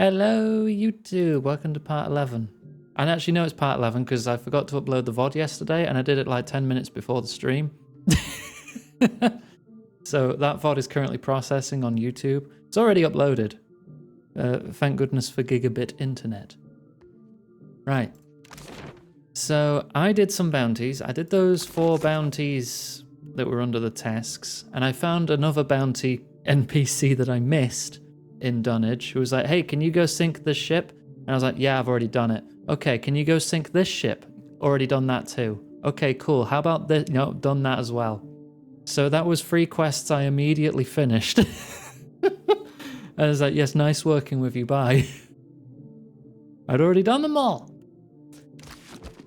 Hello, YouTube. Welcome to part 11. I actually know it's part 11 because I forgot to upload the VOD yesterday and I did it like 10 minutes before the stream. So that VOD is currently processing on YouTube. It's already uploaded. Thank goodness for gigabit internet. Right. So I did some bounties. I did those 4 bounties that were under the tasks, and I found another bounty NPC that I missed in Dunnage, who was like, hey, can you go sink this ship? And I was like, yeah, I've already done it. Okay, can you go sink this ship? Already done that too. Okay, cool. How about this? No, done that as well. So that was 3 quests I immediately finished. And I was like, yes, nice working with you, bye. I'd already done them all.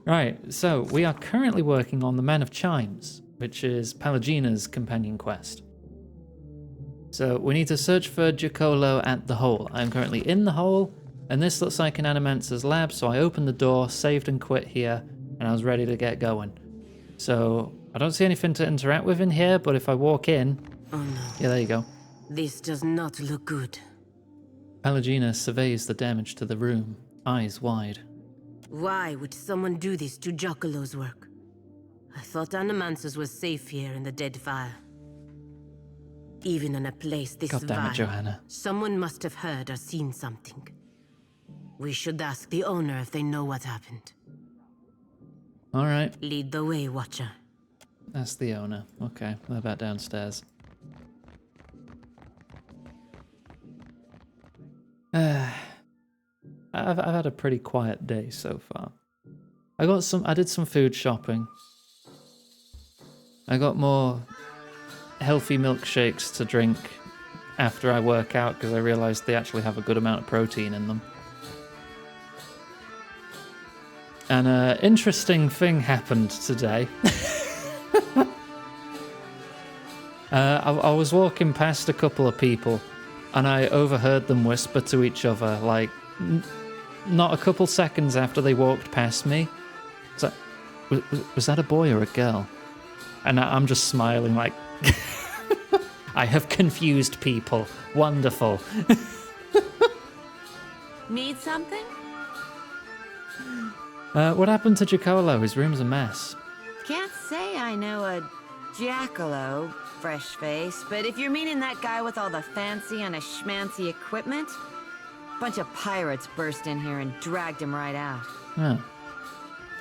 Right, so we are currently working on the Men of Chimes, which is Palagina's companion quest. So we need to search for Giacomo at the hole. I'm currently in the hole, and this looks like an Animancer's lab, so I opened the door, saved and quit here, and I was ready to get going. So I don't see anything to interact with in here, but if I walk in... Oh no. Yeah, there you go. This does not look good. Palagina surveys the damage to the room, eyes wide. Why would someone do this to Giacollo's work? I thought Animancer's was safe here in the dead fire. Even in a place this God damn it, vile, Johanna. someone must have heard or seen something. We should ask the owner if they know what happened. All right. Lead the way, Watcher. That's the owner. Okay, they're back downstairs. I've had a pretty quiet day so far. I did some food shopping. I got more healthy milkshakes to drink after I work out because I realized they actually have a good amount of protein in them. And an interesting thing happened today. I was walking past a couple of people and I overheard them whisper to each other, like, not a couple seconds after they walked past me. So, was that a boy or a girl? And I'm just smiling like, I have confused people. Wonderful. Need something? What happened to Giacomo? His room's a mess. Can't say I know a Giacomo, fresh face, but if you're meaning that guy with all the fancy and a schmancy equipment, bunch of pirates burst in here and dragged him right out. Oh.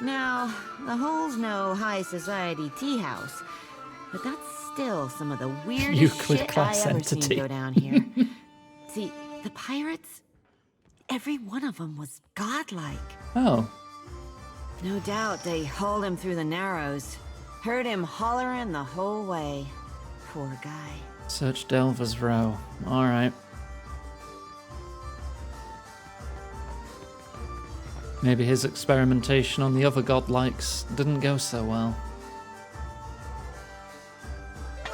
Now, the hole's no high society tea house, but that's still some of the weirdest Euclid shit class I ever entity. seen go down here. See, the pirates, every one of them was godlike. Oh. No doubt they hauled him through the Narrows. Heard him hollering the whole way. Poor guy. Search Delver's Row. Alright. Maybe his experimentation on the other godlikes didn't go so well.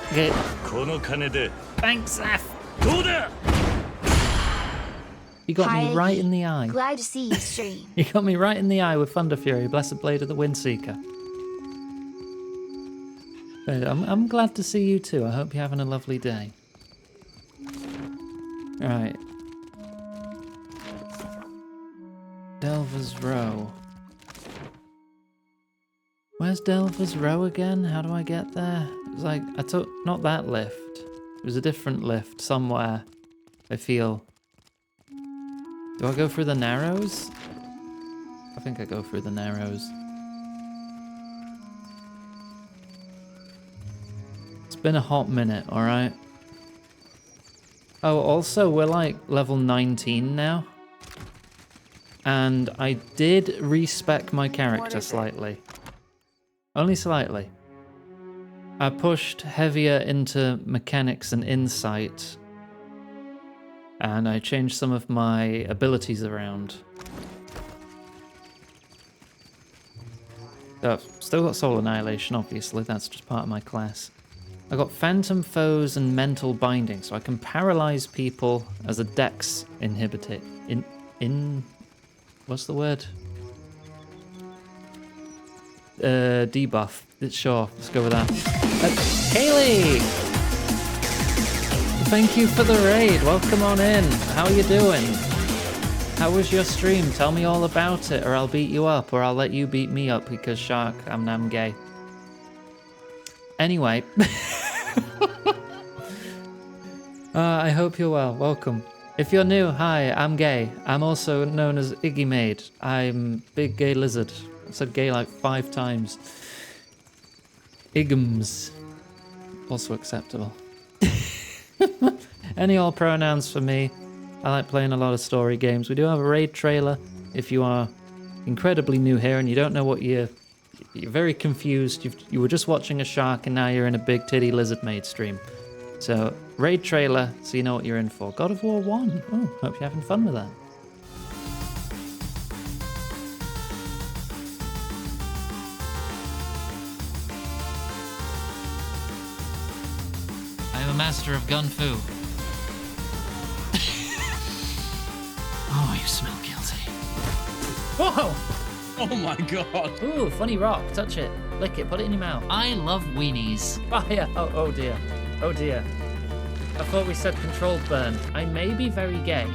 Okay. Thanks, F. You got me right in the eye. Glad to see you stream. You got me right in the eye with Thunder Fury, Blessed Blade of the Windseeker. But I'm glad to see you too. I hope you're having a lovely day. Right. Delver's Row. Where's Delver's Row again? How do I get there? It was like, I took, not that lift. It was a different lift somewhere, I feel. Do I go through the Narrows? I think I go through the Narrows. It's been a hot minute, alright? Oh, also, we're like level 19 now. And I did respec my character slightly. Only slightly. I pushed heavier into mechanics and insight. And I changed some of my abilities around. So I've still got Soul Annihilation, obviously. That's just part of my class. I got Phantom Foes and Mental Binding, so I can paralyze people as a dex inhibitor. What's the word? Debuff. Sure, let's go with that. Kaylee! Thank you for the raid. Welcome on in. How are you doing? How was your stream? Tell me all about it, or I'll beat you up, or I'll let you beat me up because Shark, I'm gay. Anyway. I hope you're well. Welcome. If you're new, hi, I'm gay. I'm also known as Iggy Maid. I'm big gay lizard. I've said gay like 5 times. Igums. Also acceptable. Any all pronouns for me. I like playing a lot of story games. We do have a raid trailer. If you are incredibly new here and you don't know what you're very confused. You were just watching a shark and now you're in a big titty lizard maid stream. So, raid trailer, so you know what you're in for. God of War 1. Oh, hope you're having fun with that. I am a master of gun fu. Oh, you smell guilty. Whoa! Oh my god. Ooh, funny rock. Touch it. Lick it. Put it in your mouth. I love weenies. Fire. Oh dear. Oh dear. I thought we said controlled burn. I may be very gay.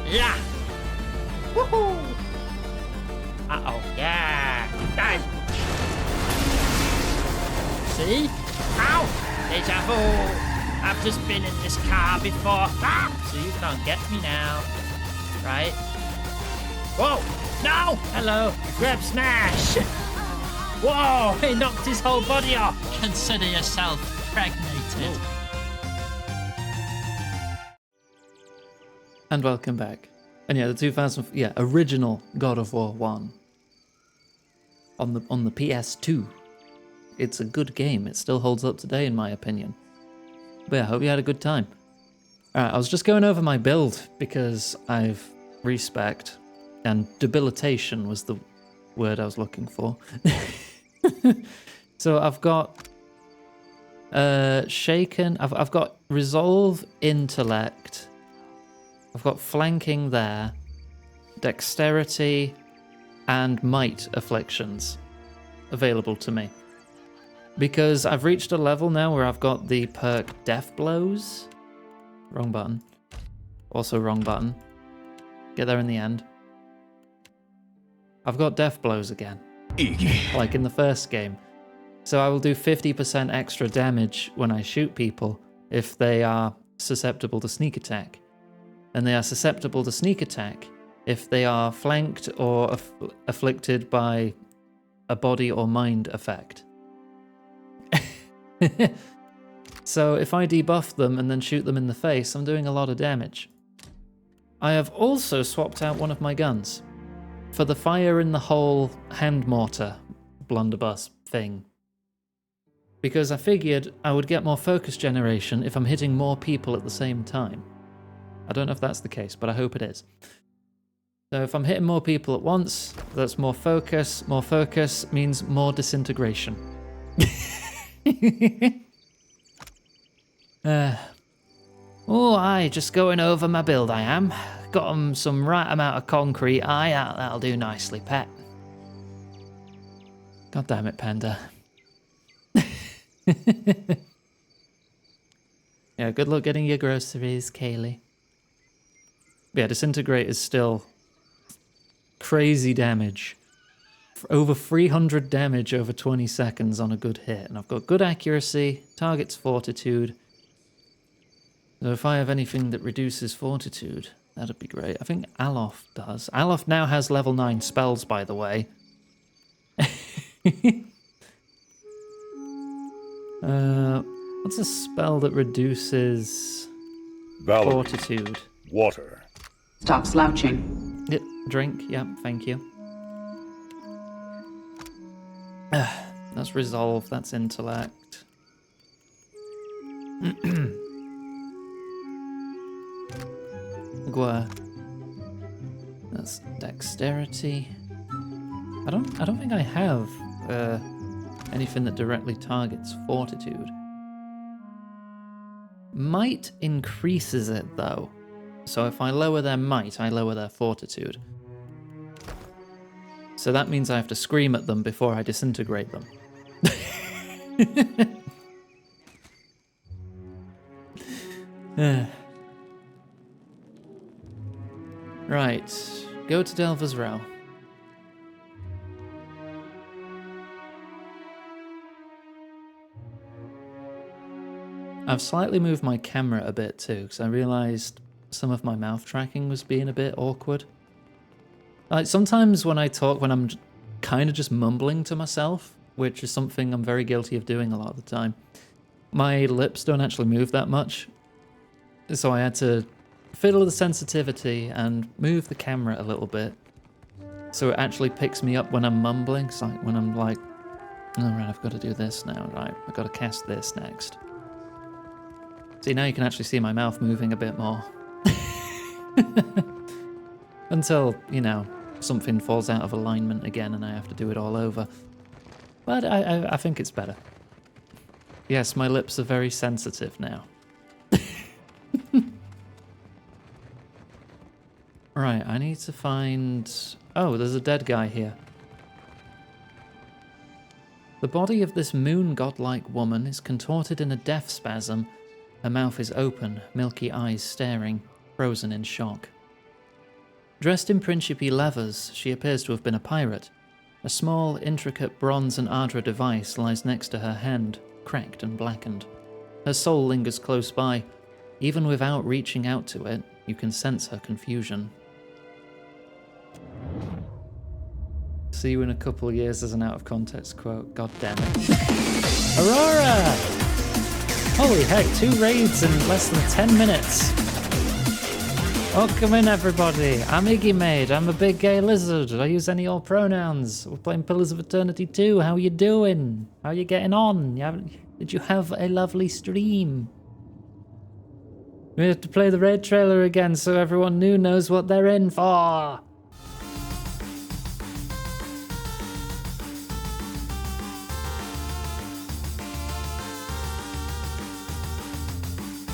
Yeah! Woohoo! Uh-oh. Yeah! Die! See? Ow! Deja vu! I've just been in this car before. Ah! So you can't get me now. Right? Whoa! No! Hello! Grab smash! Whoa! He knocked his whole body off! Consider yourself pregnated. And welcome back. And yeah, the original God of War 1 on the PS2. It's a good game. It still holds up today, in my opinion. But yeah, I hope you had a good time. Alright, I was just going over my build because I've respect and debilitation was the word I was looking for. So I've got shaken. I've got resolve, intellect. I've got flanking there, dexterity, and might afflictions available to me. Because I've reached a level now where I've got the perk Death Blows. Wrong button. Also wrong button. Get there in the end. I've got Death Blows again. Like in the first game. So I will do 50% extra damage when I shoot people if they are susceptible to sneak attack. And they are susceptible to sneak attack if they are flanked or afflicted by a body or mind effect. So if I debuff them and then shoot them in the face, I'm doing a lot of damage. I have also swapped out one of my guns for the fire in the hole hand mortar blunderbuss thing. Because I figured I would get more focus generation if I'm hitting more people at the same time. I don't know if that's the case, but I hope it is. So if I'm hitting more people at once, that's more focus. More focus means more disintegration. Oh, aye, just going over my build I am. Got some right amount of concrete. Aye, that'll do nicely, pet. God damn it, Panda. Yeah, good luck getting your groceries, Kaylee. Yeah, disintegrate is still crazy damage. Over 300 damage over 20 seconds on a good hit. And I've got good accuracy, target's fortitude. So if I have anything that reduces fortitude, that'd be great. I think Alof does. Alof now has level 9 spells, by the way. What's a spell that reduces fortitude? Water. Stop slouching. Yeah, drink, yeah, thank you. That's resolve, that's intellect. Gua. That's dexterity. I don't think I have anything that directly targets fortitude. Might increases it though. So if I lower their might, I lower their fortitude. So that means I have to scream at them before I disintegrate them. Right, go to Delver's Row. I've slightly moved my camera a bit too, because I realised some of my mouth tracking was being a bit awkward. Like sometimes when I talk, when I'm kind of just mumbling to myself, which is something I'm very guilty of doing a lot of the time, my lips don't actually move that much. So I had to fiddle with the sensitivity and move the camera a little bit so it actually picks me up when I'm mumbling. It's like when I'm like, all right, I've got to do this now, right? I've got to cast this next. See, now you can actually see my mouth moving a bit more. Until, you know, something falls out of alignment again and I have to do it all over. But I think it's better. Yes, my lips are very sensitive now. Right, I need to find... Oh, there's a dead guy here. The body of this moon godlike woman is contorted in a death spasm. Her mouth is open, milky eyes staring, frozen in shock. Dressed in Principe leathers, she appears to have been a pirate. A small, intricate bronze and ardra device lies next to her hand, cracked and blackened. Her soul lingers close by. Even without reaching out to it, you can sense her confusion. See you in a couple of years as an out-of-context quote. God damn it. Aurora! Holy heck, 2 raids in less than 10 minutes. Welcome in, everybody. I'm Iggy Maid. I'm a big gay lizard. I use any all pronouns. We're playing Pillars of Eternity 2. How you doing? How you getting on? Did you have a lovely stream? We have to play the raid trailer again so everyone new knows what they're in for.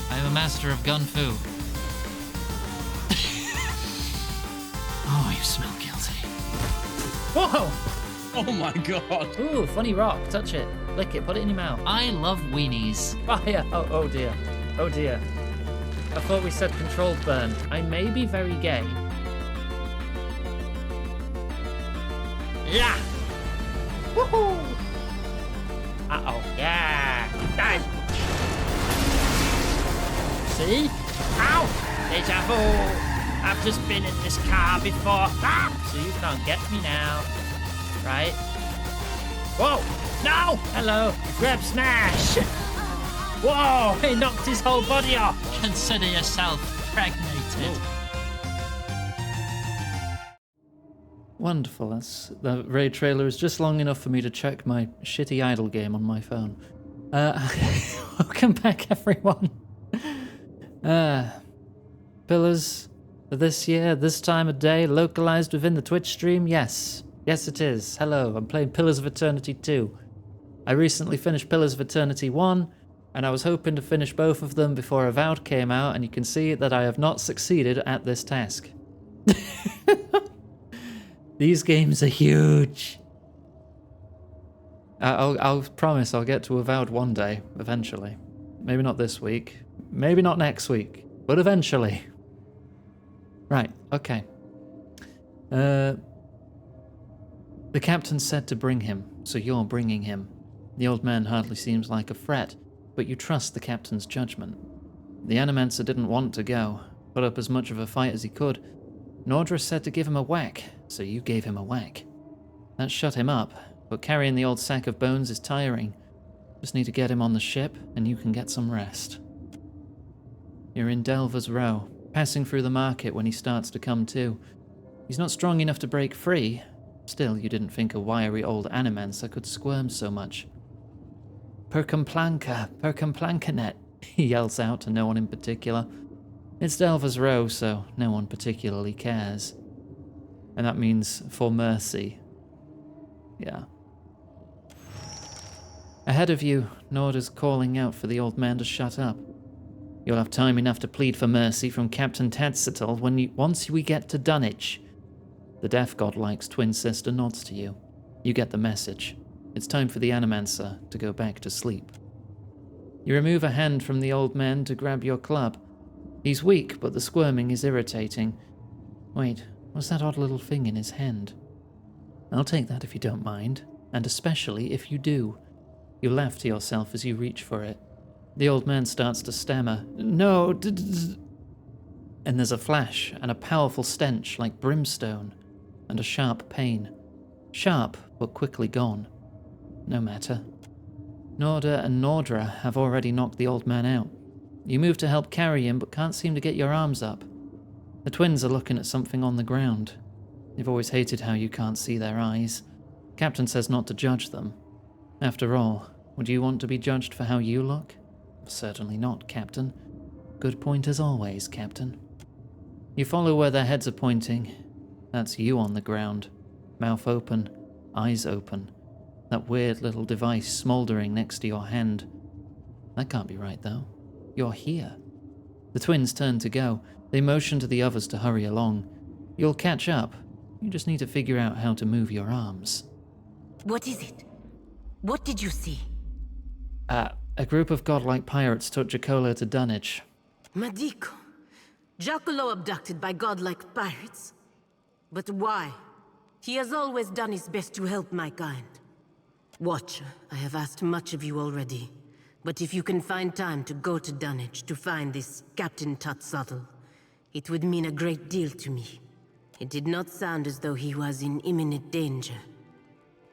I am a master of gun fu. Oh, you smell guilty. Whoa! Oh my god. Ooh, funny rock. Touch it. Lick it. Put it in your mouth. I love weenies. Oh, yeah. Oh dear. Oh dear. I thought we said controlled burn. I may be very gay. Yeah! Woohoo! Uh-oh. Yeah! Die! See? Ow! Deja vu! I've just been in this car before. Ah! So you can't get me now. Right? Whoa! No! Hello! Grab smash! Whoa! He knocked his whole body off! Consider yourself pregnated. Wonderful. The raid trailer is just long enough for me to check my shitty idle game on my phone. Welcome back, everyone. Pillars for this year, this time of day, localized within the Twitch stream? Yes. Yes, it is. Hello, I'm playing Pillars of Eternity 2. I recently finished Pillars of Eternity 1, and I was hoping to finish both of them before Avowed came out, and you can see that I have not succeeded at this task. These games are huge. I'll promise I'll get to Avowed one day, eventually. Maybe not this week, maybe not next week, but eventually. Right, okay. The captain said to bring him, so you're bringing him. The old man hardly seems like a threat, but you trust the captain's judgment. The Animancer didn't want to go, put up as much of a fight as he could. Nordra said to give him a whack, so you gave him a whack. That shut him up, but carrying the old sack of bones is tiring. Just need to get him on the ship, and you can get some rest. You're in Delver's Row, passing through the market when he starts to come to. He's not strong enough to break free. Still, you didn't think a wiry old Animancer could squirm so much. Perkamplankanet, he yells out to no one in particular. It's Delver's Row, so no one particularly cares. And that means for mercy. Yeah. Ahead of you, Norda's calling out for the old man to shut up. You'll have time enough to plead for mercy from Captain Tatzital once we get to Dunwich. The death godlike's twin sister nods to you. You get the message. It's time for the Animancer to go back to sleep. You remove a hand from the old man to grab your club. He's weak, but the squirming is irritating. Wait, what's that odd little thing in his hand? I'll take that if you don't mind, and especially if you do. You laugh to yourself as you reach for it. The old man starts to stammer. No, and there's a flash and a powerful stench like brimstone, and a sharp pain. Sharp, but quickly gone. No matter. Norda and Nordra have already knocked the old man out. You move to help carry him, but can't seem to get your arms up. The twins are looking at something on the ground. They've always hated how you can't see their eyes. Captain says not to judge them. After all, would you want to be judged for how you look? Certainly not, Captain. Good point as always, Captain. You follow where their heads are pointing. That's you on the ground. Mouth open, eyes open. That weird little device smouldering next to your hand. That can't be right, though. You're here. The twins turn to go. They motion to the others to hurry along. You'll catch up. You just need to figure out how to move your arms. What is it? What did you see? A group of godlike pirates took Jacola to Dunwich. Madiko. Giacomo abducted by godlike pirates? But why? He has always done his best to help my kind. Watcher, I have asked much of you already. But if you can find time to go to Dunwich to find this Captain Tutzottle, it would mean a great deal to me. It did not sound as though he was in imminent danger.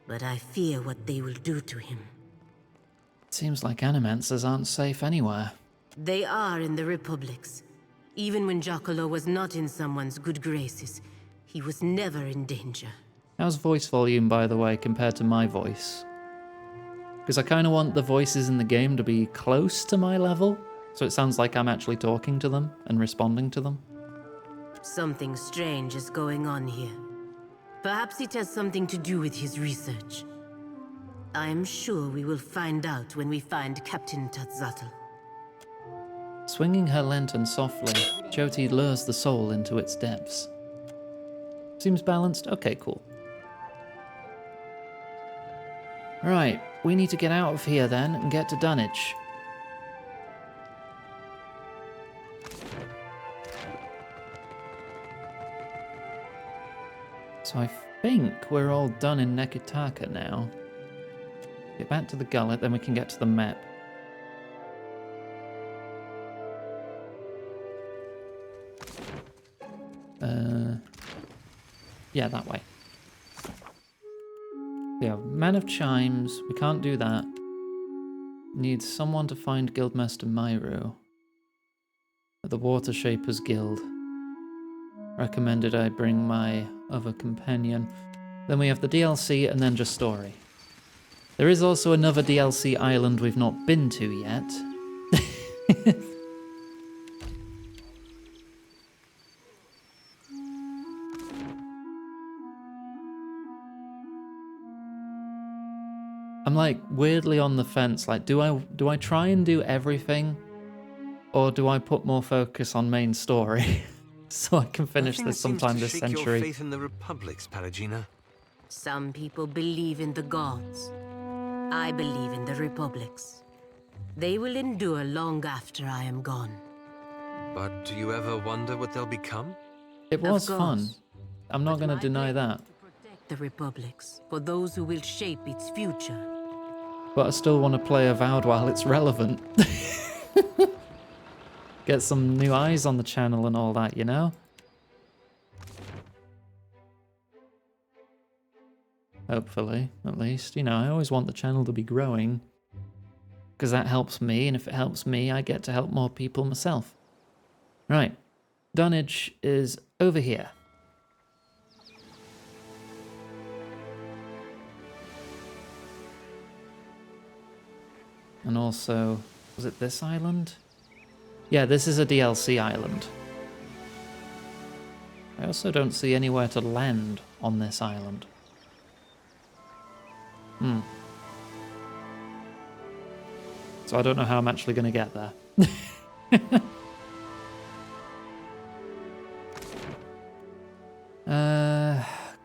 But I fear what they will do to him. It seems like animancers aren't safe anywhere. They are in the Republics. Even when Giacomo was not in someone's good graces, he was never in danger. How's voice volume, by the way, compared to my voice? Because I kind of want the voices in the game to be close to my level, so it sounds like I'm actually talking to them and responding to them. Something strange is going on here. Perhaps it has something to do with his research. I am sure we will find out when we find Captain Tutzottle. Swinging her lantern softly, Jyoti lures the soul into its depths. Seems balanced? Okay, cool. Right, we need to get out of here then and get to Dunwich. So I think we're all done in Nekitaka now. Get back to the gullet, then we can get to the map. Yeah, that way. Yeah, Man of Chimes. We can't do that. Need someone to find Guildmaster Myru at the Water Shapers Guild. Recommended I bring my other companion. Then we have the DLC and then just story. There is also another DLC island we've not been to yet. I'm like weirdly on the fence. Like, do I try and do everything, or do I put more focus on main story so I can finish this sometime this century? Your faith in the Republics, Palagina. Some people believe in the gods. I believe in the Republics. They will endure long after I am gone. But do you ever wonder what they'll become? It was Of fun. course. I'm not But going to my deny plan that. is to protect the Republics for those who will shape its future. But I still want to play Avowed while it's relevant. Get some new eyes on the channel and all that, you know? Hopefully, at least. You know, I always want the channel to be growing. Because that helps me, and if it helps me, I get to help more people myself. Right. Dunwich is over here. And also, was it this island? Yeah, this is a DLC island. I also don't see anywhere to land on this island. So I don't know how I'm actually going to get there.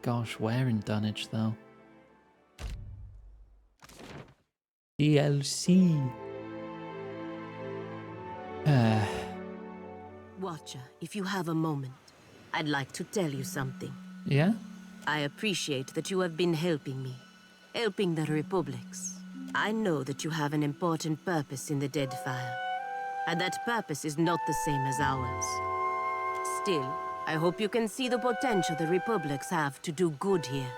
Gosh, where in Dunwich though? DLC. Watcher, if you have a moment, I'd like to tell you something. Yeah? I appreciate that you have been helping me. Helping the Republics. I know that you have an important purpose in the Deadfire. And that purpose is not the same as ours. Still, I hope you can see the potential the Republics have to do good here.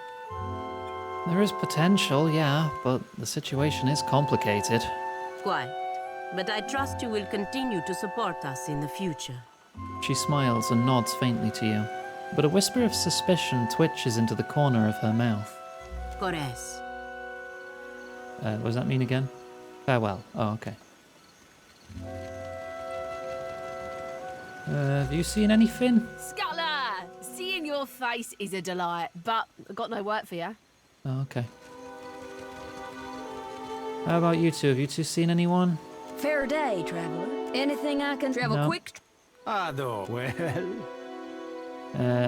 There is potential, yeah, but the situation is complicated. Quite. But I trust you will continue to support us in the future. She smiles and nods faintly to you, but a whisper of suspicion twitches into the corner of her mouth. Corres. What does that mean again? Farewell. Oh, okay. Have you seen anything? Scuttler! Seeing your face is a delight, but I've got no work for you. Oh, okay. How about you two? Have you two seen anyone? Fair day, traveler. Anything I can travel No. quick? Well,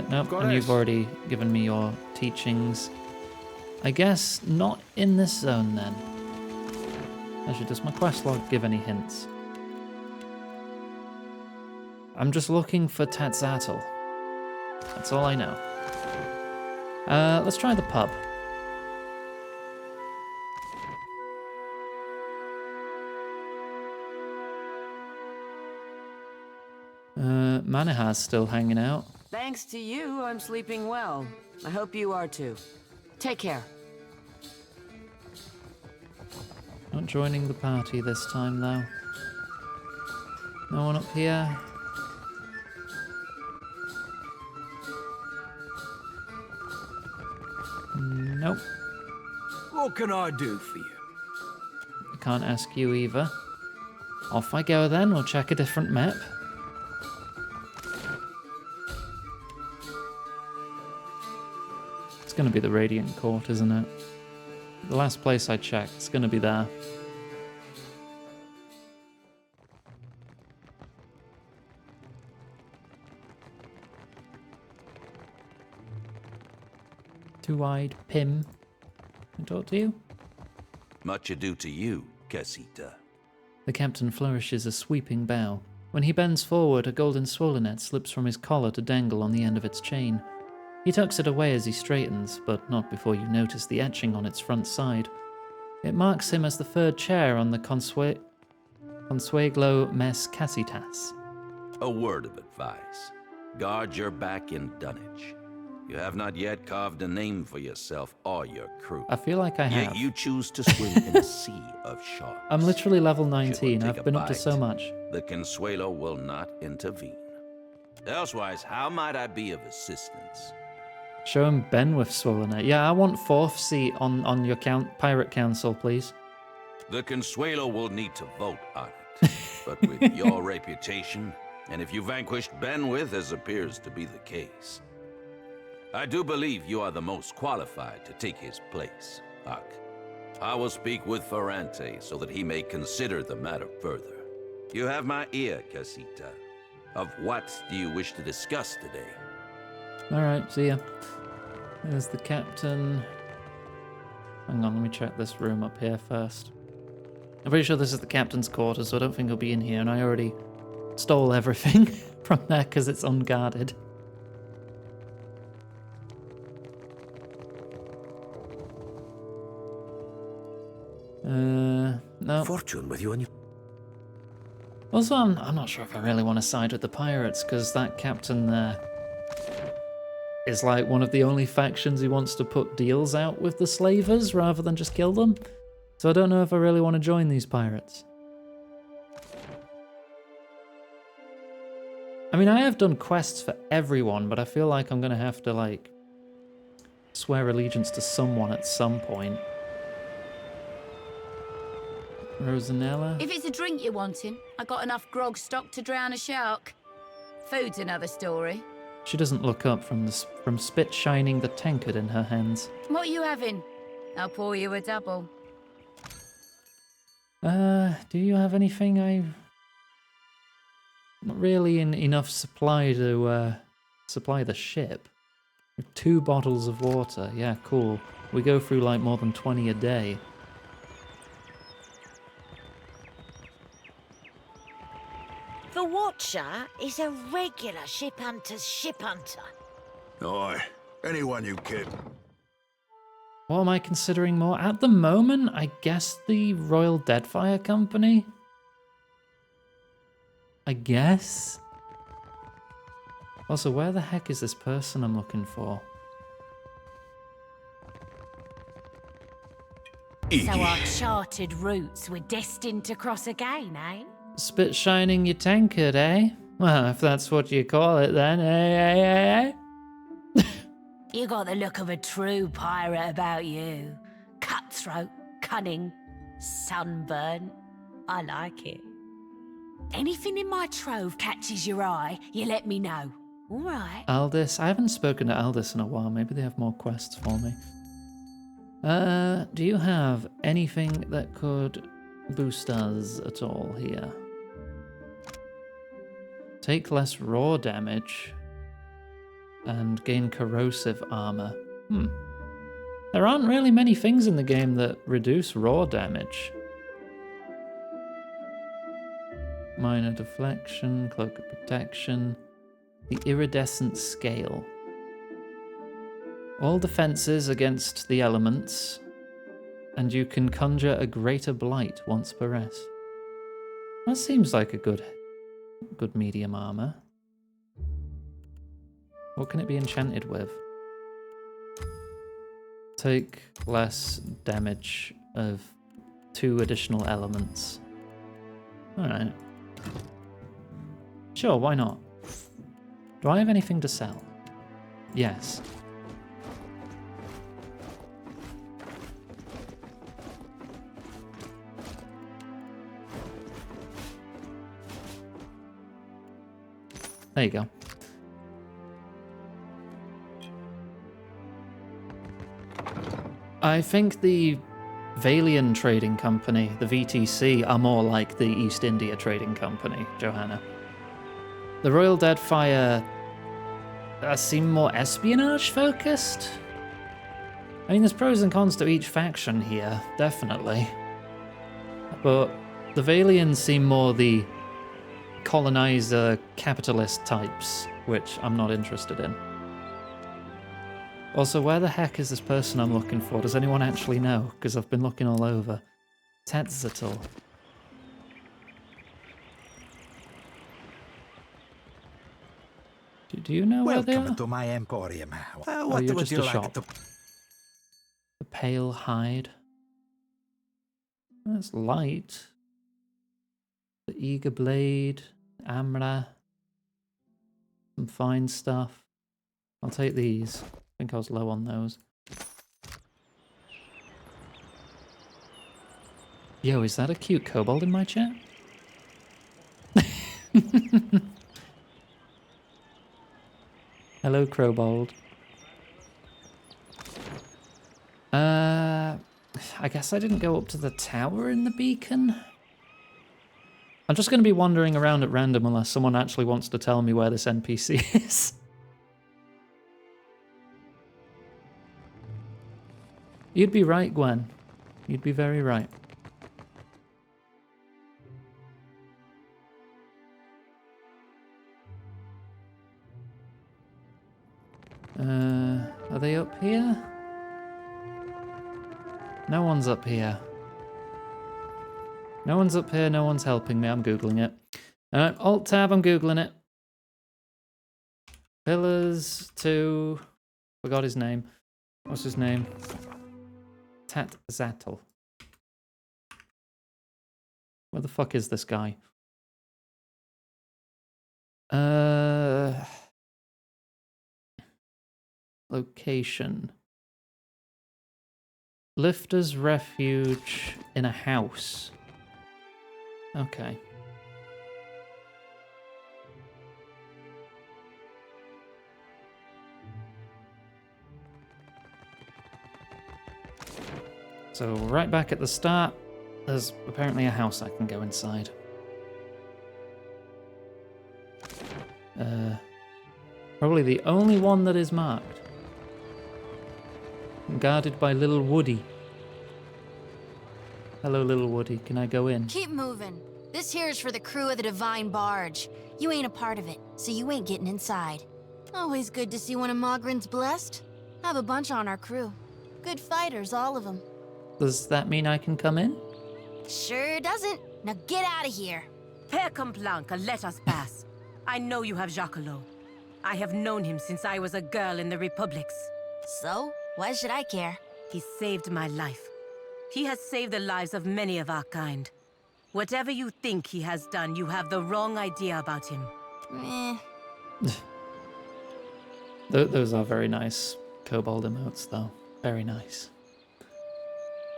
Nope, and you've already given me your teachings. I guess not in this zone then. Actually, does my quest log give any hints? I'm just looking for Tetzatl. That's all I know. Let's try the pub. Manahar's still hanging out. Thanks to you, I'm sleeping well. I hope you are too. Take care. Not joining the party this time, though. No one up here. Nope. what can I do for you? I can't ask you either. Off I go then, we'll check a different map. It's gonna be the Radiant Court, isn't it? The last place I checked, it's gonna be there. Two-eyed Pim. Can I talk to you? Much ado to you, Casita. The captain flourishes a sweeping bow. When he bends forward, a golden swollenet slips from his collar to dangle on the end of its chain. He tucks it away as he straightens, but not before you notice the etching on its front side. It marks him as the third chair on the Consueglo Mes Casitas. A word of advice. Guard your back in dunnage. You have not yet carved a name for yourself or your crew. I feel like I have. Yet you choose to swim in a sea of sharks. I'm literally level Should one 19. take I've a been up to bite, so much. The Consuelo will not intervene. Elsewise, how might I be of assistance? Show him Ben with swollenet. Yeah, I want 4th seat on your pirate council, please. The Consuelo will need to vote on it. But with your reputation, and if you vanquished Benwith, as appears to be the case, I do believe you are the most qualified to take his place, Ak. I will speak with Ferrante so that he may consider the matter further. You have my ear, Casita. Of what do you wish to discuss today? Alright, see ya. There's the captain. Hang on, let me check this room up here first. I'm pretty sure this is the captain's quarters, so I don't think he'll be in here, and I already stole everything from there because it's unguarded. No. Fortune with you and you. Also, I'm not sure if I really want to side with the pirates, because that captain there is like one of the only factions who wants to put deals out with the slavers rather than just kill them. So I don't know if I really want to join these pirates. I mean, I have done quests for everyone, but I feel like I'm going to have to, like, swear allegiance to someone at some point. Rosanella? If it's a drink you're wanting, I got enough grog stock to drown a shark. Food's another story. She doesn't look up from spit shining the tankard in her hands. What are you having? I'll pour you a double. Do you have anything? Not really enough supply to supply the ship. 2 bottles of water. Yeah, cool. We go through like more than 20 a day. For what Watcher is a regular ship hunter's ship hunter. Oi, anyone you kid. What am I considering more? At the moment, I guess the Royal Deadfire Company? I guess? Also, where the heck is this person I'm looking for? So our charted routes were destined to cross again, eh? Spit shining your tankard, eh? Well, if that's what you call it then, eh? You got the look of a true pirate about you. Cutthroat, cunning, sunburn. I like it. Anything in my trove catches your eye, you let me know. All right. Aldous. I haven't spoken to Aldous in a while. Maybe they have more quests for me. Do you have anything that could boost us at all here? Take less raw damage and gain corrosive armor. There aren't really many things in the game that reduce raw damage. Minor deflection, cloak of protection, the iridescent scale. All defenses against the elements, and you can conjure a greater blight once per rest. That seems like a good medium armor. What can it be enchanted with? Take less damage of 2 additional elements. Alright. Sure, why not? Do I have anything to sell? Yes. There you go. I think the Valian Trading Company, the VTC, are more like the East India Trading Company, Johanna. The Royal Deadfire seem more espionage focused. I mean, there's pros and cons to each faction here, definitely. But the Valians seem more the colonizer capitalist types, which I'm not interested in. Also, where the heck is this person I'm looking for? Does anyone actually know? Because I've been looking all over. Tetzatl. Do you know where they are? Welcome to my emporium. Oh, What you're would just you a like shop. to... The pale hide. That's light. The eager blade. Amra. Some fine stuff. I'll take these. I think I was low on those. Yo, is that a cute kobold in my chat? Hello, Crowbold. I guess I didn't go up to the tower in the beacon. I'm just going to be wandering around at random unless someone actually wants to tell me where this NPC is. You'd be right, Gwen. You'd be very right. Are they up here? No one's up here. No one's up here, no one's helping me. I'm Googling it. Alt-tab, I'm Googling it. Pillars 2... Forgot his name. What's his name? Tetzatl. Where the fuck is this guy? Location. Lifter's refuge in a house. Okay. So right back at the start, there's apparently a house I can go inside. Probably the only one that is marked. Guarded by Little Woody. Hello, Little Woody. Can I go in? Keep moving. This here is for the crew of the Divine Barge. You ain't a part of it, so you ain't getting inside. Always good to see one of Mogren's blessed. Have a bunch on our crew. Good fighters, all of them. Does that mean I can come in? Sure doesn't. Now get out of here. Père Complanca, let us pass. I know you have Jacquelot. I have known him since I was a girl in the Republics. So, why should I care? He saved my life. He has saved the lives of many of our kind. Whatever you think he has done, you have the wrong idea about him. Eh. Those are very nice kobold emotes, though. Very nice.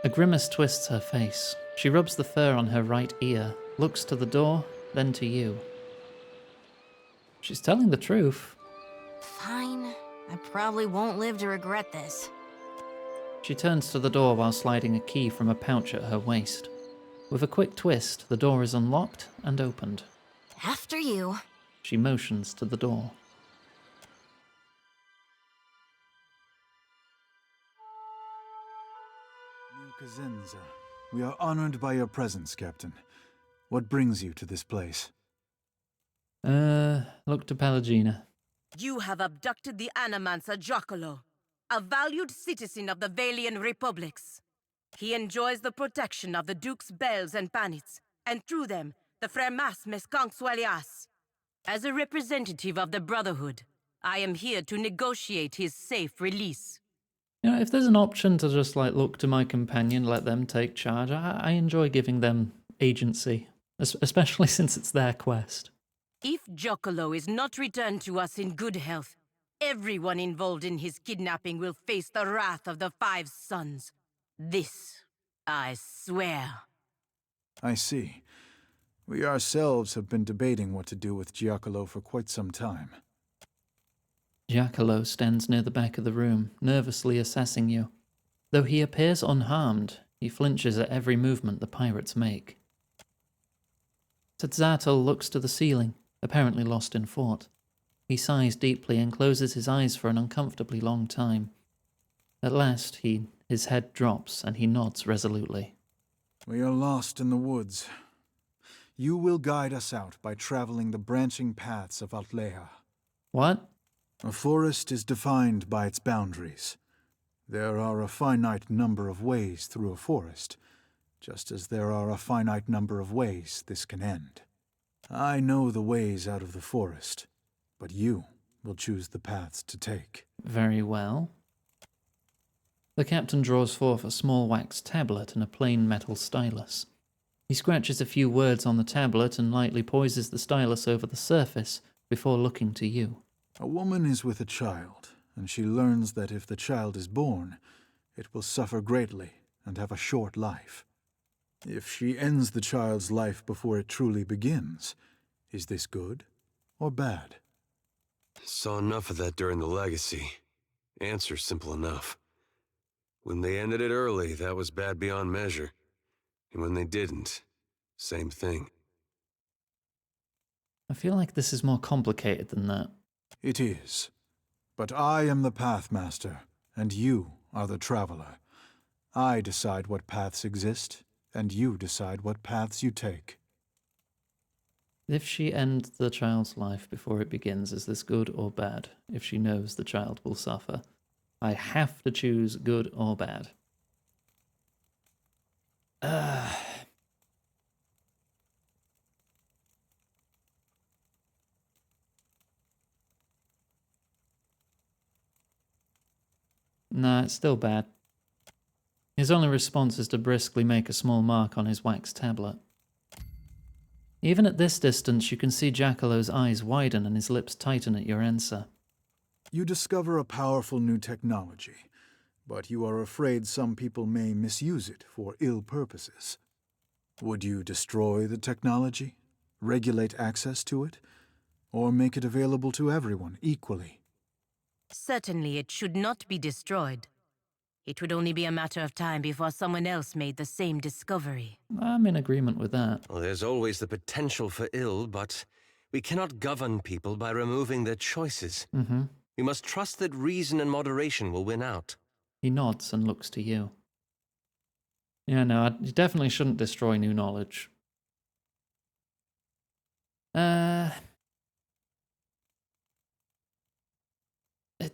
A grimace twists her face. She rubs the fur on her right ear, looks to the door, then to you. She's telling the truth. Fine. I probably won't live to regret this. She turns to the door while sliding a key from a pouch at her waist. With a quick twist, the door is unlocked and opened. After you. She motions to the door. Kazenza, we are honored by your presence, Captain. What brings you to this place? Look to Pelagina. You have abducted the Animancer Jacquelot, a valued citizen of the Valian Republics. He enjoys the protection of the Dukes Bells and Panits, and through them, the Fremas Meskanxualias. As a representative of the Brotherhood, I am here to negotiate his safe release. You know, if there's an option to just, like, look to my companion, let them take charge, I enjoy giving them agency, especially since it's their quest. If Jacquelot is not returned to us in good health, everyone involved in his kidnapping will face the wrath of the Five Sons. This, I swear. I see. We ourselves have been debating what to do with Giacomo for quite some time. Giacomo stands near the back of the room, nervously assessing you. Though he appears unharmed, he flinches at every movement the pirates make. Tzatl looks to the ceiling, apparently lost in thought. He sighs deeply and closes his eyes for an uncomfortably long time. At last, his head drops and he nods resolutely. We are lost in the woods. You will guide us out by traveling the branching paths of Altleja. What? A forest is defined by its boundaries. There are a finite number of ways through a forest, just as there are a finite number of ways this can end. I know the ways out of the forest, but you will choose the paths to take. Very well. The captain draws forth a small wax tablet and a plain metal stylus. He scratches a few words on the tablet and lightly poises the stylus over the surface before looking to you. A woman is with a child, and she learns that if the child is born, it will suffer greatly and have a short life. If she ends the child's life before it truly begins, is this good or bad? Saw enough of that during the Legacy. Answer simple enough. When they ended it early, that was bad beyond measure. And when they didn't, same thing. I feel like this is more complicated than that. It is. But I am the Pathmaster, and you are the Traveler. I decide what paths exist, and you decide what paths you take. If she ends the child's life before it begins, is this good or bad? If she knows the child will suffer. I have to choose good or bad. Nah, it's still bad. His only response is to briskly make a small mark on his wax tablet. Even at this distance, you can see Giacomo's eyes widen and his lips tighten at your answer. You discover a powerful new technology, but you are afraid some people may misuse it for ill purposes. Would you destroy the technology, regulate access to it, or make it available to everyone equally? Certainly it should not be destroyed. It would only be a matter of time before someone else made the same discovery. I'm in agreement with that. Well, there's always the potential for ill, but we cannot govern people by removing their choices. We must trust that reason and moderation will win out. He nods and looks to you. Yeah, no, you definitely shouldn't destroy new knowledge.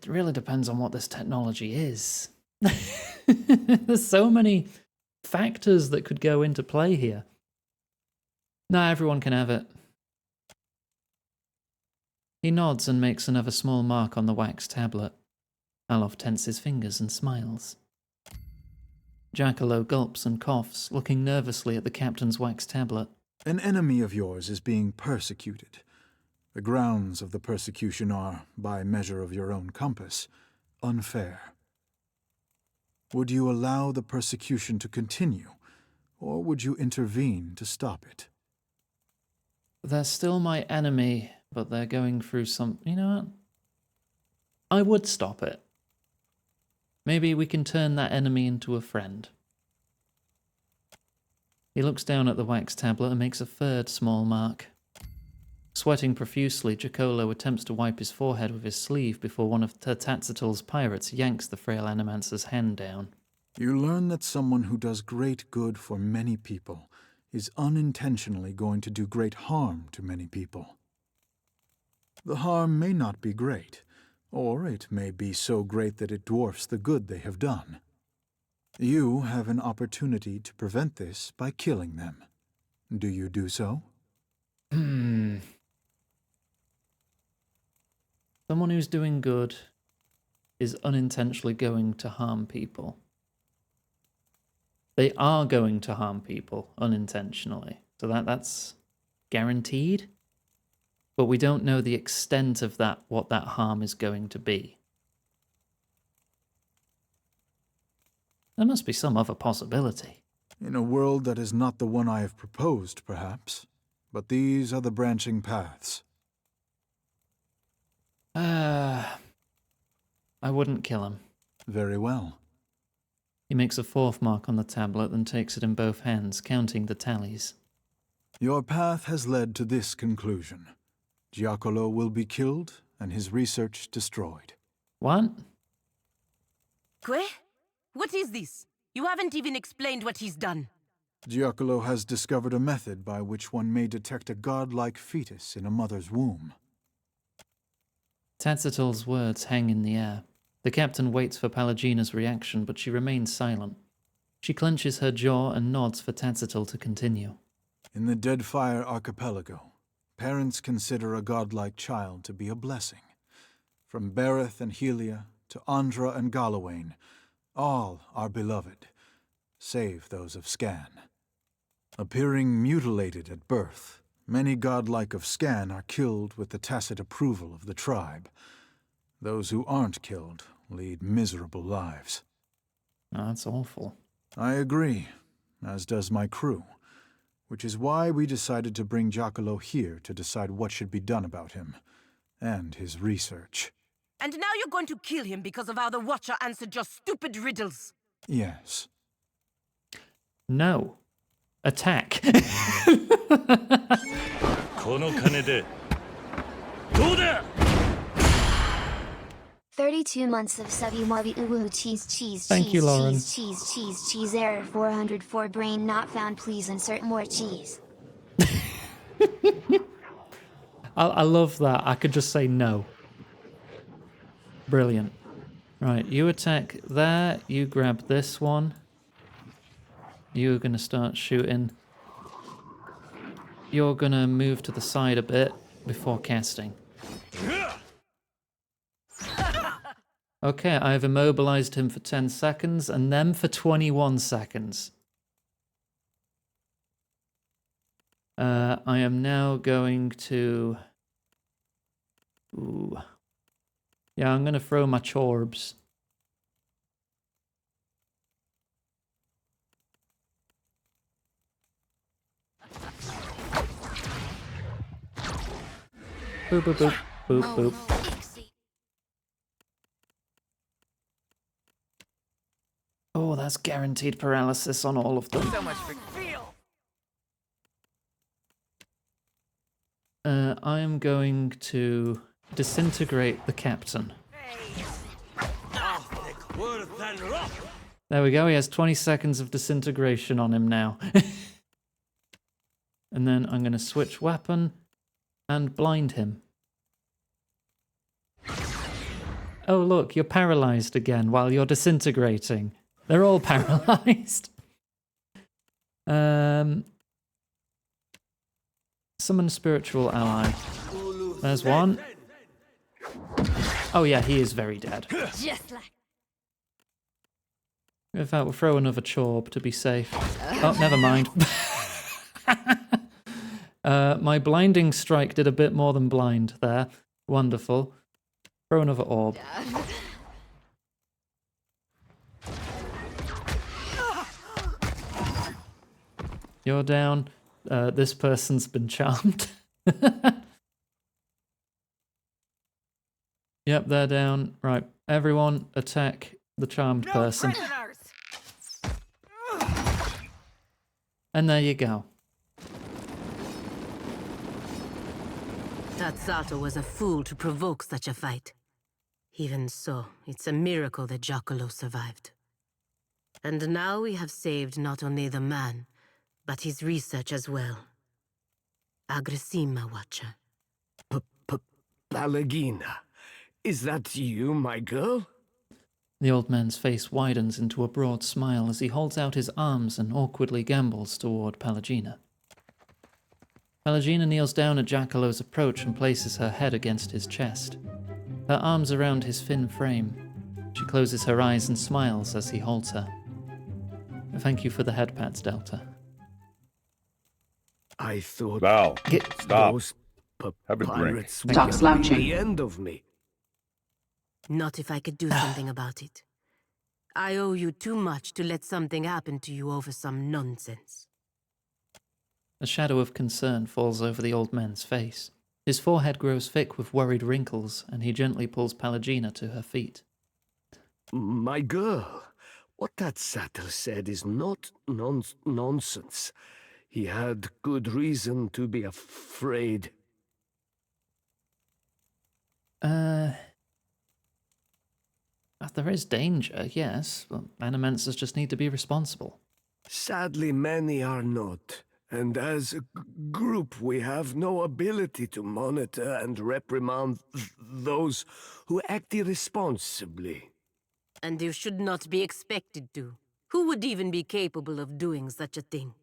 it really depends on what this technology is. There's so many factors that could go into play here. Nah, everyone can have it. He nods and makes another small mark on the wax tablet. Alof tenses fingers and smiles. Jackalow gulps and coughs, looking nervously at the captain's wax tablet. An enemy of yours is being persecuted. The grounds of the persecution are, by measure of your own compass, unfair. Would you allow the persecution to continue, or would you intervene to stop it? They're still my enemy, but they're going through some... You know what? I would stop it. Maybe we can turn that enemy into a friend. He looks down at the wax tablet and makes a third small mark. Sweating profusely, Giacomo attempts to wipe his forehead with his sleeve before one of Tacitl's pirates yanks the frail animancer's hand down. You learn that someone who does great good for many people is unintentionally going to do great harm to many people. The harm may not be great, or it may be so great that it dwarfs the good they have done. You have an opportunity to prevent this by killing them. Do you do so? Someone who's doing good is unintentionally going to harm people. They are going to harm people unintentionally. So that's guaranteed. But we don't know the extent of that, what that harm is going to be. There must be some other possibility. In a world that is not the one I have proposed, perhaps. But these are the branching paths. I wouldn't kill him. Very well. He makes a fourth mark on the tablet, then takes it in both hands, counting the tallies. Your path has led to this conclusion. Giacomo will be killed, and his research destroyed. What? Que? What is this? You haven't even explained what he's done. Giacomo has discovered a method by which one may detect a godlike fetus in a mother's womb. Tacitl's words hang in the air. The captain waits for Palagina's reaction, but she remains silent. She clenches her jaw and nods for Tacitl to continue. In the Deadfire Archipelago, parents consider a godlike child to be a blessing. From Bereth and Helia to Andra and Galawain, all are beloved, save those of Scan. Appearing mutilated at birth, many godlike of Scan are killed with the tacit approval of the tribe. Those who aren't killed lead miserable lives. Oh, that's awful. I agree, as does my crew, which is why we decided to bring Giacomo here to decide what should be done about him, and his research. And now you're going to kill him because of how the Watcher answered your stupid riddles. Yes. No. Attack. この金でどうだ 32 months of Sabi-Wabi Uwu cheese Thank you, Lauren. cheese error 404 brain not found, please insert more cheese. I love that. I could just say no. Brilliant. Right, you attack there. You grab this one. You're going to start shooting. You're going to move to the side a bit before casting. Okay, I've immobilized him for 10 seconds and then for 21 seconds. I am now going to... Ooh. Yeah, I'm going to throw my chorbs. Boop, boop, boop, boop, boop. Oh, that's guaranteed paralysis on all of them. So much for feel. I am going to disintegrate the captain. There we go, he has 20 seconds of disintegration on him now. And then I'm going to switch weapon and blind him. Oh, look, you're paralyzed again while you're disintegrating. They're all paralyzed. Summon spiritual ally. There's one. Oh yeah, he is very dead. Just like. In fact, we'll throw another chorb to be safe. Oh, never mind. My blinding strike did a bit more than blind there. Wonderful. Throw another orb. You're down. This person's been charmed. Yep, they're down. Right, everyone attack the charmed person. And there you go. Tatsato was a fool to provoke such a fight. Even so, it's a miracle that Giacomo survived. And now we have saved not only the man, but his research as well. Aggressima, Watcher. Pallegina, is that you, my girl? The old man's face widens into a broad smile as he holds out his arms and awkwardly gambols toward Pallegina. Pallegina kneels down at Giacollo's approach and places her head against his chest, her arms around his thin frame. She closes her eyes and smiles as he holds her. Thank you for the head pats, Delta. I thought... Val, stop. Those Have a drink. pirates would Stop be slouching. the end of me. Not if I could do something about it. I owe you too much to let something happen to you over some nonsense. A shadow of concern falls over the old man's face. His forehead grows thick with worried wrinkles, and he gently pulls Pallegina to her feet. My girl, what that satyr said is not nonsense. He had good reason to be afraid. There is danger, yes. But Animancers just need to be responsible. Sadly, many are not. And as a group, we have no ability to monitor and reprimand those who act irresponsibly. And you should not be expected to. Who would even be capable of doing such a thing?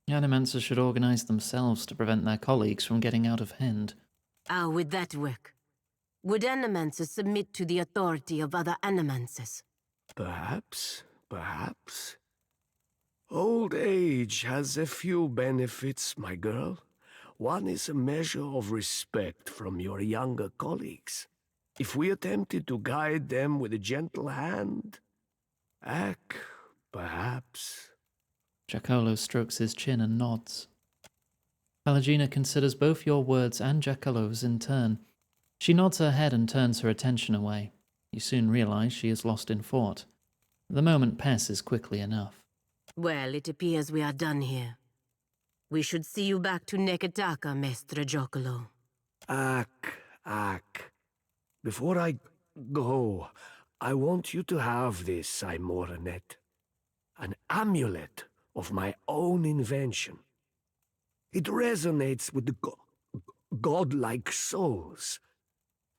Animancers should organize themselves to prevent their colleagues from getting out of hand. How would that work? Would Animancers submit to the authority of other Animancers? Perhaps. Old age has a few benefits, my girl. One is a measure of respect from your younger colleagues. If we attempted to guide them with a gentle hand, perhaps. Giacollo strokes his chin and nods. Pallegina considers both your words and Giacollo's in turn. She nods her head and turns her attention away. You soon realize she is lost in thought. The moment passes quickly enough. Well, it appears we are done here. We should see you back to Neketaka, Mestre Giacollo. Before I go, I want you to have this, Aimoranet. An amulet of my own invention. It resonates with the godlike souls.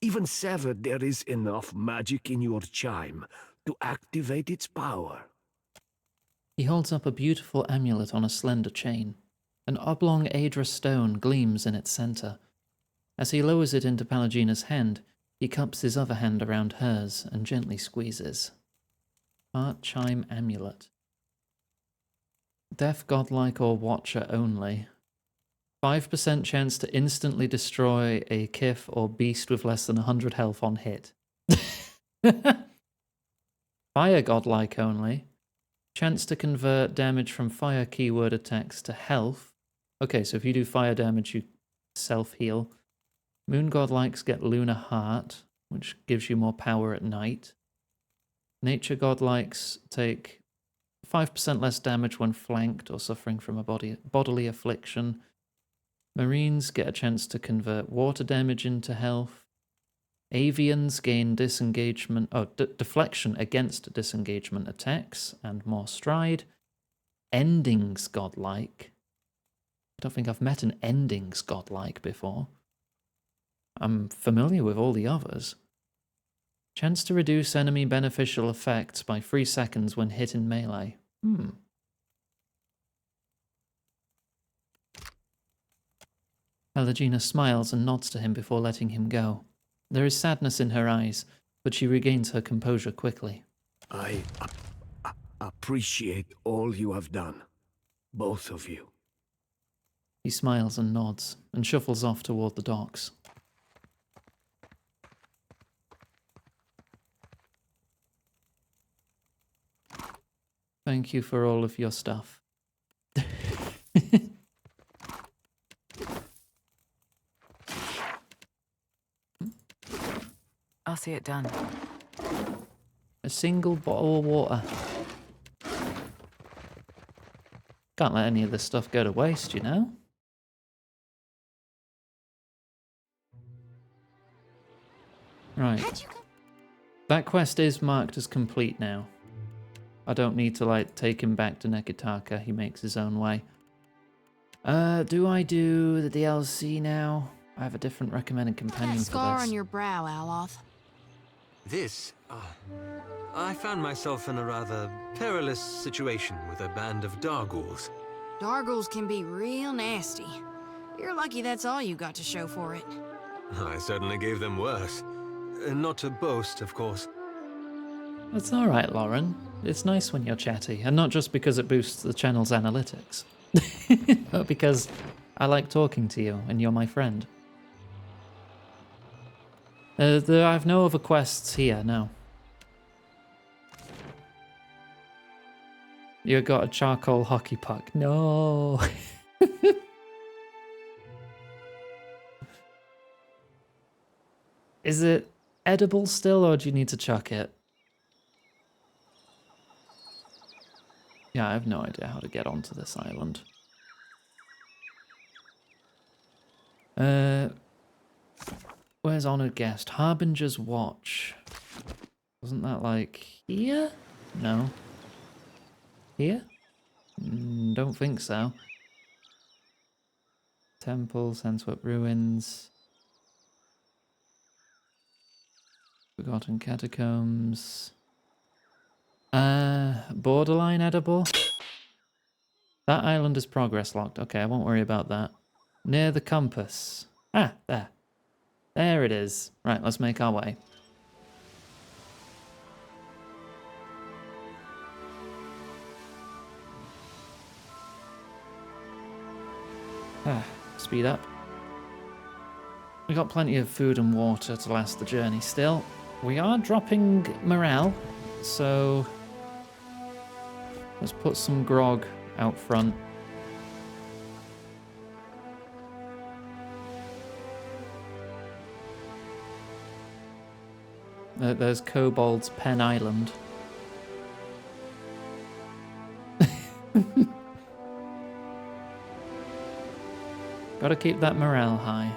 Even severed, there is enough magic in your chime to activate its power. He holds up a beautiful amulet on a slender chain. An oblong Aedra stone gleams in its center. As he lowers it into Pallegina's hand, he cups his other hand around hers and gently squeezes. Heart Chime Amulet. Deaf, godlike, or watcher only. 5% chance to instantly destroy a Kith or beast with less than 100 health on hit. Fire godlike only. Chance to convert damage from fire keyword attacks to health. Okay, so if you do fire damage, you self-heal. Moon godlikes get Lunar Heart, which gives you more power at night. Nature godlikes take 5% less damage when flanked or suffering from a bodily affliction. Marines get a chance to convert water damage into health. Avians gain deflection against disengagement attacks and more stride. Endings godlike. I don't think I've met an endings godlike before. I'm familiar with all the others. Chance to reduce enemy beneficial effects by 3 seconds when hit in melee. Pelagina smiles and nods to him before letting him go. There is sadness in her eyes, but she regains her composure quickly. I appreciate all you have done, both of you. He smiles and nods, and shuffles off toward the docks. Thank you for all of your stuff. I'll see it done. A single bottle of water. Can't let any of this stuff go to waste, you know? Right. That quest is marked as complete now. I don't need to, like, take him back to Nekitaka. He makes his own way. Do I do the DLC now? I have a different recommended companion for this. Scar on your brow, Aloth. This? I found myself in a rather perilous situation with a band of Darghouls. Darghouls can be real nasty. You're lucky that's all you got to show for it. I certainly gave them worse. Not to boast, of course. That's alright, Lauren. It's nice when you're chatty, and not just because it boosts the channel's analytics, but because I like talking to you, and you're my friend. I have no other quests here, no. You got a charcoal hockey puck. No. Is it edible still, or do you need to chuck it? Yeah, I have no idea how to get onto this island. Where's Honored Guest? Harbinger's Watch. Wasn't that like here? No. Here? Don't think so. Temple, Sandswept Ruins. Forgotten Catacombs. Borderline edible? That island is progress locked. Okay, I won't worry about that. Near the compass. Ah, there. There it is. Right, let's make our way. Speed up. We got plenty of food and water to last the journey still. We are dropping morale, so let's put some grog out front. There's Kobold's Pen Island. Gotta keep that morale high.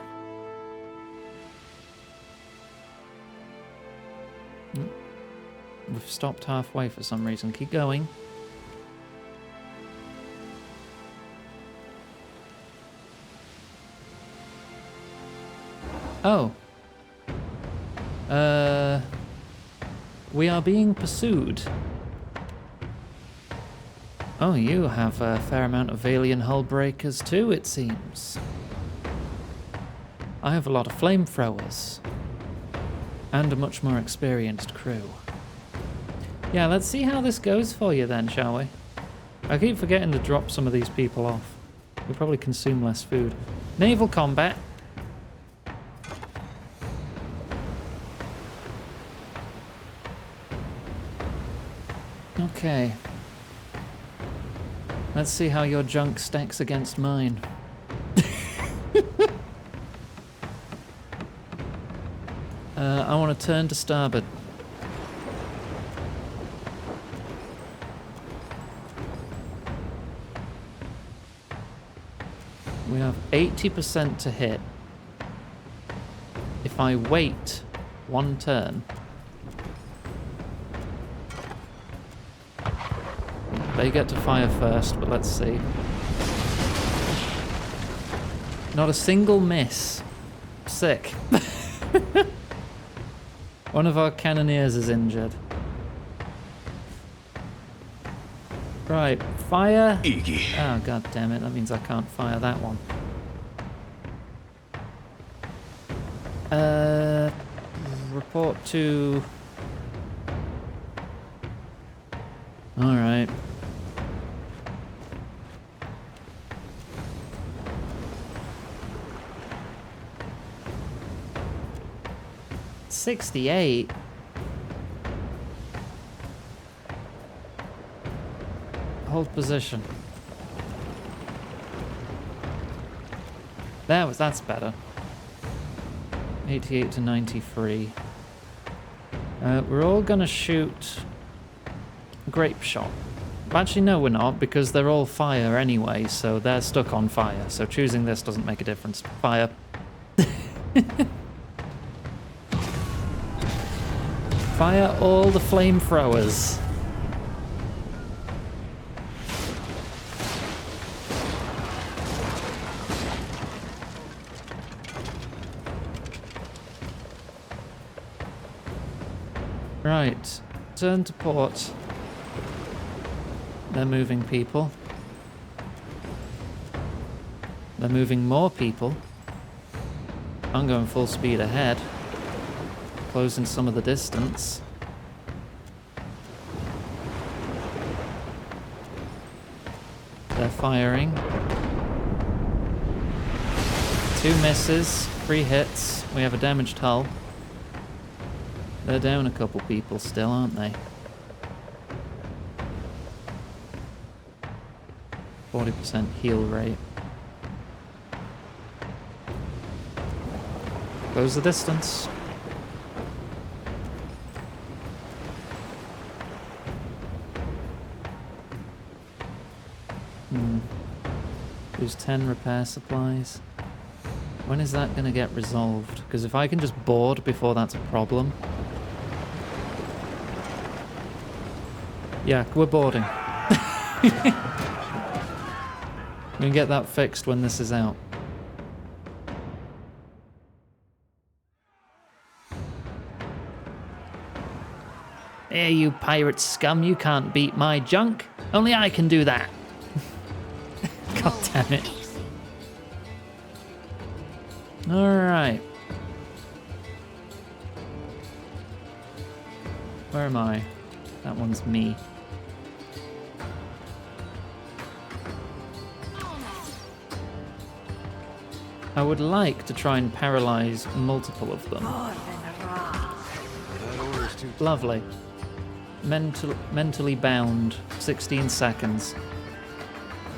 We've stopped halfway for some reason. Keep going. Oh. We are being pursued. Oh, you have a fair amount of alien hull breakers too, it seems. I have a lot of flamethrowers. And a much more experienced crew. Yeah, let's see how this goes for you then, shall we? I keep forgetting to drop some of these people off. We'll probably consume less food. Naval combat. Okay. Let's see how your junk stacks against mine. I want to turn to starboard. We have 80% to hit. If I wait one turn... They get to fire first, but let's see. Not a single miss. Sick. One of our cannoneers is injured. Right, fire. Iggy. Oh, god damn it. That means I can't fire that one. Report to... Alright. $68. Hold position. That's better. 88 to 93. We're all gonna shoot grape shot. Actually, no, we're not, because they're all fire anyway, so they're stuck on fire. So choosing this doesn't make a difference. Fire. Fire all the flamethrowers. Right, turn to port. They're moving people. They're moving more people. I'm going full speed ahead. Closing some of the distance. They're firing. 2 misses, 3 hits. We have a damaged hull. They're down a couple people still, aren't they? 40% heal rate. Close the distance. Lose 10 repair supplies. When is that going to get resolved? Because if I can just board before that's a problem... Yeah, we're boarding. We can get that fixed when this is out. Hey, you pirate scum, you can't beat my junk. Only I can do that. God damn it. Alright. Where am I? That one's me. I would like to try and paralyze multiple of them. Lovely. Mentally bound. 16 seconds.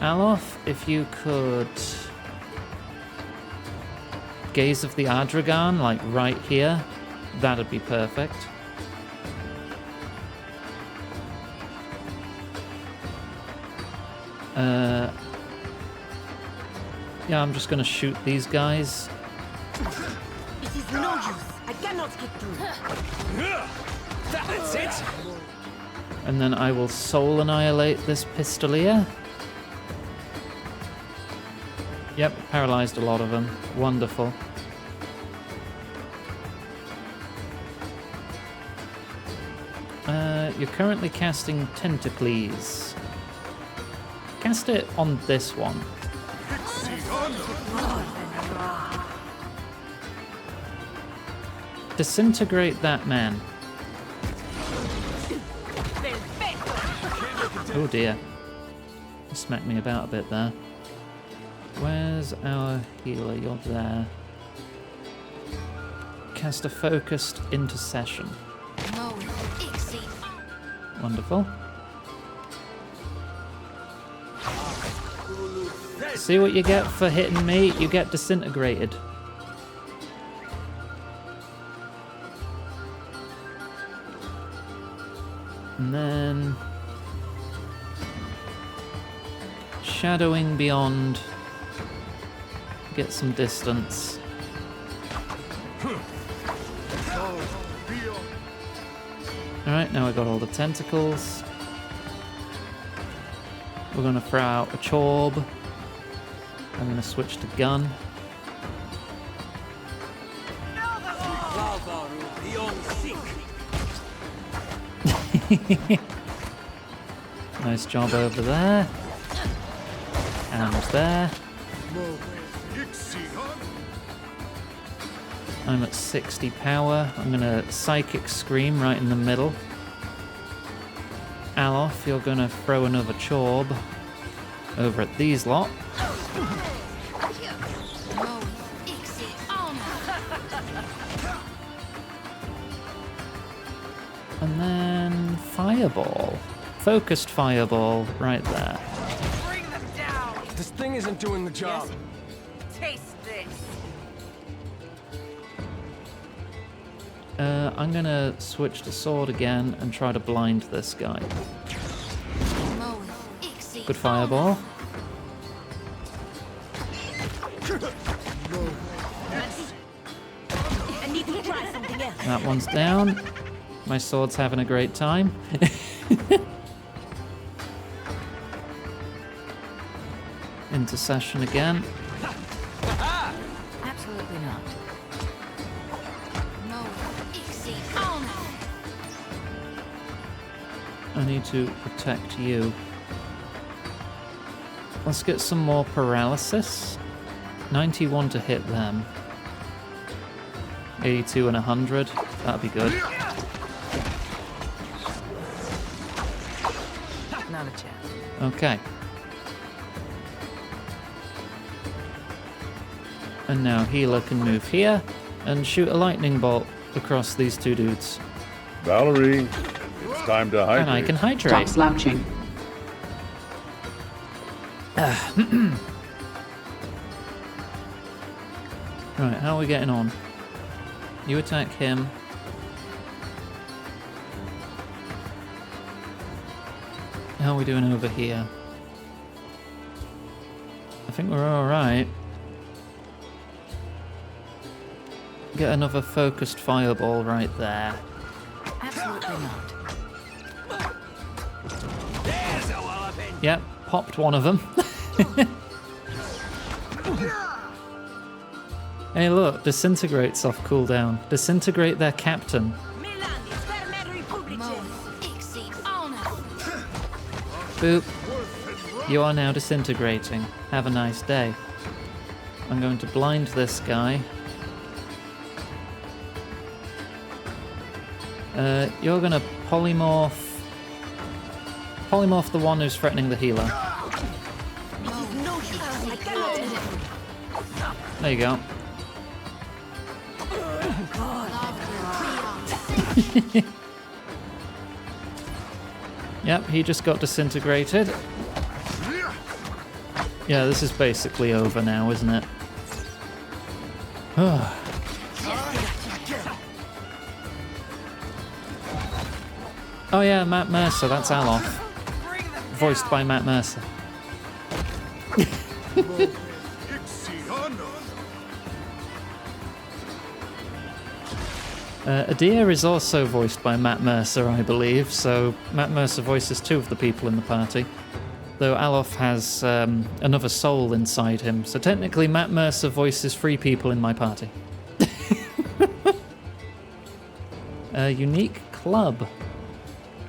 Alof, if you could... Gaze of the Adragan, like right here, that'd be perfect. Yeah, I'm just gonna shoot these guys. It is no use. I cannot get through. That's it. And then I will soul annihilate this pistolier. Yep, paralyzed a lot of them. Wonderful. You're currently casting Tentacles. Cast it on this one. Disintegrate that man. Oh dear. Smacked me about a bit there. Where's our healer? You're there. Cast a focused intercession. Wonderful. See what you get for hitting me? You get disintegrated. And then... Shadowing beyond. Get some distance. Alright, now I got all the tentacles. We're gonna throw out a chorb. I'm gonna switch to gun. Nice job over there. And there. I'm at 60 power. I'm gonna Psychic Scream right in the middle. Alof, you're gonna throw another Chorb over at these lot. And then Fireball. Focused Fireball right there. Bring them down. This thing isn't doing the job. Yes. Taste this. I'm gonna switch to sword again and try to blind this guy. Good Fireball. I need to try something else. That one's down. My sword's having a great time. Intercession again. Absolutely not. I need to protect you. Let's get some more paralysis. 91 to hit them. 82 and 100. That'd be good. Not a chance. Okay. And now Healer can move here and shoot a lightning bolt across these two dudes. Valerie, it's time to hydrate. And I can hydrate. Stop slouching. Right, how are we getting on? You attack him. How are we doing over here? I think we're alright. Get another focused fireball right there. Absolutely not. Yep, popped one of them. Hey look, disintegrate's off cooldown. Disintegrate their captain. Boop. You are now disintegrating. Have a nice day. I'm going to blind this guy. You're gonna polymorph the one who's threatening the healer. There you go. Yep, he just got disintegrated. Yeah, this is basically over now, isn't it? Oh yeah, Matt Mercer, that's Alof. Voiced by Matt Mercer. Adir is also voiced by Matt Mercer, I believe, so Matt Mercer voices two of the people in the party. Though Alof has another soul inside him, so technically Matt Mercer voices three people in my party. Unique club.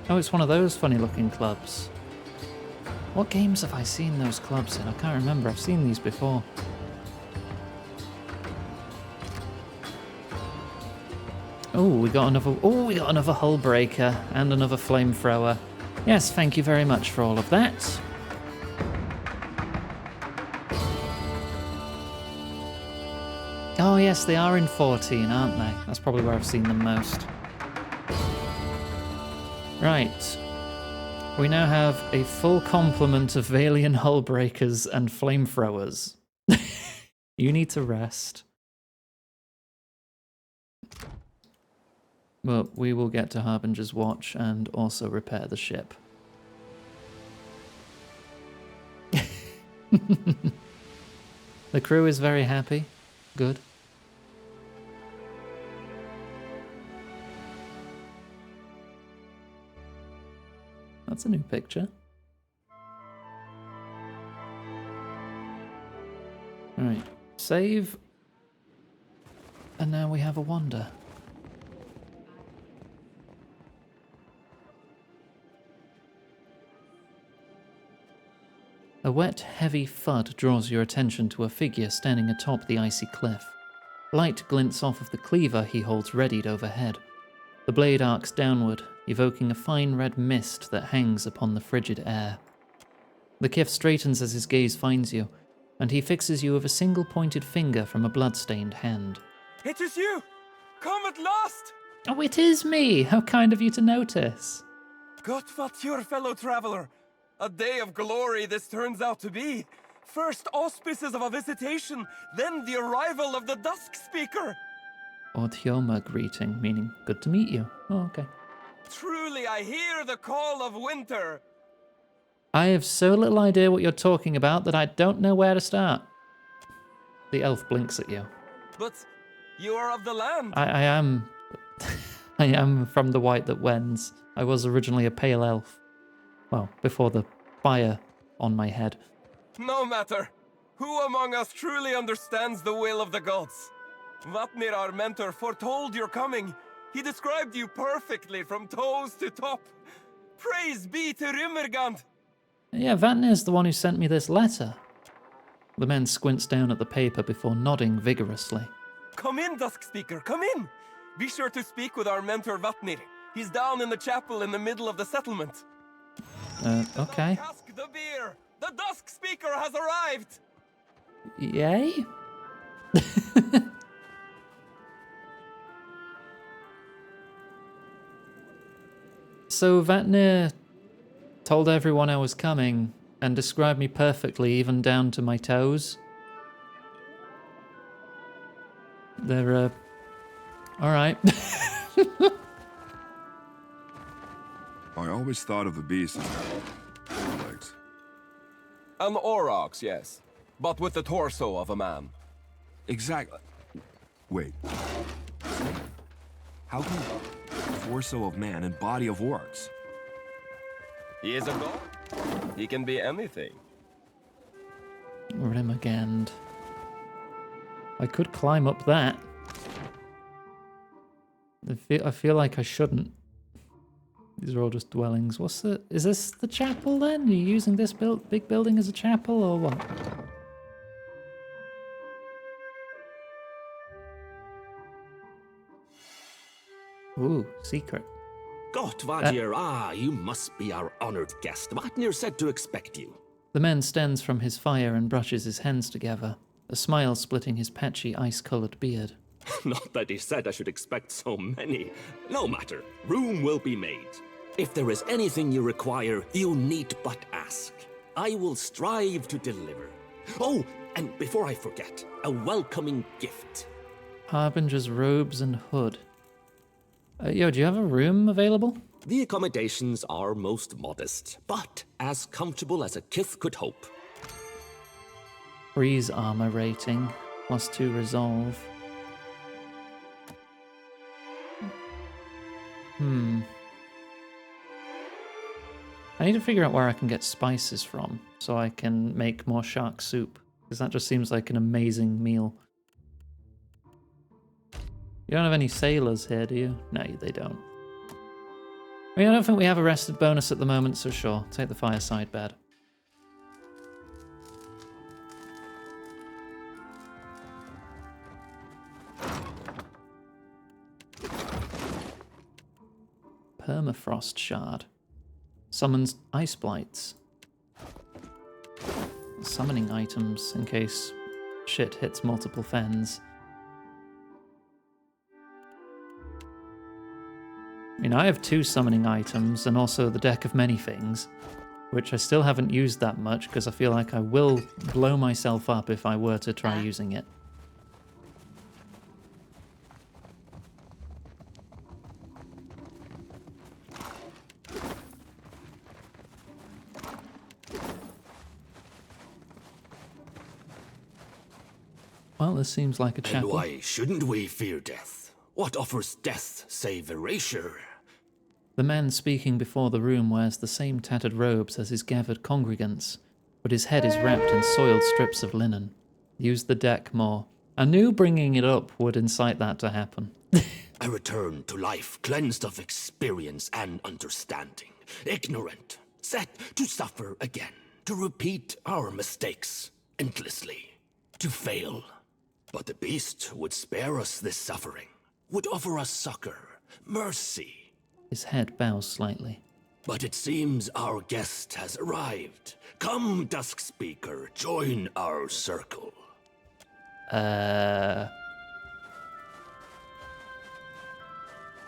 Oh, it's one of those funny looking clubs. What games have I seen those clubs in? I can't remember. I've seen these before. Oh, we got another hull breaker and another flamethrower. Yes, thank you very much for all of that. Oh yes, they are in 14, aren't they? That's probably where I've seen them most. Right. We now have a full complement of Valian hull breakers and flamethrowers. You need to rest. But we will get to Harbinger's Watch and also repair the ship. The crew is very happy. Good. That's a new picture. Alright, save. And now we have a wonder. A wet, heavy thud draws your attention to a figure standing atop the icy cliff. Light glints off of the cleaver he holds readied overhead. The blade arcs downward, evoking a fine red mist that hangs upon the frigid air. The Kif straightens as his gaze finds you, and he fixes you with a single pointed finger from a blood-stained hand. It is you! Come at last! Oh, it is me! How kind of you to notice. Gott-Vatur, fellow traveler! A day of glory this turns out to be. First auspices of a visitation, then the arrival of the Dusk Speaker. Orthioma greeting, meaning good to meet you. Oh, okay. Truly, I hear the call of winter. I have so little idea what you're talking about that I don't know where to start. The elf blinks at you. But you are of the land. I am... I am from the white that wends. I was originally a pale elf. Well, before the fire on my head. No matter. Who among us truly understands the will of the gods? Vatnir, our mentor, foretold your coming. He described you perfectly from toes to top. Praise be to Rimmergand. Yeah, Vatnir's the one who sent me this letter. The man squints down at the paper before nodding vigorously. Come in, Dusk Speaker, come in. Be sure to speak with our mentor Vatnir. He's down in the chapel in the middle of the settlement. Okay. Cask the beer. The Dusk Speaker has arrived. Yay? So Vatnir told everyone I was coming and described me perfectly, even down to my toes. They're, alright. I always thought of the beast as legs. An aurochs, yes. But with the torso of a man. Exactly. Wait. How come torso of man and body of orcs? He is a god. He can be anything. Rimmergand. I could climb up that. I feel like I shouldn't. These are all just dwellings. What's the... Is this the chapel then? Are you using this big building as a chapel or what? Ooh, secret. Gott-Vadir, you must be our honored guest. Vatnir said to expect you. The man stands from his fire and brushes his hands together, a smile splitting his patchy ice-colored beard. Not that he said I should expect so many. No matter, room will be made. If there is anything you require, you need but ask. I will strive to deliver. Oh, and before I forget, a welcoming gift. Harbinger's robes and hood. Yo, do you have a room available? The accommodations are most modest, but as comfortable as a kith could hope. Freeze armor rating, +2 resolve. I need to figure out where I can get spices from, so I can make more shark soup, because that just seems like an amazing meal. You don't have any sailors here, do you? No, they don't. I mean, I don't think we have a rested bonus at the moment, so sure, take the fireside bed. Permafrost shard. Summons ice blights. Summoning items in case shit hits multiple fens. I mean, I have 2 summoning items and also the deck of many things, which I still haven't used that much because I feel like I will blow myself up if I were to try using it. Well, this seems like a chapel. And why shouldn't we fear death? What offers death save erasure? The man speaking before the room wears the same tattered robes as his gathered congregants, but his head is wrapped in soiled strips of linen. Use the deck more. I knew bringing it up would incite that to happen. I return to life cleansed of experience and understanding, ignorant, set to suffer again. to repeat our mistakes endlessly, to fail. But the beast would spare us this suffering, would offer us succor, mercy. His head bows slightly. But it seems our guest has arrived. Come, Dusk Speaker, join our circle.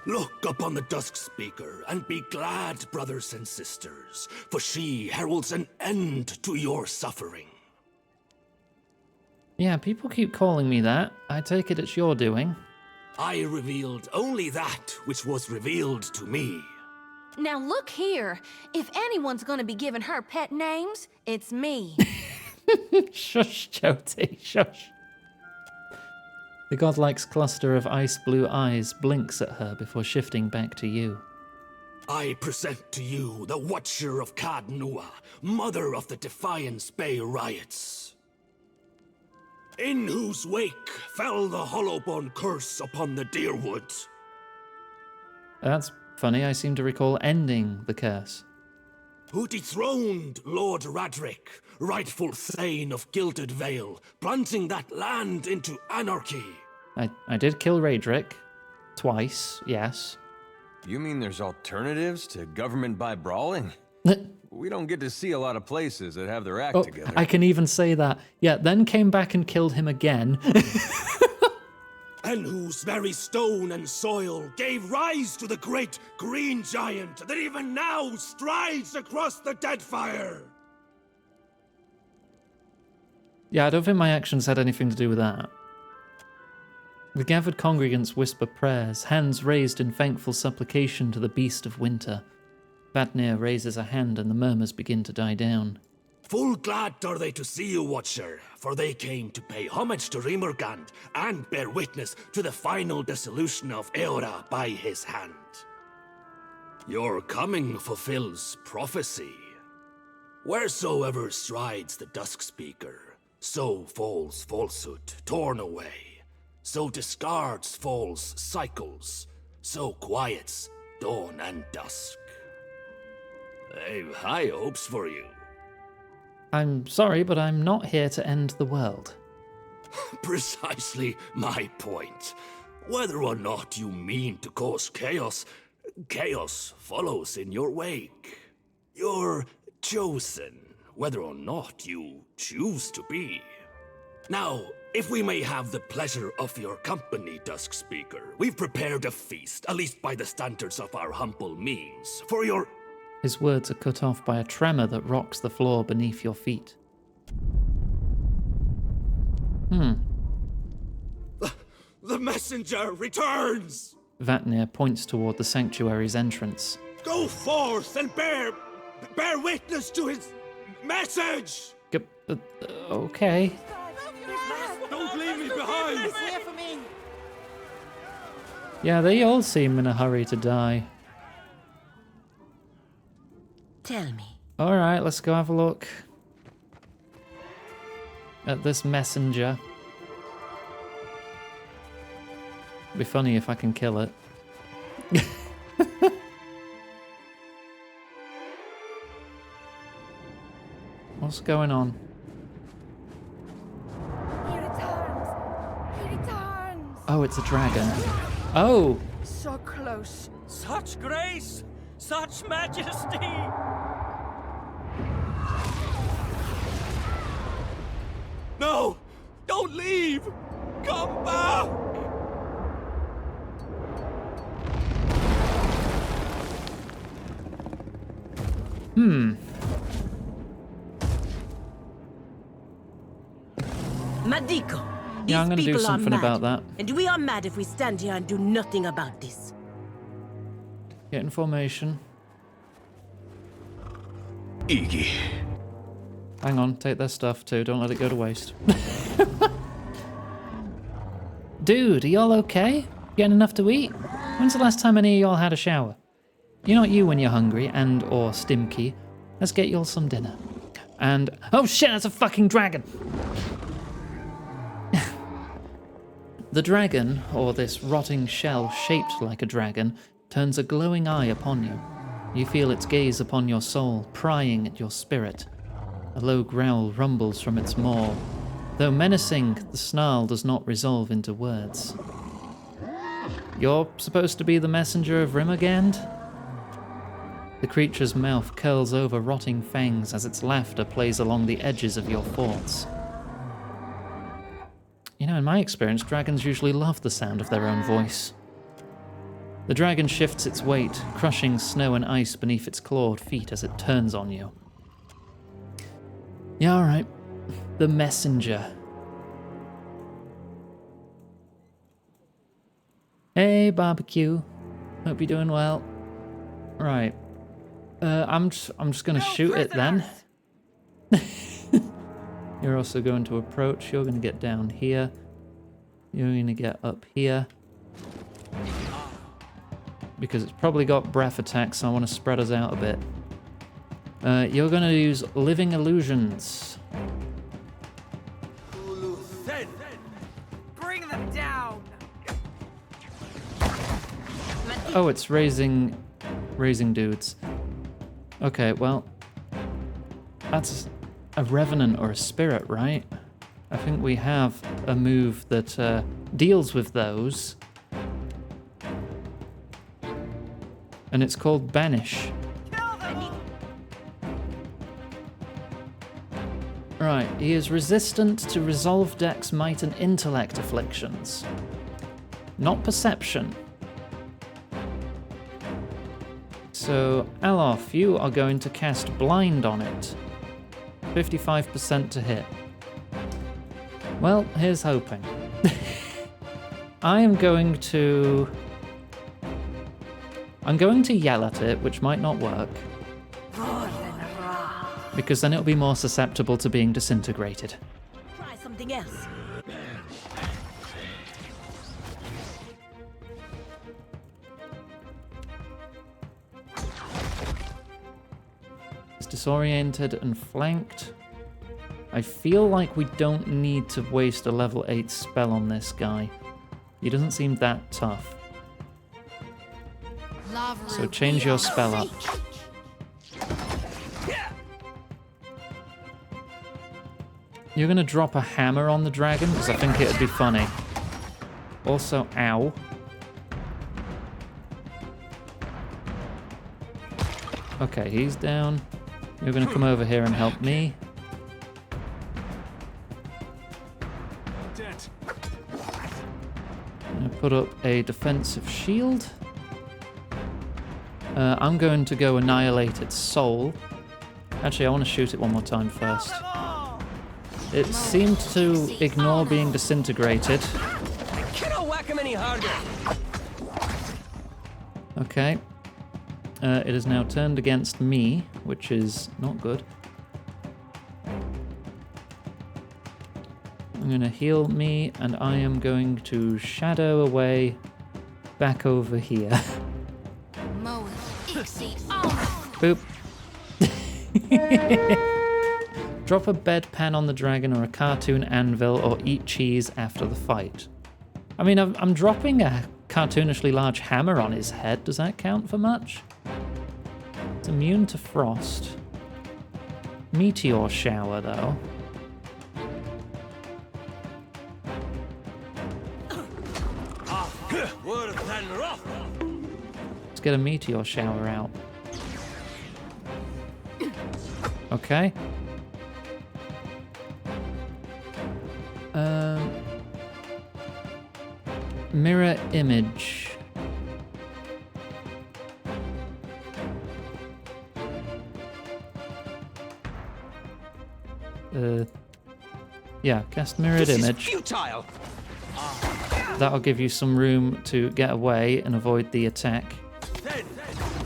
Look upon the Dusk Speaker and be glad, brothers and sisters, for she heralds an end to your suffering. Yeah, people keep calling me that. I take it it's your doing. I revealed only that which was revealed to me. Now look here. If anyone's gonna be giving her pet names, it's me. Shush, Jyoti, shush. The godlike's cluster of ice-blue eyes blinks at her before shifting back to you. I present to you the Watcher of Kadnua, mother of the Defiance Bay riots, in whose wake fell the Hollowbone curse upon the Deerwood. That's funny, I seem to recall ending the curse. Who dethroned Lord Radric, rightful Thane of Gilded Vale, plunging that land into anarchy. I did kill Radric. Twice, yes. You mean there's alternatives to government by brawling? We don't get to see a lot of places that have their act together. I can even say that. Yeah, then came back and killed him again. And whose very stone and soil gave rise to the great green giant that even now strides across the Deadfire. Yeah, I don't think my actions had anything to do with that. The gathered congregants whisper prayers, hands raised in thankful supplication to the beast of winter. Vatnir raises a hand and the murmurs begin to die down. Full glad are they to see you, Watcher, for they came to pay homage to Rimurgand and bear witness to the final dissolution of Eora by his hand. Your coming fulfills prophecy. Wheresoever strides the Dusk Speaker, so falls falsehood torn away. So discards false cycles, so quiets dawn and dusk. I've high hopes for you. I'm sorry, but I'm not here to end the world. Precisely my point. Whether or not you mean to cause chaos, chaos follows in your wake. You're chosen, whether or not you choose to be. Now, if we may have the pleasure of your company, Dusk Speaker, we've prepared a feast, at least by the standards of our humble means, for your... His words are cut off by a tremor that rocks the floor beneath your feet. The messenger returns! Vatnir points toward the sanctuary's entrance. Go forth and bear witness to his message! Okay. Don't leave me behind! Yeah, they all seem in a hurry to die. Tell me. Alright, let's go have a look at this messenger. It'd be funny if I can kill it. What's going on? He returns! He returns! Oh, it's a dragon. Oh! So close. Such grace! Such majesty! No! Don't leave! Come back! Madiko, Yeah, I'm gonna do something about that. And we are mad if we stand here and do nothing about this. Get in formation. Iggy. Hang on, take their stuff too, don't let it go to waste. Dude, are y'all okay? Getting enough to eat? When's the last time any of y'all had a shower? You're not you when you're hungry and or stimky. Let's get y'all some dinner. And... oh shit, that's a fucking dragon! The dragon, or this rotting shell shaped like a dragon, turns a glowing eye upon you. You feel its gaze upon your soul, prying at your spirit. A low growl rumbles from its maw. Though menacing, the snarl does not resolve into words. You're supposed to be the messenger of Rimmergand? The creature's mouth curls over rotting fangs as its laughter plays along the edges of your thoughts. You know, in my experience, dragons usually love the sound of their own voice. The dragon shifts its weight, crushing snow and ice beneath its clawed feet as it turns on you. Yeah, alright. The messenger. Hey, barbecue. Hope you're doing well. Right. I'm just gonna shoot it then. You're also going to approach. You're gonna get down here. You're gonna get up here. Because it's probably got breath attacks, so I want to spread us out a bit. You're gonna use Living Illusions. Bring them down. Oh, it's raising dudes. Okay, well, that's a revenant or a spirit, right? I think we have a move that deals with those. And it's called Banish. Right, he is resistant to Resolve Dex, Might and Intellect afflictions. Not Perception. So, Alof, you are going to cast Blind on it. 55% to hit. Well, here's hoping. I'm going to yell at it, which might not work. Because then it'll be more susceptible to being disintegrated. Try something else. It's disoriented and flanked. I feel like we don't need to waste a level 8 spell on this guy. He doesn't seem that tough. So change your spell up. You're gonna drop a hammer on the dragon because I think it'd be funny. Also, ow. Okay, he's down. You're gonna come over here and help me. I'm gonna put up a defensive shield. I'm going to go annihilate its soul. Actually, I want to shoot it one more time first. It seemed to ignore being disintegrated. I cannot whack him any harder. Okay. It is now turned against me, which is not good. I'm going to heal me, and I am going to shadow away back over here. Boop. Drop a bedpan on the dragon or a cartoon anvil or eat cheese after the fight. I mean, I'm dropping a cartoonishly large hammer on his head. Does that count for much? It's immune to frost. Meteor shower, though. Let's get a meteor shower out. Okay. Mirror image. Yeah, cast mirrored image. Futile. That'll give you some room to get away and avoid the attack.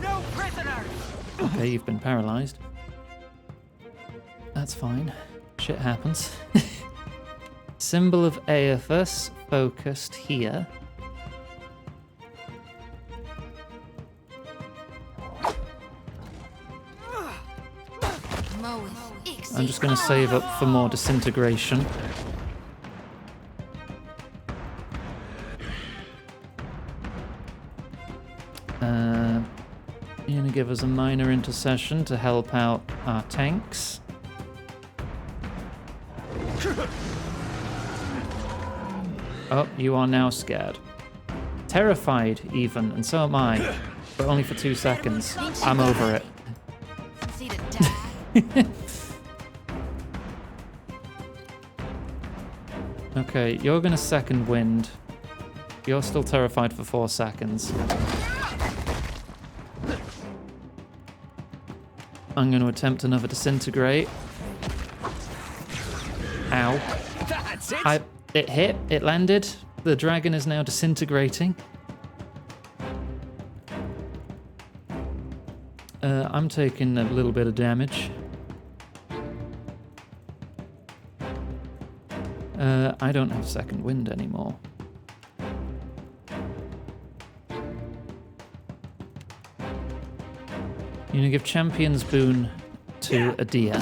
No prisoners. Okay, you've been paralyzed. That's fine. Shit happens. Symbol of Aethus focused here. I'm just going to save up for more disintegration. You're going to give us a minor intercession to help out our tanks. Oh, you are now scared. Terrified, even, and so am I. But only for 2 seconds. I'm over it. Okay, you're gonna second wind. You're still terrified for 4 seconds. I'm going to attempt another disintegrate. Ow. That's it. It hit. It landed. The dragon is now disintegrating. I'm taking a little bit of damage. I don't have second wind anymore. You're gonna give Champion's Boon to a deer.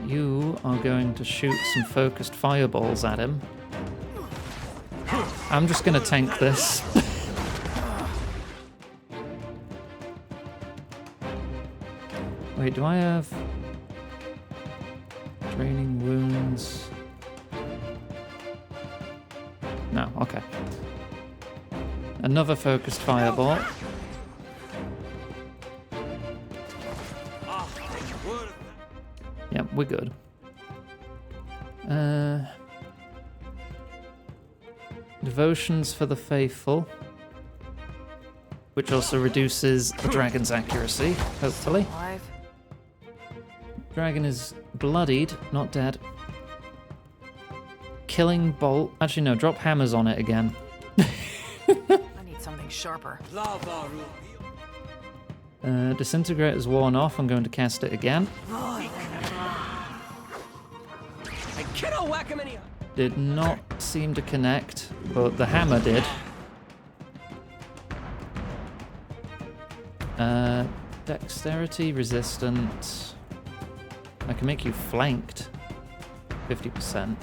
You are going to shoot some focused fireballs at him. I'm just gonna tank this. Wait, do I have draining wounds? No, okay. Another focused fireball. Yep, we're good. Devotions for the Faithful, which also reduces the dragon's accuracy, hopefully. Dragon is bloodied, not dead. Killing bolt. Actually, no, drop hammers on it again. I need something sharper. Disintegrate is worn off. I'm going to cast it again. Did not seem to connect, but the hammer did. Dexterity, resistant. I can make you flanked. 50%.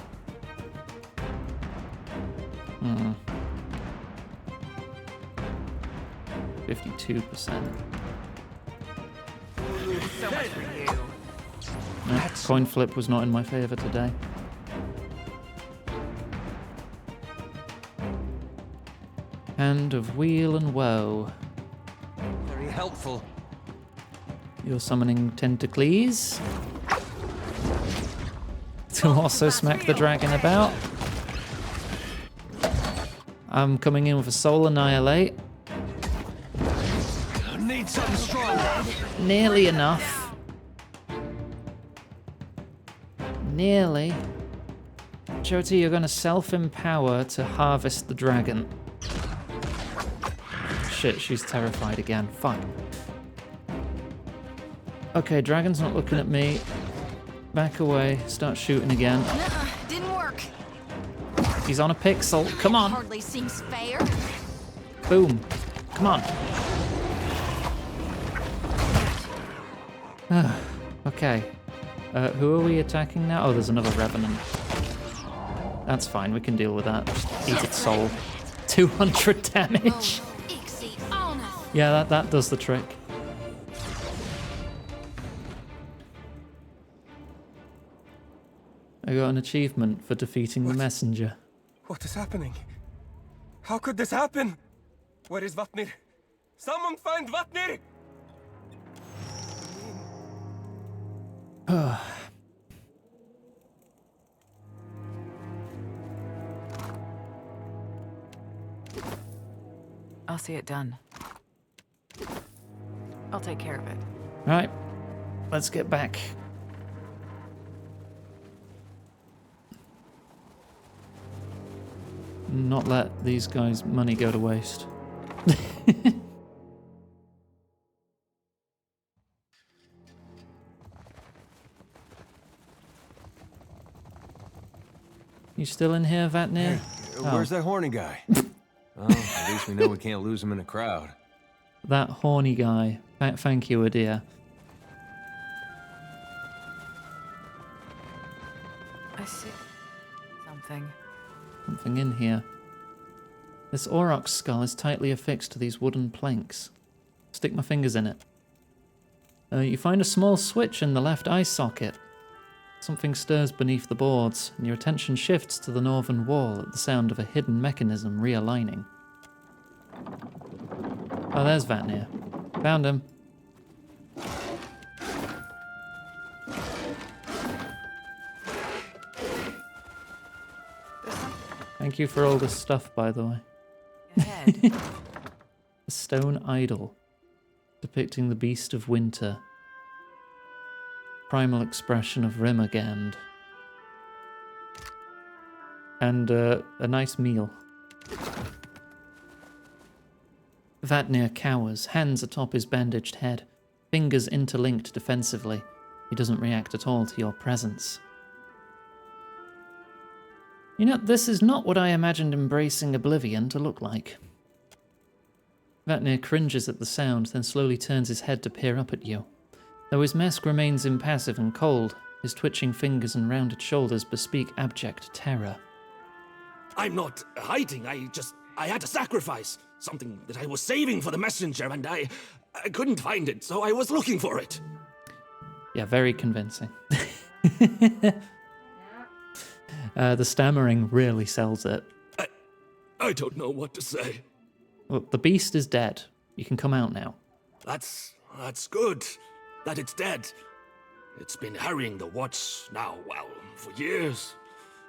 52%. So much for you. No, coin flip was not in my favor today. Hand of Wheel and Woe. Very helpful. You're summoning Tentacles to also smack the dragon about. I'm coming in with a Soul Annihilate. Need something strong. Nearly enough. Nearly. Jyoti, you're going to self-empower to harvest the dragon. Shit, she's terrified again. Fuck. Okay, dragon's not looking at me. Back away. Start shooting again. Didn't work. He's on a pixel. Come on. Hardly seems fair. Boom. Come on. Okay. Who are we attacking now? Oh, there's another Revenant. That's fine. We can deal with that. Just eat its soul. 200 damage. Yeah, that does the trick. I got an achievement for defeating the messenger. What is happening? How could this happen? Where is Vatnir? Someone find Vatnir! I'll see it done. I'll take care of it. Right, let's get back. Not let these guys' money go to waste. You still in here, Vatnir? Hey, where's that horny guy? Well, at least we know we can't lose him in a crowd. That horny guy. Thank you, Adir. I see something. Something in here. This Aurochs skull is tightly affixed to these wooden planks. Stick my fingers in it. You find a small switch in the left eye socket. Something stirs beneath the boards, and your attention shifts to the northern wall at the sound of a hidden mechanism realigning. Oh, there's Vatnir. Found him. Thank you for all this stuff, by the way. A stone idol depicting the beast of winter. Primal expression of Rimmergand. And a nice meal. Vatnir cowers, hands atop his bandaged head, fingers interlinked defensively. He doesn't react at all to your presence. You know, this is not what I imagined embracing oblivion to look like. Vatnir cringes at the sound, then slowly turns his head to peer up at you. Though his mask remains impassive and cold, his twitching fingers and rounded shoulders bespeak abject terror. I'm not hiding, I had to sacrifice. Something that I was saving for the messenger, and I couldn't find it, so I was looking for it. Yeah, very convincing. The stammering really sells it. I don't know what to say. Look, the beast is dead. You can come out now. That's good. That it's dead. It's been harrying the Watch now, well, for years.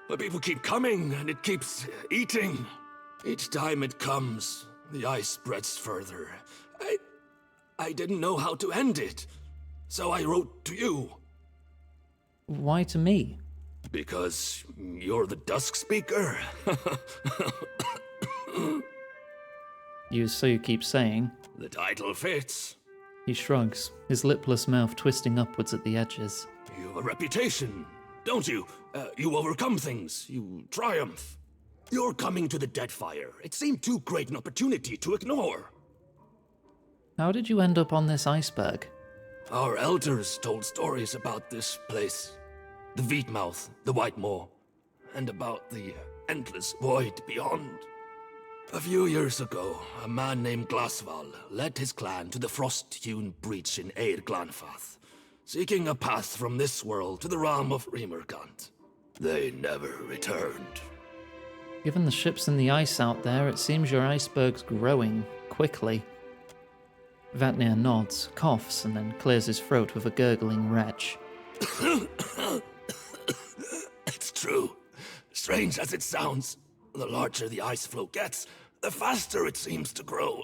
But people keep coming, and it keeps eating. Each time it comes, the ice spreads further. I didn't know how to end it, so I wrote to you. Why to me? Because you're the Dusk Speaker. So you keep saying. The title fits. He shrugs, his lipless mouth twisting upwards at the edges. You have a reputation, don't you? You overcome things, you triumph. You're coming to the Deadfire. It seemed too great an opportunity to ignore. How did you end up on this iceberg? Our elders told stories about this place. The Veetmouth, the White Moor, and about the endless void beyond. A few years ago, a man named Glassval led his clan to the frost-hewn breach in Eir Glanfath, seeking a path from this world to the realm of Rimmergand. They never returned. Given the ships and the ice out there, it seems your iceberg's growing quickly. Vatnir nods, coughs, and then clears his throat with a gurgling retch. It's true. Strange as it sounds, the larger the ice floe gets, the faster it seems to grow.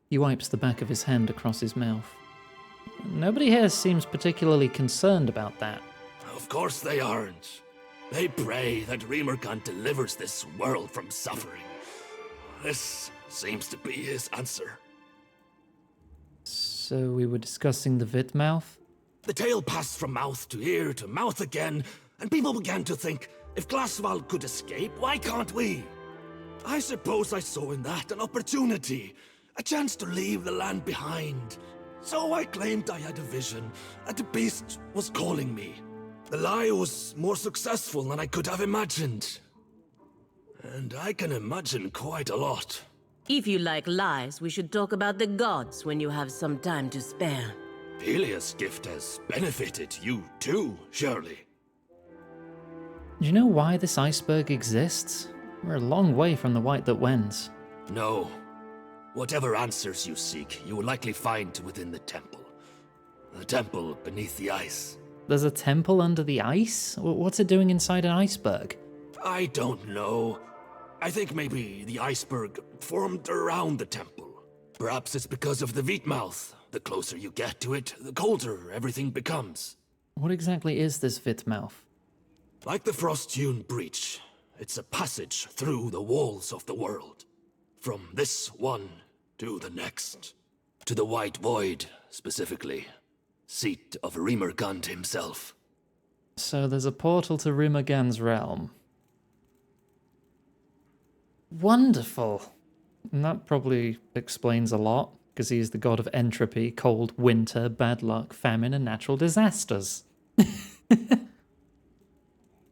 He wipes the back of his hand across his mouth. Nobody here seems particularly concerned about that. Of course they aren't. They pray that Rimmergand delivers this world from suffering. This seems to be his answer. So we were discussing the Veetmouth? The tale passed from mouth to ear to mouth again, and people began to think, if Glassval could escape, why can't we? I suppose I saw in that an opportunity, a chance to leave the land behind. So I claimed I had a vision, and the beast was calling me. The lie was more successful than I could have imagined. And I can imagine quite a lot. If you like lies, we should talk about the gods when you have some time to spare. Pelia's gift has benefited you too, surely. Do you know why this iceberg exists? We're a long way from the White that wends. No. Whatever answers you seek, you will likely find within the temple. The temple beneath the ice. There's a temple under the ice? What's it doing inside an iceberg? I don't know. I think maybe the iceberg formed around the temple. Perhaps it's because of the Veetmouth. The closer you get to it, the colder everything becomes. What exactly is this Veetmouth? Like the frost-hewn breach, it's a passage through the walls of the world. From this one to the next. To the White Void, specifically. Seat of Rimmergand himself. So there's a portal to Rimmergand's realm. Wonderful. And that probably explains a lot, because he's the god of entropy, cold, winter, bad luck, famine, and natural disasters.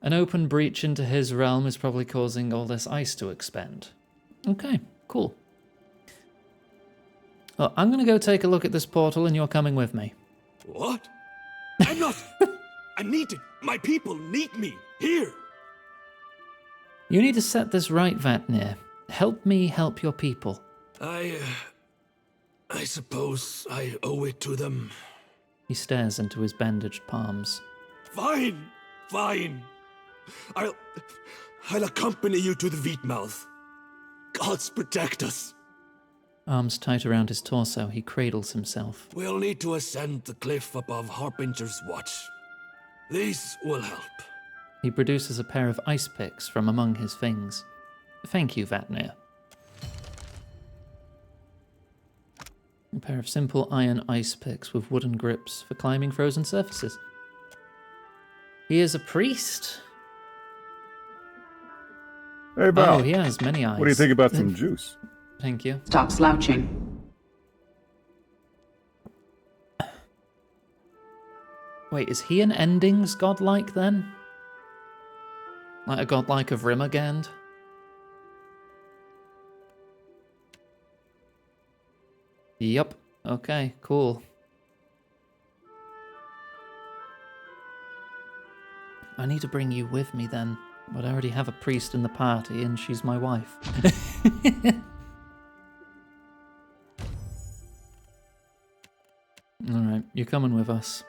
An open breach into his realm is probably causing all this ice to expand. Okay, cool. Well, I'm going to go take a look at this portal, and you're coming with me. What? I'm not... I'm needed. My people need me. Here. You need to set this right, Vatnir. Help me help your people. I suppose I owe it to them. He stares into his bandaged palms. Fine. I'll accompany you to the Wheatmouth. Gods protect us. Arms tight around his torso, he cradles himself. We'll need to ascend the cliff above Harbinger's Watch. These will help. He produces a pair of ice picks from among his things. Thank you, Vatnir. A pair of simple iron ice picks with wooden grips for climbing frozen surfaces. He is a priest. Hey, Val. Oh, he has many eyes. What do you think about some juice? Thank you. Stop slouching. Wait, is he an endings godlike then? Like a godlike of Rimmergand? Yup. Okay, cool. I need to bring you with me then, but I already have a priest in the party and she's my wife. Alright, you're coming with us.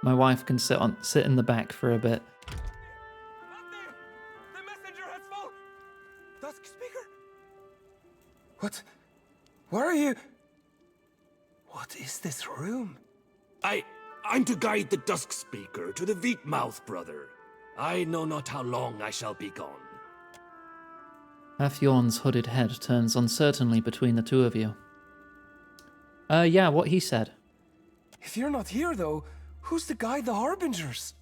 My wife can sit in the back for a bit. The messenger has fallen! Dusk Speaker? What? Where are you? What is this room? I'm to guide the Dusk Speaker to the Wheatmouth, brother. I know not how long I shall be gone. Afyorn's hooded head turns uncertainly between the two of you. Yeah, what he said. If you're not here, though, who's to guide the Harbingers?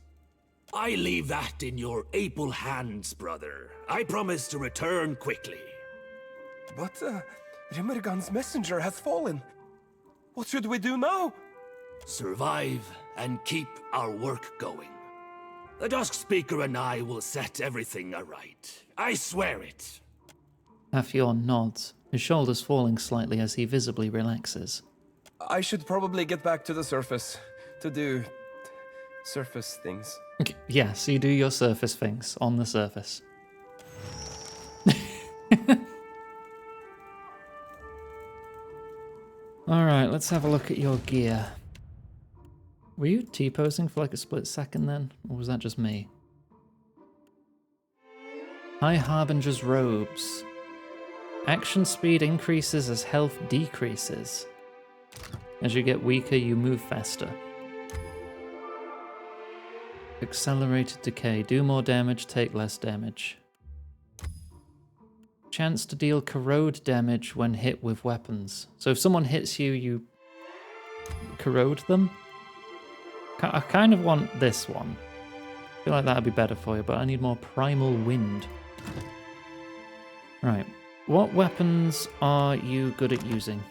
I leave that in your able hands, brother. I promise to return quickly. But, Rimmergand's messenger has fallen. What should we do now? Survive and keep our work going. The Dusk Speaker and I will set everything aright. I swear it. Afyorn nods, his shoulders falling slightly as he visibly relaxes. I should probably get back to the surface to do surface things. Yes, you do your surface things on the surface. Alright, let's have a look at your gear. Were you T-posing for like a split second then? Or was that just me? High Harbinger's robes. Action speed increases as health decreases. As you get weaker, you move faster. Accelerated decay. Do more damage, take less damage. Chance to deal corrode damage when hit with weapons. So if someone hits you, you corrode them? I kind of want this one. I feel like that would be better for you, but I need more primal wind. Right. What weapons are you good at using?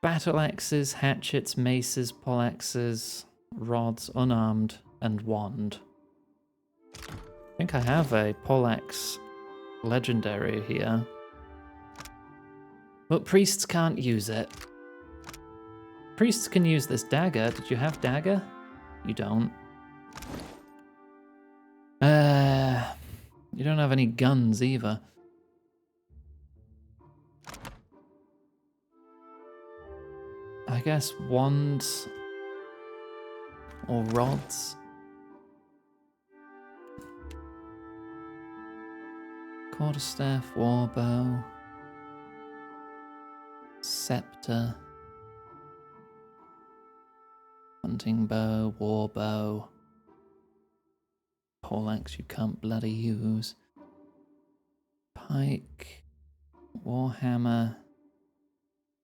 Battle axes, hatchets, maces, poleaxes, rods, unarmed, and wand. I think I have a poleaxe legendary here. But priests can't use it. Priests can use this dagger. Did you have dagger? You don't. You don't have any guns either. I guess wands or rods. Quarterstaff, warbow, scepter, hunting bow, warbow, poleaxe you can't bloody use, pike, warhammer.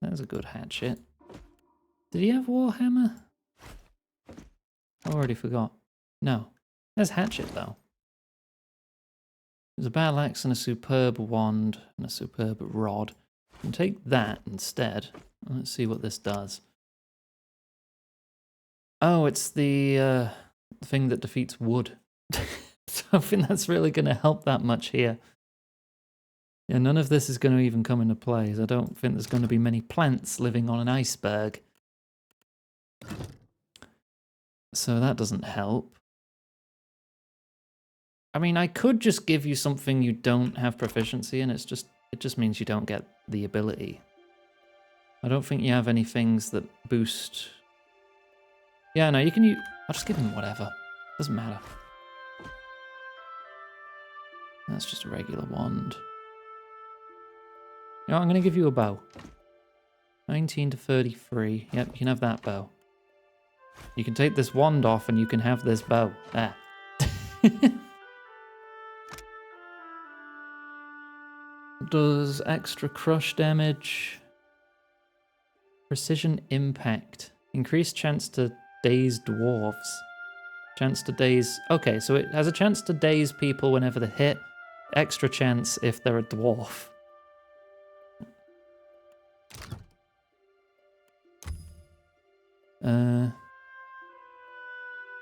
That's a good hatchet. Did he have warhammer? I already forgot. No, there's hatchet though. There's a battle axe and a superb wand and a superb rod. You can take that instead. Let's see what this does. Oh, it's the thing that defeats wood. So I think that's really going to help that much here. Yeah, none of this is going to even come into play. I don't think there's going to be many plants living on an iceberg. So that doesn't help. I mean, I could just give you something you don't have proficiency in. It just means you don't get the ability. I don't think you have any things that boost. Yeah, no, you can use. I'll just give him whatever. Doesn't matter. That's just a regular wand. You know, I'm going to give you a bow. 19 to 33. Yep, you can have that bow. You can take this wand off and you can have this bow. There. Does extra crush damage. Precision impact. Increased chance to daze dwarves. Chance to daze... Okay, so it has a chance to daze people whenever they hit. Extra chance if they're a dwarf.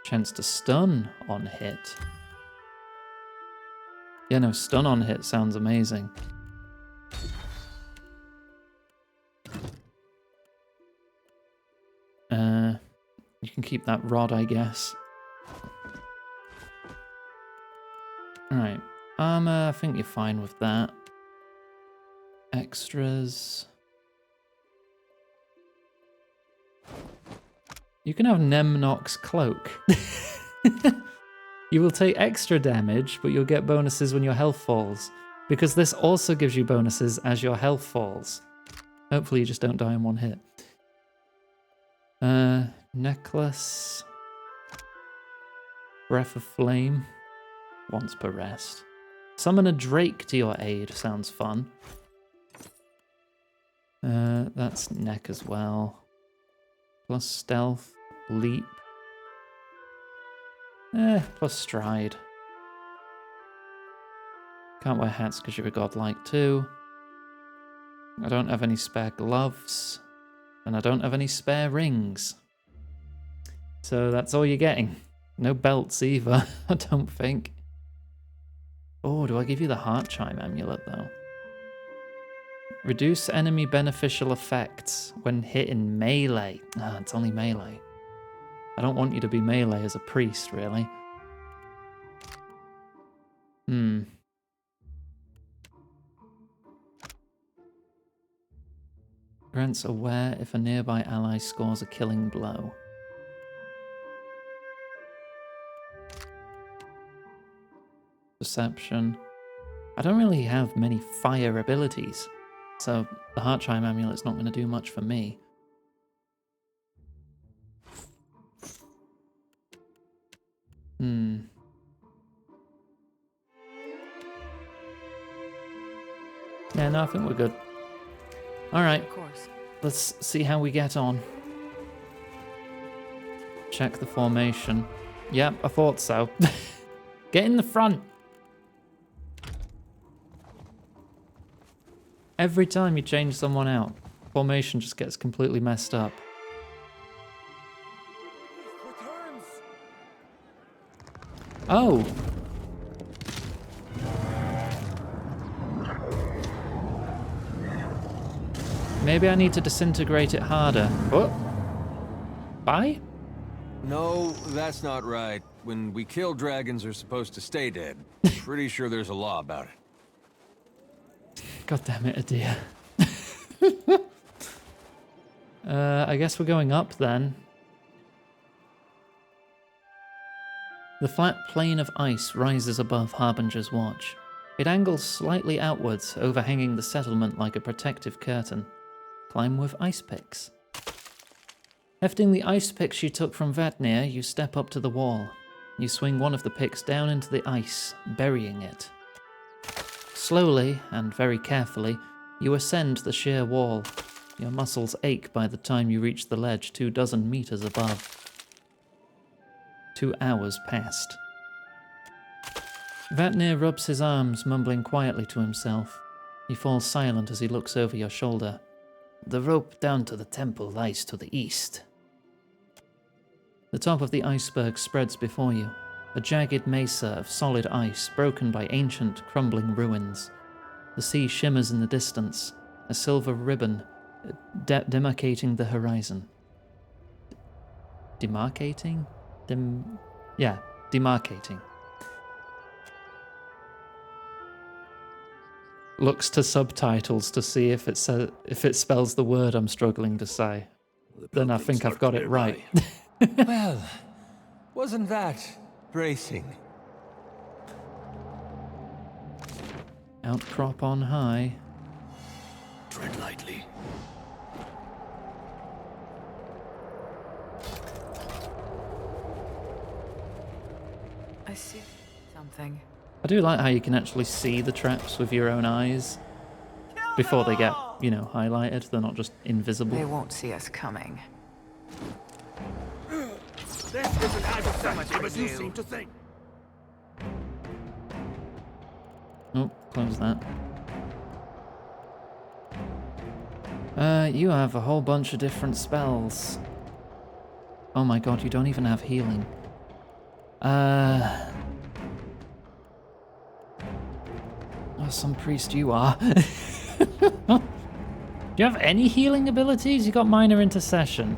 Chance to stun on hit. Yeah, no, stun on hit sounds amazing. You can keep that rod, I guess. Alright. Armor, I think you're fine with that. Extras. You can have Nemnok's cloak. You will take extra damage, but you'll get bonuses when your health falls. Because this also gives you bonuses as your health falls. Hopefully you just don't die in one hit. Necklace. Breath of Flame. Once per rest. Summon a drake to your aid. Sounds fun. That's neck as well. Plus stealth. Leap. Plus stride. Can't wear hats because you're a godlike too. I don't have any spare gloves. And I don't have any spare rings. So that's all you're getting. No belts either, I don't think. Oh, do I give you the heart chime amulet though? Reduce enemy beneficial effects when hit in melee. Ah, it's only melee. I don't want you to be melee as a priest, really. Grants aware if a nearby ally scores a killing blow. Perception. I don't really have many fire abilities, so the heart chime amulet's not going to do much for me. Yeah, no, I think we're good. Alright, of course. Let's see how we get on. Check the formation. Yep, I thought so. Get in the front! Every time you change someone out, formation just gets completely messed up. Oh! Maybe I need to disintegrate it harder. Oh! Bye? No, that's not right. When we kill dragons, they're supposed to stay dead. Pretty sure there's a law about it. God damn it, Adia. I guess we're going up then. The flat plane of ice rises above Harbinger's Watch. It angles slightly outwards, overhanging the settlement like a protective curtain. Climb with ice picks. Hefting the ice picks you took from Vatnir, you step up to the wall. You swing one of the picks down into the ice, burying it. Slowly, and very carefully, you ascend the sheer wall. Your muscles ache by the time you reach the ledge 24 meters above. 2 hours passed. Vatnir rubs his arms, mumbling quietly to himself. He falls silent as he looks over your shoulder. The rope down to the temple lies to the east. The top of the iceberg spreads before you, a jagged mesa of solid ice broken by ancient, crumbling ruins. The sea shimmers in the distance, a silver ribbon demarcating the horizon. Demarcating? demarcating. Looks to subtitles to see if it spells the word I'm struggling to say. Then I think I've got it right. Well, wasn't that bracing? Outcrop on high. Tread lightly. I see something. I do like how you can actually see the traps with your own eyes before they get, highlighted. They're not just invisible. They won't see us coming. This isn't as effective as you seem to think. Oh, close that. You have a whole bunch of different spells. Oh my god, you don't even have healing. Oh, some priest you are. Do you have any healing abilities? You got minor intercession.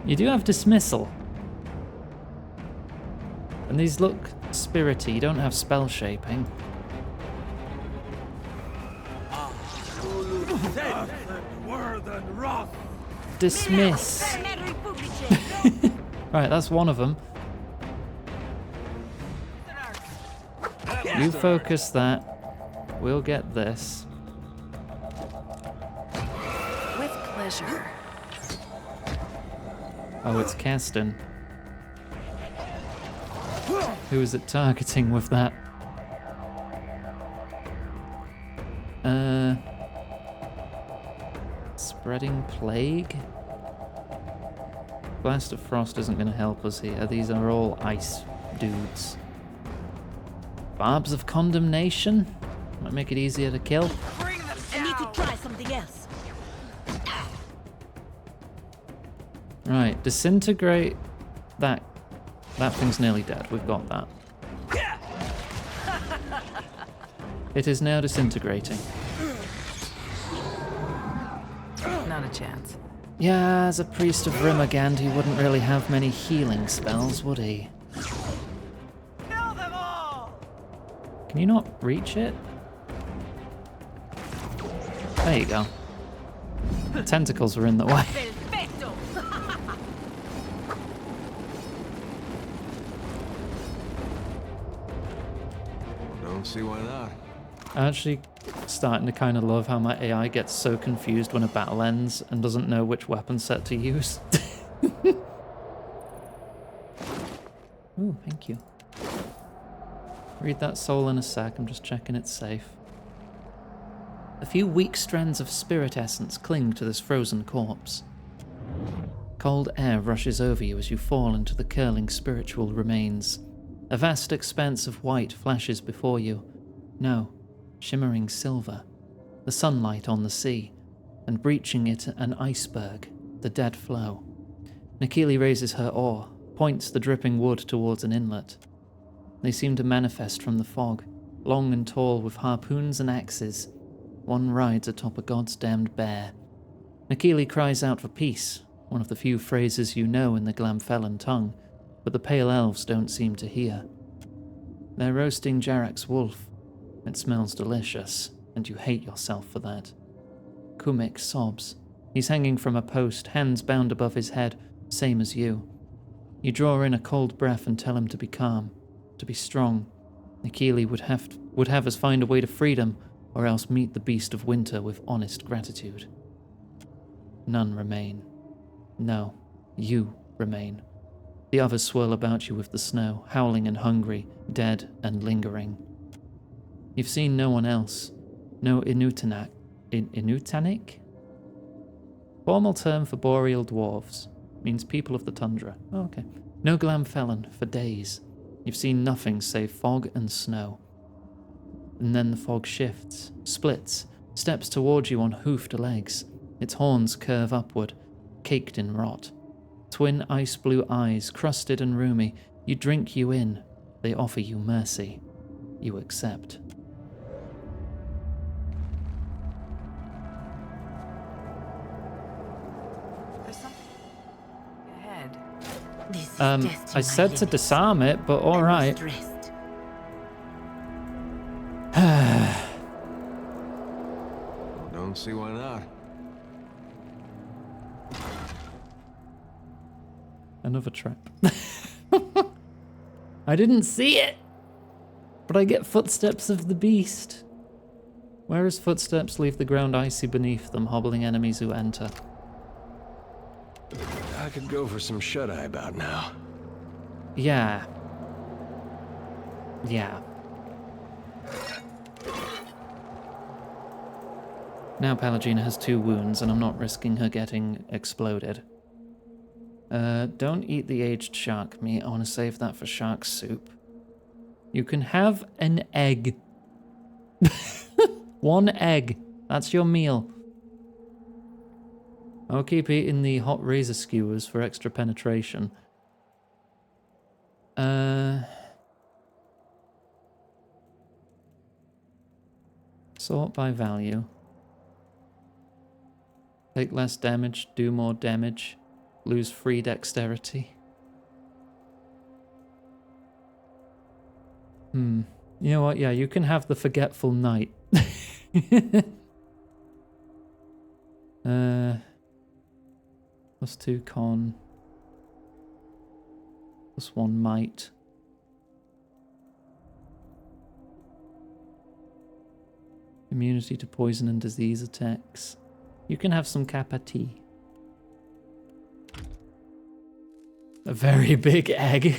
You do have dismissal. And these look spirity. You don't have spell shaping. Dismiss. Right, that's one of them. You focus that. We'll get this. With pleasure. Oh, it's Keston. Who is it targeting with that? Spreading plague? Blast of Frost isn't going to help us here. These are all ice dudes. Barbs of Condemnation? Might make it easier to kill. I need to try something else. Right, disintegrate that. That thing's nearly dead. We've got that. It is now disintegrating. Not a chance. Yeah, as a priest of Rimagand, he wouldn't really have many healing spells, would he? Can you not reach it? There you go. The tentacles were in the way. Don't see why not. I'm actually starting to kind of love how my AI gets so confused when a battle ends and doesn't know which weapon set to use. Ooh, thank you. Read that soul in a sec, I'm just checking it's safe. A few weak strands of spirit essence cling to this frozen corpse. Cold air rushes over you as you fall into the curling spiritual remains. A vast expanse of white flashes before you. No, shimmering silver. The sunlight on the sea, and breaching it an iceberg, the dead flow. Nikili raises her oar, points the dripping wood towards an inlet. They seem to manifest from the fog, long and tall with harpoons and axes. One rides atop a god's damned bear. Nikili cries out for peace, one of the few phrases you know in the Glamfellan tongue, but the Pale Elves don't seem to hear. They're roasting Jarak's wolf. It smells delicious, and you hate yourself for that. Kumik sobs. He's hanging from a post, hands bound above his head, same as you. You draw in a cold breath and tell him to be calm, to be strong. Nikili would have us find a way to freedom, or else meet the beast of winter with honest gratitude. None remain. No, you remain. The others swirl about you with the snow, howling and hungry, dead and lingering. You've seen no one else. No Inutanic? Formal term for boreal dwarves. Means people of the tundra. Oh, okay. No Glamfellan for days. You've seen nothing save fog and snow. And then the fog shifts, splits, steps towards you on hoofed legs. Its horns curve upward, caked in rot. Twin ice blue eyes, crusted and roomy. You drink you in. They offer you mercy. You accept. I said to disarm it, but alright. Don't see why not. Another trap. I didn't see it! But I get footsteps of the beast. Whereas footsteps leave the ground icy beneath them, hobbling enemies who enter. I could go for some shut-eye about now. Yeah. Yeah. Now Pallegina has 2 wounds, and I'm not risking her getting exploded. Don't eat the aged shark meat. I want to save that for shark soup. You can have an egg. 1 egg. That's your meal. I'll keep eating the hot razor skewers for extra penetration. Sort by value. Take less damage, do more damage, lose free dexterity. You know what? Yeah, you can have the forgetful knight. +2 con. +1 might. Immunity to poison and disease attacks. You can have some kappa tea. A very big egg.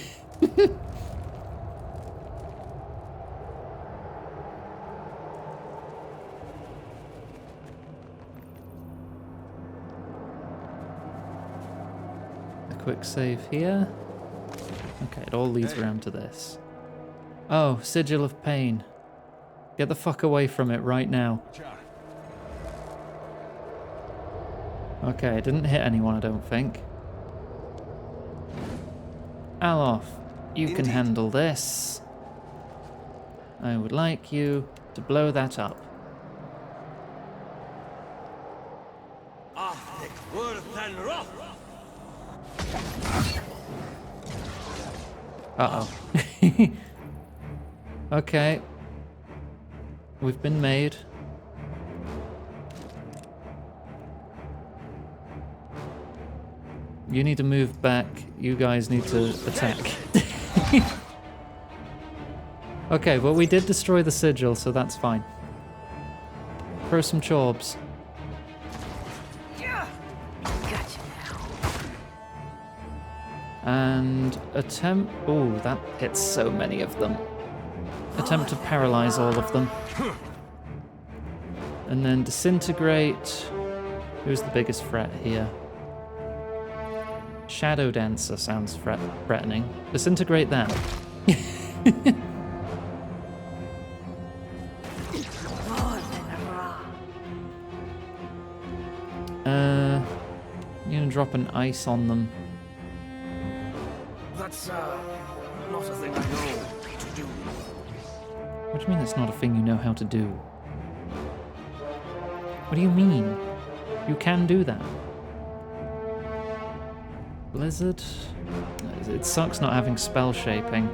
A quick save here. Okay, it all leads around to this. Oh, Sigil of Pain. Get the fuck away from it right now. Okay, it didn't hit anyone, I don't think. Alof, you can handle this. I would like you to blow that up. Uh-oh. Okay. We've been made. You need to move back. You guys need to attack. Okay, well we did destroy the sigil, so that's fine. Throw some chorbs. And attempt... Oh, that hits so many of them. Attempt to paralyze all of them. And then disintegrate. Who's the biggest threat here? Shadow Dancer sounds threatening. Disintegrate them. You're gonna drop an ice on them. That's not a thing I know to do. What do you mean that's not a thing you know how to do? What do you mean? You can do that. Blizzard? It sucks not having spell shaping.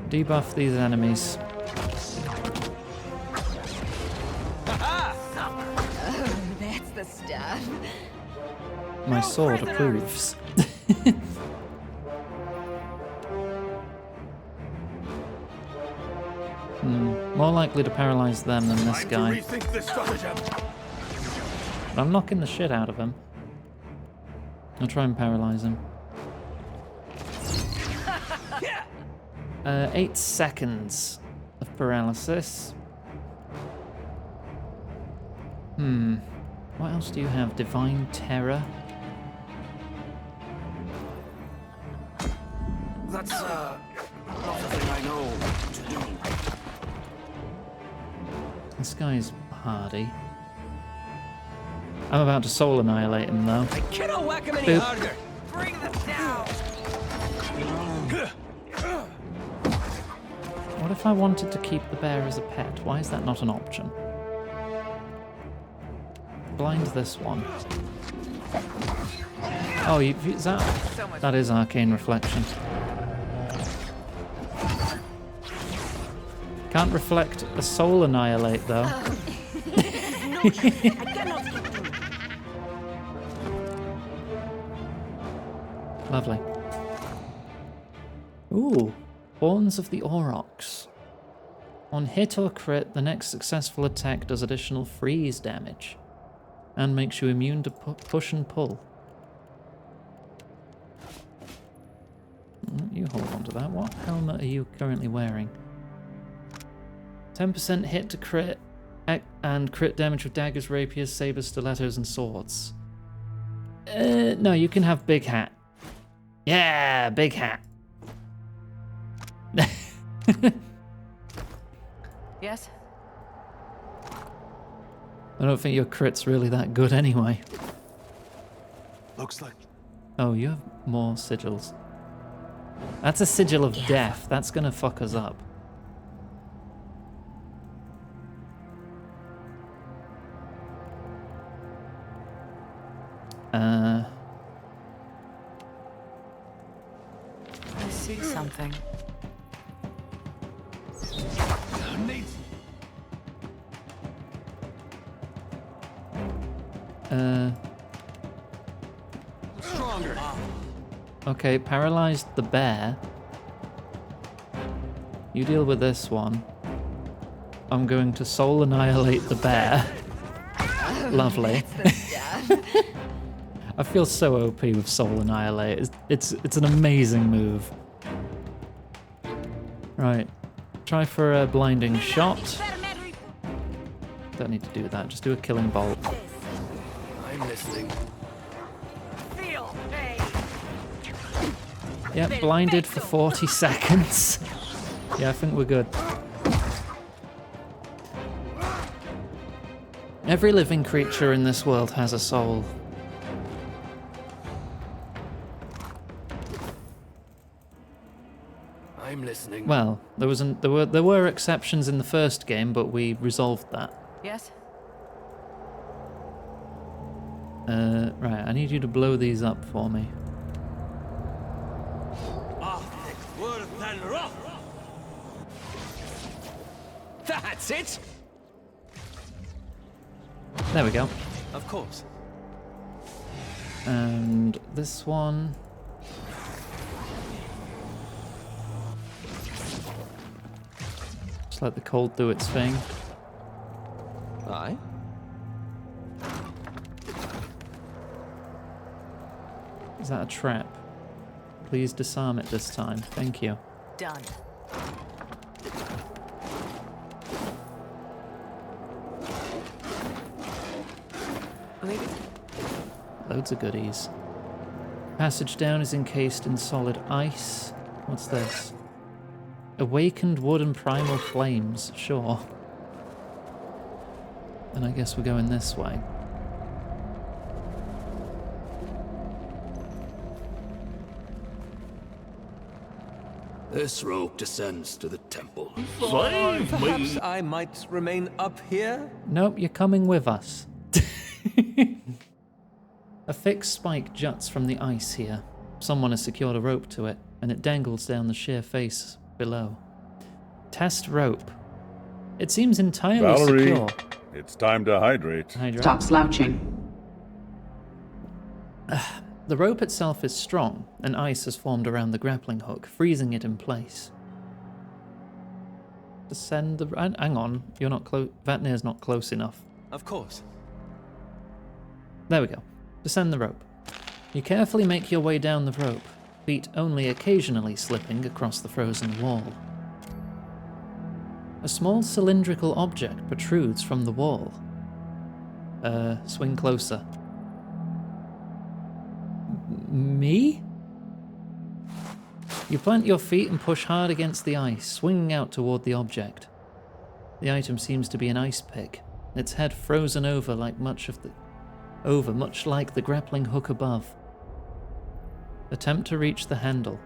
Debuff these enemies. That's the stuff. My sword approves. More likely to paralyze them than this guy. I'm knocking the shit out of him. I'll try and paralyze him. 8 seconds of paralysis. What else do you have? Divine Terror? That's not a thing I know to do. This guy's hardy. I'm about to soul annihilate him though. I cannot whack him any harder. Bring them down. What if I wanted to keep the bear as a pet? Why is that not an option? Blind this one. Oh, is that is arcane reflection. Can't reflect a soul annihilate though. Lovely. Ooh, Horns of the Aurochs. On hit or crit, the next successful attack does additional freeze damage and makes you immune to push and pull. You hold on to that. What helmet are you currently wearing? 10% hit to crit and crit damage with daggers, rapiers, sabers, stilettos, and swords. No, you can have big hat. Yeah, big hat. Yes? I don't think your crit's really that good anyway. Looks like... Oh, you have more sigils. That's a sigil of death. That's gonna fuck us up. I see something. Stronger. Okay, paralyzed the bear. You deal with this one. I'm going to soul annihilate the bear. Lovely. I feel so OP with soul annihilate. It's an amazing move. Right. Try for a blinding shot. Don't need to do that. Just do a killing bolt. I'm listening. Yeah, blinded for 40 seconds. Yeah, I think we're good. Every living creature in this world has a soul. I'm listening. Well, there were exceptions in the first game, but we resolved that. Yes? Right, I need you to blow these up for me. That's it! There we go. Of course. And this one. Just let the cold do its thing. Aye. Is that a trap? Please disarm it this time. Thank you. Done. Loads of goodies. Passage down is encased in solid ice. What's this? Awakened wood and primal flames. Sure. And I guess we're going this way. This rope descends to the temple. Perhaps I might remain up here? Nope, you're coming with us. A thick spike juts from the ice here. Someone has secured a rope to it, and it dangles down the sheer face below. Test rope. It seems entirely secure. It's time to hydrate. Stop slouching. The rope itself is strong, and ice has formed around the grappling hook, freezing it in place. Descend the... Hang on, you're not close... Vatnir's not close enough. Of course. There we go. Descend the rope. You carefully make your way down the rope, feet only occasionally slipping across the frozen wall. A small cylindrical object protrudes from the wall. Swing closer. Me? You plant your feet and push hard against the ice, swinging out toward the object. The item seems to be an ice pick, its head frozen over much like the grappling hook above. Attempt to reach the handle.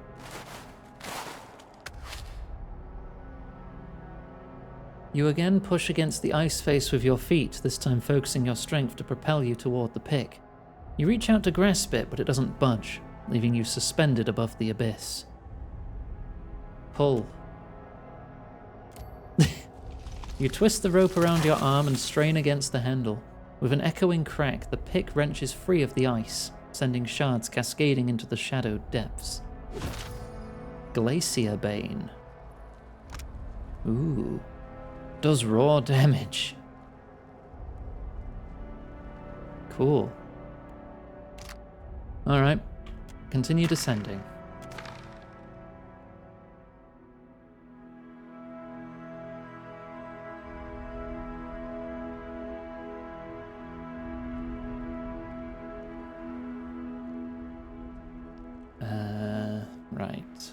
You again push against the ice face with your feet, this time focusing your strength to propel you toward the pick. You reach out to grasp it, but it doesn't budge, leaving you suspended above the abyss. Pull. You twist the rope around your arm and strain against the handle. With an echoing crack, the pick wrenches free of the ice, sending shards cascading into the shadowed depths. Glacier Bane. Ooh. Does raw damage. Cool. Alright. Continue descending. Right.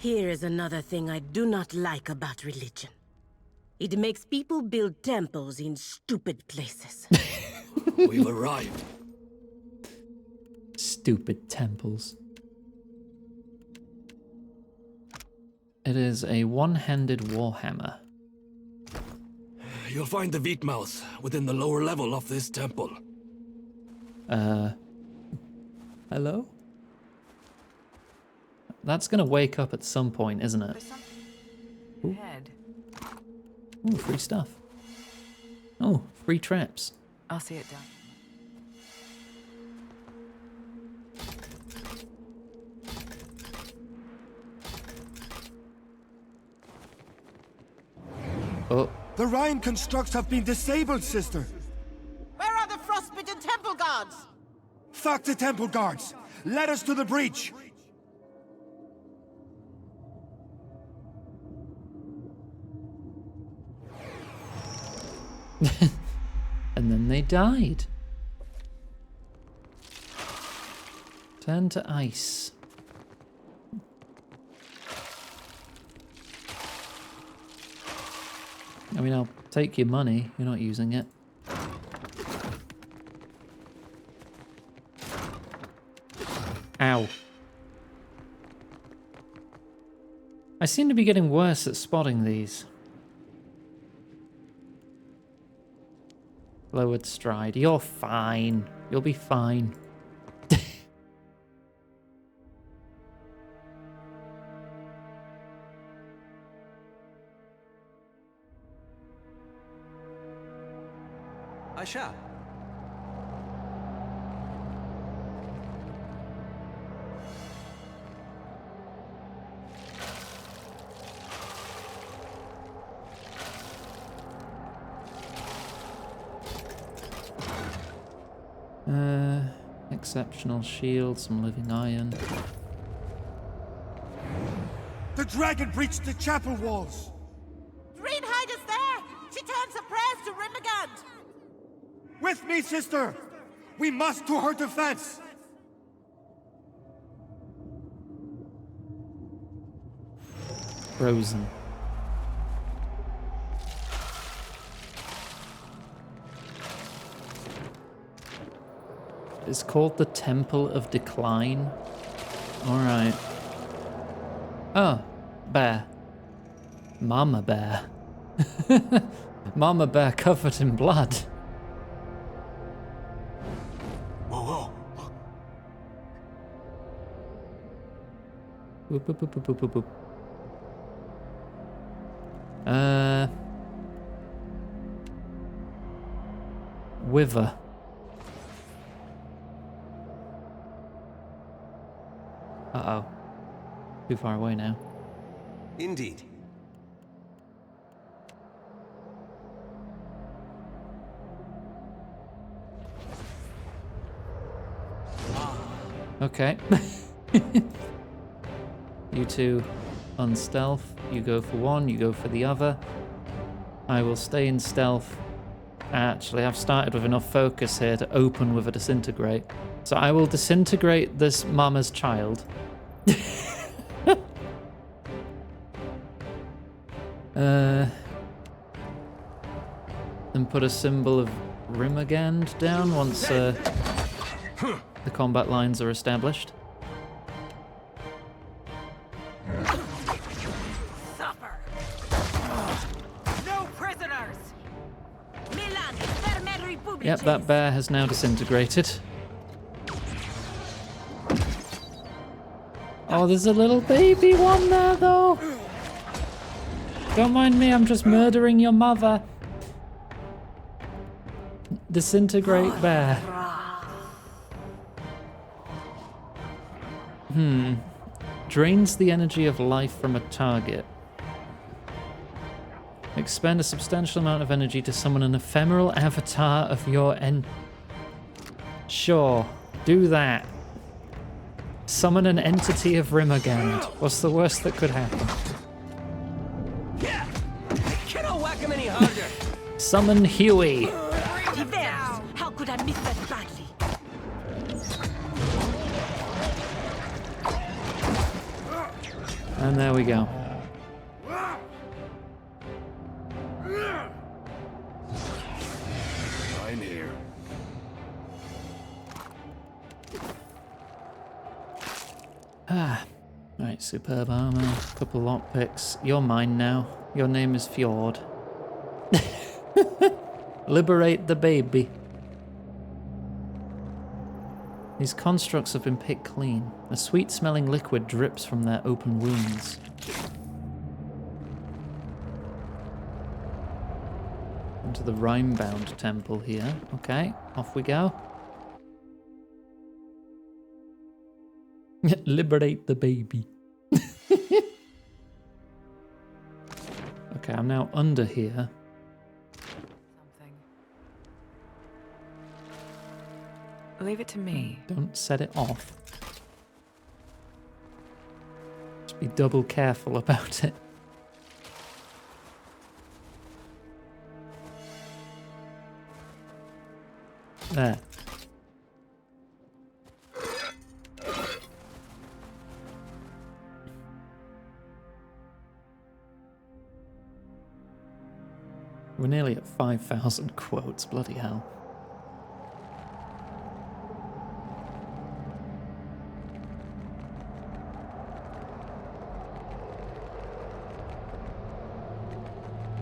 Here is another thing I do not like about religion. It makes people build temples in stupid places. We've arrived. Stupid temples. It is a one-handed warhammer. You'll find the Wheatmouth within the lower level of this temple. Hello? That's gonna wake up at some point, isn't it? Ooh. Ooh, free stuff. Oh, free traps. I'll see it done. Oh. The Rhine constructs have been disabled, sister. Where are the frostbitten temple guards? Fuck the temple guards. Let us to the breach. And then they died. Turn to ice. I mean, I'll take your money. You're not using it. Ow. I seem to be getting worse at spotting these. Lowered stride. You're fine. You'll be fine. I shall. Exceptional shield, some living iron. The dragon breached the chapel walls. Greenhide is there! She turns her prayers to Rimagand! With me, sister! We must to her defense! Frozen. It's called the Temple of Decline. Alright. Oh, bear. Mama bear. Mama bear covered in blood. Whoa, whoa. Boop, boop, boop, boop, boop, boop. Wither. Uh-oh. Too far away now. Indeed. Okay. You two on stealth. You go for one, you go for the other. I will stay in stealth. Actually, I've started with enough focus here to open with a disintegrate. So I will disintegrate this mama's child. And put a symbol of Rimagand down once the combat lines are established. Supper! No prisoners! Milan, Yep, that bear has now disintegrated. Oh, there's a little baby one there, though. Don't mind me, I'm just murdering your mother. Disintegrate bear. Drains the energy of life from a target. Expend a substantial amount of energy to summon an ephemeral avatar of your Sure, do that. Summon an entity of Rimmergand. What's the worst that could happen? Cannot whack him any harder. Summon Huey. Divers, how could I miss that badly? And there we go. I'm here. Right, superb armor, couple lockpicks. You're mine now. Your name is Fjord. Liberate the baby. These constructs have been picked clean. A sweet-smelling liquid drips from their open wounds. Into the Rhine-bound temple here. Okay, off we go. Liberate the baby. Okay, I'm now under here. Leave it to me. Don't set it off. Just be double careful about it. There. We're nearly at 5,000 quotes, bloody hell.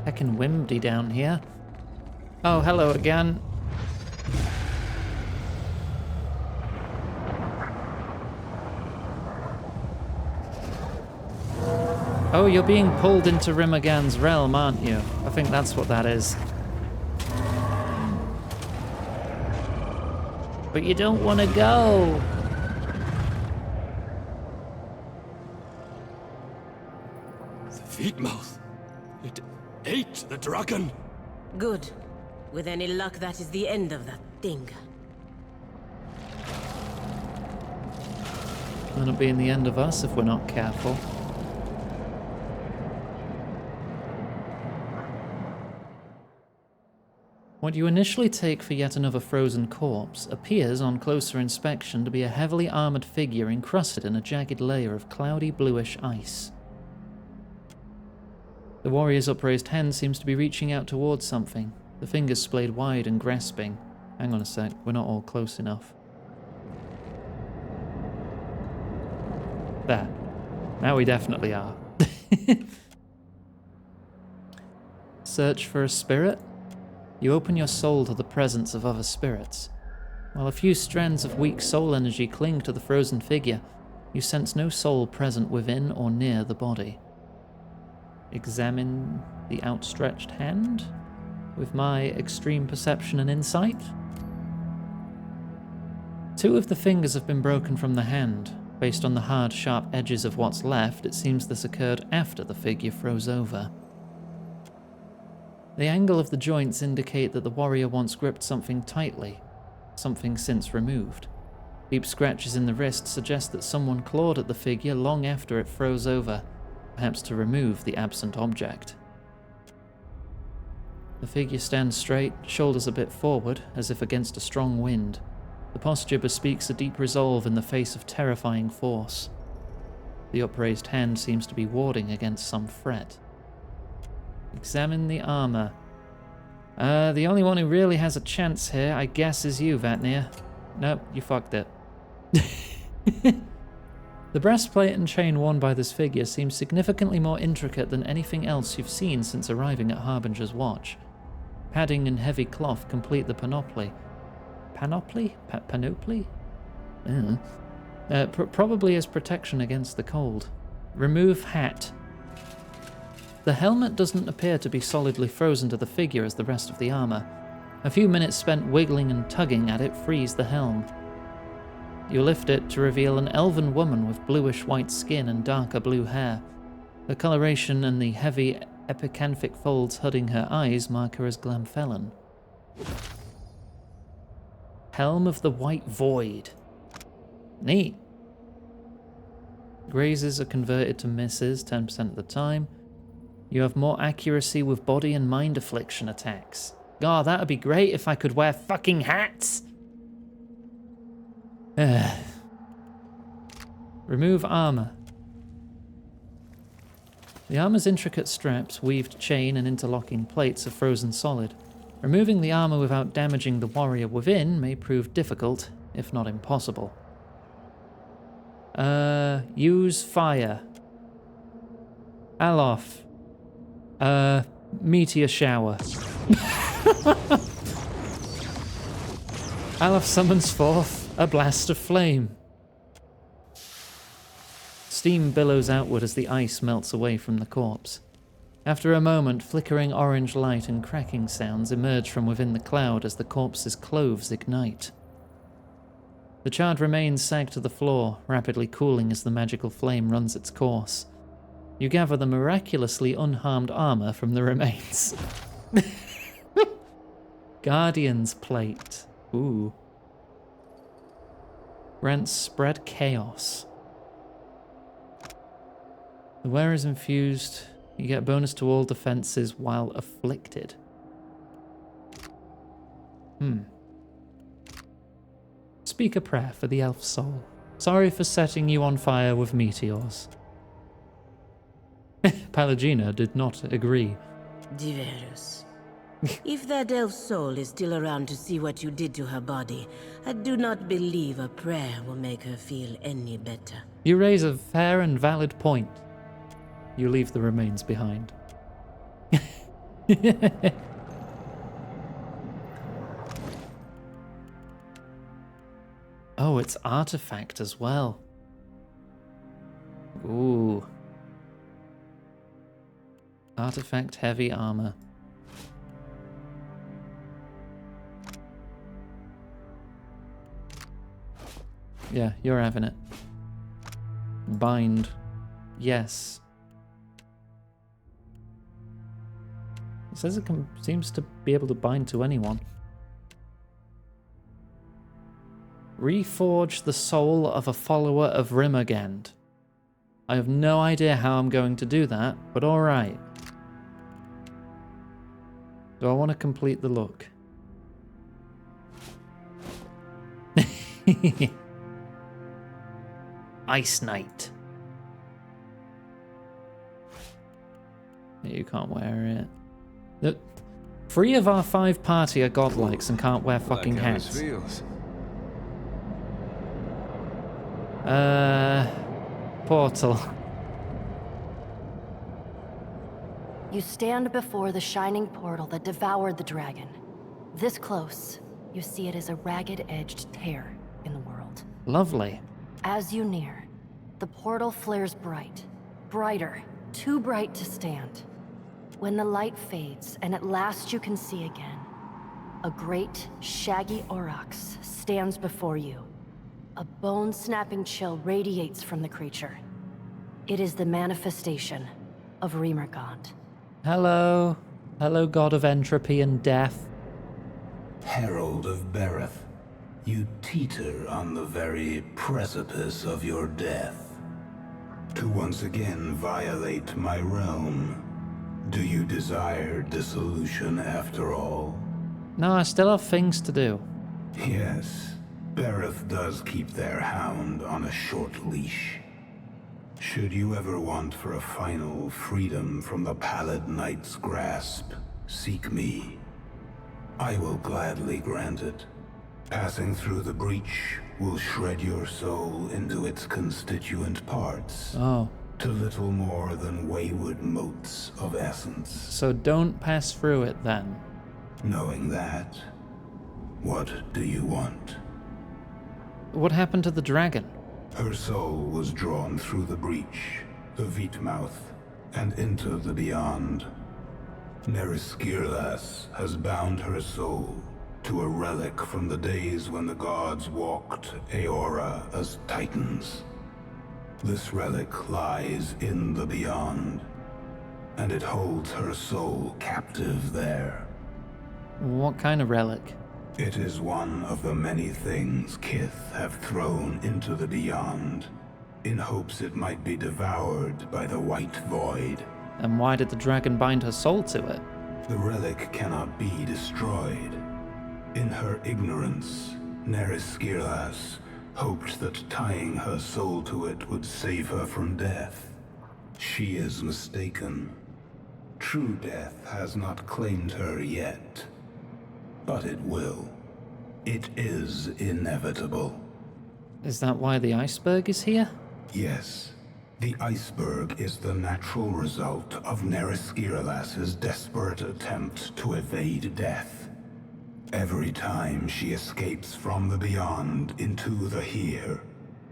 Heckin' windy down here. Oh, hello again. Oh, you're being pulled into Rimmergand's realm, aren't you? I think that's what that is. But you don't want to go. The Feetmouth. It ate the dragon. Good. With any luck, that is the end of that thing. That'll be in the end of us if we're not careful. What you initially take for yet another frozen corpse appears on closer inspection to be a heavily armored figure encrusted in a jagged layer of cloudy bluish ice. The warrior's upraised hand seems to be reaching out towards something, the fingers splayed wide and grasping. Hang on a sec, we're not all close enough. There. Now we definitely are. Search for a spirit? You open your soul to the presence of other spirits. While a few strands of weak soul energy cling to the frozen figure, you sense no soul present within or near the body. Examine the outstretched hand with my extreme perception and insight. 2 of the fingers have been broken from the hand. Based on the hard, sharp edges of what's left, it seems this occurred after the figure froze over. The angle of the joints indicate that the warrior once gripped something tightly, something since removed. Deep scratches in the wrist suggest that someone clawed at the figure long after it froze over, perhaps to remove the absent object. The figure stands straight, shoulders a bit forward, as if against a strong wind. The posture bespeaks a deep resolve in the face of terrifying force. The upraised hand seems to be warding against some threat. Examine the armor. The only one who really has a chance here, I guess, is you, Vatnir. Nope, you fucked it. The breastplate and chain worn by this figure seems significantly more intricate than anything else you've seen since arriving at Harbinger's Watch. Padding and heavy cloth complete the panoply. Panoply? Panoply? Probably as protection against the cold. Remove hat. The helmet doesn't appear to be solidly frozen to the figure as the rest of the armor. A few minutes spent wiggling and tugging at it freeze the helm. You lift it to reveal an elven woman with bluish-white skin and darker blue hair. The coloration and the heavy epicanthic folds hooding her eyes mark her as Glamfellan. Helm of the White Void. Neat. Grazes are converted to misses 10% of the time. You have more accuracy with body and mind affliction attacks. God, that would be great if I could wear fucking hats! Remove armor. The armor's intricate straps, weaved chain, and interlocking plates are frozen solid. Removing the armor without damaging the warrior within may prove difficult, if not impossible. Use fire. Alof. Meteor shower. Alof summons forth a blast of flame. Steam billows outward as the ice melts away from the corpse. After a moment, flickering orange light and cracking sounds emerge from within the cloud as the corpse's clothes ignite. The charred remains sag to the floor, rapidly cooling as the magical flame runs its course. You gather the miraculously unharmed armor from the remains. Guardian's plate. Ooh. Grants spread chaos. The wearer is infused. You get a bonus to all defenses while afflicted. Speak a prayer for the elf soul. Sorry for setting you on fire with meteors. Palagina did not agree. Diverus. If that elf soul is still around to see what you did to her body, I do not believe a prayer will make her feel any better. You raise a fair and valid point. You leave the remains behind. Oh, it's artifact as well. Ooh. Artifact heavy armor. Yeah, you're having it. Bind. Yes. It says it seems to be able to bind to anyone. Reforge the soul of a follower of Rimmergand. I have no idea how I'm going to do that, but alright. Do I want to complete the look? Ice Knight. You can't wear it. 3 of our 5 party are godlikes and can't wear fucking hats. Portal. You stand before the shining portal that devoured the dragon. This close, you see it as a ragged-edged tear in the world. Lovely. As you near, the portal flares bright. Brighter, too bright to stand. When the light fades, and at last you can see again, a great, shaggy aurochs stands before you. A bone-snapping chill radiates from the creature. It is the manifestation of Rimmergand. Hello. Hello, god of entropy and death. Herald of Bereth, you teeter on the very precipice of your death. To once again violate my realm. Do you desire dissolution after all? No, I still have things to do. Yes. Bereth does keep their hound on a short leash. Should you ever want for a final freedom from the Pallid Knight's grasp, seek me. I will gladly grant it. Passing through the breach will shred your soul into its constituent parts. Oh. To little more than wayward motes of essence. So don't pass through it then. Knowing that, what do you want? What happened to the dragon? Her soul was drawn through the breach, the Veetmouth, and into the beyond. Neriskirlas has bound her soul to a relic from the days when the gods walked Aora as titans. This relic lies in the beyond, and it holds her soul captive there. What kind of relic? It is one of the many things Kith have thrown into the beyond, in hopes it might be devoured by the White Void. And why did the dragon bind her soul to it? The relic cannot be destroyed. In her ignorance, Neriskirlas hoped that tying her soul to it would save her from death. She is mistaken. True death has not claimed her yet. But it will. It is inevitable. Is that why the iceberg is here? Yes. The iceberg is the natural result of Neriskirlas's desperate attempt to evade death. Every time she escapes from the beyond into the here,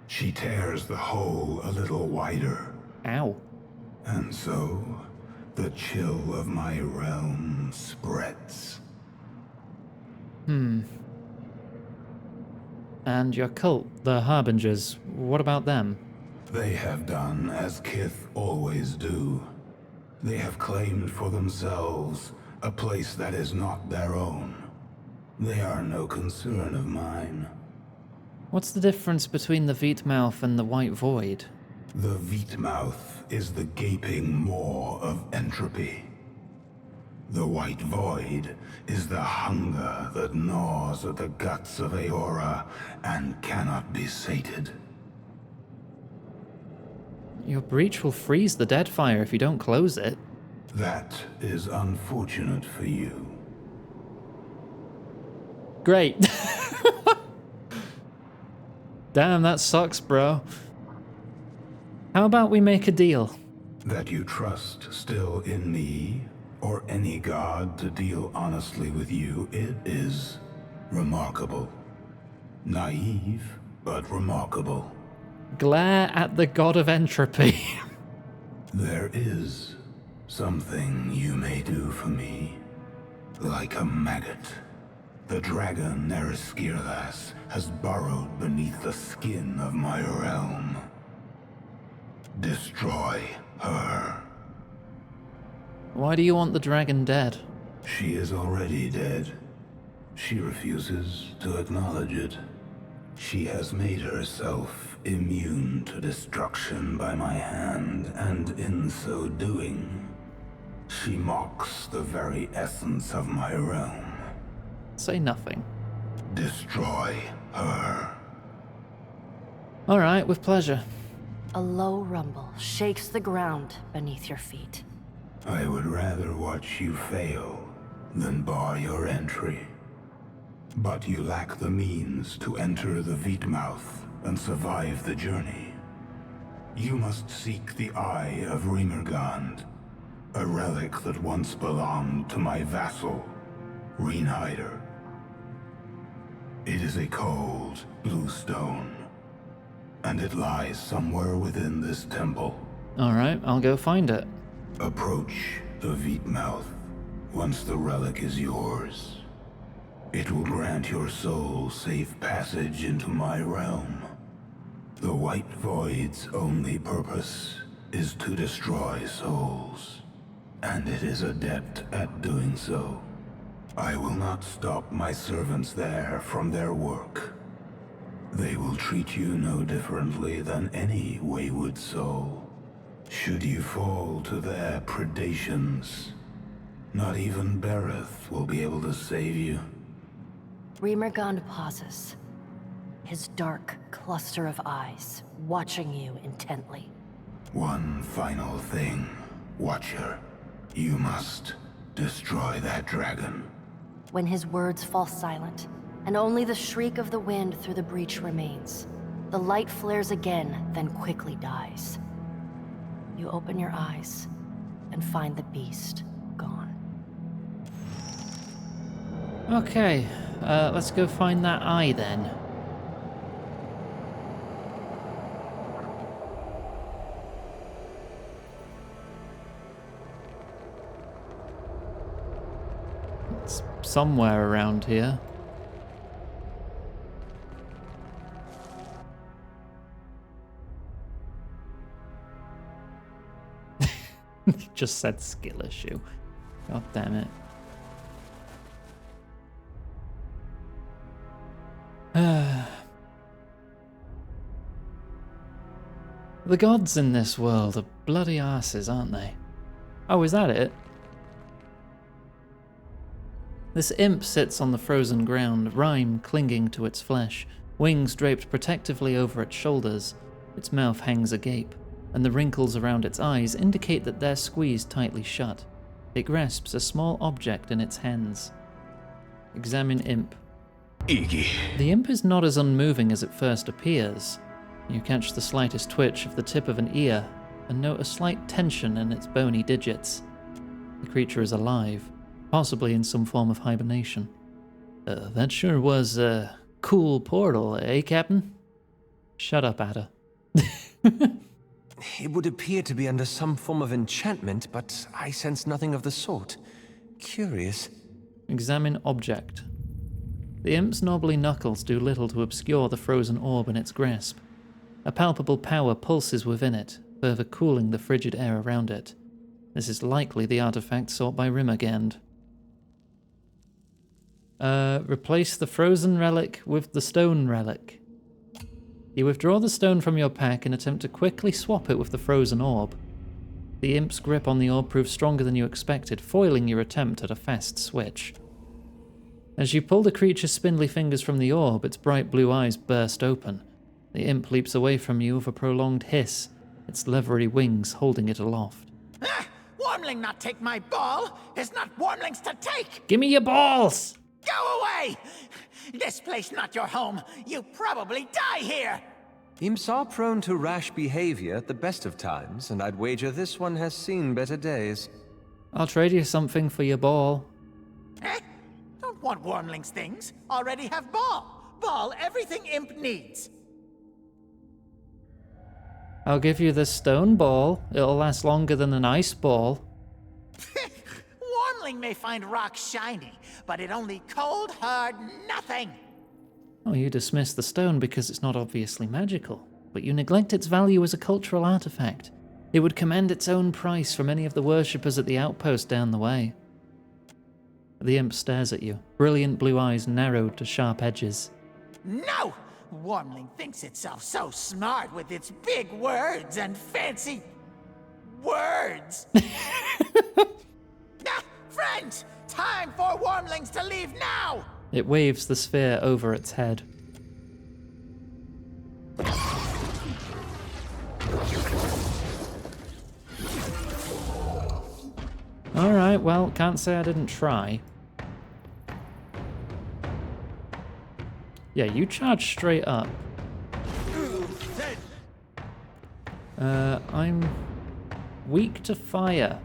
she tears the hole a little wider. Ow. And so, the chill of my realm spreads. And your cult, the Harbingers, what about them? They have done as Kith always do. They have claimed for themselves a place that is not their own. They are no concern of mine. What's the difference between the Veetmouth and the White Void? The Veetmouth is the gaping maw of entropy. The White Void is the hunger that gnaws at the guts of Aora and cannot be sated. Your breach will freeze the Deadfire if you don't close it. That is unfortunate for you. Great. Damn, that sucks, bro. How about we make a deal? That you trust still in me, or any god to deal honestly with you, it is remarkable. Naive, but remarkable. Glare at the god of entropy. There is something you may do for me. Like a maggot, the dragon Neriskirlas has burrowed beneath the skin of my realm. Destroy her. Why do you want the dragon dead? She is already dead. She refuses to acknowledge it. She has made herself immune to destruction by my hand, and in so doing, she mocks the very essence of my realm. Say nothing. Destroy her. All right, with pleasure. A low rumble shakes the ground beneath your feet. I would rather watch you fail than bar your entry. But you lack the means to enter the Veetmouth and survive the journey. You must seek the Eye of Rimergand, a relic that once belonged to my vassal, Reinhider. It is a cold, blue stone, and it lies somewhere within this temple. All right, I'll go find it. Approach the Veetmouth once the relic is yours. It will grant your soul safe passage into my realm. The White Void's only purpose is to destroy souls, and it is adept at doing so. I will not stop my servants there from their work. They will treat you no differently than any wayward soul. Should you fall to their predations, not even Bereth will be able to save you. Rimergand pauses, his dark cluster of eyes watching you intently. One final thing, Watcher. You must destroy that dragon. When his words fall silent, and only the shriek of the wind through the breach remains, the light flares again, then quickly dies. You open your eyes and find the beast gone. Okay, let's go find that eye then. somewhere around here. Just said skill issue. God damn it. The gods in this world are bloody arses, aren't they? Oh, is that it? This imp sits on the frozen ground, rime clinging to its flesh, wings draped protectively over its shoulders. Its mouth hangs agape, and the wrinkles around its eyes indicate that they're squeezed tightly shut. It grasps a small object in its hands. Examine imp. Iggy. The imp is not as unmoving as it first appears. You catch the slightest twitch of the tip of an ear, and note a slight tension in its bony digits. The creature is alive, possibly in some form of hibernation. That sure was a cool portal, eh, Captain? Shut up, Ada. It would appear to be under some form of enchantment, but I sense nothing of the sort. Curious. Examine object. The imp's knobbly knuckles do little to obscure the frozen orb in its grasp. A palpable power pulses within it, further cooling the frigid air around it. This is likely the artifact sought by Rimmergand. Replace the frozen relic with the stone relic. You withdraw the stone from your pack and attempt to quickly swap it with the frozen orb. The imp's grip on the orb proves stronger than you expected, foiling your attempt at a fast switch. As you pull the creature's spindly fingers from the orb, its bright blue eyes burst open. The imp leaps away from you with a prolonged hiss, its leathery wings holding it aloft. Wormling not take my ball is not wormlings to take! Give me your balls! Go away! This place not your home. You probably die here! Imps are prone to rash behavior at the best of times, and I'd wager this one has seen better days. I'll trade you something for your ball. Don't want wormlings things. Already have ball. Ball everything imp needs. I'll give you this stone ball. It'll last longer than an ice ball. Wormling may find rock shiny, but it only cold, hard nothing. Oh, you dismiss the stone because it's not obviously magical, but you neglect its value as a cultural artifact. It would command its own price from any of the worshippers at the outpost down the way. The imp stares at you, brilliant blue eyes narrowed to sharp edges. No! Wormling thinks itself so smart with its big words and fancy words. Friends, time for wormlings to leave now! It waves the sphere over its head. Alright, well, can't say I didn't try. Yeah, you charge straight up. I'm weak to fire.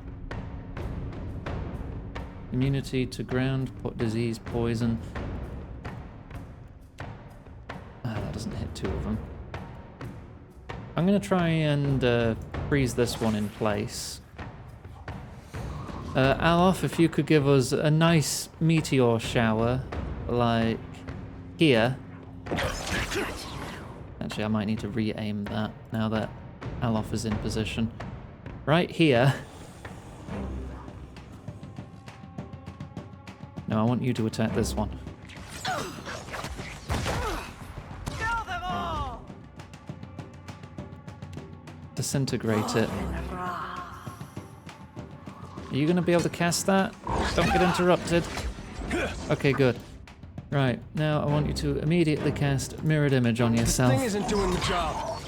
Immunity to ground, disease, poison. That doesn't hit two of them. I'm gonna try and freeze this one in place. Alof, if you could give us a nice meteor shower, like here. Actually, I might need to re-aim that now that Alof is in position. Right here. No, I want you to attack this one. Disintegrate it. Are you going to be able to cast that? Don't get interrupted. Okay, good. Right, now I want you to immediately cast Mirrored Image on yourself. This thing isn't doing the job.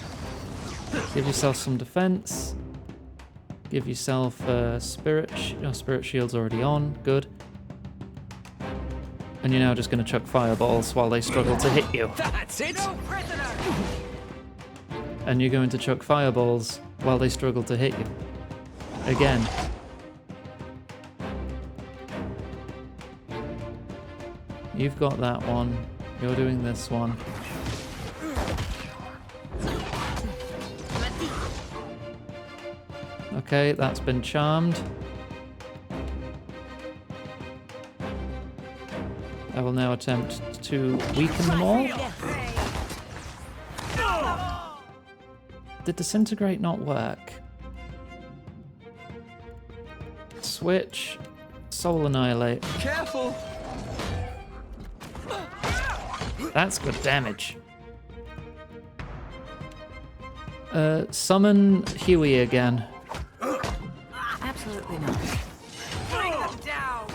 Give yourself some defense. Give yourself Spirit Shield's already on. Good. And you're now just going to chuck fireballs while they struggle to hit you. That's it! No prisoner! And you're going to chuck fireballs while they struggle to hit you. Again. You've got that one. You're doing this one. Okay, that's been charmed. I will now attempt to weaken them all. Did disintegrate not work? Switch. Soul annihilate. Careful! That's good damage. Summon Huey again. Absolutely not. Bring them down!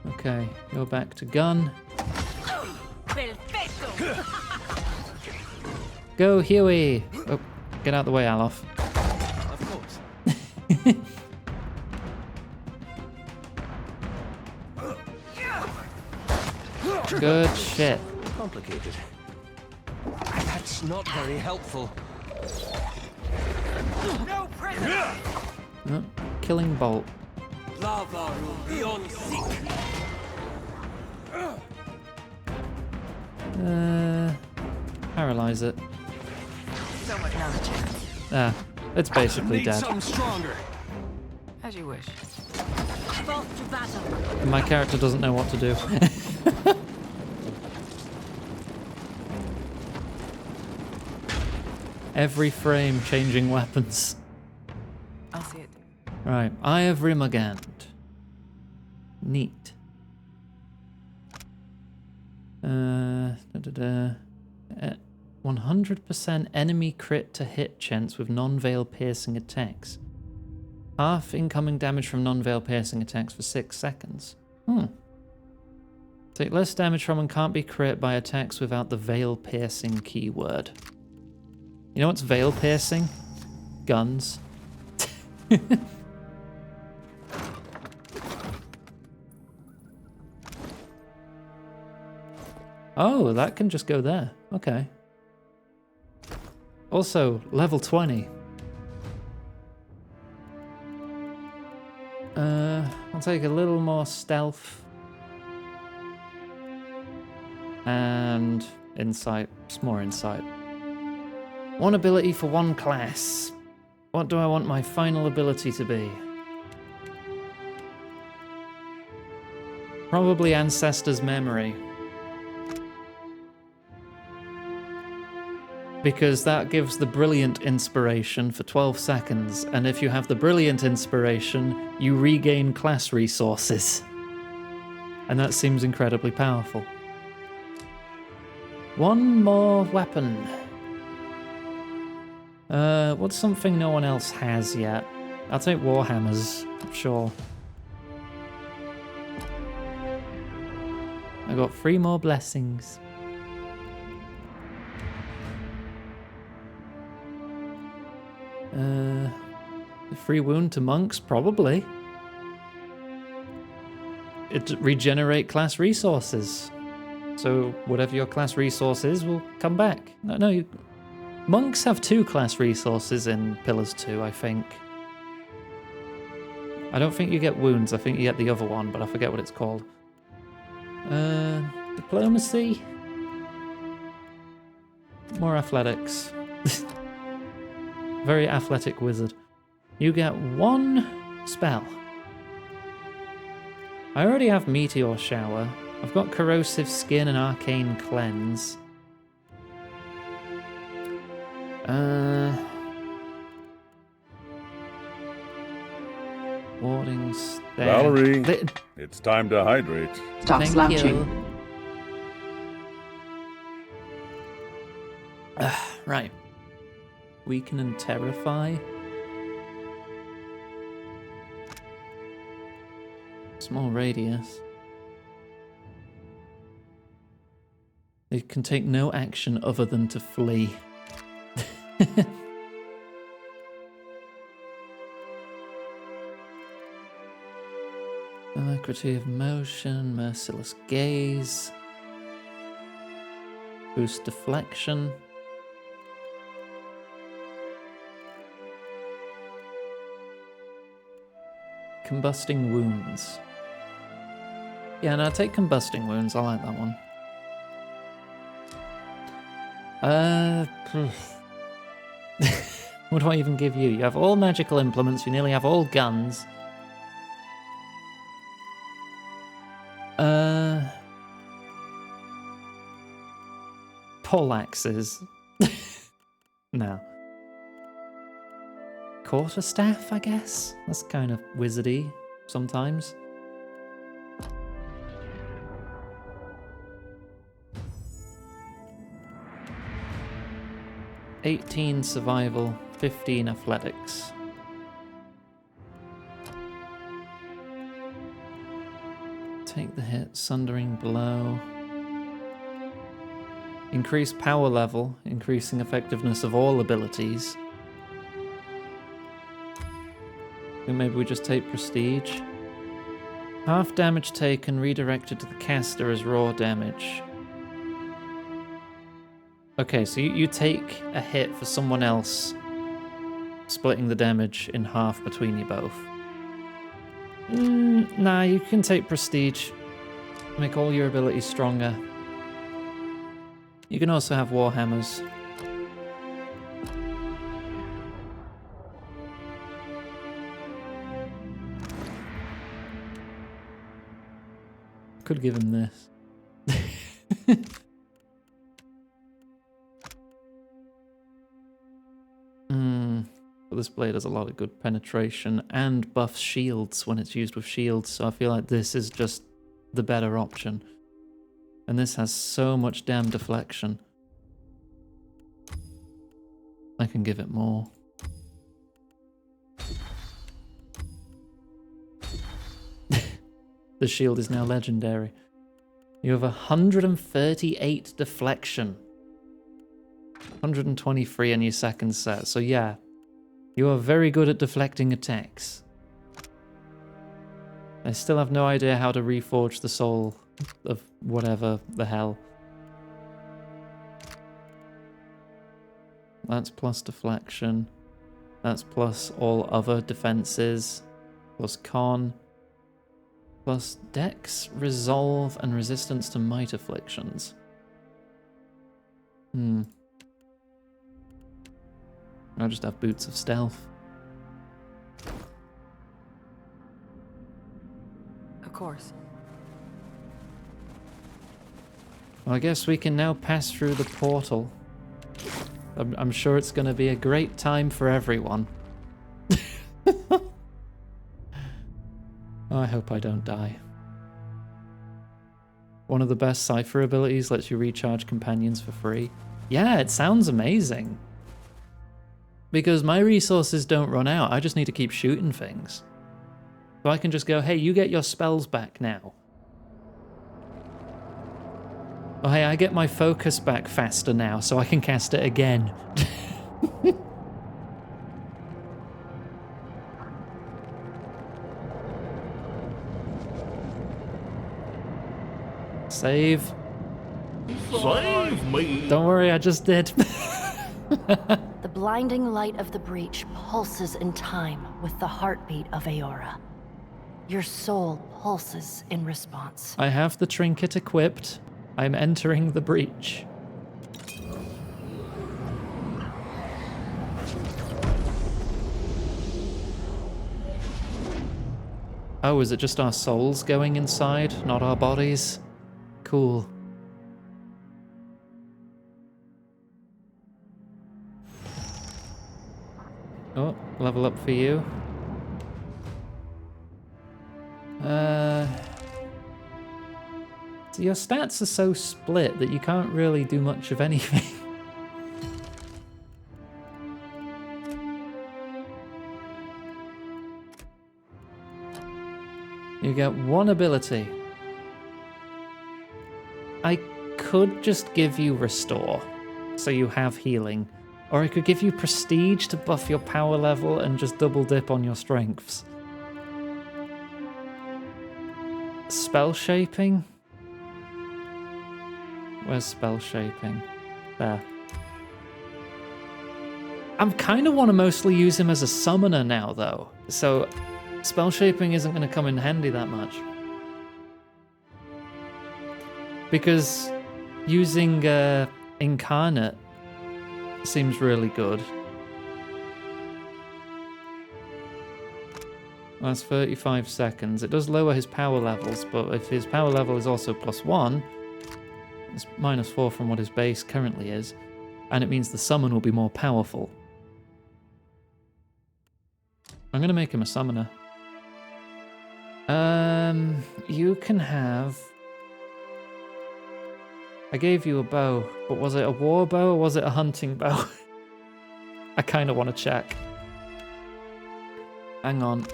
Okay, go back to gun. Go, Huey! Oh, get out the way, Alof. Of course. Good shit. Complicated. That's not very helpful. No prisoner! Oh, killing bolt. Lava beyond seek. Paralyze it. So much now the chance. Ah, it's basically Need dead. something stronger. As you wish. Bolt to battle. My character doesn't know what to do. Every frame changing weapons. I'll see it. Right, Eye of Rimagant. Neat. 100% enemy crit to hit chance with non-veil piercing attacks. Half incoming damage from non-veil piercing attacks for 6 seconds. Take less damage from and can't be crit by attacks without the veil piercing keyword. You know what's veil piercing? Guns. Oh, that can just go there. Okay. Also, level 20. I'll take a little more stealth. And insight. Just more insight. One ability for one class. What do I want my final ability to be? Probably Ancestor's Memory. Because that gives the Brilliant Inspiration for 12 seconds, and if you have the Brilliant Inspiration, you regain class resources. And that seems incredibly powerful. One more weapon. What's something no one else has yet? I'll take Warhammers, sure. I got 3 more blessings. Free wound to monks, probably. It regenerate class resources. So whatever your class resource is will come back. No, monks have 2 class resources in Pillars 2, I think. I don't think you get wounds, I think you get the other one, but I forget what it's called. Diplomacy? More athletics. Very athletic wizard. You get 1 spell. I already have Meteor Shower. I've got Corrosive Skin and Arcane Cleanse. Warding Stare. Valerie, it's time to hydrate. Stop slouching. Right. Weaken and Terrify. Small radius. They can take no action other than to flee. Alacrity of motion, merciless gaze. Boost deflection. Combusting wounds. Yeah, no, take combusting wounds. I like that one. What do I even give you? You have all magical implements. You nearly have all guns. Poleaxes. No. Quarterstaff, I guess? That's kind of wizardy sometimes. "18 survival, 15 athletics." Take the hit, sundering blow. Increase power level, increasing effectiveness of all abilities. Then maybe we just take prestige. Half damage taken redirected to the caster as raw damage. Okay, so you take a hit for someone else, splitting the damage in half between you both. Nah, you can take prestige. Make all your abilities stronger. You can also have warhammers. Could give him this. But this blade has a lot of good penetration and buffs shields when it's used with shields, so I feel like this is just the better option. And this has so much damn deflection. I can give it more. The shield is now legendary. You have 138 deflection. 123 in your second set, so yeah. You are very good at deflecting attacks. I still have no idea how to reforge the soul of whatever the hell. That's plus deflection. That's plus all other defenses. Plus con. Plus dex, resolve, and resistance to might afflictions. I just have boots of stealth. Of course. Well, I guess we can now pass through the portal. I'm sure it's going to be a great time for everyone. Oh, I hope I don't die. One of the best Cypher abilities lets you recharge companions for free. Yeah, it sounds amazing. Because my resources don't run out, I just need to keep shooting things. So I can just go, hey, you get your spells back now. Oh, hey, I get my focus back faster now, so I can cast it again. Save. Save me! Don't worry, I just did. The blinding light of the breach pulses in time with the heartbeat of Aora. Your soul pulses in response. I have the trinket equipped. I'm entering the breach. Oh, is it just our souls going inside, not our bodies? Cool. Oh, level up for you. So your stats are so split that you can't really do much of anything. You get one ability. I could just give you Restore, so you have healing. Or I could give you Prestige to buff your power level and just double dip on your strengths. Spell Shaping? Where's Spell Shaping? There. I kind of want to mostly use him as a summoner now, though. So Spell Shaping isn't going to come in handy that much. Because using Incarnate seems really good. That's 35 seconds. It does lower his power levels, but if his power level is also +1, It's -4 from what his base currently is, and it means the summon will be more powerful. I'm gonna make him a summoner. You can have... I gave you a bow, but was it a war bow or was it a hunting bow? I kind of want to check. Hang on.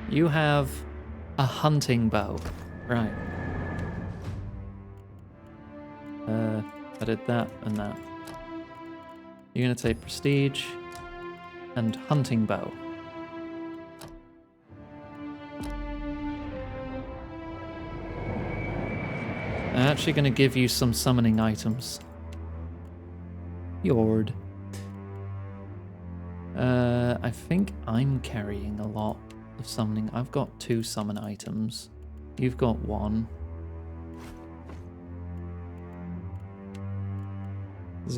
You have a hunting bow. Right. I did that and that. You're going to take prestige and hunting bow. I'm actually going to give you some summoning items. Yord. I think I'm carrying a lot of summoning. I've got 2 summon items. You've got 1.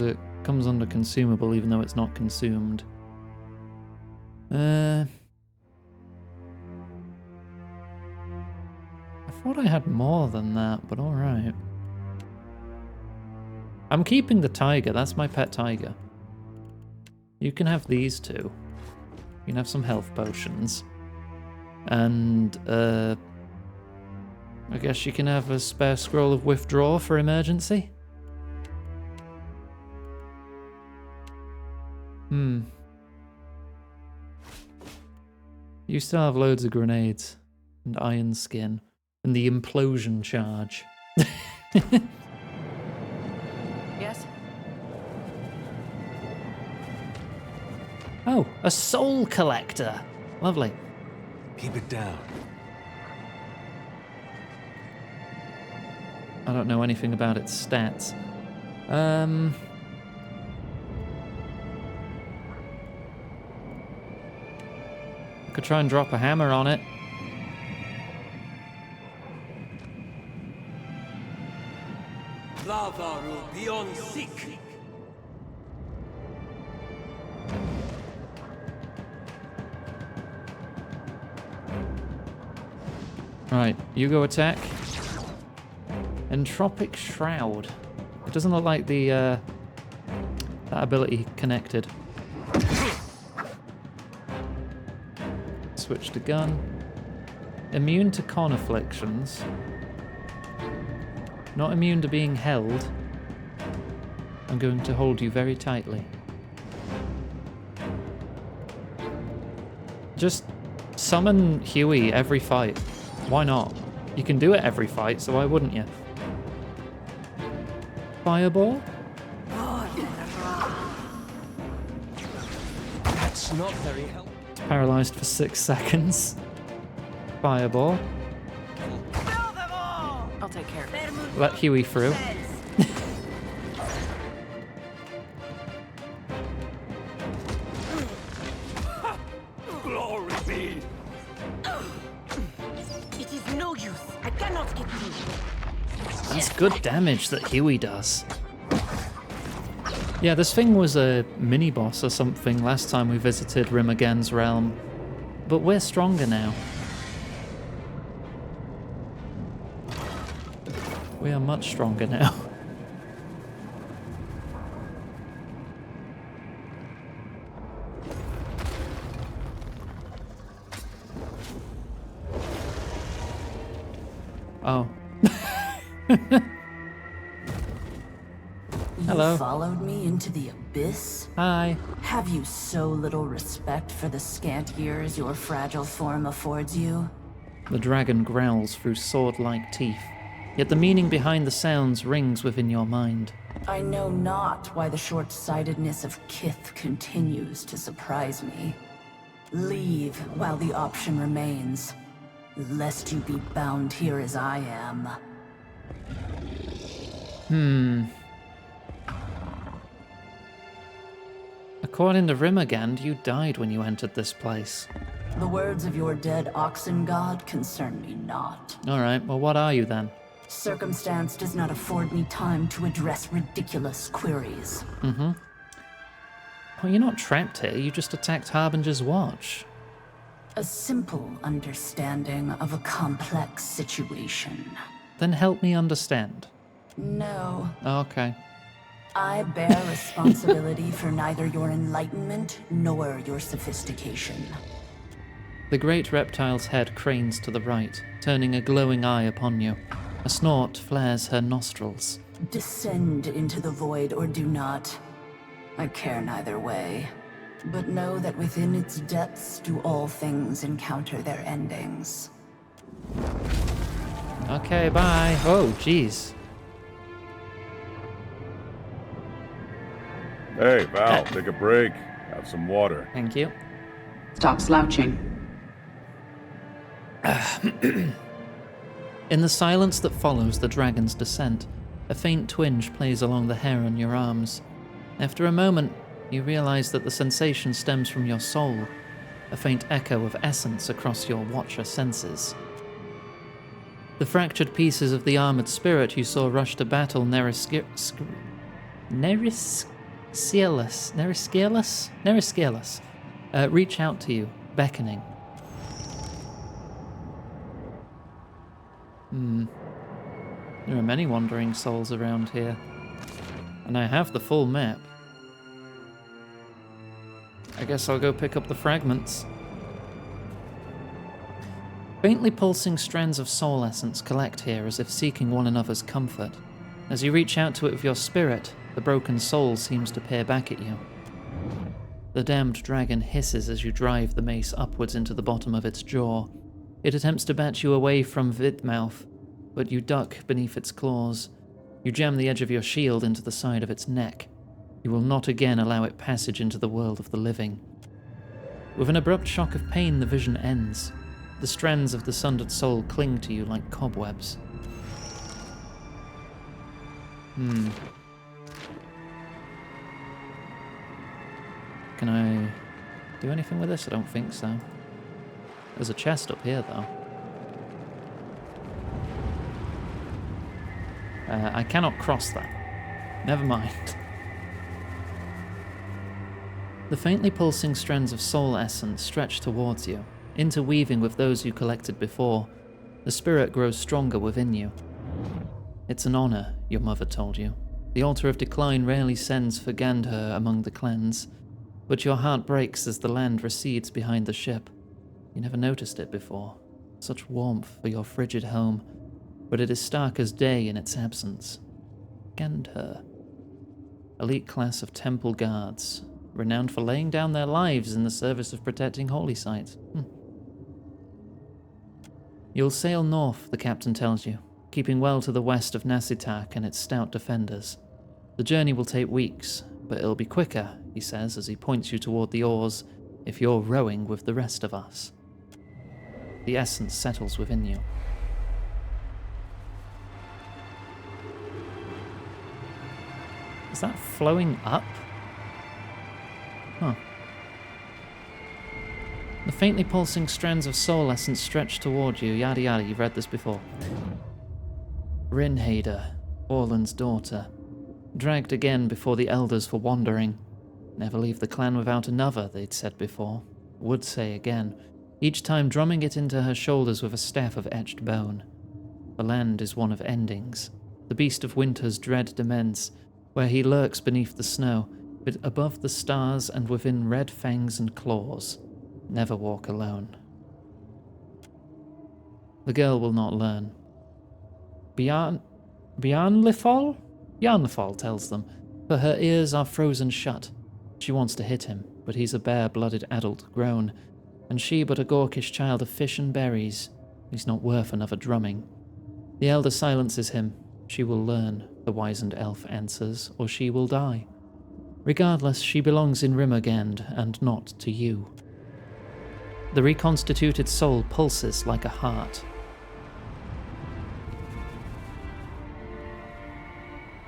It comes under consumable even though it's not consumed. I thought I had more than that, but alright. I'm keeping the tiger, that's my pet tiger. You can have these 2. You can have some health potions. And, I guess you can have a spare scroll of withdraw for emergency? You still have loads of grenades. And iron skin. And the implosion charge. Yes? Oh, a soul collector. Lovely. Keep it down. I don't know anything about its stats. I could try and drop a hammer on it. Right, you go attack. Entropic Shroud. It doesn't look like the that ability connected. Switch to gun. Immune to con afflictions. Not immune to being held. I'm going to hold you very tightly. Just summon Huey every fight. Why not? You can do it every fight, so why wouldn't you? Fireball? That's not very helpful. It's paralyzed for 6 seconds. Fireball. I'll take care of it. Let Huey through. Glory be! It is no use. I cannot get through. That's good damage that Huey does. Yeah, this thing was a mini-boss or something last time we visited Rimogan's realm. But we're stronger now. We are much stronger now. Oh. Hello. You followed me into the abyss? Hi. Have you so little respect for the scant years your fragile form affords you? The dragon growls through sword-like teeth, yet the meaning behind the sounds rings within your mind. I know not why the short-sightedness of Kith continues to surprise me. Leave while the option remains, lest you be bound here as I am. According to Rimagand, you died when you entered this place. The words of your dead oxen god concern me not. Alright, well what are you then? Circumstance does not afford me time to address ridiculous queries. Well, you're not trapped here, you just attacked Harbinger's watch. A simple understanding of a complex situation. Then help me understand. No. Okay. I bear responsibility for neither your enlightenment nor your sophistication. The great reptile's head cranes to the right, turning a glowing eye upon you. A snort flares her nostrils. Descend into the void or do not. I care neither way. But know that within its depths do all things encounter their endings. Okay, bye. Oh, jeez. Hey, Val, take a break. Have some water. Thank you. Stop slouching. In the silence that follows the dragon's descent, a faint twinge plays along the hair on your arms. After a moment, you realize that the sensation stems from your soul, a faint echo of essence across your watcher senses. The fractured pieces of the armored spirit you saw rush to battle Neriscielus reach out to you, beckoning. There are many wandering souls around here, and I have the full map. I guess I'll go pick up the fragments. Faintly pulsing strands of soul essence collect here as if seeking one another's comfort. As you reach out to it with your spirit, the broken soul seems to peer back at you. The damned dragon hisses as you drive the mace upwards into the bottom of its jaw. It attempts to bat you away from Vidmouth, but you duck beneath its claws. You jam the edge of your shield into the side of its neck. You will not again allow it passage into the world of the living. With an abrupt shock of pain, the vision ends. The strands of the sundered soul cling to you like cobwebs. Can I do anything with this? I don't think so. There's a chest up here, though. I cannot cross that. Never mind. The faintly pulsing strands of soul essence stretch towards you, interweaving with those you collected before. The spirit grows stronger within you. It's an honor, your mother told you. The altar of decline rarely sends for Gandhar among the clans, but your heart breaks as the land recedes behind the ship. You never noticed it before. Such warmth for your frigid home, but it is stark as day in its absence. Gandhar. Elite class of temple guards, renowned for laying down their lives in the service of protecting holy sites. You'll sail north, the captain tells you, keeping well to the west of Nasitak and its stout defenders. The journey will take weeks, but it'll be quicker, he says as he points you toward the oars, if you're rowing with the rest of us. The essence settles within you. Is that flowing up? Huh. The faintly pulsing strands of soul essence stretch toward you, yada yada, you've read this before. Rinhader, Orland's daughter, dragged again before the elders for wandering. Never leave the clan without another, they'd said before. Would say again, each time drumming it into her shoulders with a staff of etched bone. The land is one of endings. The beast of winter's dread dements, where he lurks beneath the snow, but above the stars and within red fangs and claws. Never walk alone. The girl will not learn. Bjarnlifal? Bjarnlifal tells them, for her ears are frozen shut. She wants to hit him, but he's a bare-blooded adult grown, and she but a gawkish child of fish and berries. He's not worth another drumming. The elder silences him. She will learn, the wizened elf answers, or she will die. Regardless, she belongs in Rimmergand, and not to you. The reconstituted soul pulses like a heart.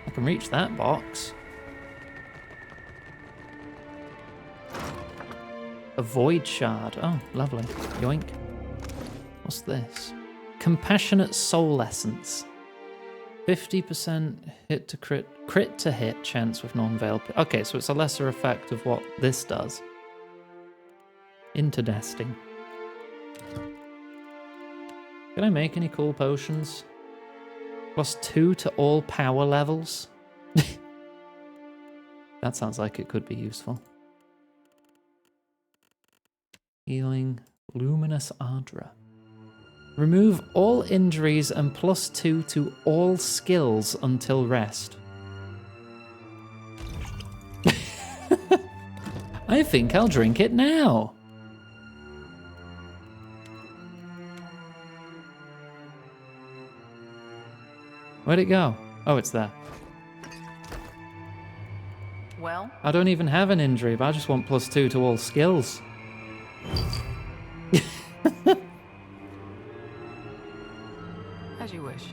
I can reach that box. A void shard. Oh, lovely. Yoink. What's this? Compassionate soul essence. 50% hit to crit to hit chance with non-veil. Okay, so it's a lesser effect of what this does. Interdesting. Can I make any cool potions? +2 to all power levels. That sounds like it could be useful. Healing Luminous Ardra. Remove all injuries and +2 to all skills until rest. I think I'll drink it now. Where'd it go? Oh, it's there. Well? I don't even have an injury, but I just want +2 to all skills. As you wish.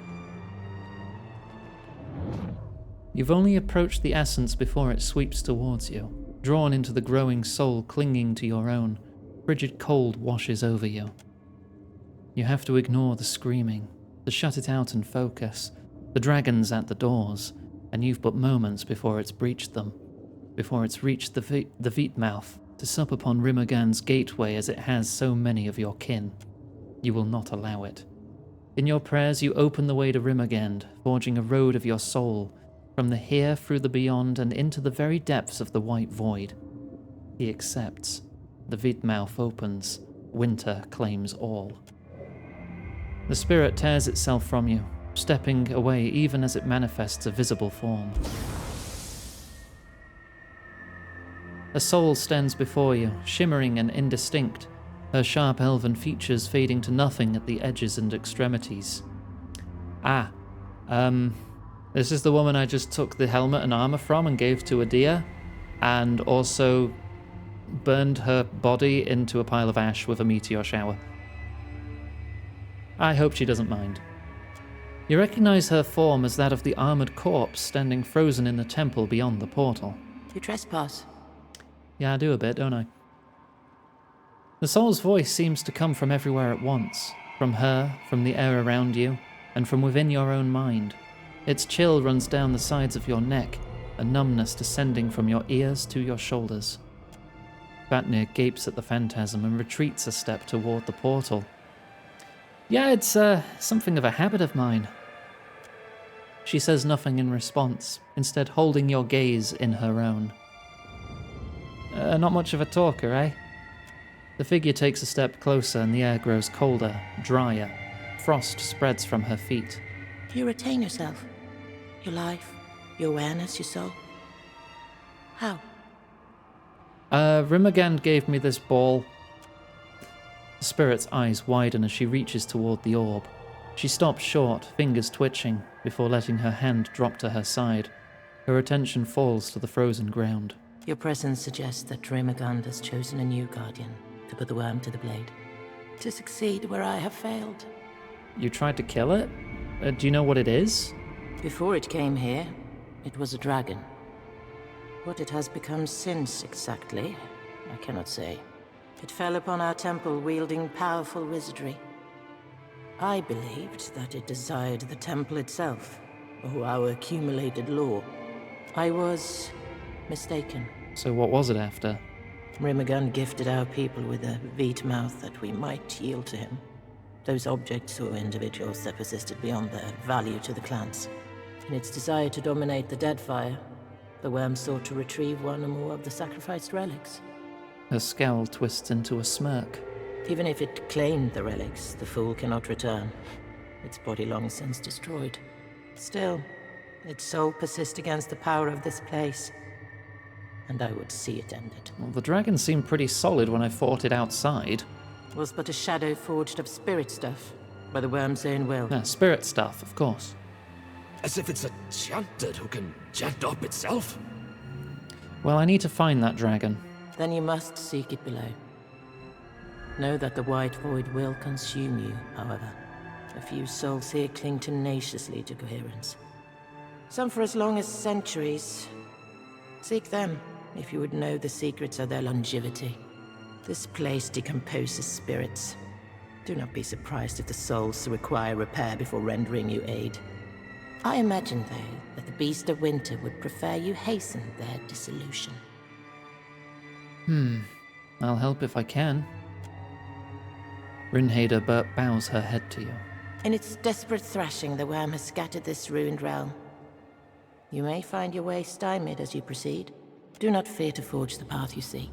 You've only approached the essence before it sweeps towards you, drawn into the growing soul clinging to your own. Frigid cold washes over you. You have to ignore the screaming, to shut it out and focus. The dragon's at the doors, and you've but moments before it's breached them, before it's reached the Veetmouth to sup upon Rimmergan's gateway as it has so many of your kin. You will not allow it. In your prayers you open the way to Rimmergand, forging a road of your soul, from the here through the beyond and into the very depths of the white void. He accepts. The Veetmouth opens. Winter claims all. The spirit tears itself from you, stepping away even as it manifests a visible form. A soul stands before you, shimmering and indistinct, her sharp elven features fading to nothing at the edges and extremities. This is the woman I just took the helmet and armor from and gave to Adia, and also burned her body into a pile of ash with a meteor shower. I hope she doesn't mind. You recognize her form as that of the armored corpse standing frozen in the temple beyond the portal. You trespass. Yeah, I do a bit, don't I? The soul's voice seems to come from everywhere at once. From her, from the air around you, and from within your own mind. Its chill runs down the sides of your neck, a numbness descending from your ears to your shoulders. Vatnir gapes at the phantasm and retreats a step toward the portal. Yeah, it's something of a habit of mine. She says nothing in response, instead holding your gaze in her own. Not much of a talker, eh? The figure takes a step closer and the air grows colder, drier. Frost spreads from her feet. You retain yourself. Your life, your awareness, your soul. How? Rimmergand gave me this ball. The spirit's eyes widen as she reaches toward the orb. She stops short, fingers twitching, before letting her hand drop to her side. Her attention falls to the frozen ground. Your presence suggests that Rimmergand has chosen a new guardian to put the worm to the blade. To succeed where I have failed. You tried to kill it? Do you know what it is? Before it came here, it was a dragon. What it has become since, exactly, I cannot say. It fell upon our temple wielding powerful wizardry. I believed that it desired the temple itself, or our accumulated lore. I was mistaken. So what was it after? Rimmergand gifted our people with a Veetmouth that we might yield to him. Those objects or individuals that persisted beyond their value to the clans. In its desire to dominate the Deadfire, the worm sought to retrieve one or more of the sacrificed relics. Her scowl twists into a smirk. Even if it claimed the relics, the fool cannot return. Its body long since destroyed. Still, its soul persists against the power of this place. And I would see it ended. Well, the dragon seemed pretty solid when I fought it outside. Was but a shadow forged of spirit stuff, by the worm's own will. Spirit stuff, of course. As if it's a chanted who can chant up itself. Well, I need to find that dragon. Then you must seek it below. Know that the white void will consume you, however. A few souls here cling tenaciously to coherence. Some for as long as centuries. Seek them, if you would know the secrets of their longevity. This place decomposes spirits. Do not be surprised if the souls require repair before rendering you aid. I imagine, though, that the Beast of Winter would prefer you hasten their dissolution. I'll help if I can. Rinheda bows her head to you. In its desperate thrashing, the worm has scattered this ruined realm. You may find your way stymied as you proceed. Do not fear to forge the path you seek.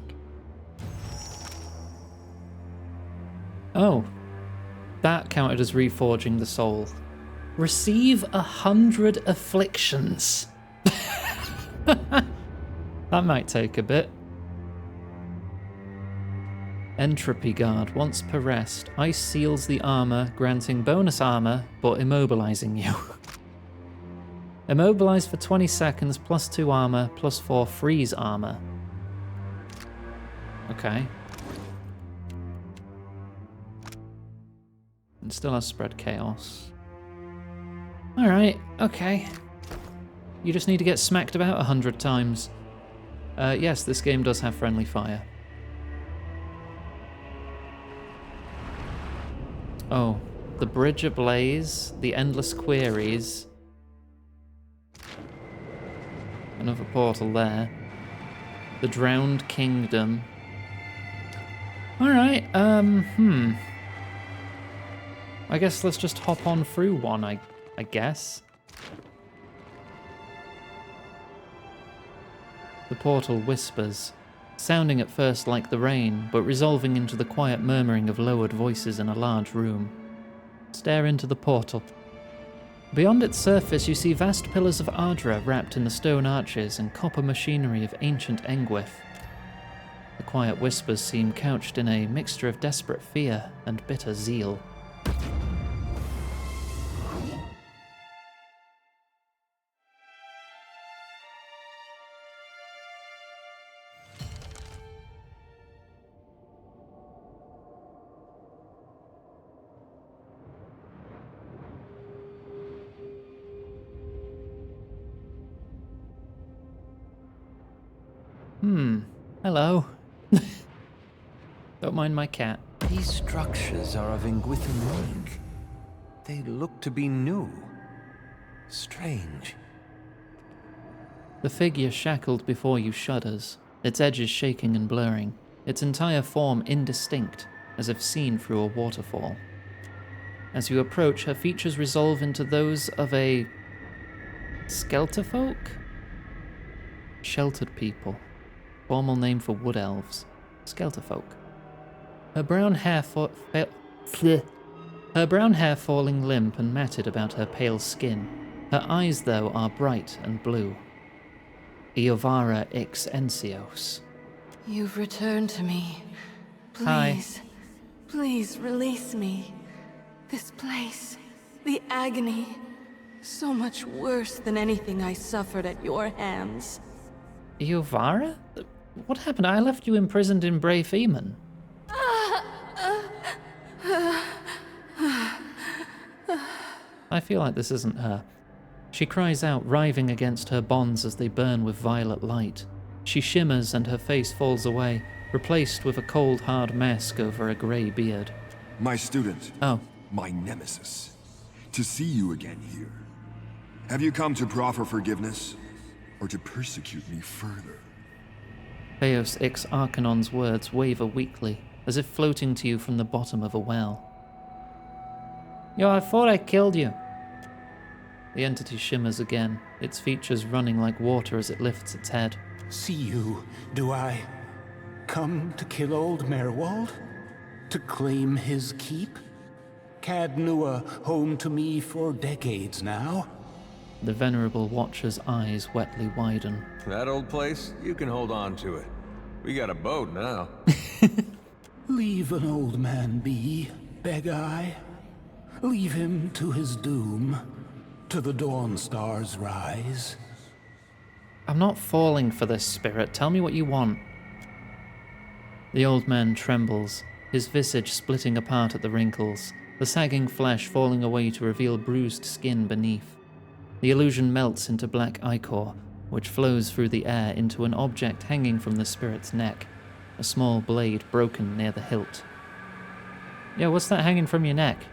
Oh. That counted as reforging the soul. Receive 100 afflictions. That might take a bit. Entropy Guard. Once per rest, ice seals the armor, granting bonus armor, but immobilizing you. Immobilize for 20 seconds, plus 2 armor, plus 4 freeze armor. Okay. And still has spread chaos. Alright, okay. You just need to get smacked about 100 times. Yes, this game does have friendly fire. Oh, the bridge ablaze, the endless queries. Another portal there. The drowned kingdom. Alright, I guess let's just hop on through one, I guess. The portal whispers, sounding at first like the rain, but resolving into the quiet murmuring of lowered voices in a large room. Stare into the portal. Beyond its surface, you see vast pillars of Ardra wrapped in the stone arches and copper machinery of ancient Engwith. The quiet whispers seem couched in a mixture of desperate fear and bitter zeal. Hello. Don't mind my cat. These structures are of Engwithan make. They look to be new. Strange. The figure shackled before you shudders, its edges shaking and blurring, its entire form indistinct, as if seen through a waterfall. As you approach, her features resolve into those of a Skelterfolk? Sheltered people. Formal name for wood elves. Skelterfolk. Her brown hair falling limp and matted about her pale skin. Her eyes, though, are bright and blue. Iovara ix Encios. You've returned to me. Please, Hi. Please release me. This place, the agony, so much worse than anything I suffered at your hands. Iovara? What happened? I left you imprisoned in Bray Feeman. I feel like this isn't her. She cries out, writhing against her bonds as they burn with violet light. She shimmers and her face falls away, replaced with a cold, hard mask over a grey beard. My student. Oh. My nemesis. To see you again here. Have you come to proffer forgiveness, or to persecute me further? Theos Ix Arcanon's words waver weakly, as if floating to you from the bottom of a well. Yo, I thought I killed you. The entity shimmers again, its features running like water as it lifts its head. See you, do I? Come to kill old Merwald? To claim his keep? Cadnua, home to me for decades now. The venerable Watcher's eyes wetly widen. That old place? You can hold on to it. We got a boat now. Leave an old man be, beg I. Leave him to his doom, to the dawn star's rise. I'm not falling for this, spirit. Tell me what you want. The old man trembles, his visage splitting apart at the wrinkles, the sagging flesh falling away to reveal bruised skin beneath. The illusion melts into black ichor, which flows through the air into an object hanging from the spirit's neck, a small blade broken near the hilt. Yo, what's that hanging from your neck?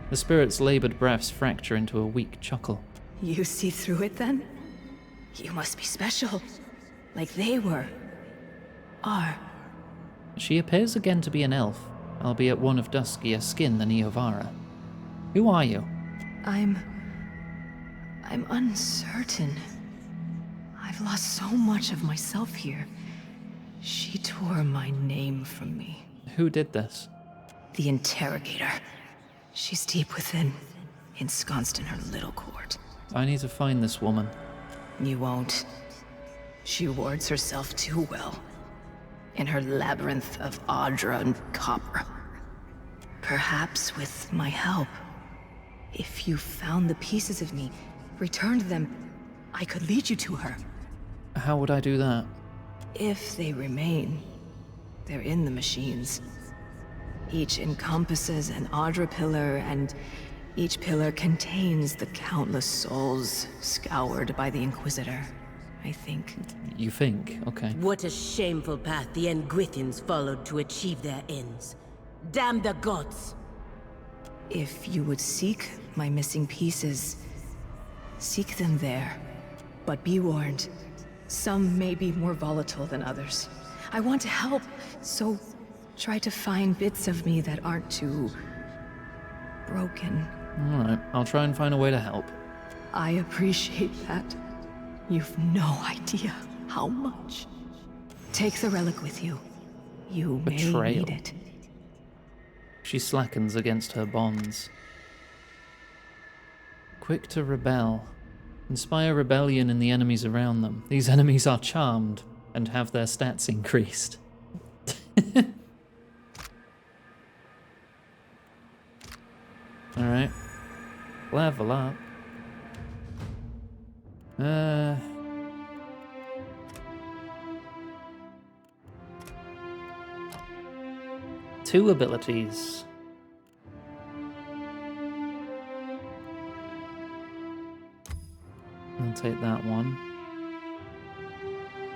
The spirit's labored breaths fracture into a weak chuckle. You see through it then? You must be special, like they were. Are. She appears again to be an elf, albeit one of duskier skin than Iovara. Who are you? I'm uncertain. I've lost so much of myself here. She tore my name from me. Who did this? The Interrogator. She's deep within, ensconced in her little court. I need to find this woman. You won't. She wards herself too well. In her labyrinth of Audra and copper. Perhaps with my help. If you found the pieces of me, returned them, I could lead you to her. How would I do that? If they remain, they're in the machines. Each encompasses an Audra pillar, and each pillar contains the countless souls scoured by the Inquisitor, I think. You think? Okay. What a shameful path the Engwithins followed to achieve their ends. Damn the gods! If you would seek my missing pieces, seek them there. But be warned, some may be more volatile than others. I want to help, so try to find bits of me that aren't too broken. Alright, I'll try and find a way to help. I appreciate that. You've no idea how much. Take the relic with you. You may need it. She slackens against her bonds. Quick to rebel. Inspire rebellion in the enemies around them. These enemies are charmed and have their stats increased. Alright. Level up. Two abilities. I'll take that one.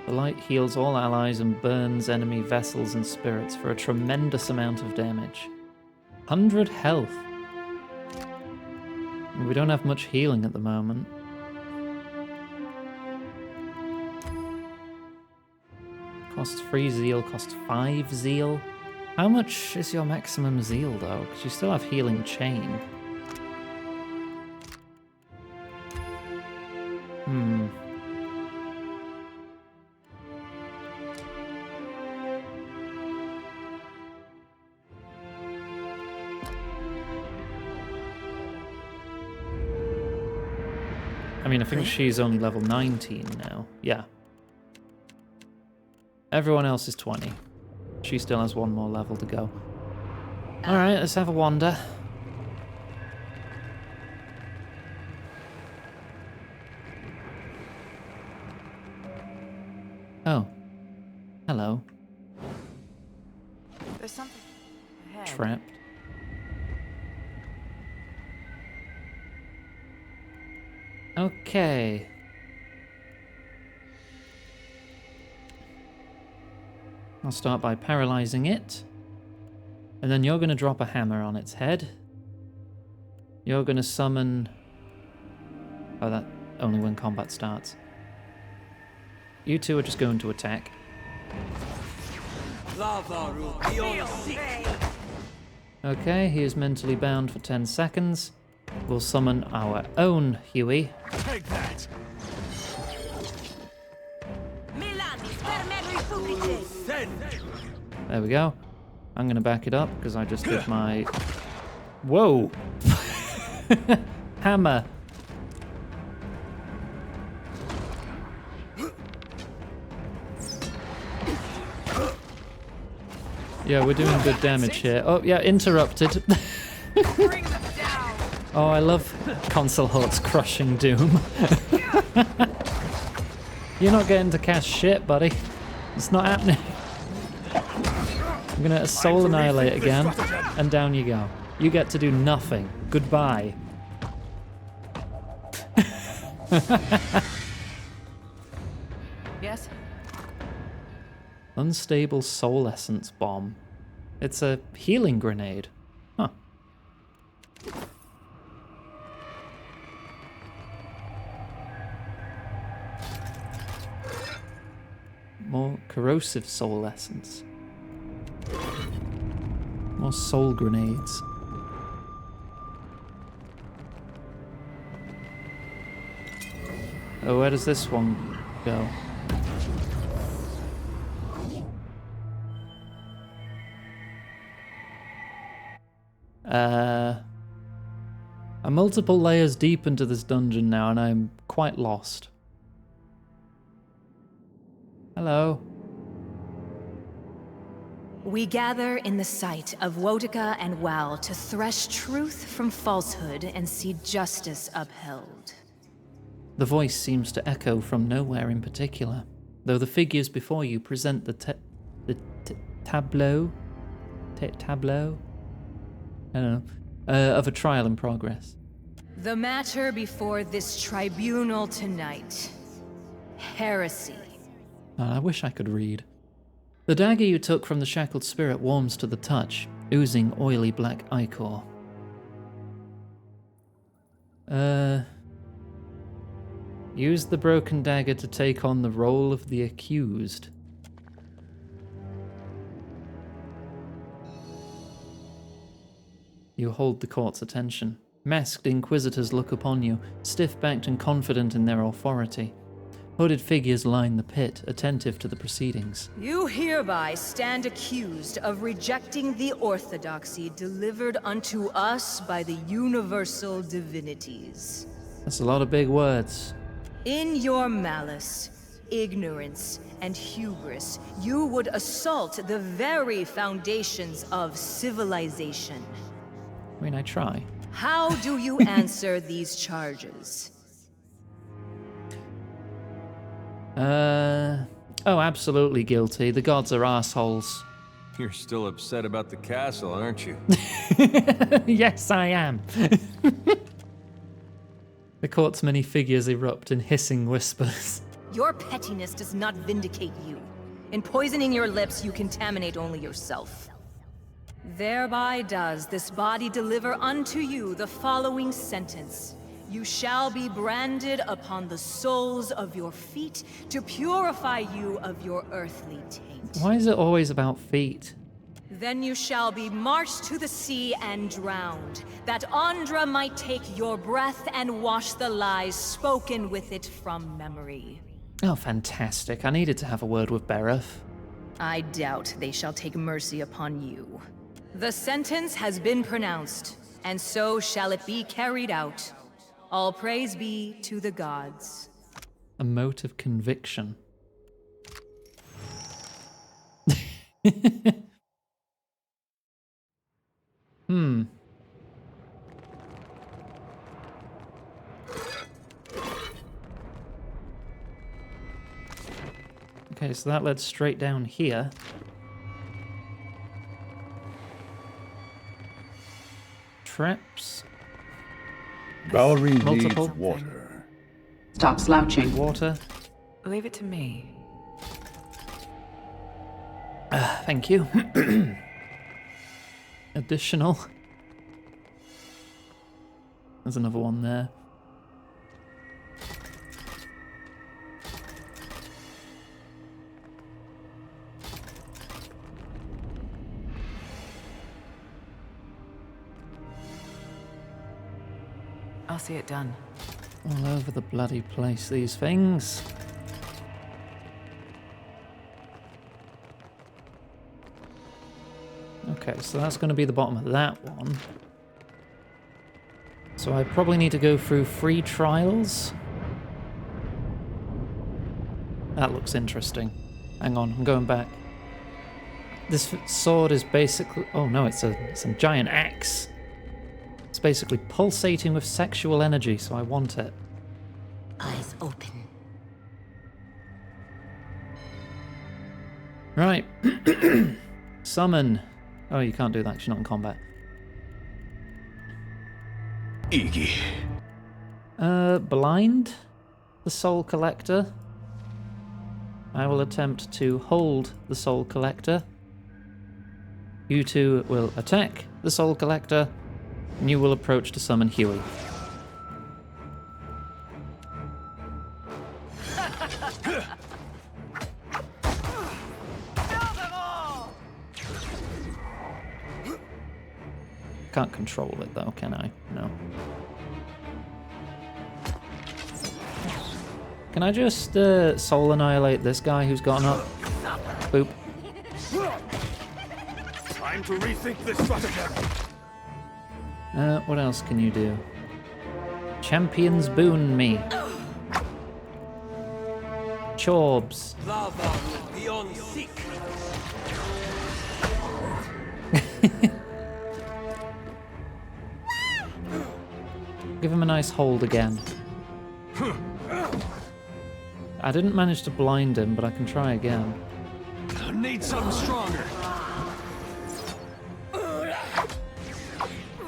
The light heals all allies and burns enemy vessels and spirits for a tremendous amount of damage. 100 health. We don't have much healing at the moment. Costs 3 zeal, costs 5 zeal. How much is your maximum zeal though? Because you still have healing chain. I mean, I think she's only level 19 now. Yeah. Everyone else is 20. She still has one more level to go. Alright, let's have a wander. Oh. Hello. There's something ahead. Trapped. Okay. I'll start by paralyzing it. And then you're going to drop a hammer on its head. You're going to summon... Oh, that only when combat starts. You two are just going to attack. Okay, he is mentally bound for 10 seconds. We'll summon our own Huey. Take that! There we go. I'm going to back it up because I just did my... Whoa! Hammer! Yeah, we're doing good damage here. Oh, yeah, interrupted. Oh, I love Console Hort's crushing doom. You're not getting to cast shit, buddy. It's not happening. I'm gonna soul annihilate again, and down you go. You get to do nothing. Goodbye. Yes? Unstable soul essence bomb. It's a healing grenade. Huh. More corrosive soul essence. More soul grenades. Oh, where does this one go? I'm multiple layers deep into this dungeon now, and I'm quite lost. Hello. We gather in the sight of Wotica and Wal to thresh truth from falsehood and see justice upheld. The voice seems to echo from nowhere in particular, though the figures before you present the tableau? Tableau? I don't know. Of a trial in progress. The matter before this tribunal tonight. Heresy. Oh, I wish I could read. The dagger you took from the shackled spirit warms to the touch, oozing oily black ichor. Use the broken dagger to take on the role of the accused. You hold the court's attention. Masked inquisitors look upon you, stiff-backed and confident in their authority. Hooded figures line the pit, attentive to the proceedings. You hereby stand accused of rejecting the orthodoxy delivered unto us by the universal divinities. That's a lot of big words. In your malice, ignorance, and hubris, you would assault the very foundations of civilization. I mean, I try. How do you answer these charges? Oh, absolutely guilty. The gods are assholes. You're still upset about the castle, aren't you? Yes, I am. The court's many figures erupt in hissing whispers. Your pettiness does not vindicate you. In poisoning your lips, you contaminate only yourself. Thereby does this body deliver unto you the following sentence. You shall be branded upon the soles of your feet to purify you of your earthly taint. Why is it always about feet? Then you shall be marched to the sea and drowned, that Andra might take your breath and wash the lies spoken with it from memory. Oh, fantastic. I needed to have a word with Bereth. I doubt they shall take mercy upon you. The sentence has been pronounced, and so shall it be carried out. All praise be to the gods. A mote of conviction. Okay, so that led straight down here. Traps. Valerie Multiple. needs water. Stop slouching. Water. Leave it to me. Thank you. Additional. There's another one there. I'll see it done. All over the bloody place, these things. Okay, so that's going to be the bottom of that one. So I probably need to go through 3 trials. That looks interesting. Hang on, I'm going back. This sword is basically... Oh no, it's a giant axe. It's basically pulsating with sexual energy, so I want it. Eyes open. Right. Summon. Oh, you can't do that because you're not in combat. Iggy. Blind the Soul Collector. I will attempt to hold the Soul Collector. You two will attack the Soul Collector, and you will approach to summon Huey. Can't control it though, can I? No. Can I just soul annihilate this guy who's gotten up? Boop. Time to rethink this stratagem. What else can you do? Champions boon me. Chorbs. Lava beyond seek. Give him a nice hold again. I didn't manage to blind him, but I can try again. Need something stronger.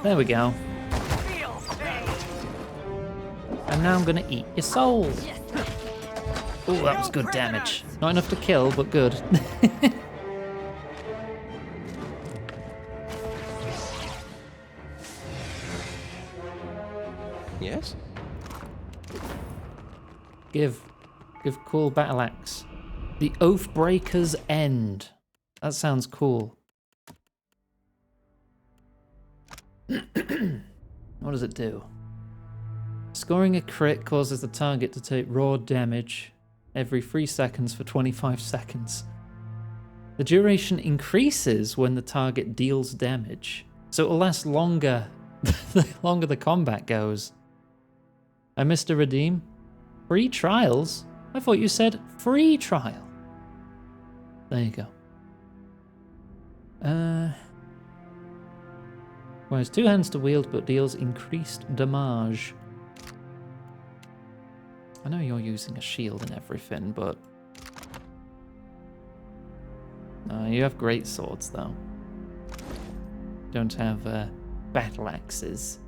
There we go. And now I'm gonna eat your soul. Oh, that was good damage. Not enough to kill, but good. Yes? Give cool battle axe. The Oathbreaker's End. That sounds cool. What does it do? Scoring a crit causes the target to take raw damage every 3 seconds for 25 seconds. The duration increases when the target deals damage, so it'll last longer the longer the combat goes. I missed a redeem. Free trials? I thought you said free trial. There you go. Requires 2 hands to wield, but deals increased damage. I know you're using a shield and everything, but... you have great swords, though. Don't have, battle axes.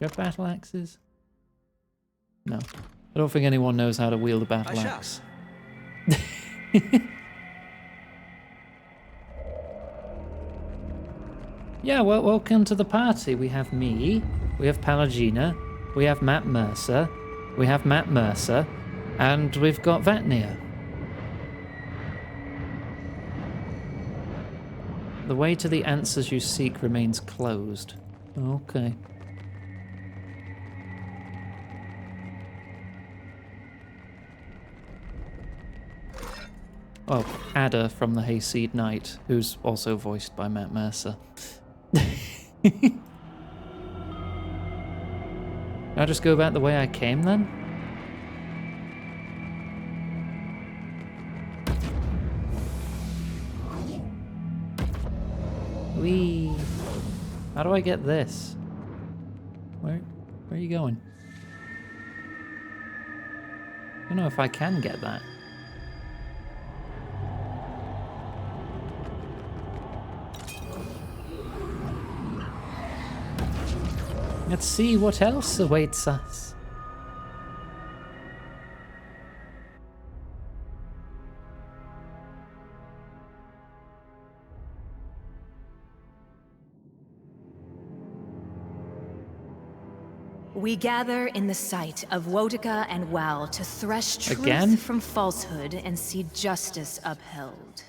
You have battle axes? No. I don't think anyone knows how to wield a battle axe. Yeah, well, welcome to the party. We have me, we have Palagina, we have Matt Mercer, we have Matt Mercer, and we've got Vatnir. The way to the answers you seek remains closed. Okay. Oh, Ada from the Hayseed Knight, who's also voiced by Matt Mercer. Can I just go back the way I came then? Whee! How do I get this? Where are you going? I don't know if I can get that. Let's see what else awaits us. We gather in the sight of Wotica and Wal to thresh truth Again? from falsehood and see justice upheld.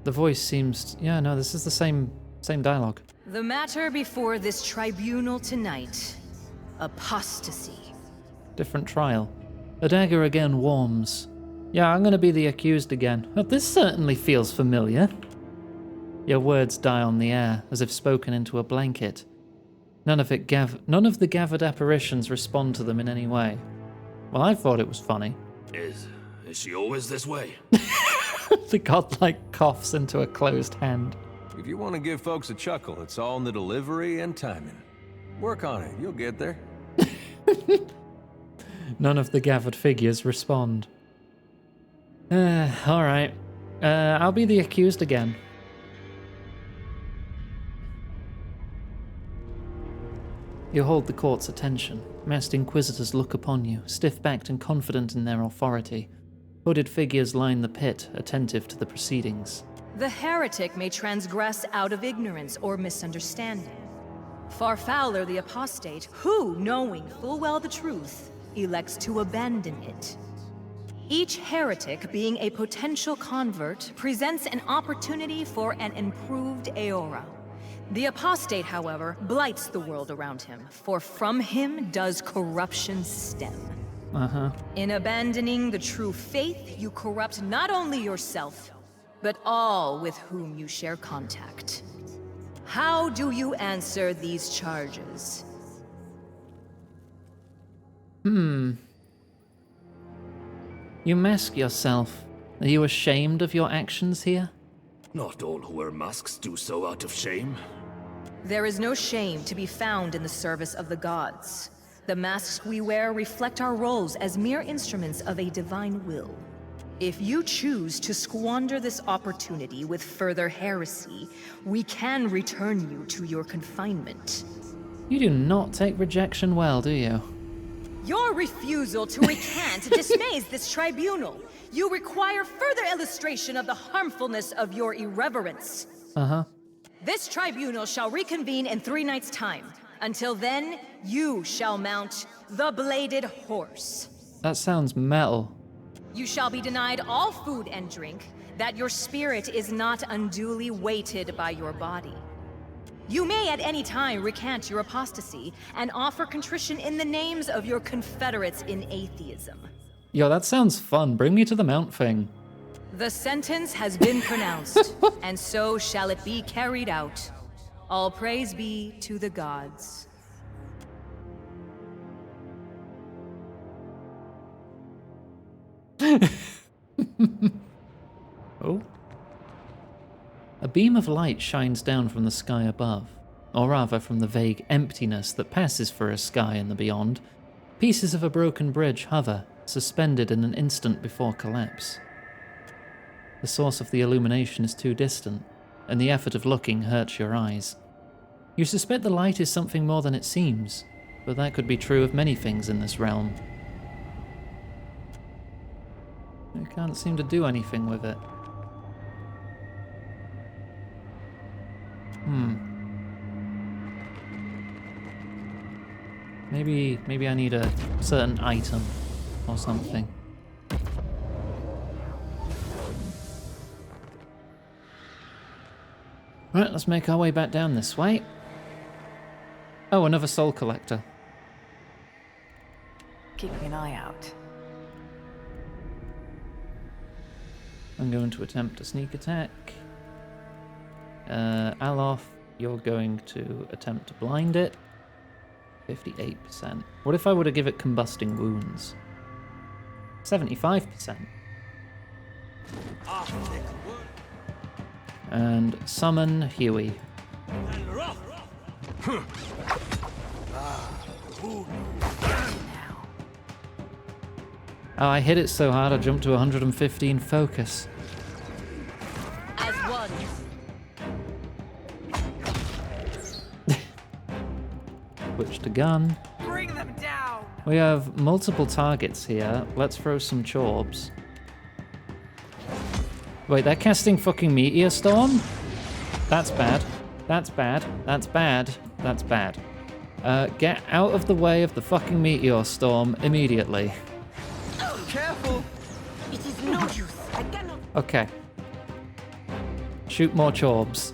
The voice seems... Yeah, no, this is the same dialogue. The matter before this tribunal tonight, apostasy. Different trial. The dagger again warms. Yeah, I'm gonna be the accused again. But this certainly feels familiar. Your words die on the air, as if spoken into a blanket. None of the gathered apparitions respond to them in any way. Well, I thought it was funny. Is she always this way? The godlike coughs into a closed hand. If you want to give folks a chuckle, it's all in the delivery and timing. Work on it, you'll get there. None of the gathered figures respond. Alright. I'll be the accused again. You hold the court's attention. Masked inquisitors look upon you, stiff-backed and confident in their authority. Hooded figures line the pit, attentive to the proceedings. The heretic may transgress out of ignorance or misunderstanding. Far fouler the apostate, who, knowing full well the truth, elects to abandon it. Each heretic, being a potential convert, presents an opportunity for an improved Aora. The apostate, however, blights the world around him, for from him does corruption stem. Uh-huh. In abandoning the true faith, you corrupt not only yourself, but all with whom you share contact. How do you answer these charges? You mask yourself. Are you ashamed of your actions here? Not all who wear masks do so out of shame. There is no shame to be found in the service of the gods. The masks we wear reflect our roles as mere instruments of a divine will. If you choose to squander this opportunity with further heresy, we can return you to your confinement. You do not take rejection well, do you? Your refusal to recant dismays this tribunal. You require further illustration of the harmfulness of your irreverence. Uh-huh. This tribunal shall reconvene in 3 nights' time. Until then, you shall mount the Bladed Horse. That sounds metal. You shall be denied all food and drink, that your spirit is not unduly weighted by your body. You may at any time recant your apostasy and offer contrition in the names of your confederates in atheism. Yo, that sounds fun. Bring me to the mount thing. The sentence has been pronounced, and so shall it be carried out. All praise be to the gods. Oh. A beam of light shines down from the sky above, or rather from the vague emptiness that passes for a sky in the beyond. Pieces of a broken bridge hover, suspended in an instant before collapse. The source of the illumination is too distant, and the effort of looking hurts your eyes. You suspect the light is something more than it seems, but that could be true of many things in this realm. I can't seem to do anything with it. Maybe I need a certain item or something. Right, let's make our way back down this way. Oh, another soul collector. Keeping an eye out. I'm going to attempt a sneak attack. Alof, you're going to attempt to blind it. 58%. What if I were to give it combusting wounds? 75%. And summon Huey. Oh, I hit it so hard I jumped to 115 focus. As one. Switch to gun. Bring them down. We have multiple targets here. Let's throw some chorbs. Wait, they're casting fucking Meteor Storm? That's bad. That's bad. That's bad. That's bad. Get out of the way of the fucking Meteor Storm immediately. Careful. It is no use. I cannot. Okay. Shoot more chorbs.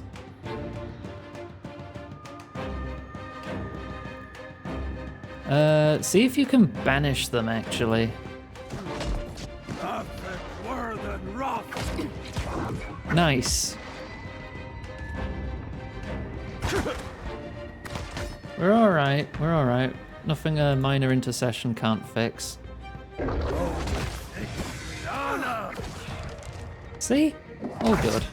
See if you can banish them, actually. Nothing more than rough. Nice. We're alright, we're alright. Nothing a minor intercession can't fix. See? All good.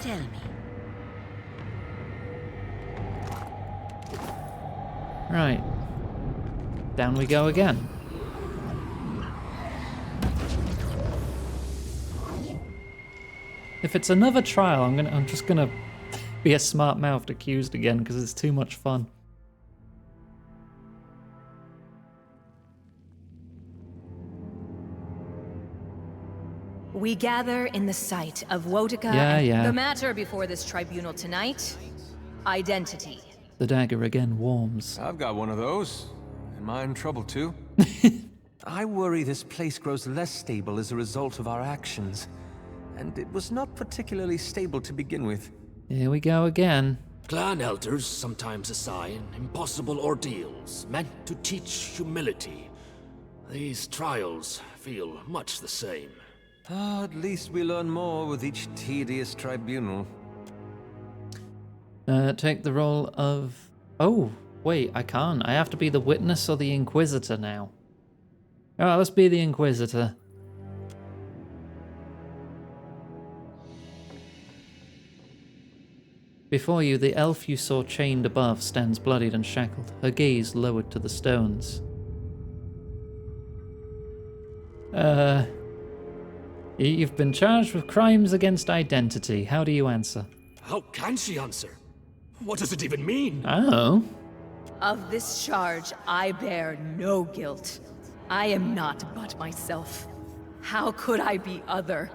Tell me. Right. Down we go again. If it's another trial, I'm just gonna be a smart-mouthed accused again because it's too much fun. We gather in the sight of Wotica Yeah. the matter before this tribunal tonight. Identity. The dagger again warms. I've got one of those. Am I in trouble too? I worry this place grows less stable as a result of our actions. And it was not particularly stable to begin with. Here we go again. Clan elders sometimes assign impossible ordeals meant to teach humility. These trials feel much the same. At least we learn more with each tedious tribunal. Take the role of... Oh, wait, I can't. I have to be the witness or the Inquisitor now. Alright, let's be the Inquisitor. Before you, the elf you saw chained above stands bloodied and shackled, her gaze lowered to the stones. You've been charged with crimes against identity. How do you answer? How can she answer? What does it even mean? Oh. Of this charge, I bear no guilt. I am not but myself. How could I be other?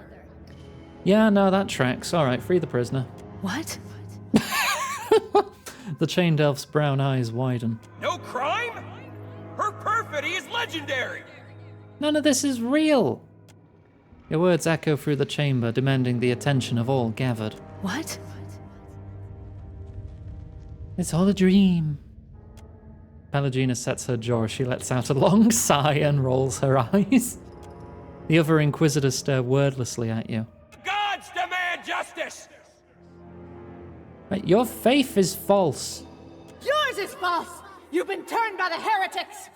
Yeah, no, that tracks. Alright, free the prisoner. What? The chained elf's brown eyes widen. No crime? Her perfidy is legendary! None of this is real! Your words echo through the chamber, demanding the attention of all gathered. What? It's all a dream. Pelagina sets her jaw as she lets out a long sigh and rolls her eyes. The other Inquisitors stare wordlessly at you. Gods demand justice! Right, your faith is false. Yours is false! You've been turned by the heretics!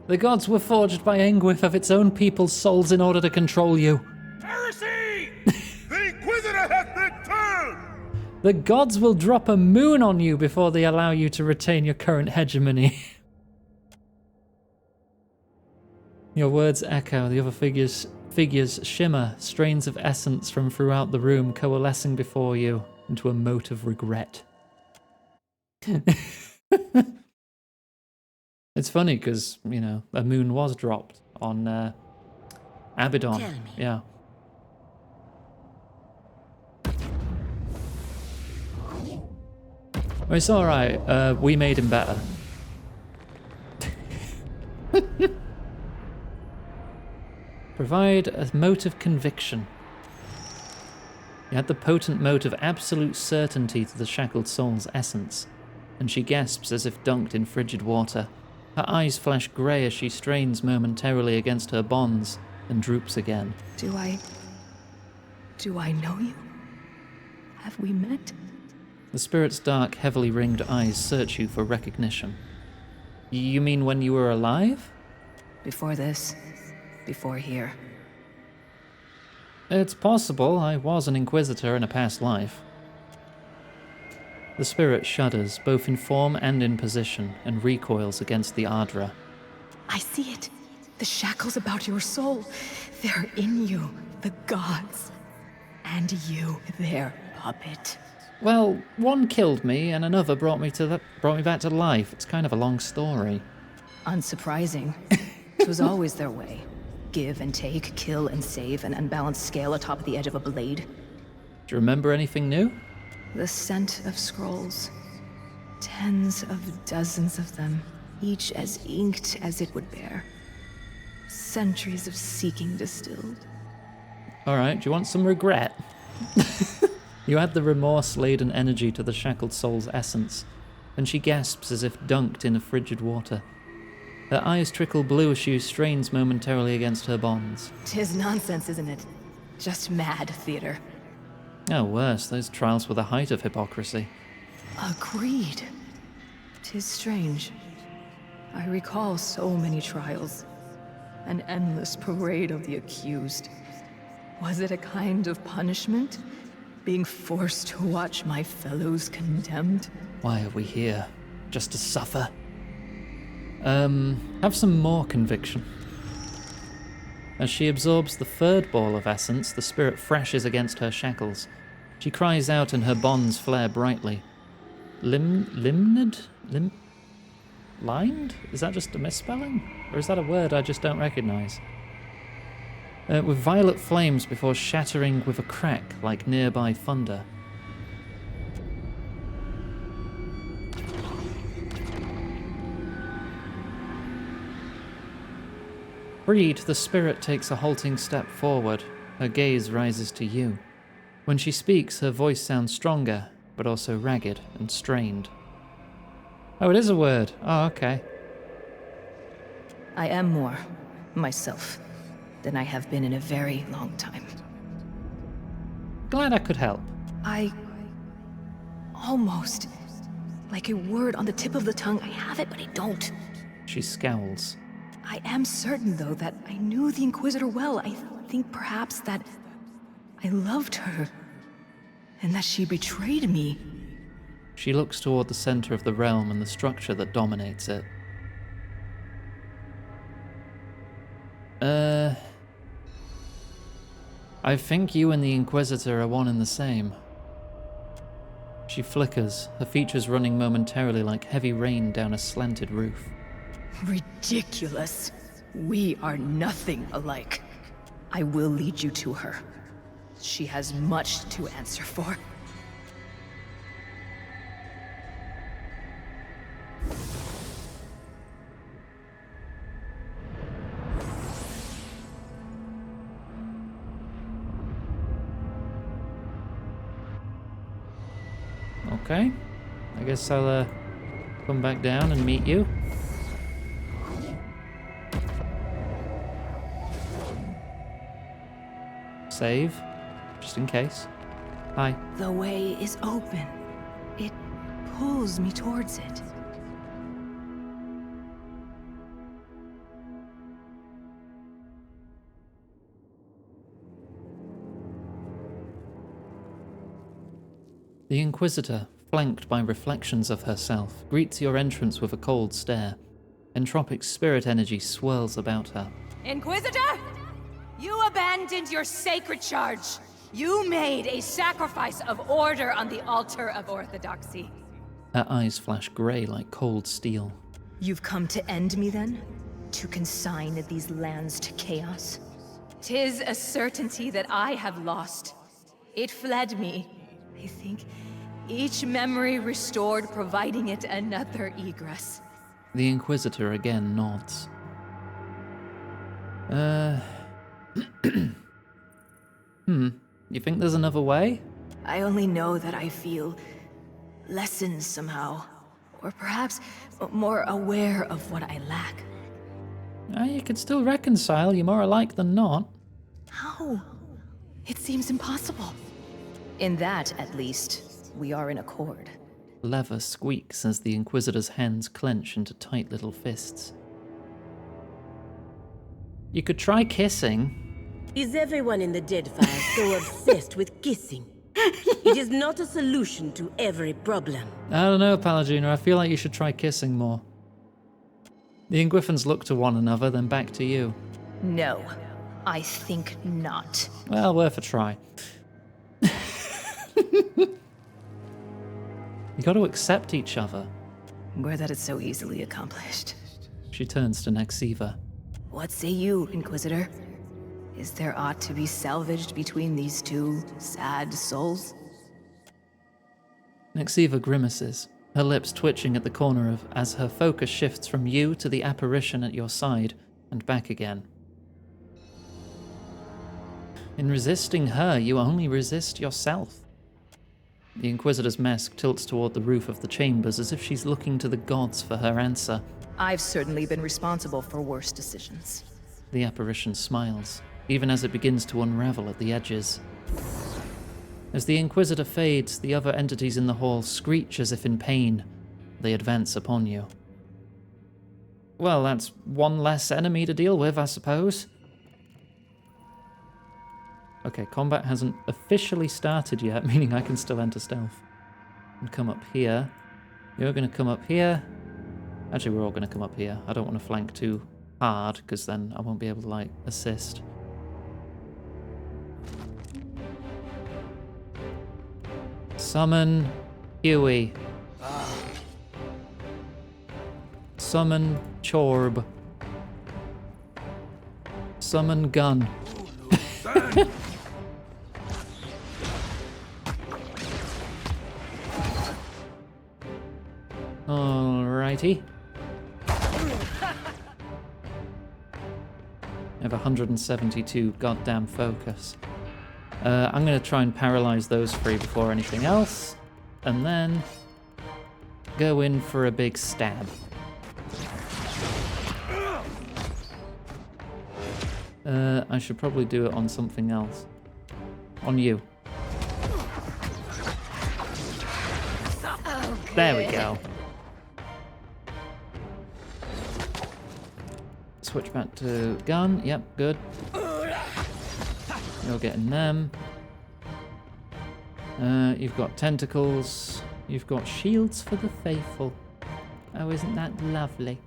The gods were forged by anguish of its own people's souls in order to control you. Heresy! The Inquisitor has been turned! The gods will drop a moon on you before they allow you to retain your current hegemony. Your words echo, the other figures shimmer, strains of essence from throughout the room coalescing before you into a mote of regret. It's funny because, you know, a moon was dropped on Abaddon. Tell me. Yeah. Well, it's alright. We made him better. Provide a mote of conviction. You add the potent mote of absolute certainty to the shackled soul's essence, and she gasps as if dunked in frigid water. Her eyes flash grey as she strains momentarily against her bonds and droops again. Do I know you? Have we met? The spirit's dark, heavily ringed eyes search you for recognition. You mean when you were alive? Before this. Before here. It's possible. I was an Inquisitor in a past life. The spirit shudders, both in form and in position, and recoils against the Ardra. I see it. The shackles about your soul. They're in you, the gods. And you, their puppet. Well, one killed me, and another brought me back to life. It's kind of a long story. Unsurprising. It was always their way. Give and take, kill and save, an unbalanced scale atop the edge of a blade. Do you remember anything new? The scent of scrolls. Tens of dozens of them, each as inked as it would bear. Centuries of seeking distilled. Alright, do you want some regret? You add the remorse-laden energy to the shackled soul's essence, and she gasps as if dunked in a frigid water. Her eyes trickle blue as she strains momentarily against her bonds. 'Tis nonsense, isn't it? Just mad theater. Oh, worse, those trials were the height of hypocrisy. Agreed. 'Tis strange. I recall so many trials. An endless parade of the accused. Was it a kind of punishment? Being forced to watch my fellows condemned? Why are we here? Just to suffer? Have some more conviction. As she absorbs the third ball of essence, the spirit thrashes against her shackles. She cries out and her bonds flare brightly. Limned? Lined? Is that just a misspelling? Or is that a word I just don't recognize? With violet flames before shattering with a crack like nearby thunder. Freed, the spirit takes a halting step forward. Her gaze rises to you. When she speaks, her voice sounds stronger, but also ragged and strained. Oh, it is a word. Oh, okay. I am more myself than I have been in a very long time. Glad I could help. I almost like a word on the tip of the tongue. I have it, but I don't. She scowls. I am certain, though, that I knew the Inquisitor well. I think perhaps that I loved her, and that she betrayed me. She looks toward the center of the realm and the structure that dominates it. I think you and the Inquisitor are one and the same. She flickers, her features running momentarily like heavy rain down a slanted roof. Ridiculous. We are nothing alike. I will lead you to her. She has much to answer for. Okay. I guess I'll come back down and meet you. Save, just in case. Hi. The way is open. It pulls me towards it. The Inquisitor, flanked by reflections of herself, greets your entrance with a cold stare. Entropic spirit energy swirls about her. Inquisitor! You abandoned your sacred charge. You made a sacrifice of order on the altar of orthodoxy. Her eyes flash grey like cold steel. You've come to end me then? To consign these lands to chaos? 'Tis a certainty that I have lost. It fled me. I think each memory restored, providing it another egress. The Inquisitor again nods. You think there's another way? I only know that I feel lessened somehow. Or perhaps more aware of what I lack. You could still reconcile, you're more alike than not. How? It seems impossible. In that, at least, we are in accord. Leather squeaks as the Inquisitor's hands clench into tight little fists. You could try kissing. Is everyone in the Deadfire so obsessed with kissing? It is not a solution to every problem. I don't know, Palagina. I feel like you should try kissing more. The Ingriffins look to one another, then back to you. No, I think not. Well, worth a try. You got to accept each other. Where that is so easily accomplished. She turns to Nexiva. What say you, Inquisitor? Is there aught to be salvaged between these two sad souls? Nexiva grimaces, her lips twitching at the corner as her focus shifts from you to the apparition at your side and back again. In resisting her, you only resist yourself. The Inquisitor's mask tilts toward the roof of the chambers as if she's looking to the gods for her answer. I've certainly been responsible for worse decisions. The apparition smiles, even as it begins to unravel at the edges. As the Inquisitor fades, the other entities in the hall screech as if in pain. They advance upon you. Well, that's one less enemy to deal with, I suppose. Okay, combat hasn't officially started yet, meaning I can still enter stealth. And come up here. You're going to come up here. Actually, we're all going to come up here. I don't want to flank too hard, because then I won't be able to, like, assist. Summon Huey. Summon Chorb. Summon Gun. Alrighty. I have 172 goddamn focus. I'm going to try and paralyze those three before anything else. and then go in for a big stab. I should probably do it on something else. On you. There we go. Switch back to gun. Yep, good. You're getting them. You've got tentacles. You've got shields for the faithful. Oh, isn't that lovely?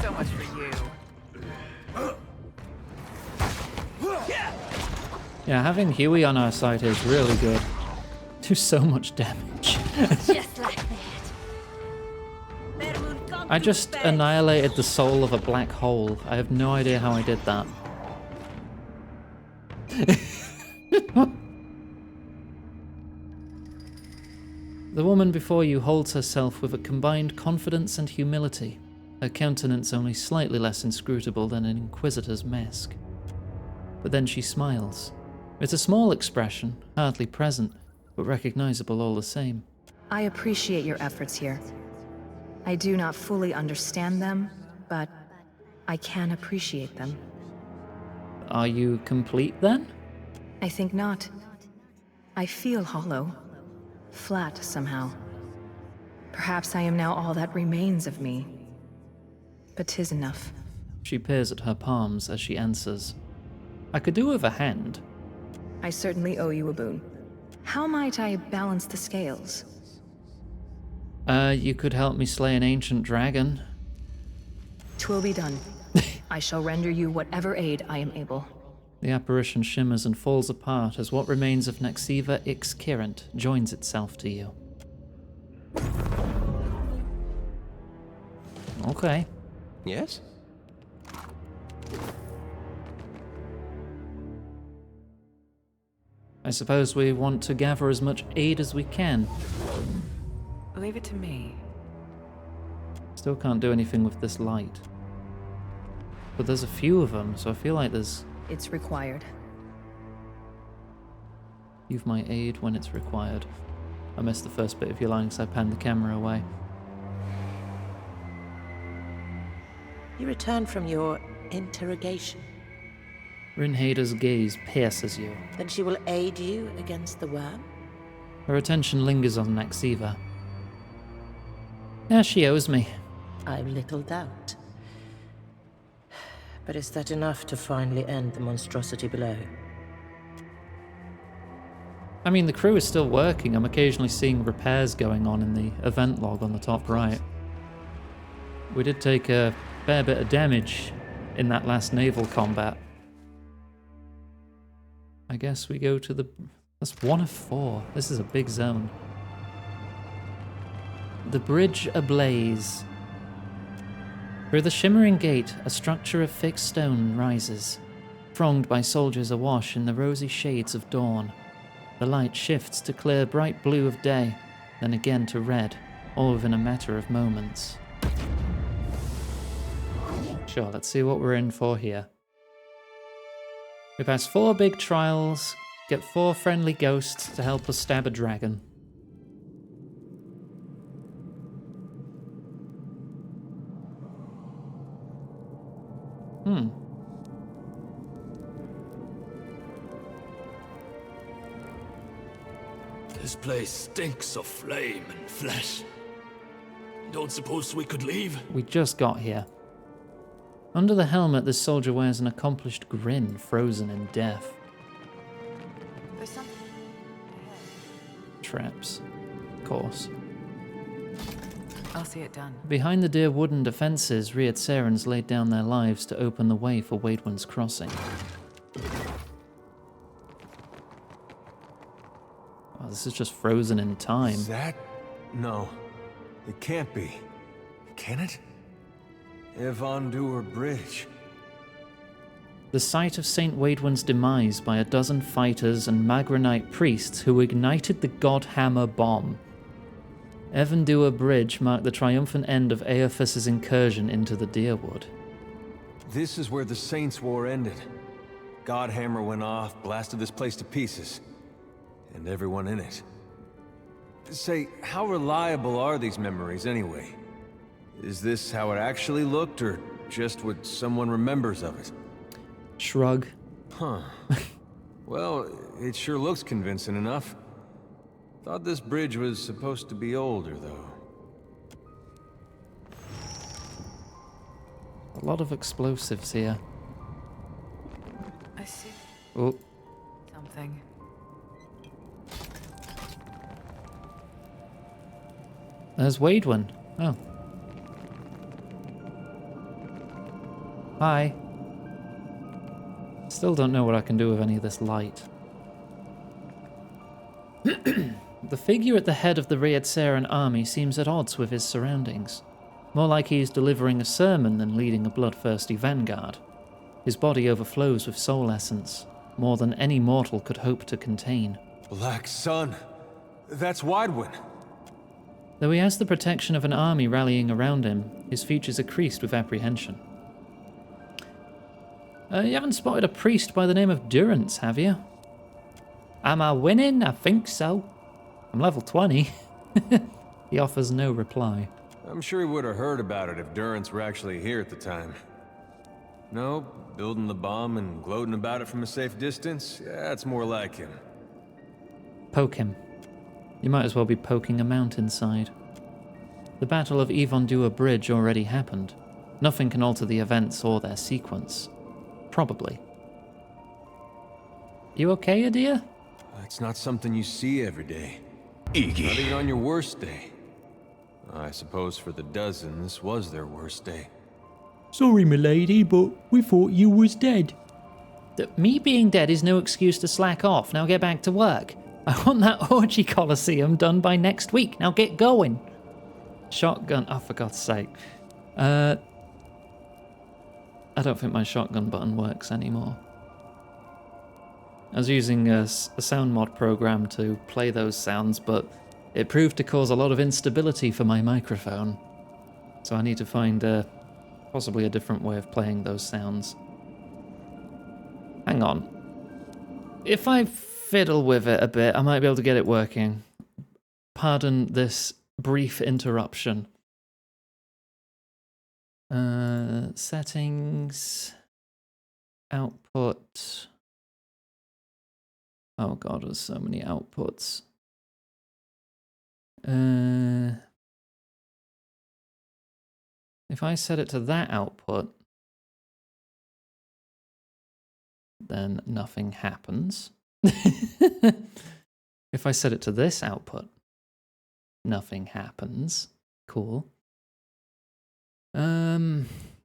So much for you. Yeah, having Huey on our side is really good. Do so much damage. Just like that. I just annihilated the soul of a black hole. I have no idea how I did that. The woman before you holds herself with a combined confidence and humility, her countenance only slightly less inscrutable than an inquisitor's mask. But then she smiles. It's a small expression, hardly present, but recognizable all the same. I appreciate your efforts here. I do not fully understand them, but I can appreciate them. Are you complete then? I think not. I feel hollow. Flat somehow. Perhaps I am now all that remains of me. But 'tis enough. She peers at her palms as she answers. I could do with a hand. I certainly owe you a boon. How might I balance the scales? You could help me slay an ancient dragon. 'Twill be done. I shall render you whatever aid I am able. The apparition shimmers and falls apart as what remains of Nexiva Ix Kirant joins itself to you. Okay. Yes? I suppose we want to gather as much aid as we can. Leave it to me. Still can't do anything with this light. But there's a few of them, so I feel like there's... It's required. Use my aid when it's required. I missed the first bit of your line because I panned the camera away. You return from your interrogation. Rinhada's gaze pierces you. Then she will aid you against the worm? Her attention lingers on Nexiva. Yeah, she owes me. I've little doubt. But is that enough to finally end the monstrosity below? I mean, the crew is still working. I'm occasionally seeing repairs going on in the event log on the top right. We did take a fair bit of damage in that last naval combat. I guess we go to the... That's 1 of 4. This is a big zone. The bridge ablaze. Through the shimmering gate, a structure of fixed stone rises, thronged by soldiers awash in the rosy shades of dawn. The light shifts to clear bright blue of day, then again to red, all within a matter of moments. Sure, let's see what we're in for here. We pass 4 big trials, get 4 friendly ghosts to help us stab a dragon. This place stinks of flame and flesh. Don't suppose we could leave? We just got here. Under the helmet, this soldier wears an accomplished grin, frozen in death. There's something. Traps, of course. I'll see it done. Behind the dear wooden defences, Riad Sarens laid down their lives to open the way for Waidwin's Crossing. Oh, this is just frozen in time. Is that? No. It can't be. Can it? Evandur Bridge. The site of St. Waidwin's demise by a dozen fighters and Magranite priests who ignited the God Hammer bomb. Evandur Bridge marked the triumphant end of Aeophus's incursion into the Deerwood. This is where the Saints' War ended. Godhammer went off, blasted this place to pieces. And everyone in it. Say, how reliable are these memories anyway? Is this how it actually looked, or just what someone remembers of it? Shrug. Huh. Well, it sure looks convincing enough. Thought this bridge was supposed to be older, though. A lot of explosives here. I see. Oh. Something. There's Waidwen. Oh. Hi. Still don't know what I can do with any of this light. The figure at the head of the Rietzaran army seems at odds with his surroundings. More like he is delivering a sermon than leading a bloodthirsty vanguard. His body overflows with soul essence, more than any mortal could hope to contain. Black Sun. That's Waidwen. Though he has the protection of an army rallying around him, his features are creased with apprehension. You haven't spotted a priest by the name of Durance, have you? Am I winning? I think so. I'm level 20. He offers no reply. I'm sure he would have heard about it if Durance were actually here at the time. No, building the bomb and gloating about it from a safe distance? Yeah, it's more like him. Poke him. You might as well be poking a mountainside. The Battle of Yvondour Bridge already happened. Nothing can alter the events or their sequence. Probably. You okay, Adir? It's not something you see every day. Not even on your worst day. I suppose for the dozen, this was their worst day. Sorry, milady, but we thought you was dead. Me being dead is no excuse to slack off. Now get back to work. I want that orgy coliseum done by next week. Now get going. Shotgun. Oh, for God's sake. I don't think my shotgun button works anymore. I was using a sound mod program to play those sounds, but it proved to cause a lot of instability for my microphone. So I need to find possibly a different way of playing those sounds. Hang on. If I fiddle with it a bit, I might be able to get it working. Pardon this brief interruption. Settings. Output. Oh god, there's so many outputs. If I set it to that output, then nothing happens. If I set it to this output, nothing happens. Cool.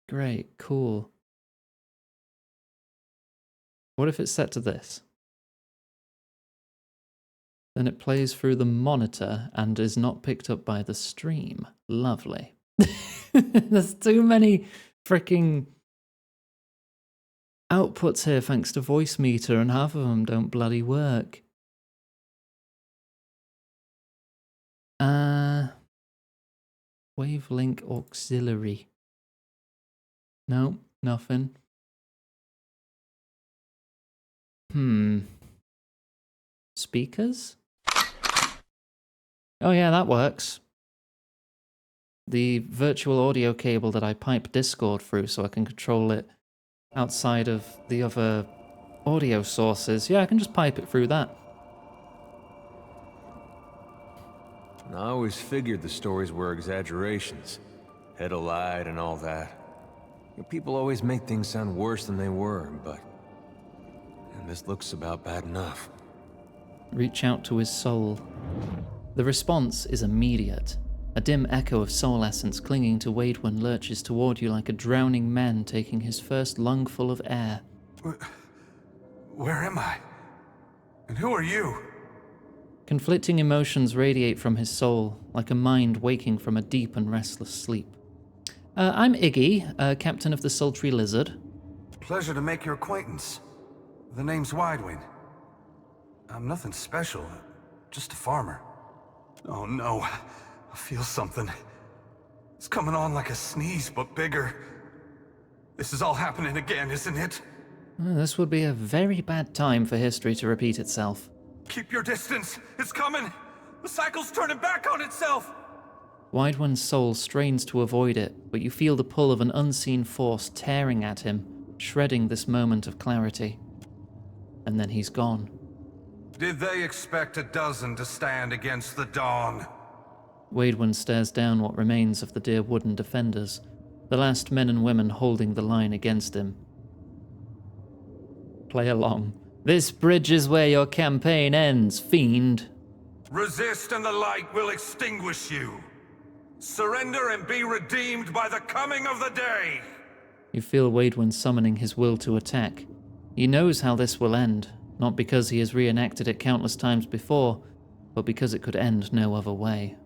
Great, cool. What if it's set to this? Then it plays through the monitor and is not picked up by the stream. Lovely. There's too many freaking outputs here thanks to voice meter, and half of them don't bloody work. Wavelink auxiliary. No, nothing. Speakers? Oh yeah, that works. The virtual audio cable that I pipe Discord through so I can control it outside of the other audio sources. Yeah, I can just pipe it through that. I always figured the stories were exaggerations. Head alight and all that. People always make things sound worse than they were, but... And this looks about bad enough. Reach out to his soul. The response is immediate. A dim echo of soul essence clinging to Waidwen lurches toward you like a drowning man taking his first lungful of air. Where am I? And who are you? Conflicting emotions radiate from his soul, like a mind waking from a deep and restless sleep. I'm Iggy, captain of the Sultry Lizard. Pleasure to make your acquaintance. The name's Waidwen. I'm nothing special, just a farmer. Oh no, I feel something. It's coming on like a sneeze, but bigger. This is all happening again, isn't it? This would be a very bad time for history to repeat itself. Keep your distance! It's coming! The cycle's turning back on itself! Widewind's soul strains to avoid it, but you feel the pull of an unseen force tearing at him, shredding this moment of clarity. And then he's gone. Did they expect a dozen to stand against the dawn? Wadewind stares down what remains of the dear wooden defenders, the last men and women holding the line against him. Play along. This bridge is where your campaign ends, fiend. Resist and the light will extinguish you. Surrender and be redeemed by the coming of the day. You feel Wadewind summoning his will to attack. He knows how this will end, not because he has reenacted it countless times before, but because it could end no other way.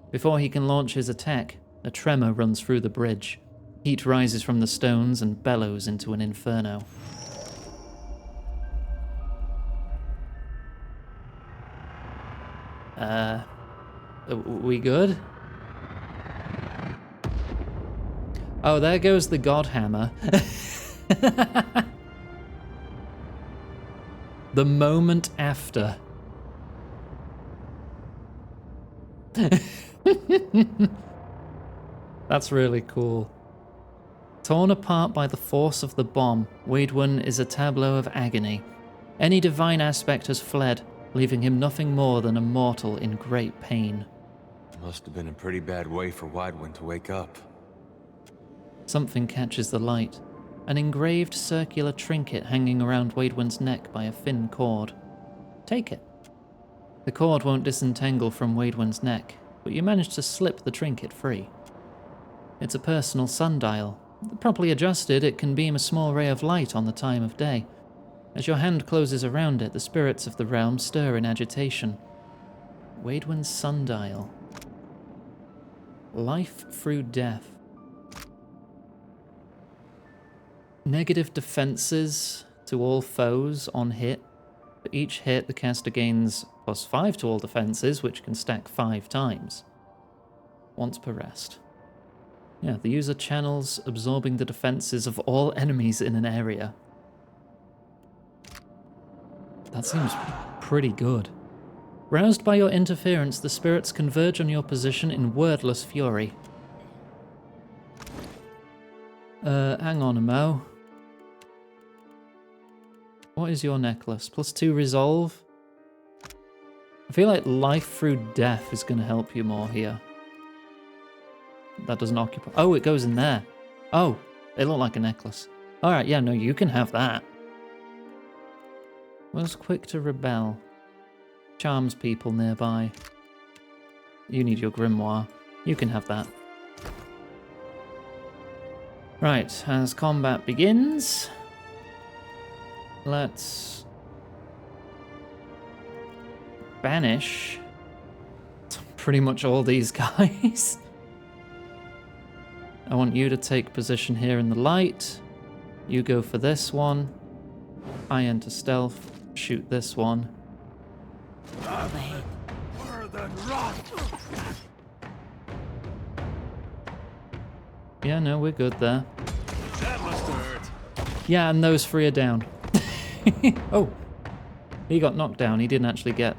Before he can launch his attack, a tremor runs through the bridge. Heat rises from the stones and bellows into an inferno. We good? Oh, there goes the God Hammer. The moment after. That's really cool. Torn apart by the force of the bomb, Wadewind is a tableau of agony. Any divine aspect has fled, leaving him nothing more than a mortal in great pain. Must have been a pretty bad way for Widewind to wake up. Something catches the light. An engraved circular trinket hanging around Wadewind's neck by a thin cord. Take it. The cord won't disentangle from Wadewind's neck, but you manage to slip the trinket free. It's a personal sundial. Properly adjusted, it can beam a small ray of light on the time of day. As your hand closes around it, the spirits of the realm stir in agitation. Wadewind's sundial. Life through death. Negative defenses to all foes on hit. For each hit, the caster gains +5 to all defenses, which can stack 5 times. Once per rest. Yeah, the user channels absorbing the defenses of all enemies in an area. That seems pretty good. Roused by your interference, the spirits converge on your position in wordless fury. Hang on a mo. What is your necklace? +2 resolve? I feel like life through death is going to help you more here. That doesn't occupy... Oh, it goes in there. Oh, it looked like a necklace. Alright, yeah, no, you can have that. Was quick to rebel. Charms people nearby. You need your grimoire. You can have that. Right, as combat begins, let's banish pretty much all these guys. I want you to take position here in the light. You go for this one. I enter stealth. Shoot this one. Yeah, no, we're good there. That must have hurt. Yeah, and those 3 are down. Oh, he got knocked down. He didn't actually get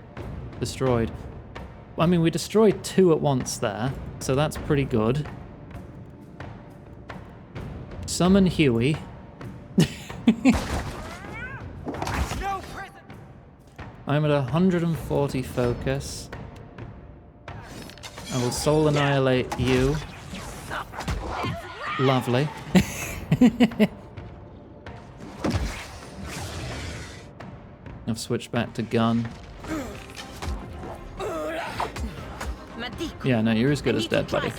destroyed. I mean, we destroyed 2 at once there, so that's pretty good. Summon Huey. I'm at 140 focus. I will soul annihilate you. Lovely. I've switched back to gun. Yeah, no, you're as good as dead, buddy.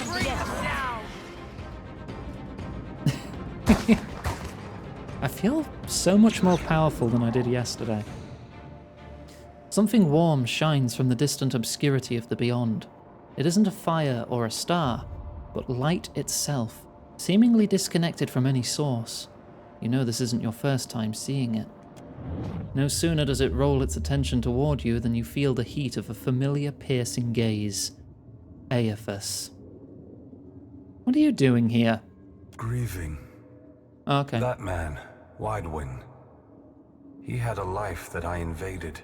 I feel so much more powerful than I did yesterday. Something warm shines from the distant obscurity of the beyond. It isn't a fire or a star, but light itself, seemingly disconnected from any source. You know this isn't your first time seeing it. No sooner does it roll its attention toward you than you feel the heat of a familiar piercing gaze. Aethys. What are you doing here? Grieving. Okay. That man, Widewin. He had a life that I invaded,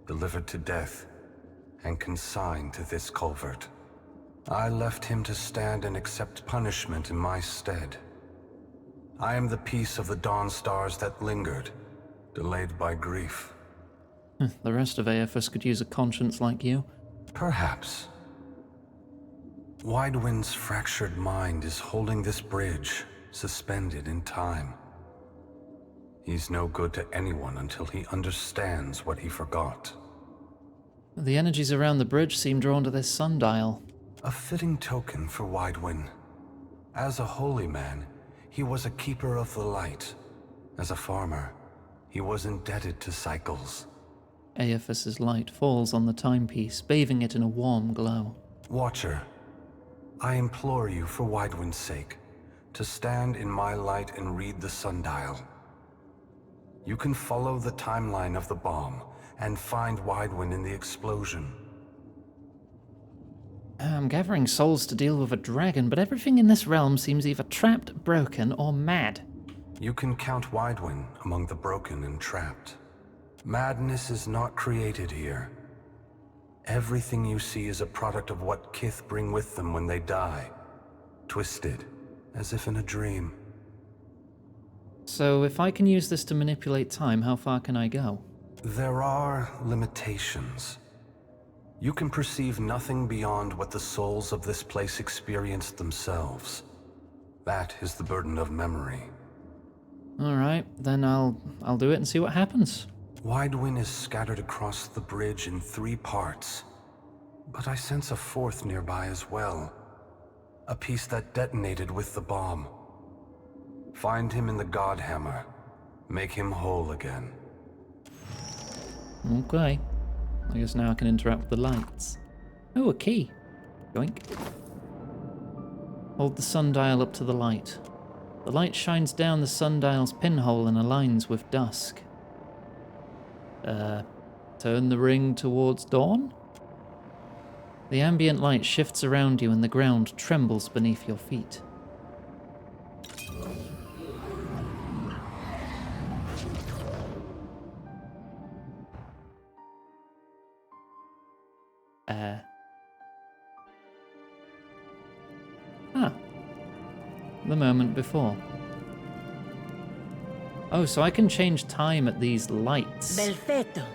delivered to death, and consigned to this culvert. I left him to stand and accept punishment in my stead. I am the piece of the dawn stars that lingered, delayed by grief. The rest of AFS could use a conscience like you. Perhaps. Widewind's fractured mind is holding this bridge, suspended in time. He's no good to anyone until he understands what he forgot. The energies around the bridge seem drawn to this sundial. A fitting token for Widewind. As a holy man, he was a keeper of the light. As a farmer, he was indebted to cycles. AFS's light falls on the timepiece, bathing it in a warm glow. Watcher, I implore you for Widewind's sake, to stand in my light and read the sundial. You can follow the timeline of the bomb and find Widewind in the explosion. I'm gathering souls to deal with a dragon, but everything in this realm seems either trapped, broken, or mad. You can count Widewind among the broken and trapped. Madness is not created here. Everything you see is a product of what Kith bring with them when they die. Twisted, as if in a dream. So if I can use this to manipulate time, how far can I go? There are limitations. You can perceive nothing beyond what the souls of this place experienced themselves. That is the burden of memory. Alright, then I'll do it and see what happens. Widewind is scattered across the bridge in 3 parts. But I sense a 4th nearby as well. A piece that detonated with the bomb. Find him in the Godhammer. Make him whole again. Okay. I guess now I can interact with the lights. Oh, a key. Yoink. Hold the sundial up to the light. The light shines down the sundial's pinhole and aligns with dusk. Turn the ring towards dawn? The ambient light shifts around you and the ground trembles beneath your feet. The moment before. Oh, so I can change time at these lights. Belfetto.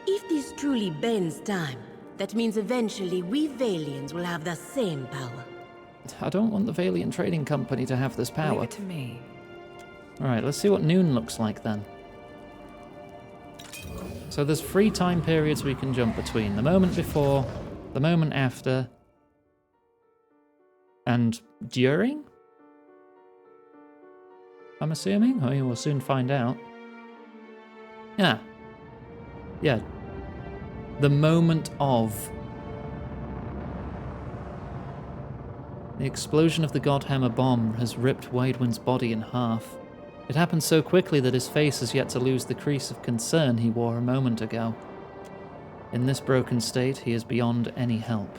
If this truly bends time, that means eventually we Valians will have the same power. I don't want the Valiant Trading Company to have this power. Leave it to me. Alright, let's see what noon looks like then. So there's 3 time periods we can jump between. The moment before, the moment after, and during? I'm assuming? Oh, we'll soon find out. Yeah. Yeah. The moment of. The explosion of the Godhammer bomb has ripped Widewind's body in half. It happened so quickly that his face has yet to lose the crease of concern he wore a moment ago. In this broken state, he is beyond any help.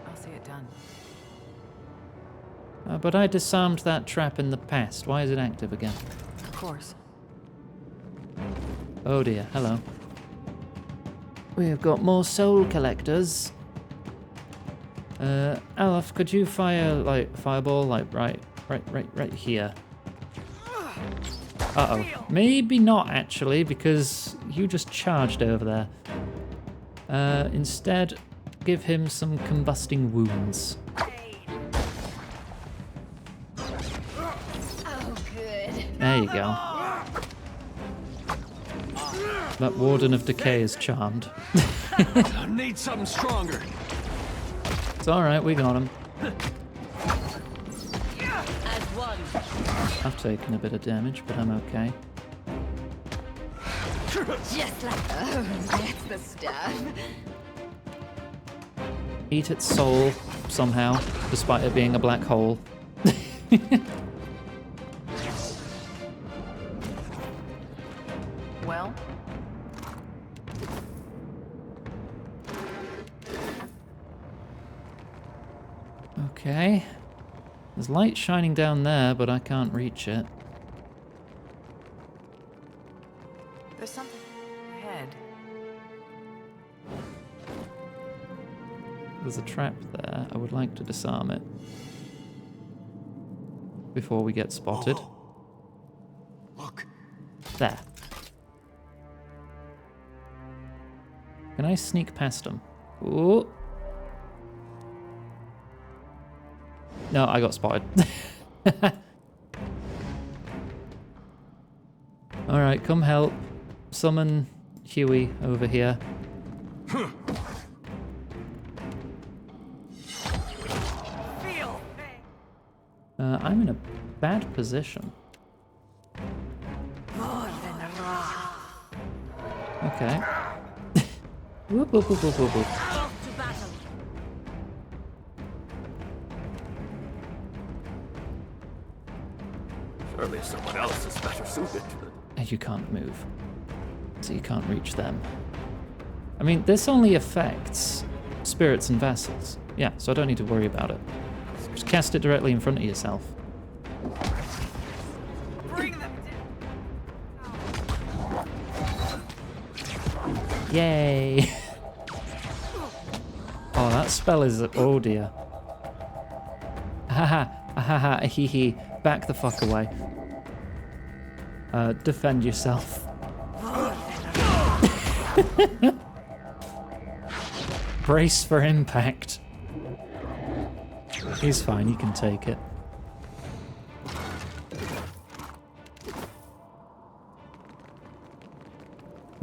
I'll see it done. But I disarmed that trap in the past. Why is it active again? Of course. Oh dear, hello. We have got more soul collectors. Aleph, could you fire, fireball, right here? Uh-oh. Maybe not, actually, because you just charged over there. Instead, give him some combusting wounds. Oh, good. There you go. That Warden of Decay is charmed. I need something stronger. It's alright, we got him. As one. I've taken a bit of damage, but I'm okay. Just like, oh, that's the stuff. Eat its soul, somehow, despite it being a black hole. Well? Okay. There's light shining down there, but I can't reach it. There's something ahead. There's a trap there. I would like to disarm it before we get spotted. Whoa. Look. There. Can I sneak past them? Ooh. No, I got spotted. Alright, come help. Summon Huey over here. I'm in a bad position. Okay. Whoop, whoop, whoop, whoop, whoop, whoop. Surely someone else is better suited. You can't move, so you can't reach them. I mean, this only affects spirits and vessels. Yeah, so I don't need to worry about it. Just cast it directly in front of yourself. Yay! Oh, that spell is... Oh dear. Haha, haha, hee hee. Back the fuck away. Defend yourself. Brace for impact. He's fine, he can take it.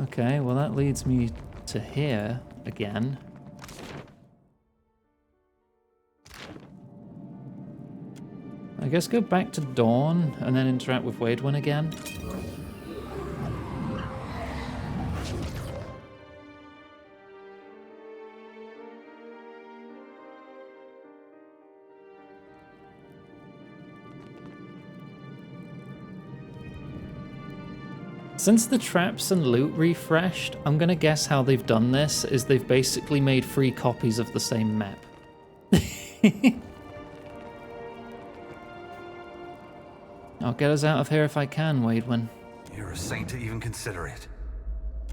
Okay, well that leads me to here again. I guess go back to Dawn and then interact with Waidwin again. Since the traps and loot refreshed, I'm gonna guess how they've done this is they've basically made free copies of the same map. I'll get us out of here if I can, Waidwin. You're a saint to even consider it.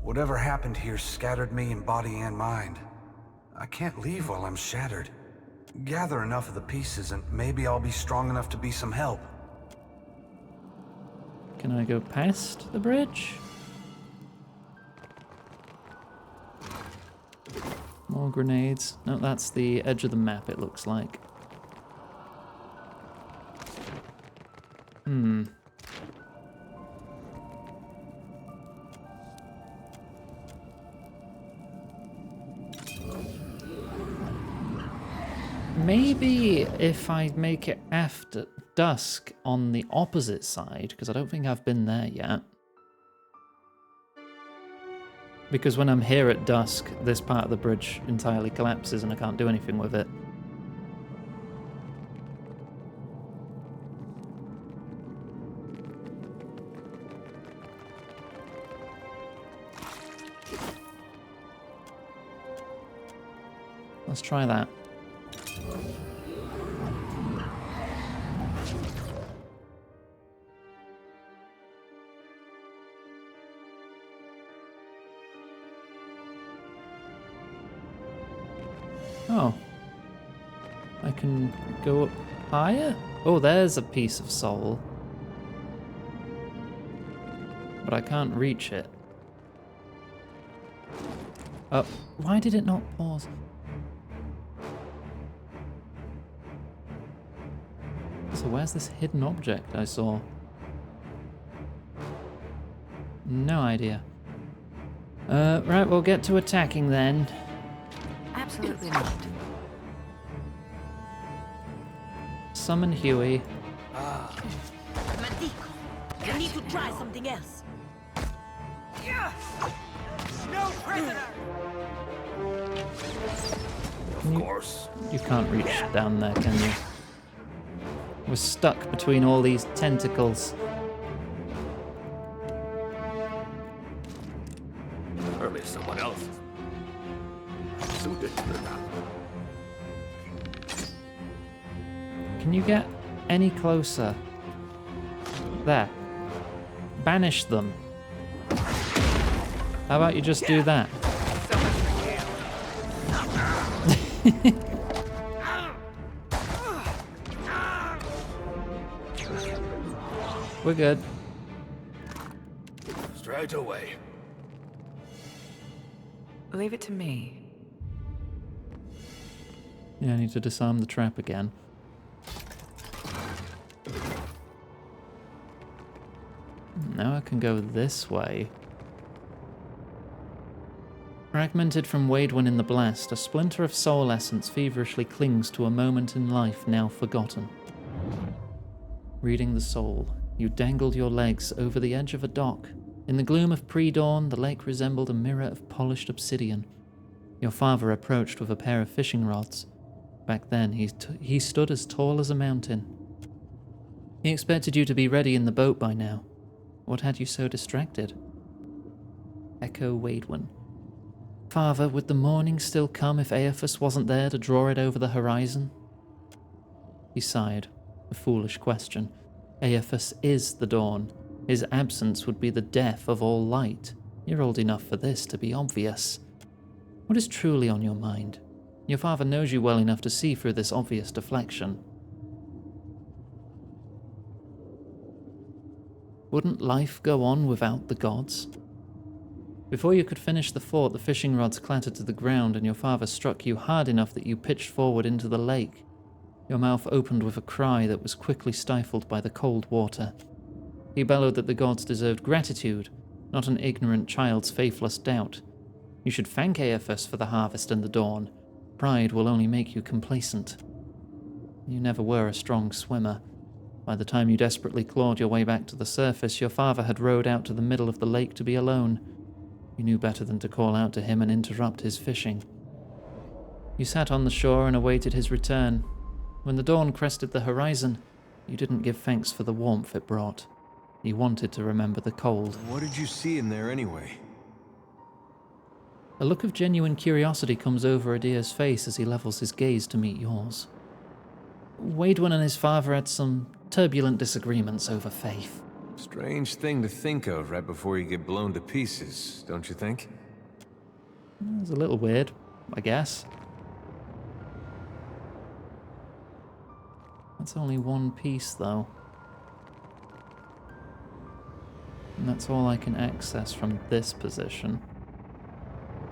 Whatever happened here scattered me in body and mind. I can't leave while I'm shattered. Gather enough of the pieces and maybe I'll be strong enough to be some help. Can I go past the bridge? More grenades. No, that's the edge of the map, it looks like. Maybe if I make it after dusk on the opposite side, because I don't think I've been there yet. Because when I'm here at dusk, this part of the bridge entirely collapses and I can't do anything with it. Let's try that. Oh. I can go up higher? Oh, there's a piece of soul. But I can't reach it. Oh, why did it not pause? So where's this hidden object I saw? No idea. Right, we'll get to attacking then. Absolutely not. Summon Huey. Matico, you need to try something else. No prisoner! Of course. You can't reach down there, can you? We're stuck between all these tentacles. Surely someone else is suited to that. Can you get any closer? There. Banish them. How about you just do that? We're good. Straight away. Leave it to me. Yeah, I need to disarm the trap again. Now I can go this way. Fragmented from Waidwen in the blast, a splinter of soul essence feverishly clings to a moment in life now forgotten. Reading the soul, you dangled your legs over the edge of a dock. In the gloom of pre-dawn, the lake resembled a mirror of polished obsidian. Your father approached with a pair of fishing rods. Back then, he stood as tall as a mountain. He expected you to be ready in the boat by now. What had you so distracted? Echo Waidwen. Father, would the morning still come if Aephus wasn't there to draw it over the horizon? He sighed. A foolish question. Aephus is the dawn. His absence would be the death of all light. You're old enough for this to be obvious. What is truly on your mind? Your father knows you well enough to see through this obvious deflection. Wouldn't life go on without the gods? Before you could finish the thought, the fishing rods clattered to the ground and your father struck you hard enough that you pitched forward into the lake. Your mouth opened with a cry that was quickly stifled by the cold water. He bellowed that the gods deserved gratitude, not an ignorant child's faithless doubt. You should thank Aephus for the harvest and the dawn. Pride will only make you complacent. You never were a strong swimmer. By the time you desperately clawed your way back to the surface, your father had rowed out to the middle of the lake to be alone. You knew better than to call out to him and interrupt his fishing. You sat on the shore and awaited his return. When the dawn crested the horizon, you didn't give thanks for the warmth it brought. You wanted to remember the cold. What did you see in there anyway? A look of genuine curiosity comes over Adir's face as he levels his gaze to meet yours. Waidwen and his father had some turbulent disagreements over faith. Strange thing to think of right before you get blown to pieces, don't you think? It's a little weird, I guess. That's only one piece, though. And that's all I can access from this position.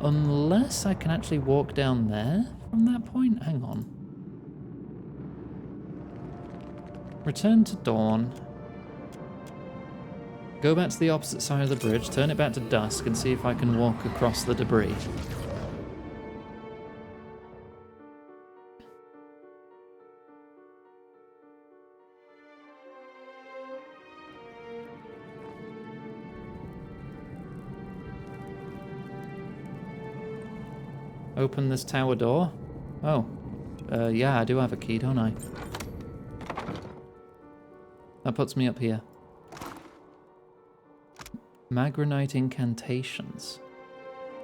Unless I can actually walk down there from that point? Hang on. Return to dawn. Go back to the opposite side of the bridge, turn it back to dusk, and see if I can walk across the debris. Open this tower door. Oh. Yeah, I do have a key, don't I? That puts me up here. Magranite incantations.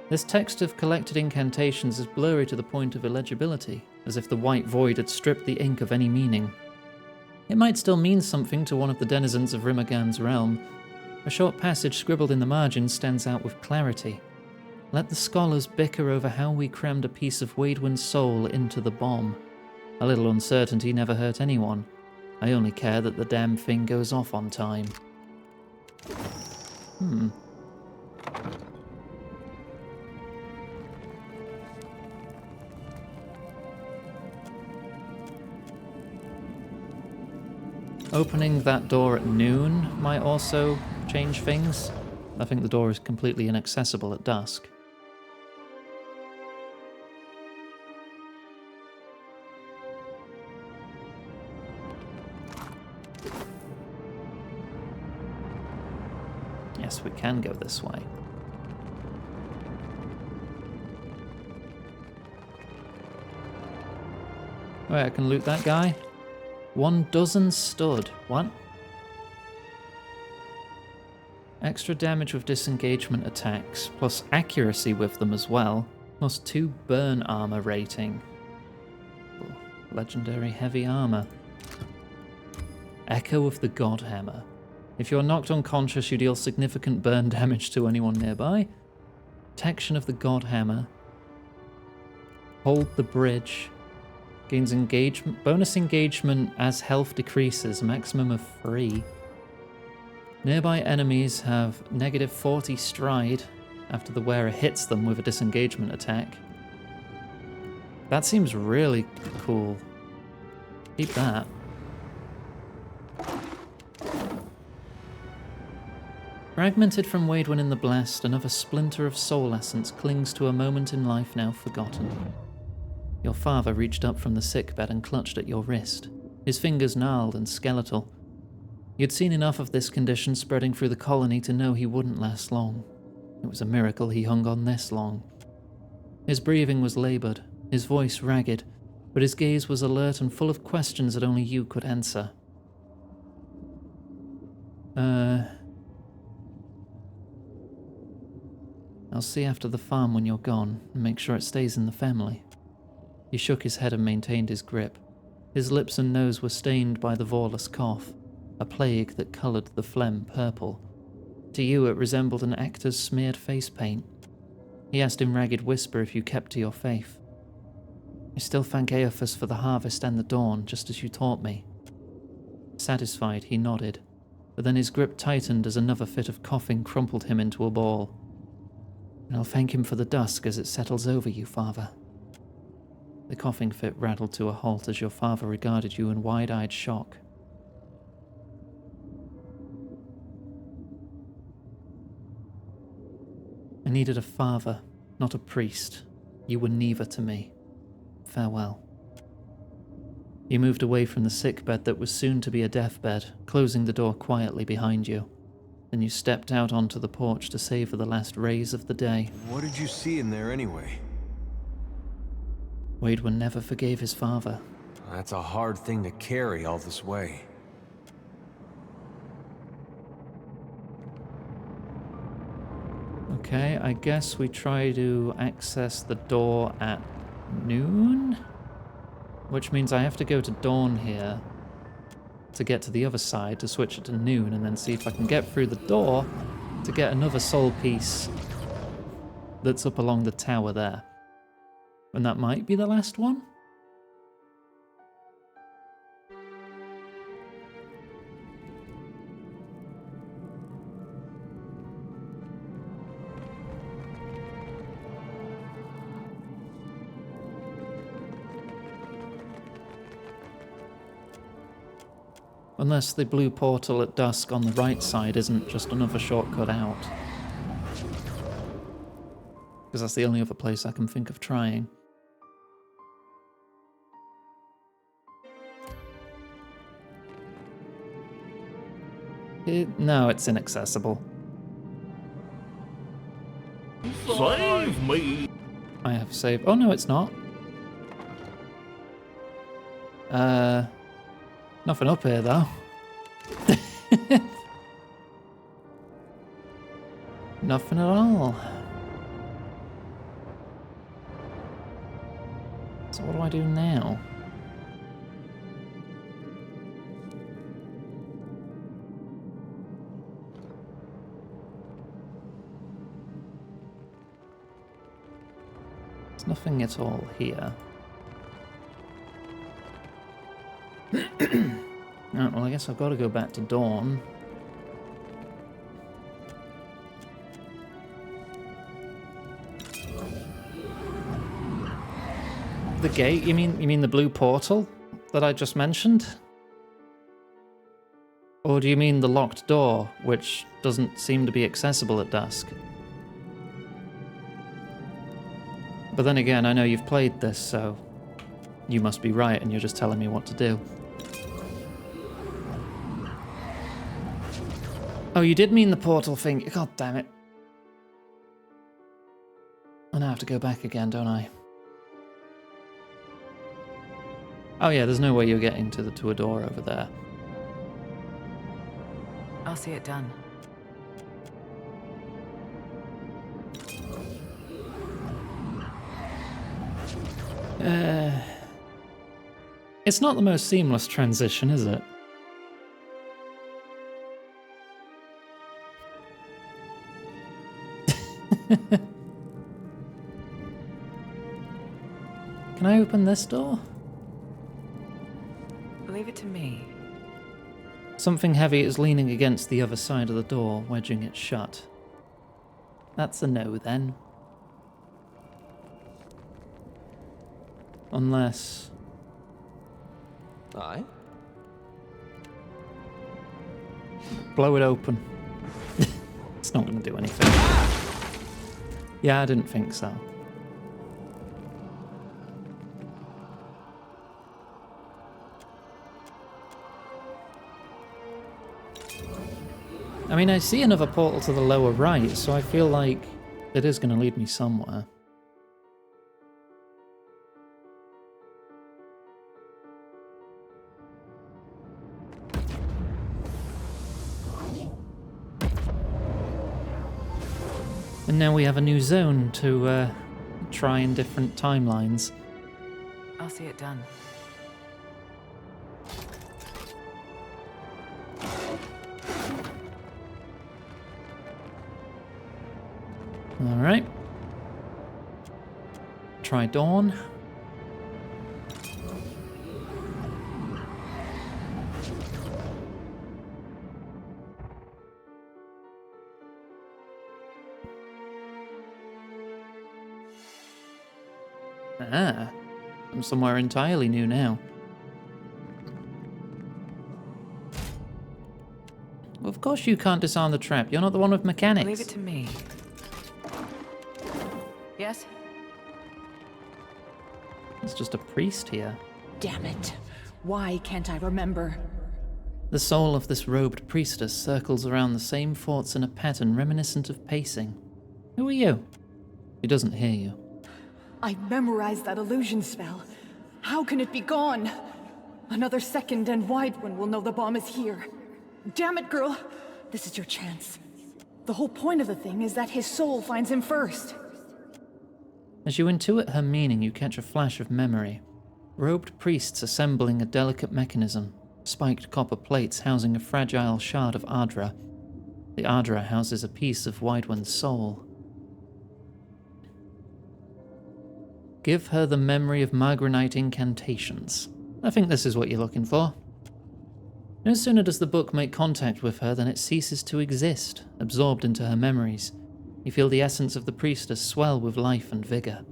This text of collected incantations is blurry to the point of illegibility, as if the white void had stripped the ink of any meaning. It might still mean something to one of the denizens of Rimagan's realm. A short passage scribbled in the margin stands out with clarity. Let the scholars bicker over how we crammed a piece of Waidwen's soul into the bomb. A little uncertainty never hurt anyone. I only care that the damn thing goes off on time. Opening that door at noon might also change things. I think the door is completely inaccessible at dusk. Yes, we can go this way. Wait, I can loot that guy? 12 stud. What? Extra damage with disengagement attacks, plus accuracy with them as well, plus 2 burn armor rating. Ooh, legendary heavy armor. Echo of the God Hammer. If you're knocked unconscious, you deal significant burn damage to anyone nearby. Protection of the God Hammer. Hold the bridge. Gains engagement, bonus engagement as health decreases, maximum of 3. Nearby enemies have negative 40 stride after the wearer hits them with a disengagement attack. That seems really cool. Keep that. Fragmented from Waidwen in the Blessed, another splinter of soul essence clings to a moment in life now forgotten. Your father reached up from the sickbed and clutched at your wrist, his fingers gnarled and skeletal. You'd seen enough of this condition spreading through the colony to know he wouldn't last long. It was a miracle he hung on this long. His breathing was laboured, his voice ragged, but his gaze was alert and full of questions that only you could answer. I'll see after the farm when you're gone, and make sure it stays in the family. He shook his head and maintained his grip. His lips and nose were stained by the Vorlus cough, a plague that coloured the phlegm purple. To you it resembled an actor's smeared face paint. He asked in ragged whisper if you kept to your faith. I still thank Eophas for the harvest and the dawn, just as you taught me. Satisfied, he nodded, but then his grip tightened as another fit of coughing crumpled him into a ball. And I'll thank him for the dusk as it settles over you, father. The coughing fit rattled to a halt as your father regarded you in wide-eyed shock. I needed a father, not a priest. You were neither to me. Farewell. You moved away from the sickbed that was soon to be a deathbed, closing the door quietly behind you. Then you stepped out onto the porch to savor the last rays of the day. What did you see in there anyway? Waidwen never forgave his father. That's a hard thing to carry all this way. Okay, I guess we try to access the door at noon? Which means I have to go to dawn here to get to the other side to switch it to noon and then see if I can get through the door to get another soul piece that's up along the tower there. And that might be the last one? Unless the blue portal at dusk on the right side isn't just another shortcut out. Because that's the only other place I can think of trying. No, it's inaccessible. Save me! I have saved. Oh no, it's not. Nothing up here though. Nothing at all. So what do I do now? There's nothing at all here. Alright, well I guess I've got to go back to dawn. The gate? You mean the blue portal that I just mentioned? Or do you mean the locked door, which doesn't seem to be accessible at dusk? But then again, I know you've played this, so you must be right and you're just telling me what to do. Oh, you did mean the portal thing. God damn it. I now have to go back again, don't I? Oh yeah, there's no way you're getting to a door over there. I'll see it done. It's not the most seamless transition, is it? Can I open this door? Leave it to me. Something heavy is leaning against the other side of the door, wedging it shut. That's a no, then. Unless... Aye? Blow it open. It's not going to do anything. Yeah, I didn't think so. I mean, I see another portal to the lower right, so I feel like it is going to lead me somewhere. And now we have a new zone to try in different timelines. I'll see it done. Alright. Try Dawn. Ah, I'm somewhere entirely new now. Well, of course you can't disarm the trap. You're not the one with mechanics. Leave it to me. Yes? It's just a priest here. Damn it. Why can't I remember? The soul of this robed priestess circles around the same thoughts in a pattern reminiscent of pacing. Who are you? He doesn't hear you. I memorized that illusion spell. How can it be gone? Another second and Widewin will know the bomb is here. Damn it, girl. This is your chance. The whole point of the thing is that his soul finds him first. As you intuit her meaning, you catch a flash of memory. Robed priests assembling a delicate mechanism, spiked copper plates housing a fragile shard of Ardra. The Ardra houses a piece of Widewin's soul. Give her the memory of Margranite incantations. I think this is what you're looking for. No sooner does the book make contact with her than it ceases to exist, absorbed into her memories. You feel the essence of the priestess swell with life and vigor.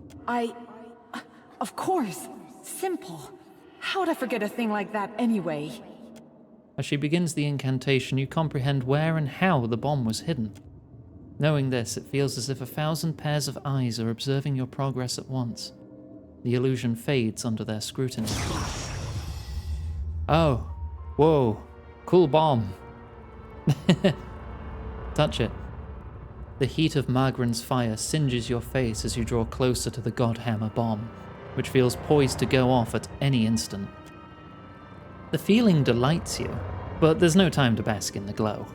Of course. Simple. How would I forget a thing like that anyway? As she begins the incantation, you comprehend where and how the bomb was hidden. Knowing this, it feels as if 1,000 pairs of eyes are observing your progress at once. The illusion fades under their scrutiny. Oh. Whoa. Cool bomb. Touch it. The heat of Margren's fire singes your face as you draw closer to the Godhammer bomb, which feels poised to go off at any instant. The feeling delights you, but there's no time to bask in the glow.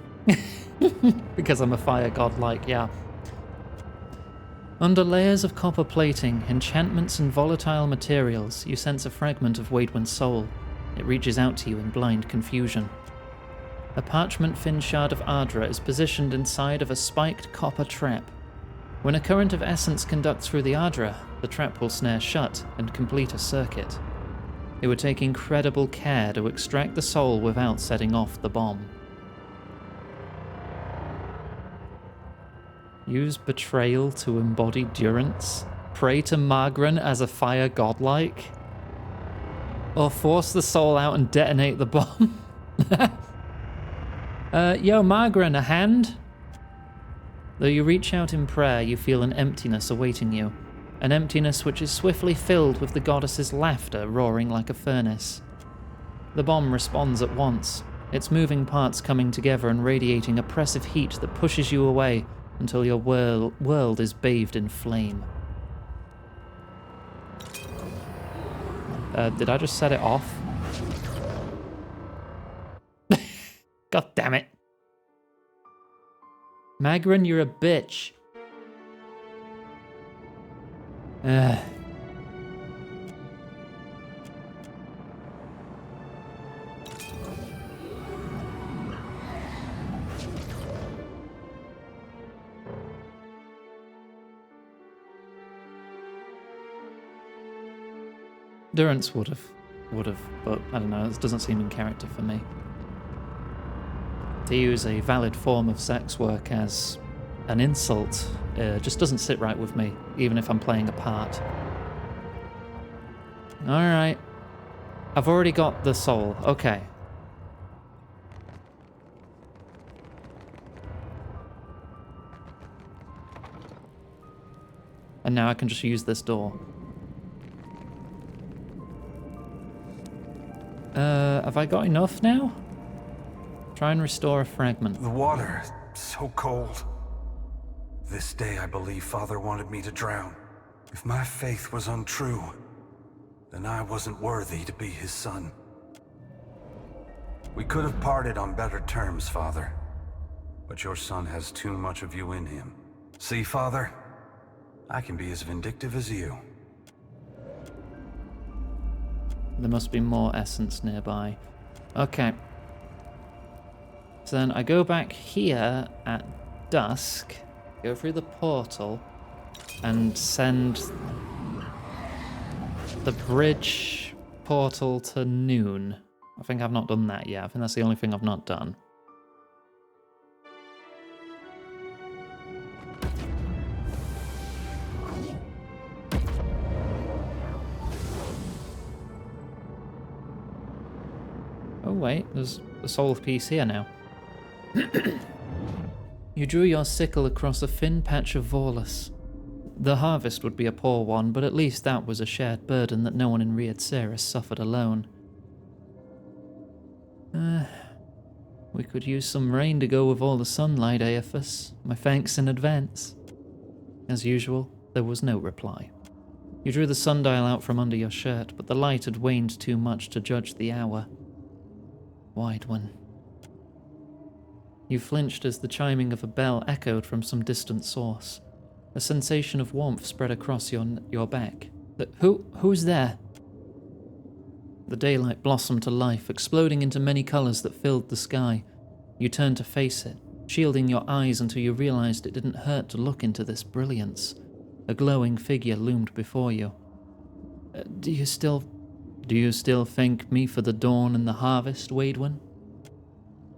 Because I'm a fire god yeah. Under layers of copper plating, enchantments and volatile materials, you sense a fragment of Widewin's soul. It reaches out to you in blind confusion. A parchment-thin shard of Ardra is positioned inside of a spiked copper trap. When a current of essence conducts through the Ardra, the trap will snare shut and complete a circuit. It would take incredible care to extract the soul without setting off the bomb. Use betrayal to embody durance. Pray to Margren as a fire godlike. Or force the soul out and detonate the bomb. Yo, Margren, a hand? Though you reach out in prayer, you feel an emptiness awaiting you. An emptiness which is swiftly filled with the goddess's laughter roaring like a furnace. The bomb responds at once, its moving parts coming together and radiating oppressive heat that pushes you away until your world is bathed in flame. Did I just set it off? God damn it. Margren, you're a bitch. Durance would have, but I don't know, this doesn't seem in character for me. To use a valid form of sex work as an insult just doesn't sit right with me, even if I'm playing a part. Alright. I've already got the soul. Okay. And now I can just use this door. Have I got enough now? Try and restore a fragment. The water, so cold. This day I believe Father wanted me to drown. If my faith was untrue, then I wasn't worthy to be his son. We could have parted on better terms, Father. But your son has too much of you in him. See, Father? I can be as vindictive as you. There must be more essence nearby. Okay. So then I go back here at dusk, go through the portal, and send the bridge portal to noon. I think I've not done that yet. I think that's the only thing I've not done. Oh wait, there's a soul piece here now. You drew your sickle across a thin patch of Vorlus. The harvest would be a poor one, but at least that was a shared burden that no one in Riad Ceres suffered alone. We could use some rain to go with all the sunlight, Aephus. My thanks in advance. As usual, there was no reply. You drew the sundial out from under your shirt, but the light had waned too much to judge the hour. Weidwin. You flinched as the chiming of a bell echoed from some distant source. A sensation of warmth spread across your back. Who's there? The daylight blossomed to life, exploding into many colors that filled the sky. You turned to face it, shielding your eyes until you realized it didn't hurt to look into this brilliance. A glowing figure loomed before you. Do you still thank me for the dawn and the harvest, Weidwin?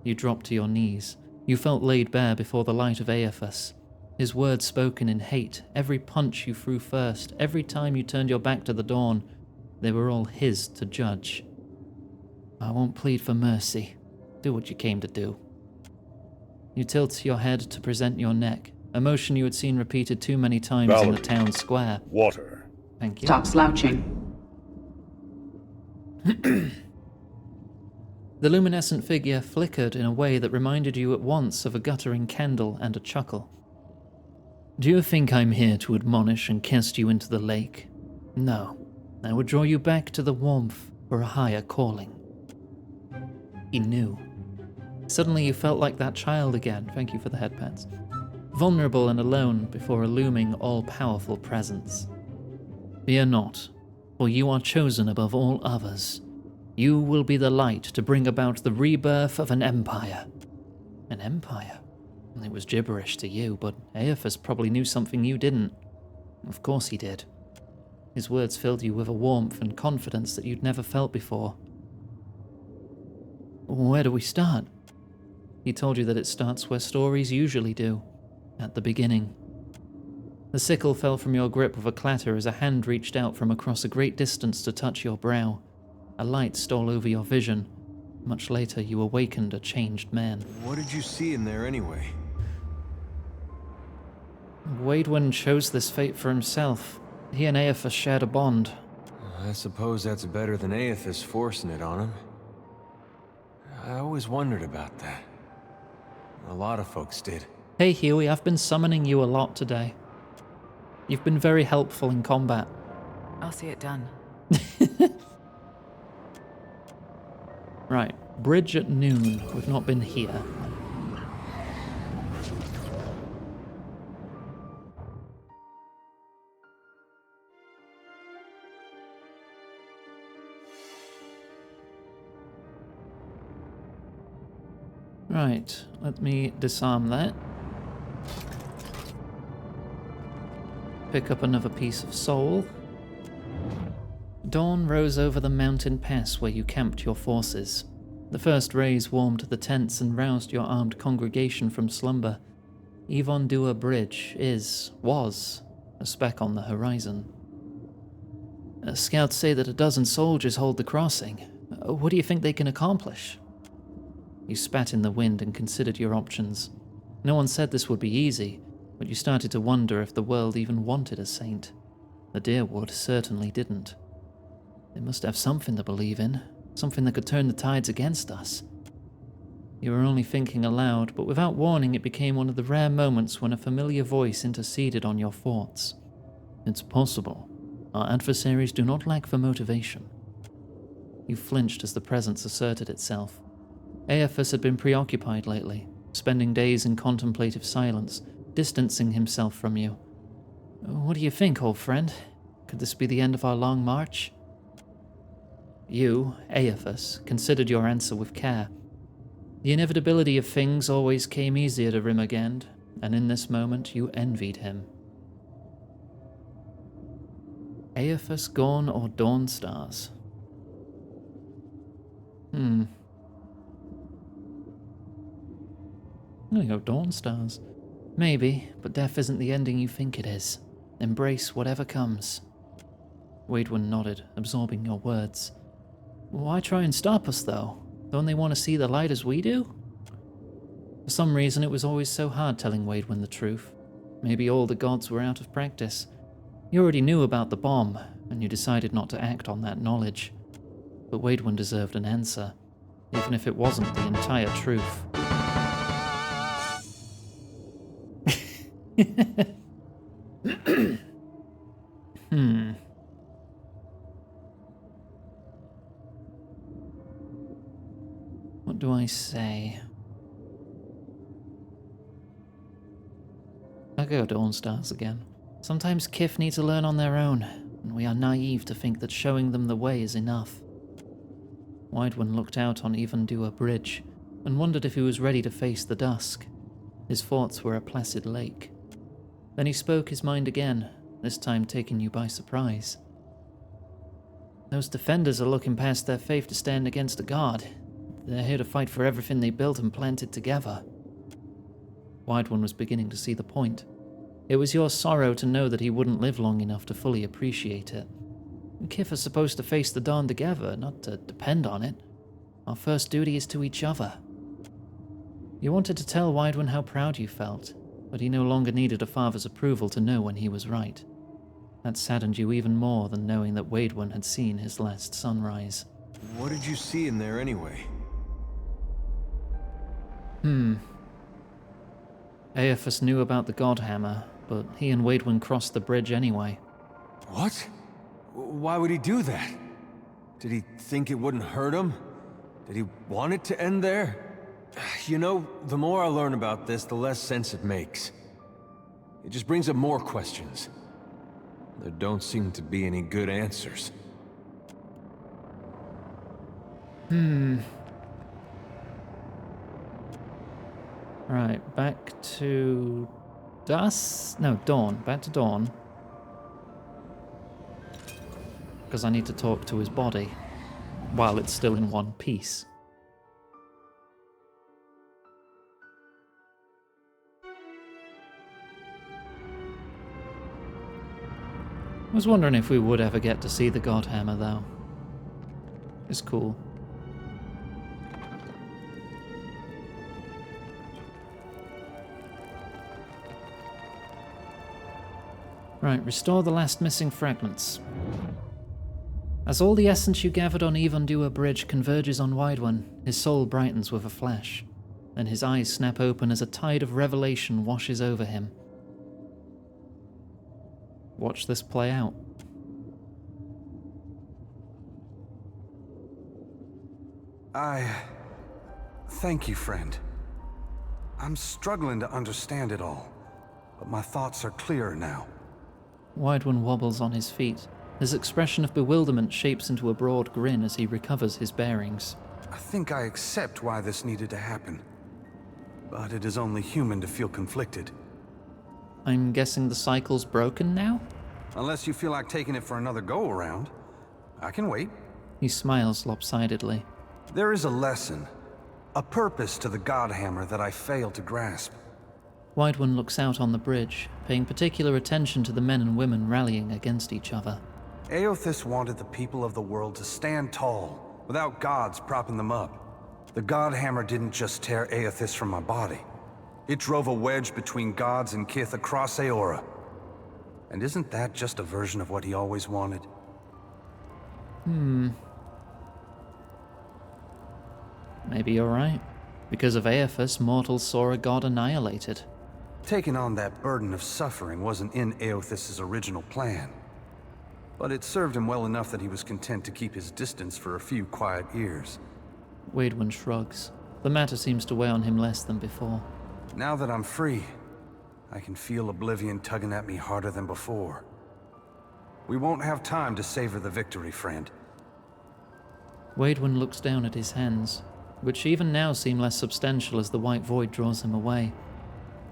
You dropped to your knees. You felt laid bare before the light of Aephus. His words spoken in hate, every punch you threw first, every time you turned your back to the dawn, they were all his to judge. I won't plead for mercy. Do what you came to do. You tilt your head to present your neck, a motion you had seen repeated too many times in the town square. Water. Thank you. Stop slouching. The luminescent figure flickered in a way that reminded you at once of a guttering candle and a chuckle. Do you think I'm here to admonish and cast you into the lake? No, I would draw you back to the warmth for a higher calling. He knew. Suddenly you felt like that child again, thank you for the headpats, vulnerable and alone before a looming, all-powerful presence. Fear not, for you are chosen above all others. You will be the light to bring about the rebirth of an empire. An empire? It was gibberish to you, but Aephus probably knew something you didn't. Of course he did. His words filled you with a warmth and confidence that you'd never felt before. Where do we start? He told you that it starts where stories usually do, at the beginning. The sickle fell from your grip with a clatter as a hand reached out from across a great distance to touch your brow. A light stole over your vision. Much later, you awakened a changed man. What did you see in there anyway? Weidwin chose this fate for himself. He and Aephus shared a bond. I suppose that's better than Aephus forcing it on him. I always wondered about that. A lot of folks did. Hey Huey, I've been summoning you a lot today. You've been very helpful in combat. I'll see it done. Right, bridge at noon. We've not been here. Right, let me disarm that. Pick up another piece of soul. Dawn rose over the mountain pass where you camped your forces. The first rays warmed the tents and roused your armed congregation from slumber. Yvonne Dua Bridge was, a speck on the horizon. Scouts say that a dozen soldiers hold the crossing. What do you think they can accomplish? You spat in the wind and considered your options. No one said this would be easy, but you started to wonder if the world even wanted a saint. The Deerwood certainly didn't. They must have something to believe in, something that could turn the tides against us. You were only thinking aloud, but without warning it became one of the rare moments when a familiar voice interceded on your thoughts. It's possible. Our adversaries do not lack for motivation. You flinched as the presence asserted itself. Aephus had been preoccupied lately, spending days in contemplative silence, distancing himself from you. What do you think, old friend? Could this be the end of our long march? You, Aephus, considered your answer with care. The inevitability of things always came easier to Rimagend, and in this moment you envied him. Aephus Gorn or Dawn Stars? I'm gonna go Dawn Stars. Maybe, but death isn't the ending you think it is. Embrace whatever comes. Waidwin nodded, absorbing your words. Why try and stop us, though? Don't they want to see the light as we do? For some reason, it was always so hard telling Waidwin the truth. Maybe all the gods were out of practice. You already knew about the bomb, and you decided not to act on that knowledge. But Waidwin deserved an answer, even if it wasn't the entire truth. What do I say? I'll go Dawn Stars again. Sometimes Kith need to learn on their own, and we are naive to think that showing them the way is enough. Waidwin looked out on Evandua Bridge, and wondered if he was ready to face the dusk. His thoughts were a placid lake. Then he spoke his mind again, this time taking you by surprise. Those defenders are looking past their faith to stand against a god. They're here to fight for everything they built and planted together. Waidwin was beginning to see the point. It was your sorrow to know that he wouldn't live long enough to fully appreciate it. Kith are supposed to face the dawn together, not to depend on it. Our first duty is to each other. You wanted to tell Waidwin how proud you felt, but he no longer needed a father's approval to know when he was right. That saddened you even more than knowing that Waidwin had seen his last sunrise. What did you see in there anyway? Aephus knew about the Godhammer, but he and Waidwin crossed the bridge anyway. What? Why would he do that? Did he think it wouldn't hurt him? Did he want it to end there? You know, the more I learn about this, the less sense it makes. It just brings up more questions. There don't seem to be any good answers. Right, back to... Dawn. Back to Dawn. Because I need to talk to his body while it's still in one piece. I was wondering if we would ever get to see the Godhammer, though. It's cool. Right, restore the last missing fragments. As all the essence you gathered on Evandua Bridge converges on Waidwin, his soul brightens with a flash. Then his eyes snap open as a tide of revelation washes over him. Watch this play out. Thank you, friend. I'm struggling to understand it all, but my thoughts are clearer now. Waidwin wobbles on his feet. His expression of bewilderment shapes into a broad grin as he recovers his bearings. I think I accept why this needed to happen, but it is only human to feel conflicted. I'm guessing the cycle's broken now? Unless you feel like taking it for another go-around. I can wait. He smiles lopsidedly. There is a lesson, a purpose to the Godhammer that I failed to grasp. White One looks out on the bridge, paying particular attention to the men and women rallying against each other. Eothas wanted the people of the world to stand tall, without gods propping them up. The Godhammer didn't just tear Eothas from my body. It drove a wedge between gods and Kith across Eora. And isn't that just a version of what he always wanted? Maybe you're right. Because of Eothas, mortals saw a god annihilated. Taking on that burden of suffering wasn't in Eothas' original plan. But it served him well enough that he was content to keep his distance for a few quiet years. White One shrugs. The matter seems to weigh on him less than before. Now that I'm free, I can feel Oblivion tugging at me harder than before. We won't have time to savor the victory, friend. White One looks down at his hands, which even now seem less substantial as the white void draws him away.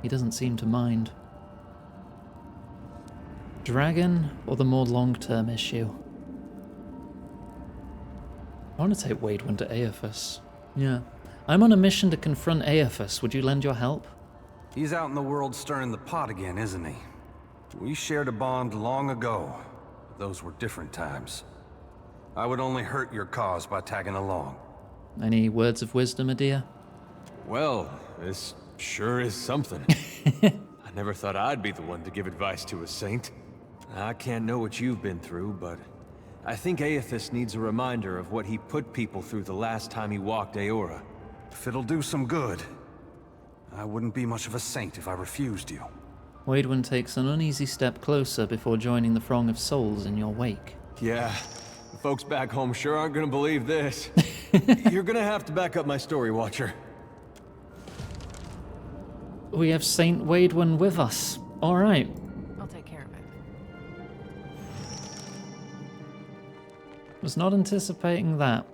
He doesn't seem to mind. Dragon, or the more long-term issue? I want to take White One to Eothas. Yeah. I'm on a mission to confront Eothas. Would you lend your help? He's out in the world stirring the pot again, isn't he? We shared a bond long ago. Those were different times. I would only hurt your cause by tagging along. Any words of wisdom, Adia? Well, this sure is something. I never thought I'd be the one to give advice to a saint. I can't know what you've been through, but I think Eothas needs a reminder of what he put people through the last time he walked Eora. If it'll do some good, I wouldn't be much of a saint if I refused you. White One takes an uneasy step closer before joining the throng of souls in your wake. Yeah, the folks back home sure aren't gonna believe this. You're gonna have to back up my story, Watcher. We have Saint White One with us. All right. I'll take care of it. Was not anticipating that.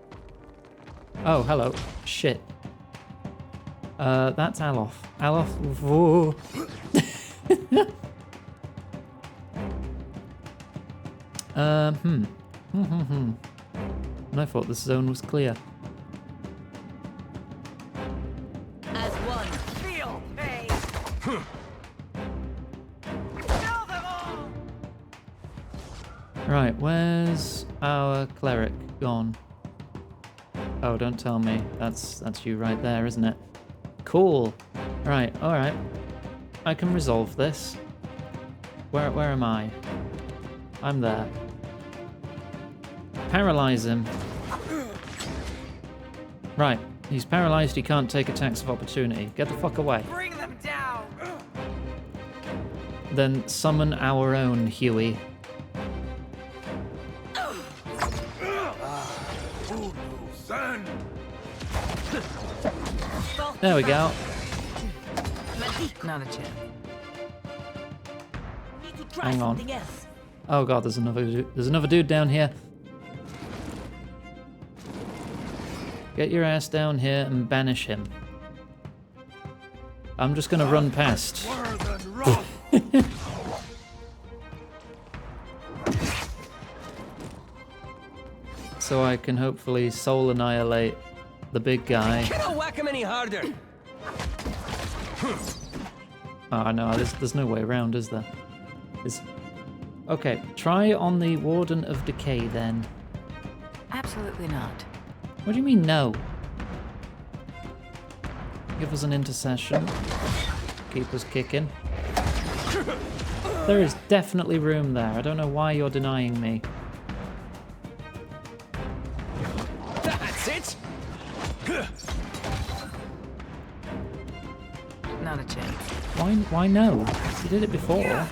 Oh, hello. Shit. That's Aloth. Aloth. Whoa. And I thought this zone was clear. As one, feel pain. Kill them all. Right, where's our cleric gone? Oh, don't tell me. That's you right there, isn't it? Cool. Right, alright. I can resolve this. Where am I? I'm there. Paralyze him. Right, he's paralyzed, he can't take attacks of opportunity. Get the fuck away. Bring them down. Then summon our own Huey. There we go. Not a chance. Hang on. Oh god, there's another dude down here. Get your ass down here and banish him. I'm just gonna run past. So I can hopefully soul annihilate the big guy. Can't whack him any harder. Oh no, there's no way around, is there? Okay, try on the Warden of Decay then. Absolutely not. What do you mean no? Give us an intercession. Keep us kicking. There is definitely room there. I don't know why you're denying me. That's it. Not a chance. Why no? You did it before.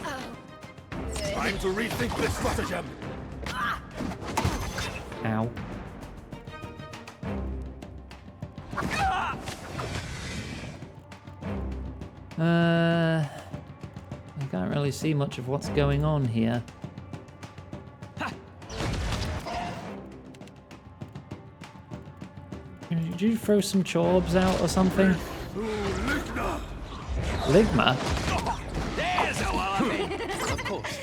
Time to rethink this stratagem. Ow. I can't really see much of what's going on here. Did you throw some chorbs out or something? Ligma? There's a wallaby. Of course.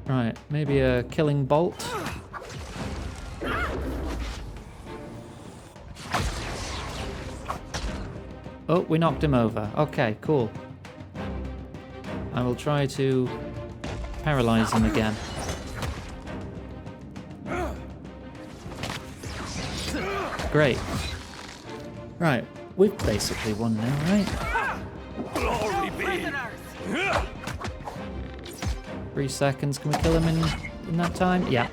Right, maybe a killing bolt. Oh, we knocked him over. Okay, cool. I will try to paralyze him again. Great. Right, we've basically won now, right? Glory be! 3 seconds. Can we kill him in that time? Yeah.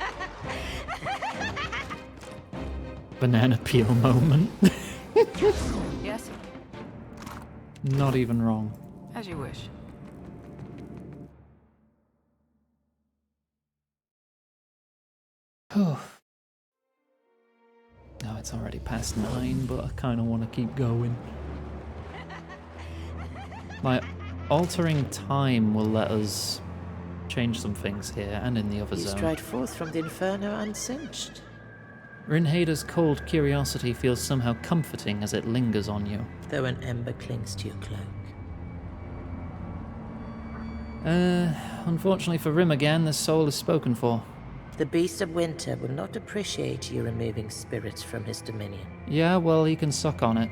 Banana peel moment. Yes? Not even wrong. As you wish. Oh. No, it's already past 9, but I kind of want to keep going. My altering time will let us change some things here and in the other You zone. stride forth from the inferno unsinged. Rinhada's cold curiosity feels somehow comforting as it lingers on you. Though an ember clings to your cloak. Unfortunately for Rim again, this soul is spoken for. The Beast of Winter will not appreciate you removing spirits from his dominion. Yeah, well, he can suck on it.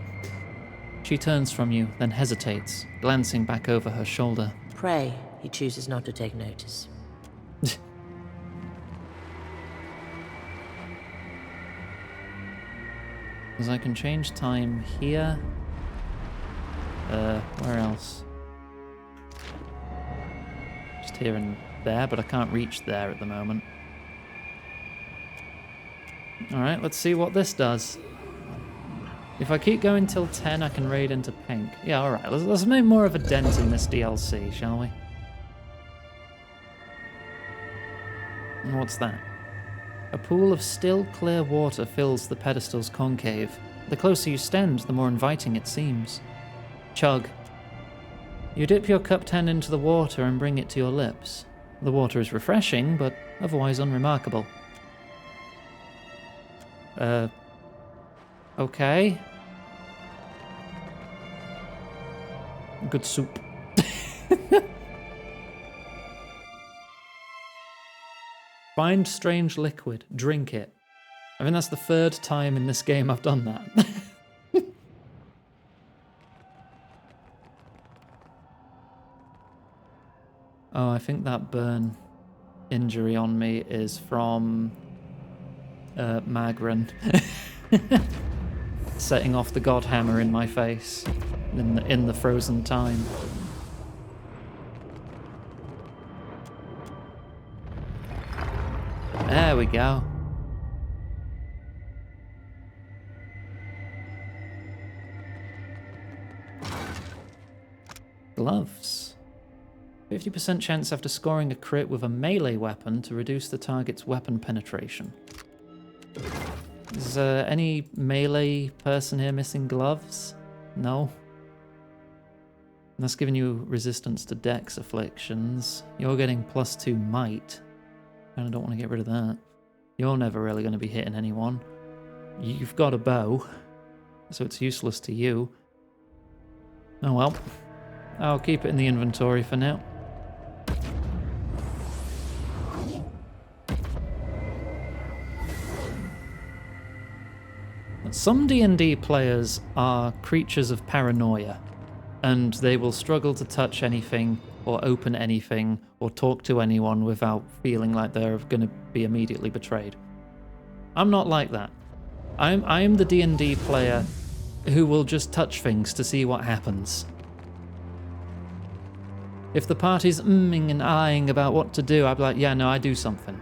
She turns from you, then hesitates, glancing back over her shoulder. Pray he chooses not to take notice. As I can change time here. Where else? Just here and there, but I can't reach there at the moment. Alright, let's see what this does. If I keep going till 10, I can raid into pink. Yeah, alright, let's make more of a dent in this DLC, shall we? And what's that? A pool of still, clear water fills the pedestal's concave. The closer you stand, the more inviting it seems. Chug. You dip your cupped hand into the water and bring it to your lips. The water is refreshing, but otherwise unremarkable. Okay. Good soup. Find strange liquid, drink it. I mean, that's the 3rd time in this game I've done that. Oh, I think that burn injury on me is from Magran. Setting off the God Hammer in my face in the frozen time. There we go. Gloves. 50% chance after scoring a crit with a melee weapon to reduce the target's weapon penetration. Is any melee person here missing gloves? No. That's giving you resistance to dex afflictions. You're getting +2 might. And I don't want to get rid of that. You're never really going to be hitting anyone. You've got a bow, so it's useless to you. Oh well. I'll keep it in the inventory for now. Some D&D players are creatures of paranoia, and they will struggle to touch anything or open anything or talk to anyone without feeling like they're going to be immediately betrayed. I'm not like that. I'm the D&D player who will just touch things to see what happens. If the party's umming and ahhing about what to do, I'd be like, yeah, no, I do something.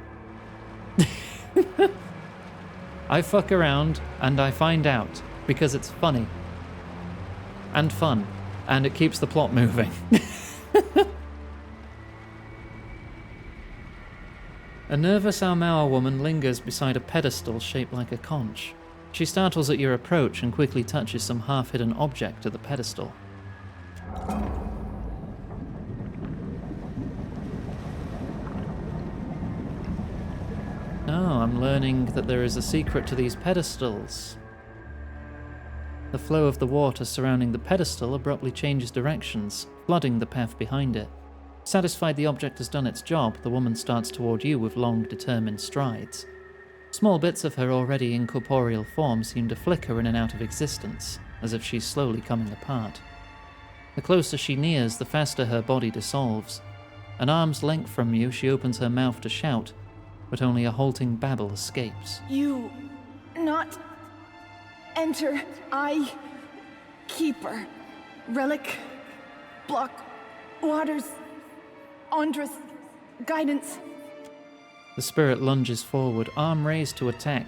I fuck around and I find out because it's funny and fun and it keeps the plot moving. A nervous Almauer woman lingers beside a pedestal shaped like a conch. She startles at your approach and quickly touches some half-hidden object to the pedestal. Oh, I'm learning that there is a secret to these pedestals. The flow of the water surrounding the pedestal abruptly changes directions, flooding the path behind it. Satisfied the object has done its job, the woman starts toward you with long, determined strides. Small bits of her already incorporeal form seem to flicker in and out of existence, as if she's slowly coming apart. The closer she nears, the faster her body dissolves. An arm's length from you, she opens her mouth to shout, but only a halting babble escapes. You not enter, I keeper, relic, block, waters, Andrus, guidance. The spirit lunges forward, arm raised to attack,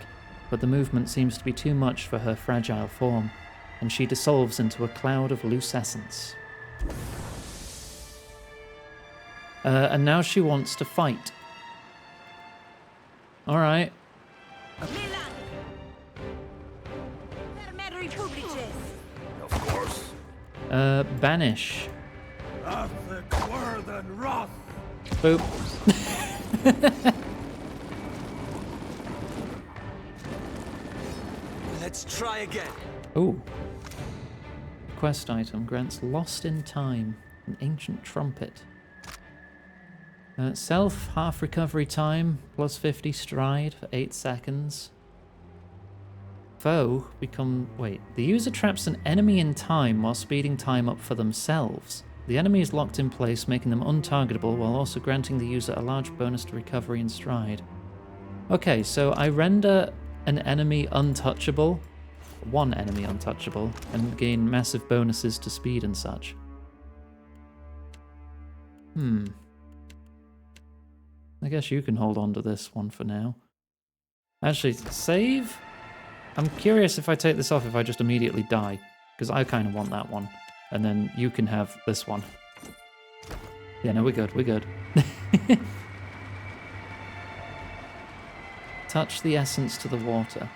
but the movement seems to be too much for her fragile form, and she dissolves into a cloud of loose essence. And now she wants to fight. Alright. Of course. Banish. Wrath. Boop. Let's try again. Ooh. Quest item grants Lost in Time, an ancient trumpet. Self, half recovery time, plus 50 stride for 8 seconds. Foe become... Wait. The user traps an enemy in time while speeding time up for themselves. The enemy is locked in place, making them untargetable while also granting the user a large bonus to recovery and stride. Okay, so I render an enemy untouchable, one enemy untouchable, and gain massive bonuses to speed and such. I guess you can hold on to this one for now. Actually, save? I'm curious if I take this off if I just immediately die, because I kind of want that one. And then you can have this one. Yeah, no, we're good, we're good. Touch the essence to the water.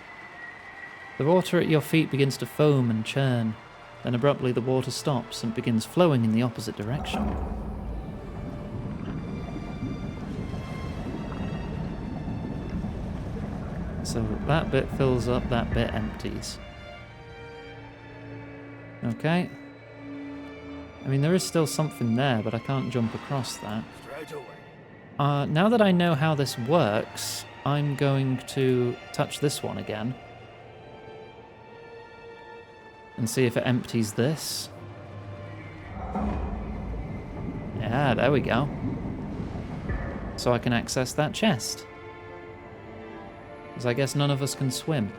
The water at your feet begins to foam and churn. Then abruptly the water stops and begins flowing in the opposite direction. So that bit fills up, that bit empties. Okay. I mean, there is still something there, but I can't jump across that. Now that I know how this works, I'm going to touch this one again. And see if it empties this. Yeah, there we go. So I can access that chest. Because I guess none of us can swim.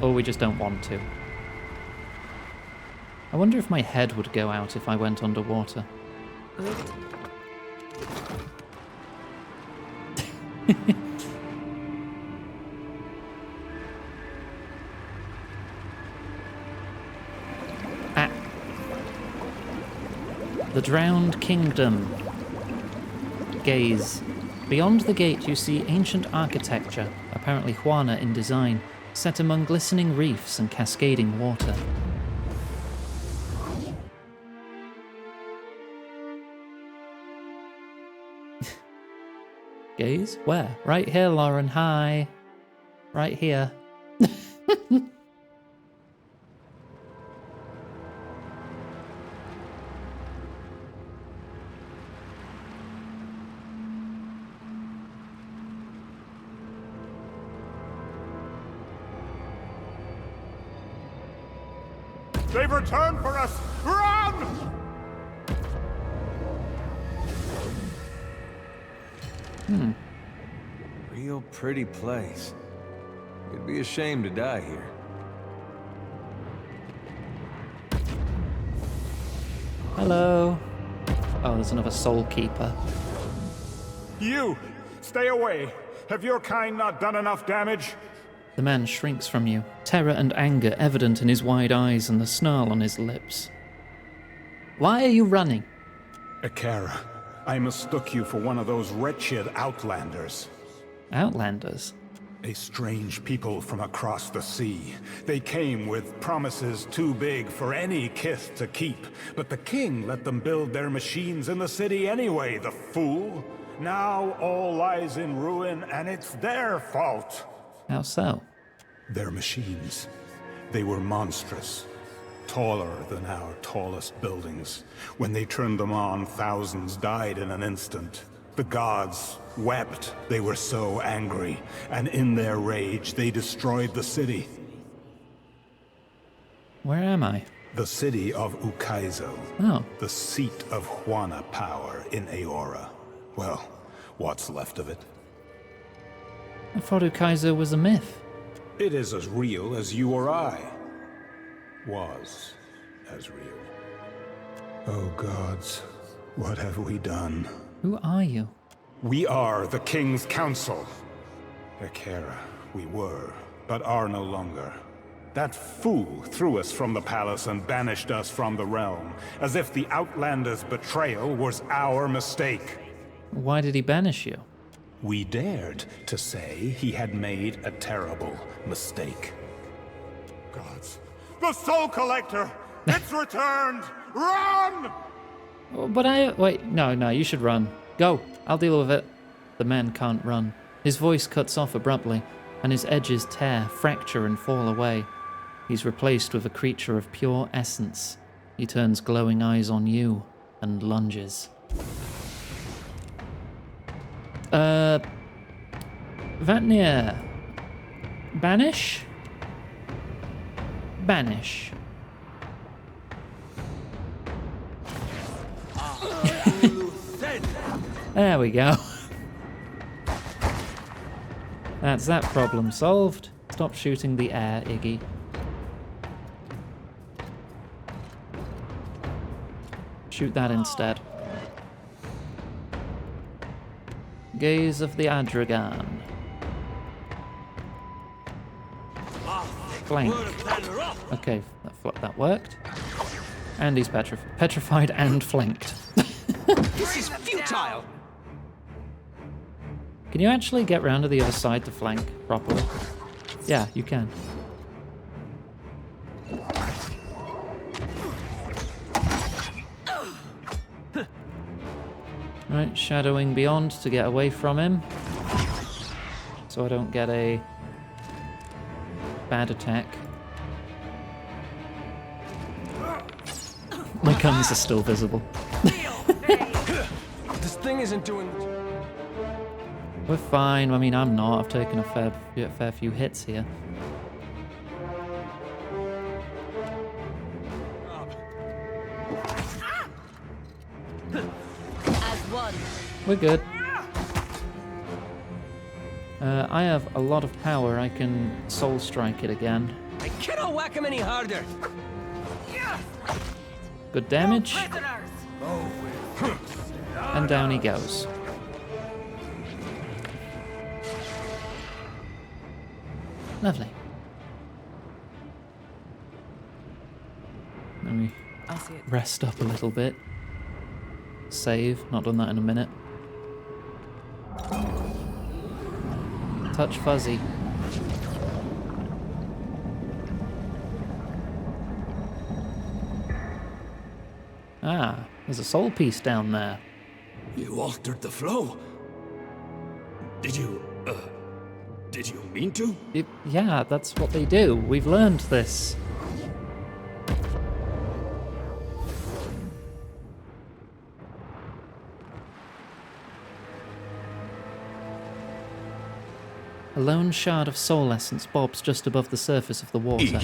Or we just don't want to. I wonder if my head would go out if I went underwater. Ah. The Drowned Kingdom. Gaze. Beyond the gate you see ancient architecture, apparently Juana in design, set among glistening reefs and cascading water. Gaze? Where? Right here, Lauren. Hi. Right here. They've returned for us! Run! Real pretty place. You'd be ashamed to die here. Hello. Oh, there's another Soul Keeper. You! Stay away! Have your kind not done enough damage? The man shrinks from you, terror and anger evident in his wide eyes and the snarl on his lips. Why are you running? Akara, I mistook you for one of those wretched outlanders. Outlanders? A strange people from across the sea. They came with promises too big for any kith to keep, but the king let them build their machines in the city anyway, the fool. Now all lies in ruin, and it's their fault. How so? Their machines. They were monstrous. taller than our tallest buildings. When they turned them on, thousands died in an instant. The gods wept, they were so angry, and in their rage they destroyed the city. Where am I? The city of Ukaizo. Oh. The seat of Juana power in Aora. Well, what's left of it? I thought Ukaizo was a myth. It is as real as you or I. Was as real. Oh gods, what have we done? Who are you? We are the King's Council. Ekera, we were, but are no longer. That fool threw us from the palace and banished us from the realm, as if the Outlander's betrayal was our mistake. Why did he banish you? We dared to say he had made a terrible mistake. Gods. The Soul Collector! It's returned! Run! Wait, no, you should run. Go, I'll deal with it. The man can't run. His voice cuts off abruptly, and his edges tear, fracture, and fall away. He's replaced with a creature of pure essence. He turns glowing eyes on you and lunges. Vatnir. Banish? Banish. There we go. That's that problem solved. Stop shooting the air, Iggy. Shoot that instead. Gaze of the Adragan. Flank. Okay, that worked. And he's petrified and flanked. This is futile! Can you actually get round to the other side to flank properly? Yeah, you can. Right, shadowing beyond to get away from him. So I don't get a bad attack. My guns are still visible. This thing isn't doing... We're fine. I mean, I'm not. I've taken a fair few hits here. We're good. I have a lot of power. I can soul strike it again. I cannot whack him any harder. Good damage. And down he goes. Lovely. Let me rest up a little bit. Save. Not done that in a minute. Touch fuzzy. Ah, there's a soul piece down there. You altered the flow. Did you mean to? Yeah, that's what they do. We've learned this. A lone shard of soul essence bobs just above the surface of the water.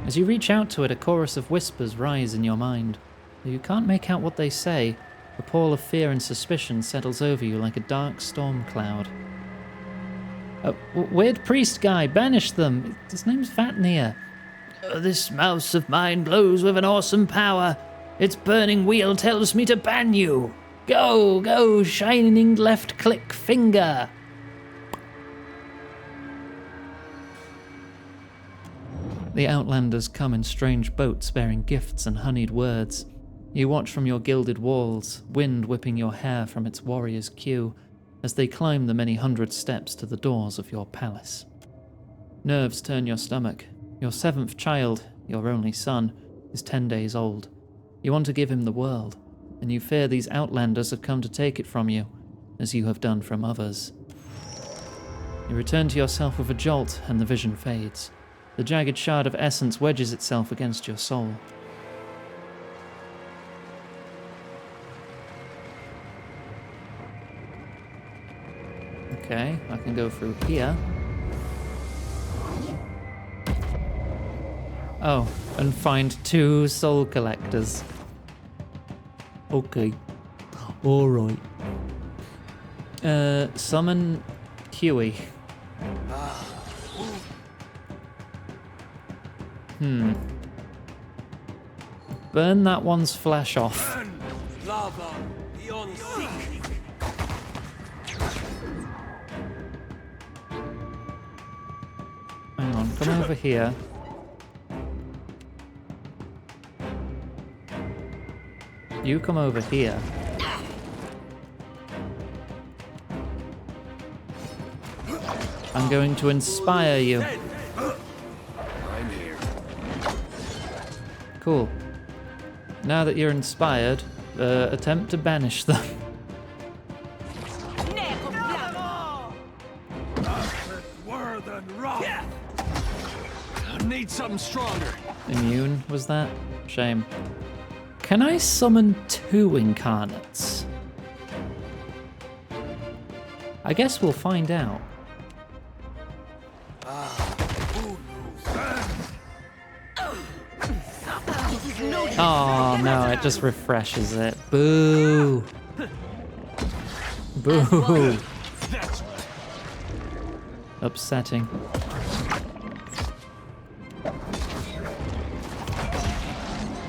As you reach out to it, a chorus of whispers rise in your mind. Though you can't make out what they say, a pall of fear and suspicion settles over you like a dark storm cloud. Weird priest guy, banish them. His name's Vatnir. This mouse of mine glows with an awesome power. Its burning wheel tells me to ban you. Go, go, shining left click finger. The Outlanders come in strange boats bearing gifts and honeyed words. You watch from your gilded walls, wind whipping your hair from its warrior's queue, as they climb the many hundred steps to the doors of your palace. Nerves turn your stomach. Your seventh child, your only son, is 10 days old. You want to give him the world, and you fear these Outlanders have come to take it from you, as you have done from others. You return to yourself with a jolt, and the vision fades. The jagged shard of essence wedges itself against your soul. Okay, I can go through here. Oh, and find 2 soul collectors. Okay. Alright. Summon Huey. Burn that one's flesh off. Lava, beyond seeking. Hang on, come over here. You come over here. I'm going to inspire you. I'm here. Cool. Now that you're inspired, attempt to banish them. Word and rock. I need something stronger. Immune, was that? Shame. Can I summon 2 incarnates? I guess we'll find out. Oh no, it just refreshes it. Boo! Boo! Upsetting.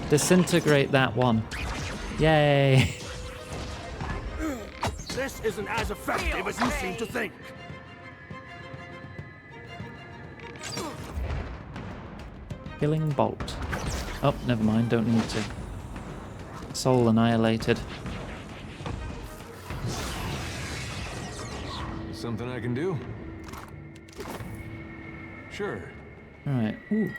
Disintegrate that one. Yay! This isn't as effective as you seem to think. Killing bolt. Oh, never mind, don't need to. Soul annihilated. Something I can do? Sure. Alright, ooh.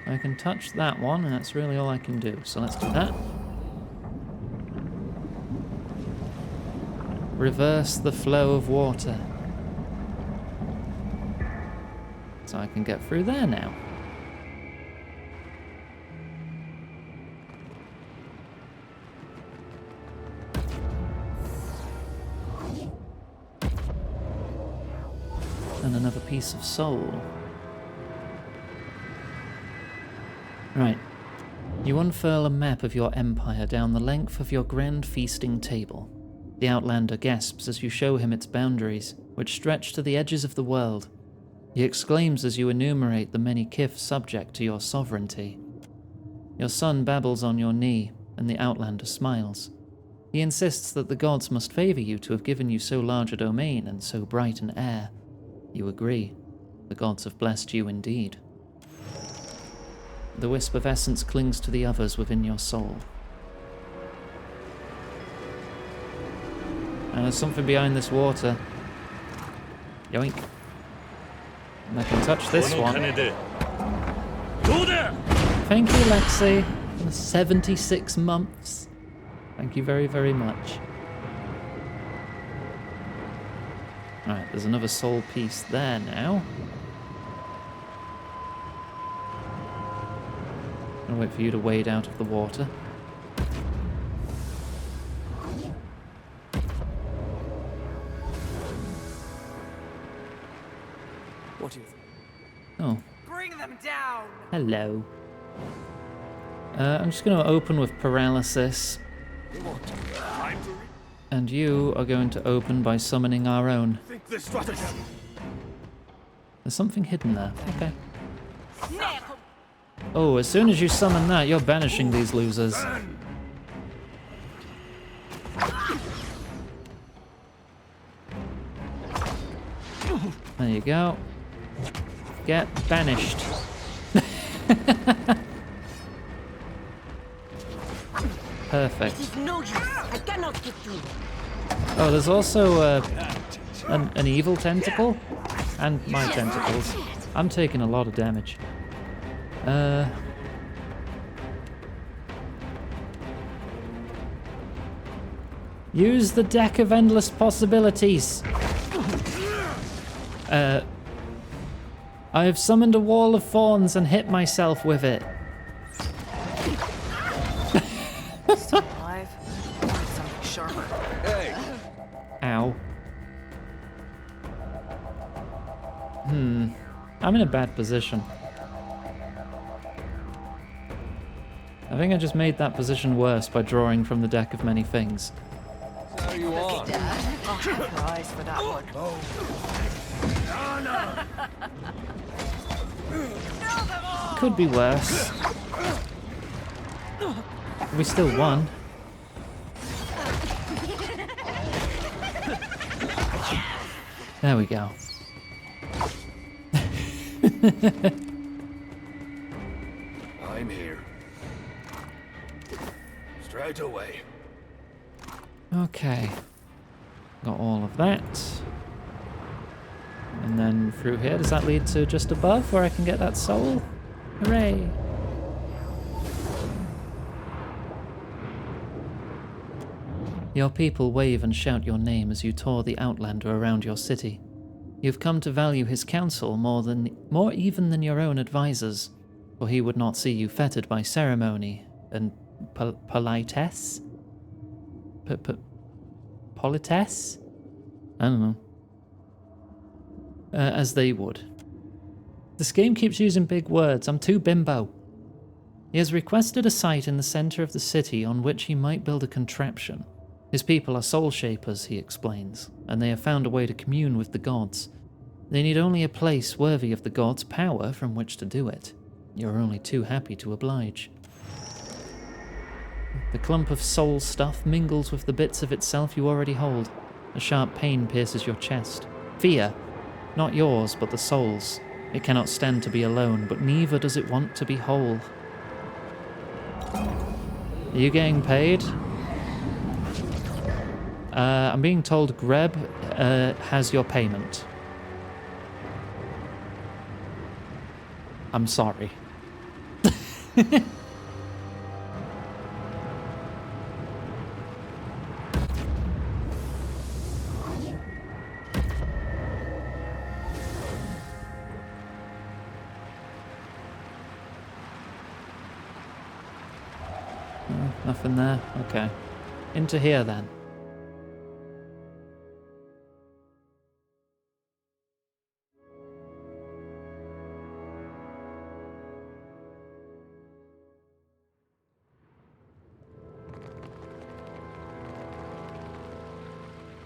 I can touch that one, and that's really all I can do. So let's do that. Reverse the flow of water. So I can get through there now. And another piece of soul. Right. You unfurl a map of your empire down the length of your grand feasting table. The Outlander gasps as you show him its boundaries, which stretch to the edges of the world. He exclaims as you enumerate the many kith subject to your sovereignty. Your son babbles on your knee, and the Outlander smiles. He insists that the gods must favor you to have given you so large a domain and so bright an heir. You agree. The gods have blessed you indeed. The wisp of essence clings to the others within your soul. And there's something behind this water. Yoink. And I can touch this one. Thank you, Lexi, for the 76 months. Thank you very, very much. Alright, there's another soul piece there now. I'll wait for you to wade out of the water. What do you think? Oh. Bring them down. Hello. I'm just going to open with paralysis. And you are going to open by summoning our own. Think this stratagem. There's something hidden there. Okay. Oh, as soon as you summon that, you're banishing these losers. There you go. Get banished. Perfect. No use. I cannot get through. Oh, there's also an evil tentacle and my tentacles. I'm taking a lot of damage. Use the deck of endless possibilities. I have summoned a wall of thorns and hit myself with it. Still alive? Something sharper. Ow. I'm in a bad position. I think I just made that position worse by drawing from the deck of many things. How are you on? I'll have your eyes for that one. Could be worse. We still won. There we go. I'm here. Straight away. Okay. Got all of that. And then through here, does that lead to just above where I can get that soul? Hooray! Your people wave and shout your name as you tour the Outlander around your city. You've come to value his counsel more even than your own advisors, for he would not see you fettered by ceremony and politesse? Politesse? I don't know. As they would. This game keeps using big words. I'm too bimbo. He has requested a site in the center of the city on which he might build a contraption. His people are soul shapers, he explains, and they have found a way to commune with the gods. They need only a place worthy of the gods' power from which to do it. You're only too happy to oblige. The clump of soul stuff mingles with the bits of itself you already hold. A sharp pain pierces your chest. Fear, not yours, but the soul's. It cannot stand to be alone, but neither does it want to be whole. Are you getting paid? I'm being told Greb has your payment. I'm sorry. Nothing there? Okay. Into here then.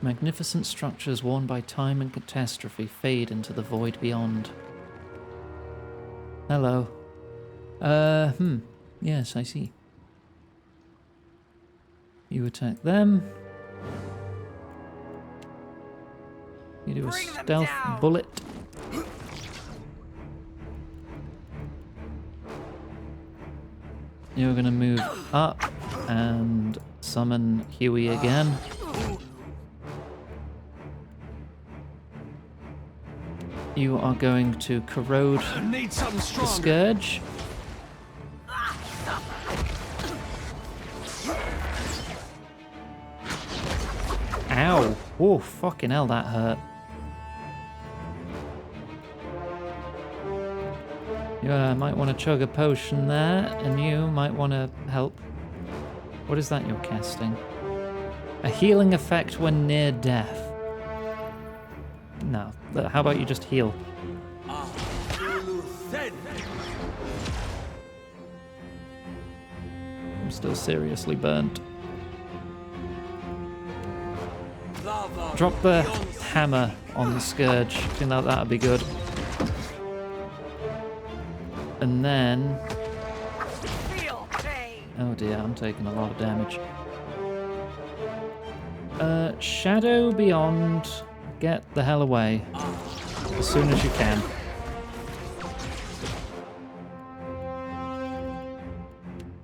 Magnificent structures worn by time and catastrophe fade into the void beyond. Hello. Yes, I see. You attack them. You do a stealth bullet. You're gonna move up and summon Huey again. You are going to corrode the Scourge. Ow! Oh, fucking hell, that hurt. You might want to chug a potion there, and you might want to help. What is that you're casting? A healing effect when near death. No, how about you just heal? I'm still seriously burnt. Drop the hammer on the Scourge. I think that'd be good. And then... oh dear, I'm taking a lot of damage. Shadow Beyond... get the hell away. As soon as you can.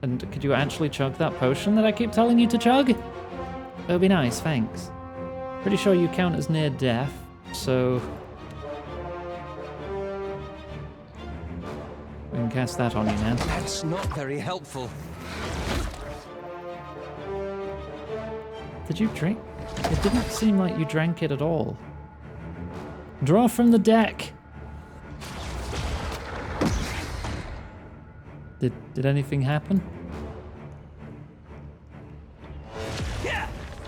And could you actually chug that potion that I keep telling you to chug? That would be nice, thanks. Pretty sure you count as near death, so... we can cast that on you now. That's not very helpful. Did you drink? It didn't seem like you drank it at all. Draw from the deck! Did anything happen?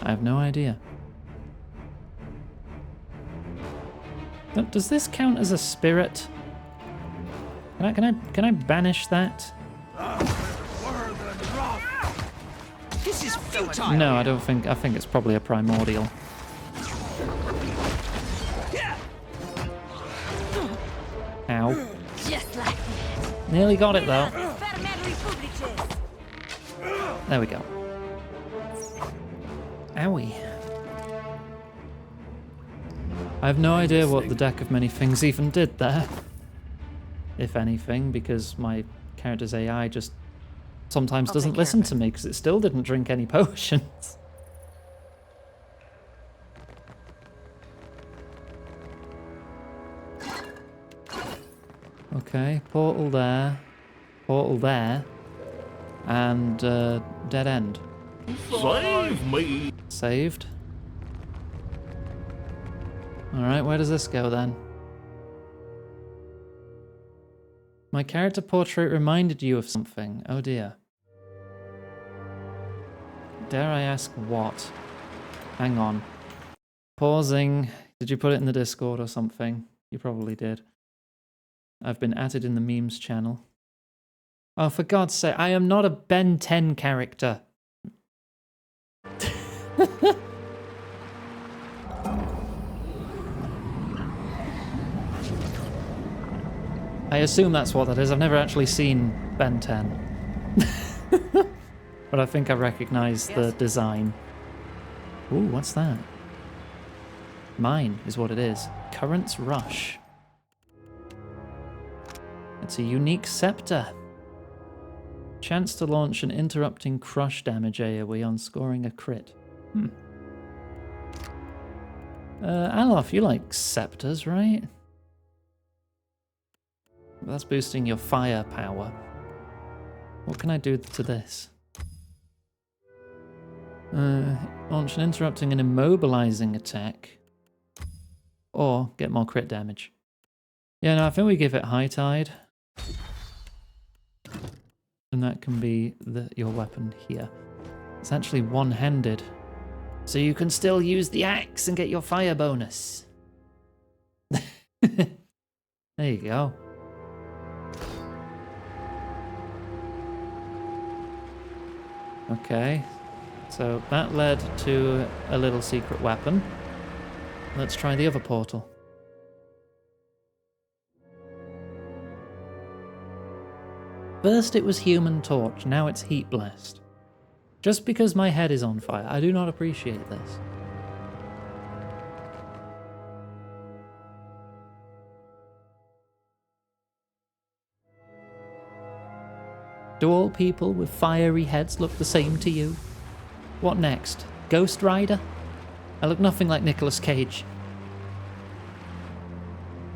I have no idea. Does this count as a spirit? Can I banish that? This is futile. No, I don't think. I think it's probably a primordial. Ow. Just like Nearly got it though. There we go. Owie. I have no idea what the deck of many things even did there. If anything, because my character's AI just sometimes doesn't listen to me because it still didn't drink any potions. Okay, portal there, and dead end. Save me! Saved. Alright, where does this go then? My character portrait reminded you of something. Oh dear. Dare I ask what? Hang on. Pausing. Did you put it in the Discord or something? You probably did. I've been added in the memes channel. Oh, for God's sake, I am not a Ben 10 character. I assume that's what that is. I've never actually seen Ben 10. But I think I recognize the design. Ooh, what's that? Mine is what it is. Current's Rush. It's a unique scepter. Chance to launch an interrupting crush damage AoE on scoring a crit. Alof, you like scepters, right? That's boosting your firepower. What can I do to this? Launch an interrupting and immobilizing attack. Or get more crit damage. Yeah, no, I think we give it High Tide. And that can be your weapon here. It's actually one-handed. So you can still use the axe and get your fire bonus. There you go. Okay, so that led to a little secret weapon. Let's try the other portal. First it was Human Torch, now it's Heat Blast. Just because my head is on fire, I do not appreciate this. Do all people with fiery heads look the same to you? What next? Ghost Rider? I look nothing like Nicolas Cage.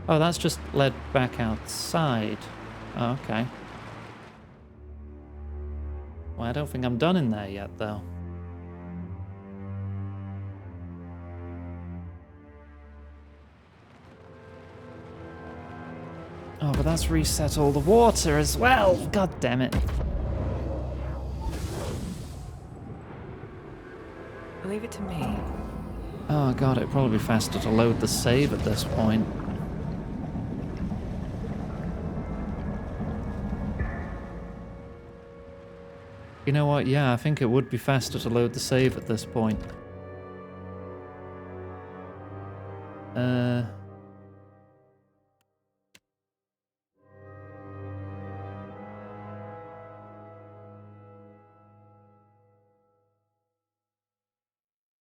Oh, that's just led back outside. Oh, okay. Well, I don't think I'm done in there yet, though. Oh, but that's reset all the water as well. God damn it. Leave it to me. Oh god, it'd probably be faster to load the save at this point. You know what? Yeah, I think it would be faster to load the save at this point.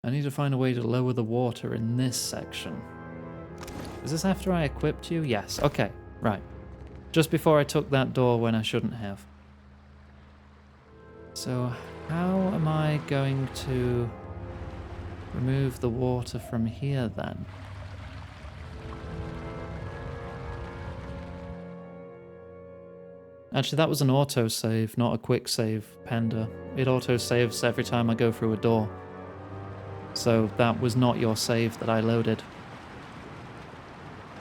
I need to find a way to lower the water in this section. Is this after I equipped you? Yes. Okay, right. Just before I took that door when I shouldn't have. So, how am I going to remove the water from here then? Actually, that was an autosave, not a quick save, Panda. It autosaves every time I go through a door. So that was not your save that I loaded.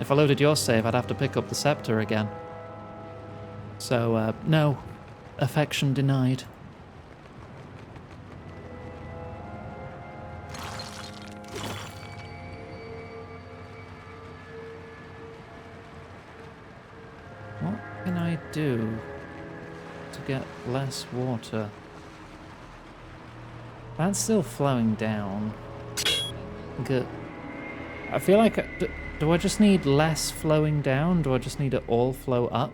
If I loaded your save, I'd have to pick up the scepter again. So, no. Affection denied. do to get less water? That's still flowing down. Good. I feel like... Do I just need less flowing down? Do I just need it all flow up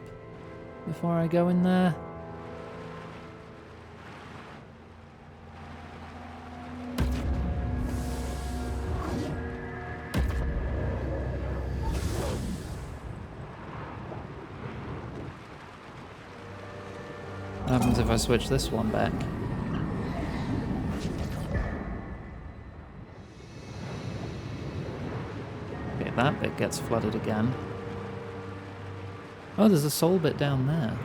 before I go in there? What happens if I switch this one back? Okay, that bit gets flooded again. Oh, there's a soul bit down there.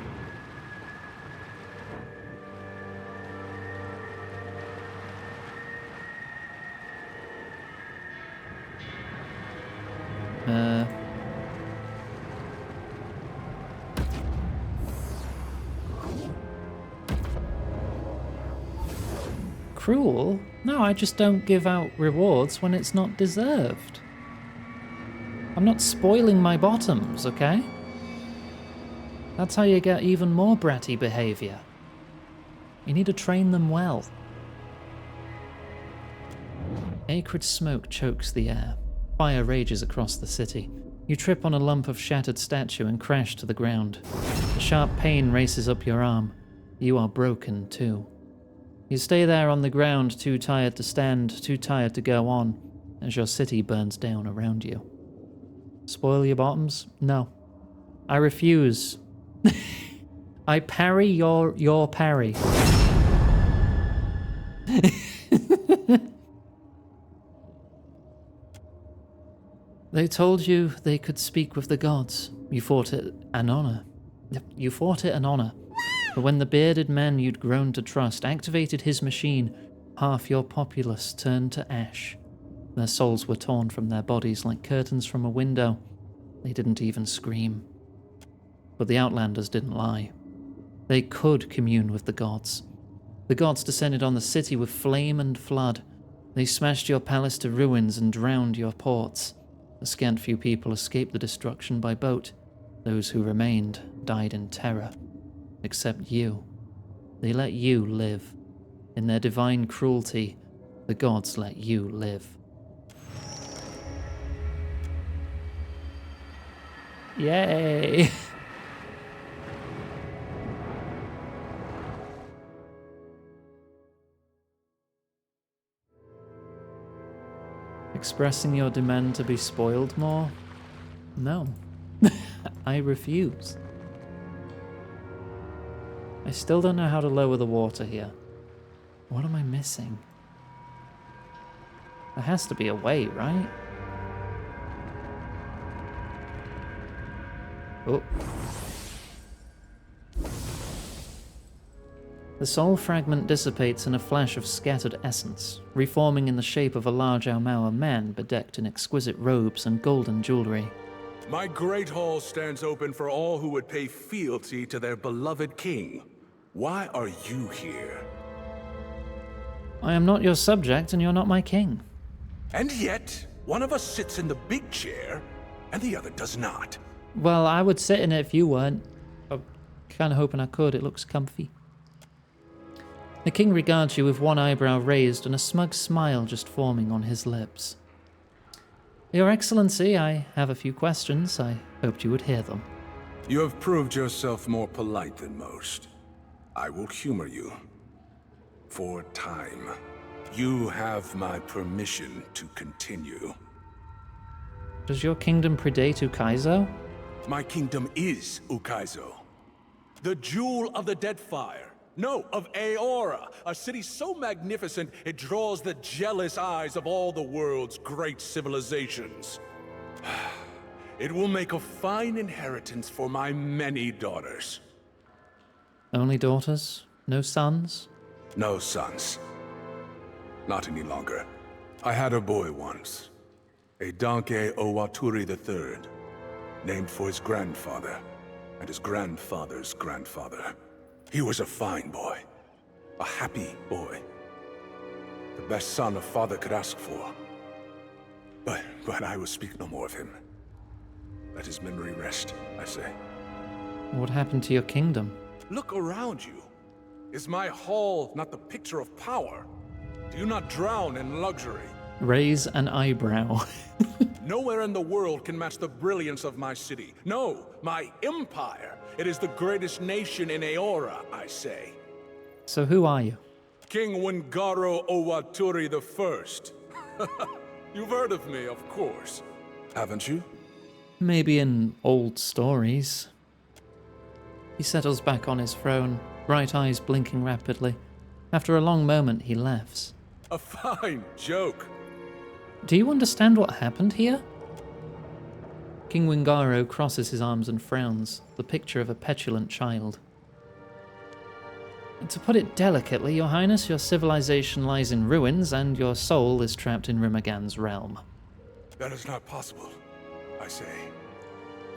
Cruel? No, I just don't give out rewards when it's not deserved. I'm not spoiling my bottoms, okay? That's how you get even more bratty behavior. You need to train them well. Acrid smoke chokes the air. Fire rages across the city. You trip on a lump of shattered statue and crash to the ground. A sharp pain races up your arm. You are broken too. You stay there on the ground, too tired to stand, too tired to go on, as your city burns down around you. Spoil your bottoms? No. I refuse. I parry your parry. They told you they could speak with the gods. You fought it an honor. You fought it an honor. But when the bearded man you'd grown to trust activated his machine, half your populace turned to ash. Their souls were torn from their bodies like curtains from a window. They didn't even scream. But the Outlanders didn't lie. They could commune with the gods. The gods descended on the city with flame and flood. They smashed your palace to ruins and drowned your ports. A scant few people escaped the destruction by boat. Those who remained died in terror. Except you. They let you live. In their divine cruelty, the gods let you live. Yay! Expressing your demand to be spoiled more? No. I refuse. I still don't know how to lower the water here. What am I missing? There has to be a way, right? Oh. The soul fragment dissipates in a flash of scattered essence, reforming in the shape of a large Aumaua man bedecked in exquisite robes and golden jewelry. My great hall stands open for all who would pay fealty to their beloved king. Why are you here? I am not your subject and you're not my king. And yet, one of us sits in the big chair and the other does not. Well, I would sit in it if you weren't. I'm kind of hoping I could. It looks comfy. The king regards you with one eyebrow raised and a smug smile just forming on his lips. Your Excellency, I have a few questions. I hoped you would hear them. You have proved yourself more polite than most. I will humor you. For time. You have my permission to continue. Does your kingdom predate Ukaizo? My kingdom is Ukaizo. The jewel of the Deadfire. No, of Aora, a city so magnificent it draws the jealous eyes of all the world's great civilizations. It will make a fine inheritance for my many daughters. Only daughters? No sons? No sons. Not any longer. I had a boy once. A Danke Owaturi III, named for his grandfather, and his grandfather's grandfather. He was a fine boy. A happy boy. The best son a father could ask for. But I will speak no more of him. Let his memory rest, I say. What happened to your kingdom? Look around you. Is my hall not the picture of power? Do you not drown in luxury? Raise an eyebrow. Nowhere in the world can match the brilliance of my city. No, my empire. It is the greatest nation in Aora, I say. So who are you? King Wingaro Owaturi I. You've heard of me, of course. Haven't you? Maybe in old stories. He settles back on his throne, bright eyes blinking rapidly. After a long moment, he laughs. A fine joke. Do you understand what happened here? King Wingaro crosses his arms and frowns, the picture of a petulant child. To put it delicately, Your Highness, your civilization lies in ruins and your soul is trapped in Rimagan's realm. That is not possible, I say.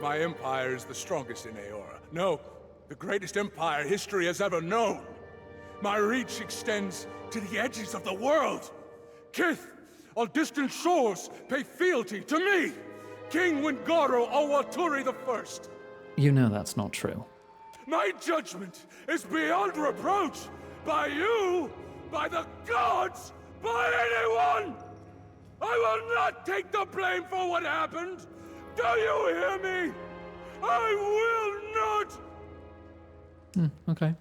My empire is the strongest in Aora. No, the greatest empire history has ever known. My reach extends to the edges of the world. Kith, on distant shores, pay fealty to me, King Wingaro Owaturi I. You know that's not true. My judgment is beyond reproach by you, by the gods, by anyone! I will not take the blame for what happened! Do you hear me? I will not! Okay.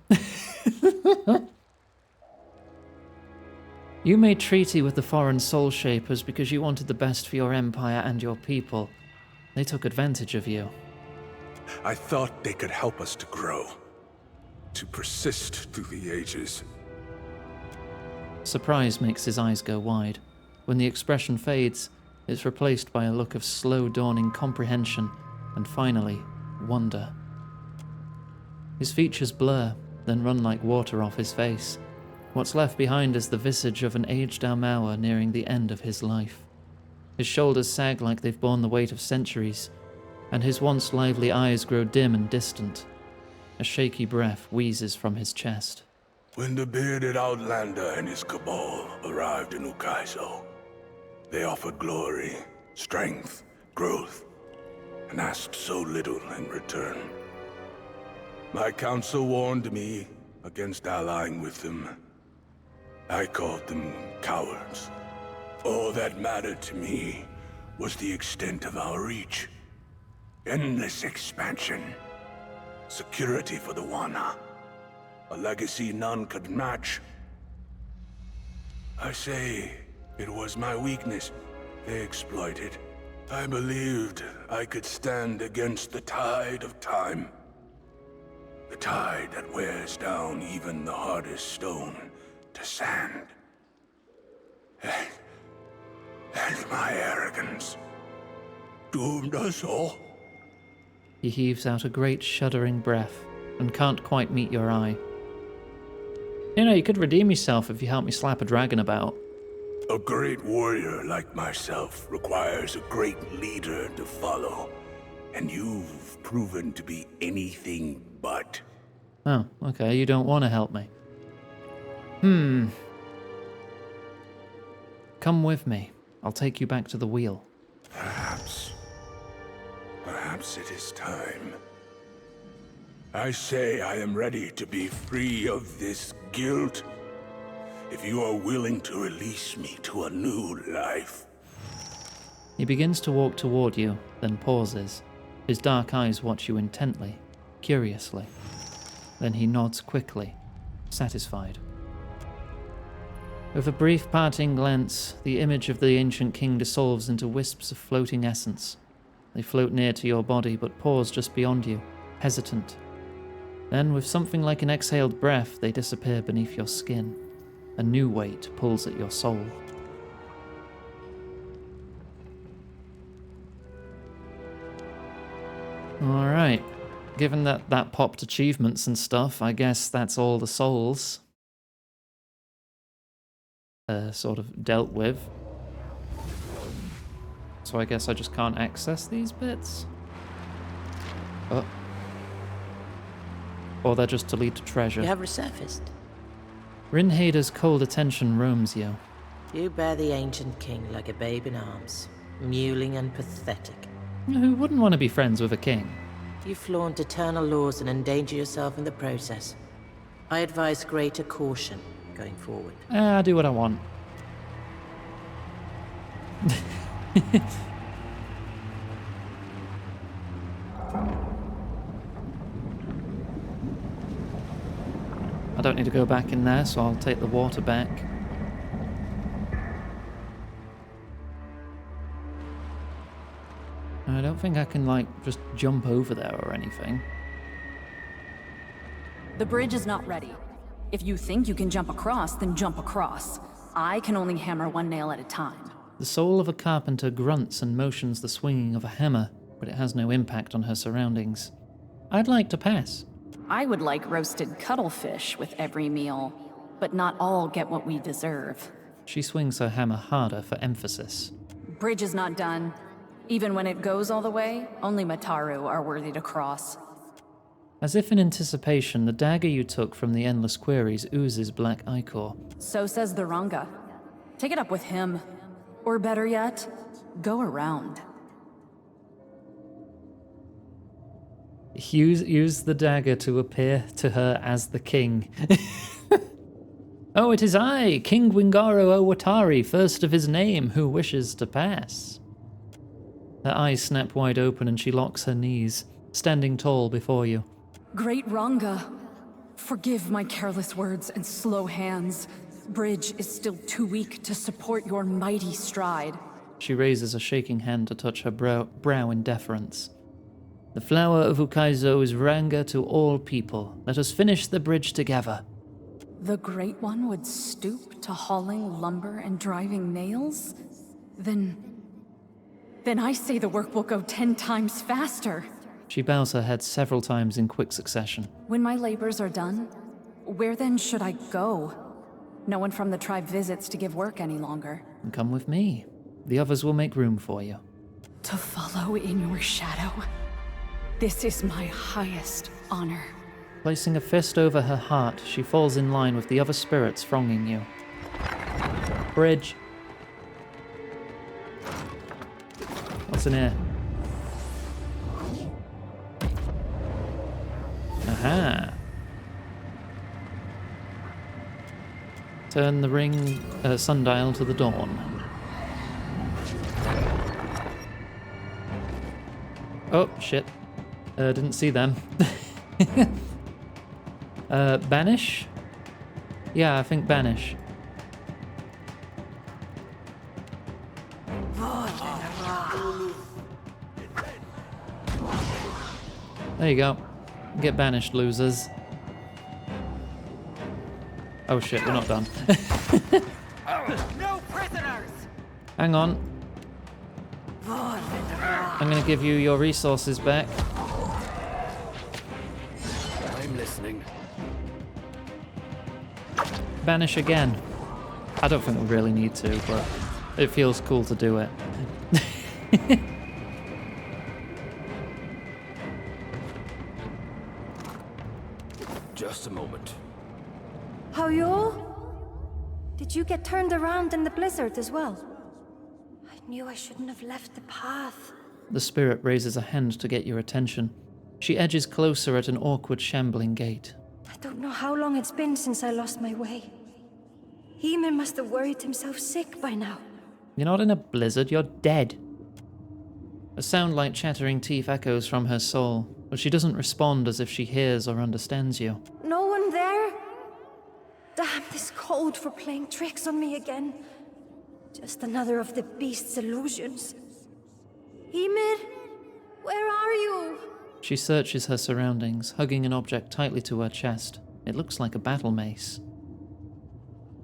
You made treaty with the foreign soul shapers because you wanted the best for your empire and your people. They took advantage of you. I thought they could help us to grow, to persist through the ages. Surprise makes his eyes go wide. When the expression fades, it's replaced by a look of slow dawning comprehension and finally, wonder. His features blur, then run like water off his face. What's left behind is the visage of an aged Aumaua nearing the end of his life. His shoulders sag like they've borne the weight of centuries, and his once lively eyes grow dim and distant. A shaky breath wheezes from his chest. When the bearded outlander and his cabal arrived in Ukaizo, they offered glory, strength, growth, and asked so little in return. My council warned me against allying with them. I called them cowards. All that mattered to me was the extent of our reach. Endless expansion. Security for the Wana. A legacy none could match. I say it was my weakness they exploited. I believed I could stand against the tide of time. The tide that wears down even the hardest stone to sand. And my arrogance doomed us all. He heaves out a great shuddering breath and can't quite meet your eye. You know, you could redeem yourself if you help me slap a dragon about. A great warrior like myself requires a great leader to follow. And you've proven to be anything but. Oh, okay, you don't want to help me. Come with me. I'll take you back to the wheel. Perhaps it is time. I say I am ready to be free of this guilt. If you are willing to release me to a new life. He begins to walk toward you, then pauses. His dark eyes watch you intently, curiously. Then he nods quickly, satisfied. With a brief parting glance, the image of the ancient king dissolves into wisps of floating essence. They float near to your body, but pause just beyond you, hesitant. Then, with something like an exhaled breath, they disappear beneath your skin. A new weight pulls at your soul. Alright, given that that popped achievements and stuff, I guess that's all the souls sort of dealt with. So I guess I just can't access these bits? Oh. Or they're just to lead to treasure. You have resurfaced. Rinhada's cold attention roams you. You bear the ancient king like a babe in arms, mewling and pathetic. Who wouldn't want to be friends with a king? You flaunt eternal laws and endanger yourself in the process. I advise greater caution going forward. I do what I want. I don't need to go back in there, so I'll take the water back. I don't think I can, like, just jump over there or anything. The bridge is not ready. If you think you can jump across, then jump across. I can only hammer one nail at a time. The soul of a carpenter grunts and motions the swinging of a hammer, but it has no impact on her surroundings. I'd like to pass. I would like roasted cuttlefish with every meal, but not all get what we deserve. She swings her hammer harder for emphasis. Bridge is not done. Even when it goes all the way, only Mataru are worthy to cross. As if in anticipation, the dagger you took from the Endless Queries oozes black ichor. So says the Ranga. Take it up with him. Or better yet, go around. Use the dagger to appear to her as the king. Oh, it is I, King Wingaro Owatari, first of his name, who wishes to pass. Her eyes snap wide open and she locks her knees, standing tall before you. Great Ranga, forgive my careless words and slow hands. Bridge is still too weak to support your mighty stride. She raises a shaking hand to touch her brow in deference. The flower of Ukaizo is Ranga to all people. Let us finish the bridge together. The Great One would stoop to hauling lumber and driving nails? Then I say the work will go 10 times faster. She bows her head several times in quick succession. When my labors are done, where then should I go? No one from the tribe visits to give work any longer. Come with me. The others will make room for you. To follow in your shadow? This is my highest honor. Placing a fist over her heart, she falls in line with the other spirits thronging you. Bridge. What's in here? Aha. Turn the ring sundial to the dawn. Oh, shit. Didn't see them. Banish? Yeah, I think banish. There you go. Get banished, losers. Oh shit, we're not done. No prisoners! Hang on. I'm gonna give you your resources back. I'm listening. Banish again. I don't think we really need to, but it feels cool to do it. Just a moment. How you all? Did you get turned around in the blizzard as well? I knew I shouldn't have left the path. The spirit raises a hand to get your attention. She edges closer at an awkward, shambling gait. I don't know how long it's been since I lost my way. Ymir must have worried himself sick by now. You're not in a blizzard, you're dead. A sound like chattering teeth echoes from her soul, but she doesn't respond as if she hears or understands you. No one there? Damn this cold for playing tricks on me again. Just another of the beast's illusions. Ymir, where are you? She searches her surroundings, hugging an object tightly to her chest. It looks like a battle mace.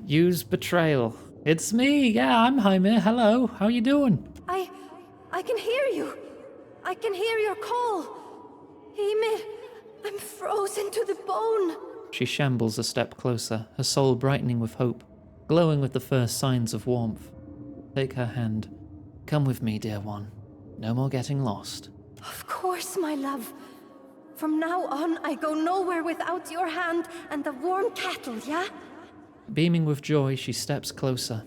Use betrayal. It's me, yeah, I'm Ymir. Hello, how you doing? I can hear you. I can hear your call. Ymir, I'm frozen to the bone. She shambles a step closer, her soul brightening with hope, glowing with the first signs of warmth. Take her hand. Come with me, dear one. No more getting lost. Of course, my love. From now on, I go nowhere without your hand and the warm cattle, yeah? Beaming with joy, she steps closer.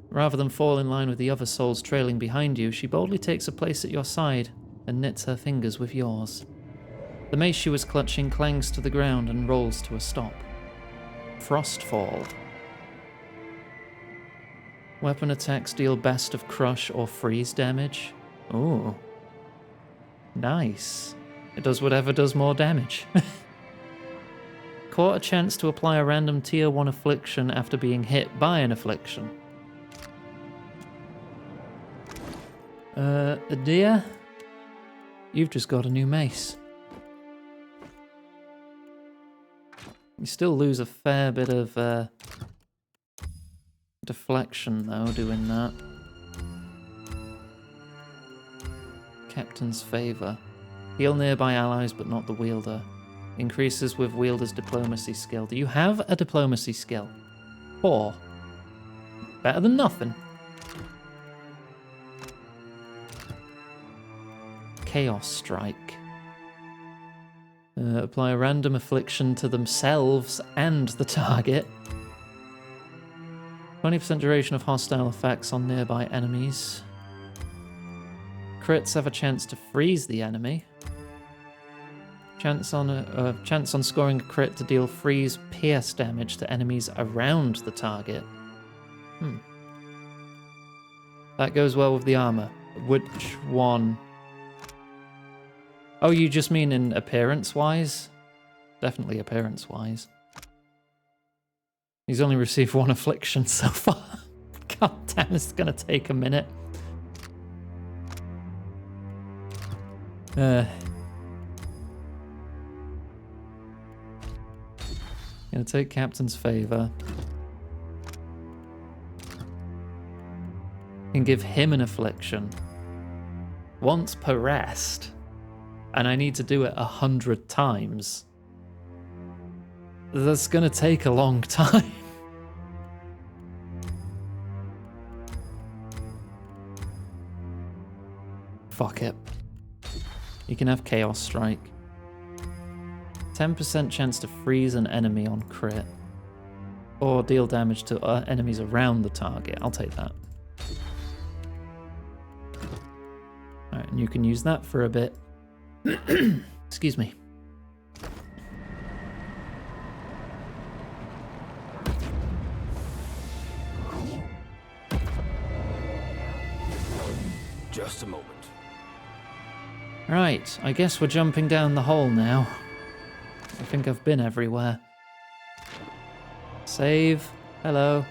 Rather than fall in line with the other souls trailing behind you, she boldly takes a place at your side and knits her fingers with yours. The mace she was clutching clangs to the ground and rolls to a stop. Frostfall. Weapon attacks deal best of crush or freeze damage. Ooh. Nice. It does whatever does more damage. Caught a chance to apply a random tier 1 affliction after being hit by an affliction. Adia? You've just got a new mace. You still lose a fair bit of deflection though doing that. Captain's favor. Heal nearby allies but not the wielder. Increases with wielder's diplomacy skill. Do you have a diplomacy skill? 4. Better than nothing. Chaos Strike. Apply a random affliction to themselves and the target. 20% duration of hostile effects on nearby enemies. Crits have a chance to freeze the enemy. Chance on scoring a crit to deal freeze pierce damage to enemies around the target. That goes well with the armor. Which one? Oh, you just mean in appearance-wise? Definitely appearance-wise. He's only received 1 affliction so far. God damn, it's gonna take a minute. Gonna take Captain's favor. Can give him an affliction. Once per rest. And I need to do it 100 times. That's gonna take a long time. Fuck it. You can have Chaos Strike. 10% chance to freeze an enemy on crit. Or deal damage to enemies around the target. I'll take that. Alright, and you can use that for a bit. Excuse me. Just a moment. Right, I guess we're jumping down the hole now. I think I've been everywhere. Save. Hello.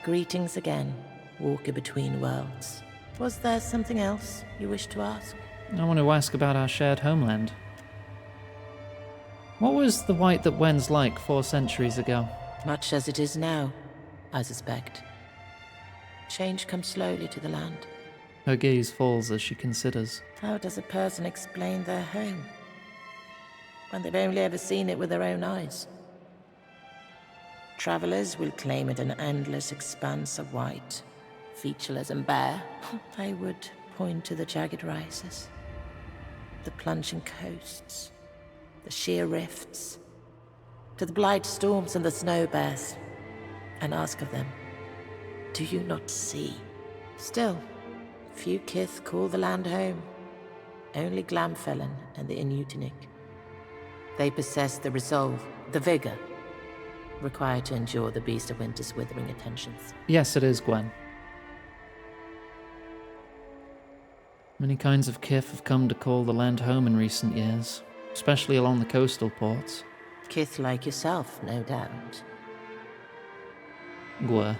Greetings again, walker between worlds. Was there something else you wish to ask? I want to ask about our shared homeland. What was the White that Wens like 4 centuries ago? Much as it is now, I suspect. Change comes slowly to the land. Her gaze falls as she considers. How does a person explain their home when they've only ever seen it with their own eyes? Travelers will claim it an endless expanse of white, featureless and bare. They would point to the jagged rises, the plunging coasts, the sheer rifts, to the blight storms and the snow bears, and ask of them, do you not see? Still, few kith call the land home. Only Glamfellan and the Inutinik. They possess the resolve, the vigor, required to endure the Beast of Winter's withering attentions. Yes, it is, Gwen. Many kinds of kith have come to call the land home in recent years, especially along the coastal ports. Kith like yourself, no doubt. Gwe.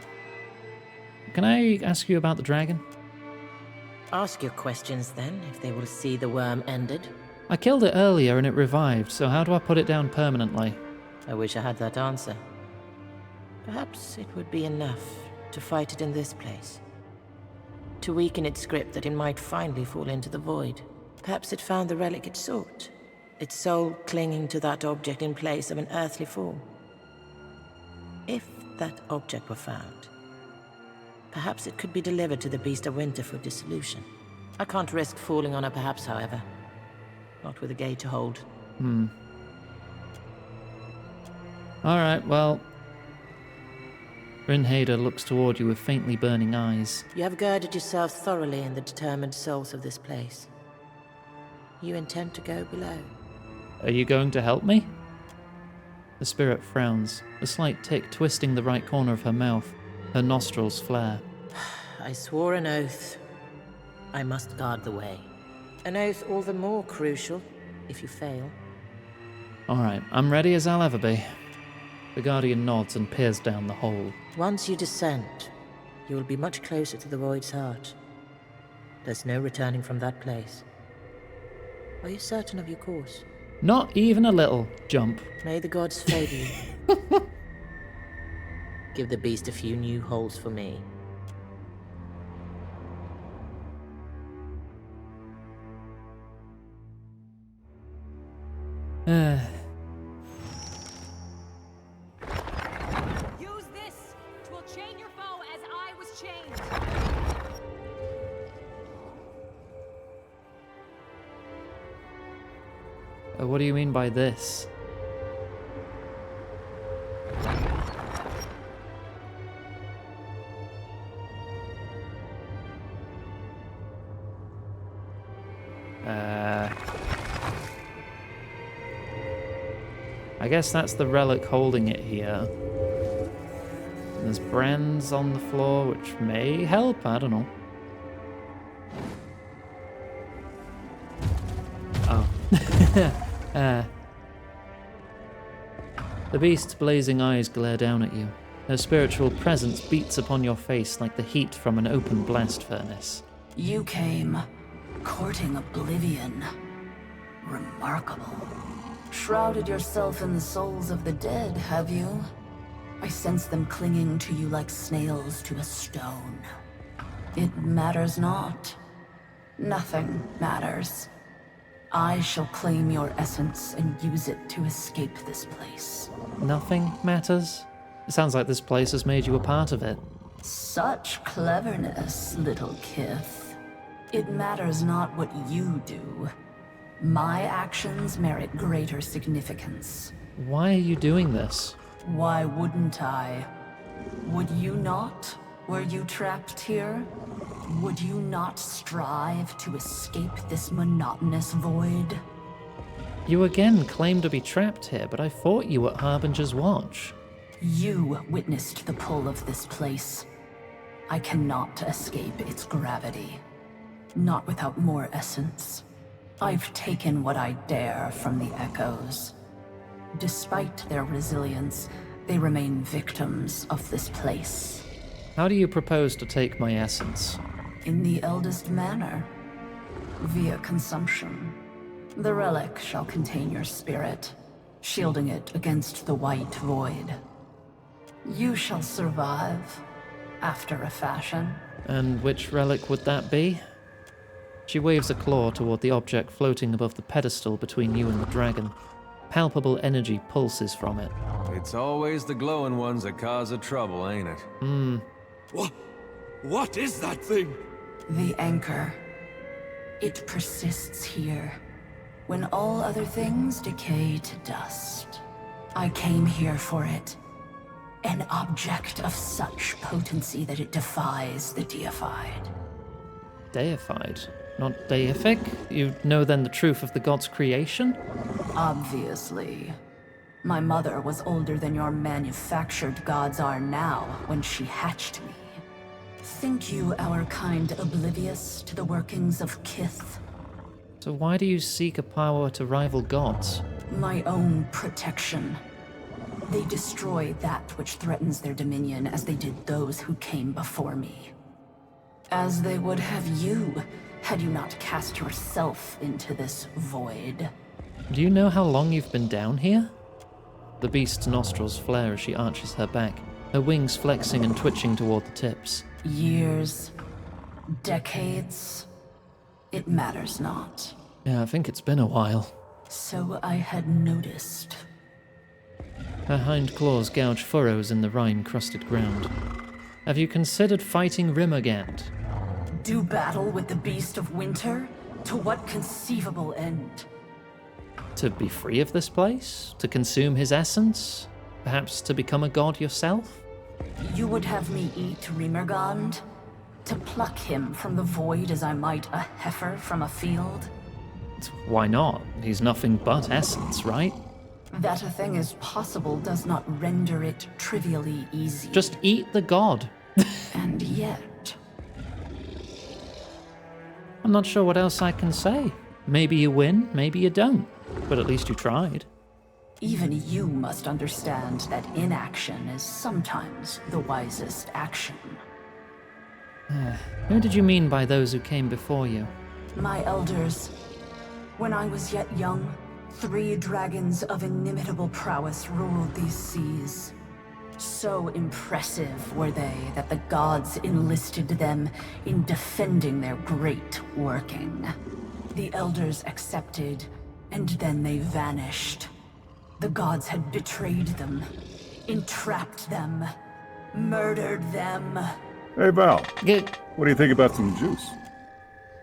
Can I ask you about the dragon? Ask your questions then, if they will see the worm ended. I killed it earlier and it revived, so how do I put it down permanently? I wish I had that answer. Perhaps it would be enough to fight it in this place. To weaken its grip that it might finally fall into the void. Perhaps it found the relic it sought, its soul clinging to that object in place of an earthly form. If that object were found, perhaps it could be delivered to the Beast of Winter for dissolution. I can't risk falling on her perhaps, however. Not with a gate to hold. Alright, well... Brynheda looks toward you with faintly burning eyes. You have girded yourself thoroughly in the determined souls of this place. You intend to go below. Are you going to help me? The spirit frowns, a slight tick twisting the right corner of her mouth. Her nostrils flare. I swore an oath. I must guard the way. An oath all the more crucial if you fail. Alright, I'm ready as I'll ever be. The Guardian nods and peers down the hole. Once you descend, you will be much closer to the Void's heart. There's no returning from that place. Are you certain of your course? Not even a little. Jump. May the gods favor you. Give the beast a few new holes for me. Use this! 'Twill chain your foe as I was chained. What do you mean by this? I guess that's the relic holding it here. And there's brands on the floor, which may help, I don't know. Oh. The beast's blazing eyes glare down at you. Her spiritual presence beats upon your face like the heat from an open blast furnace. You came courting oblivion. Remarkable. Shrouded yourself in the souls of the dead, have you? I sense them clinging to you like snails to a stone. It matters not. Nothing matters. I shall claim your essence and use it to escape this place. Nothing matters? It sounds like this place has made you a part of it. Such cleverness, little kith. It matters not what you do. My actions merit greater significance. Why are you doing this? Why wouldn't I? Would you not? Were you trapped here? Would you not strive to escape this monotonous void? You again claim to be trapped here, but I fought you at Harbinger's Watch. You witnessed the pull of this place. I cannot escape its gravity. Not without more essence. I've taken what I dare from the echoes. Despite their resilience, they remain victims of this place. How do you propose to take my essence? In the eldest manner. Via consumption. The relic shall contain your spirit, shielding it against the white void. You shall survive, after a fashion. And which relic would that be? She waves a claw toward the object floating above the pedestal between you and the dragon. Palpable energy pulses from it. It's always the glowing ones that cause the trouble, ain't it? What is that thing? The anchor. It persists here, when all other things decay to dust. I came here for it. An object of such potency that it defies the deified. Deified? Not deific? You know then the truth of the god's creation? Obviously. My mother was older than your manufactured gods are now when she hatched me. Think you our kind oblivious to the workings of Kith? So why do you seek a power to rival gods? My own protection. They destroy that which threatens their dominion as they did those who came before me. As they would have you, had you not cast yourself into this void. Do you know how long you've been down here? The beast's nostrils flare as she arches her back, her wings flexing and twitching toward the tips. Years. Decades. It matters not. Yeah, I think it's been a while. So I had noticed. Her hind claws gouge furrows in the rime-crusted ground. Have you considered fighting Rimmergand? Do battle with the Beast of Winter? To what conceivable end? To be free of this place? To consume his essence? Perhaps to become a god yourself? You would have me eat Rimmergand? To pluck him from the void as I might a heifer from a field? Why not? He's nothing but essence, right? That a thing is possible does not render it trivially easy. Just eat the god. And yet... I'm not sure what else I can say. Maybe you win, maybe you don't. But at least you tried. Even you must understand that inaction is sometimes the wisest action. Who did you mean by those who came before you? My elders. When I was yet young, 3 dragons of inimitable prowess ruled these seas. So impressive were they that the gods enlisted them in defending their great working. The elders accepted, and then they vanished. The gods had betrayed them, entrapped them, murdered them. Hey, Val. What do you think about some juice?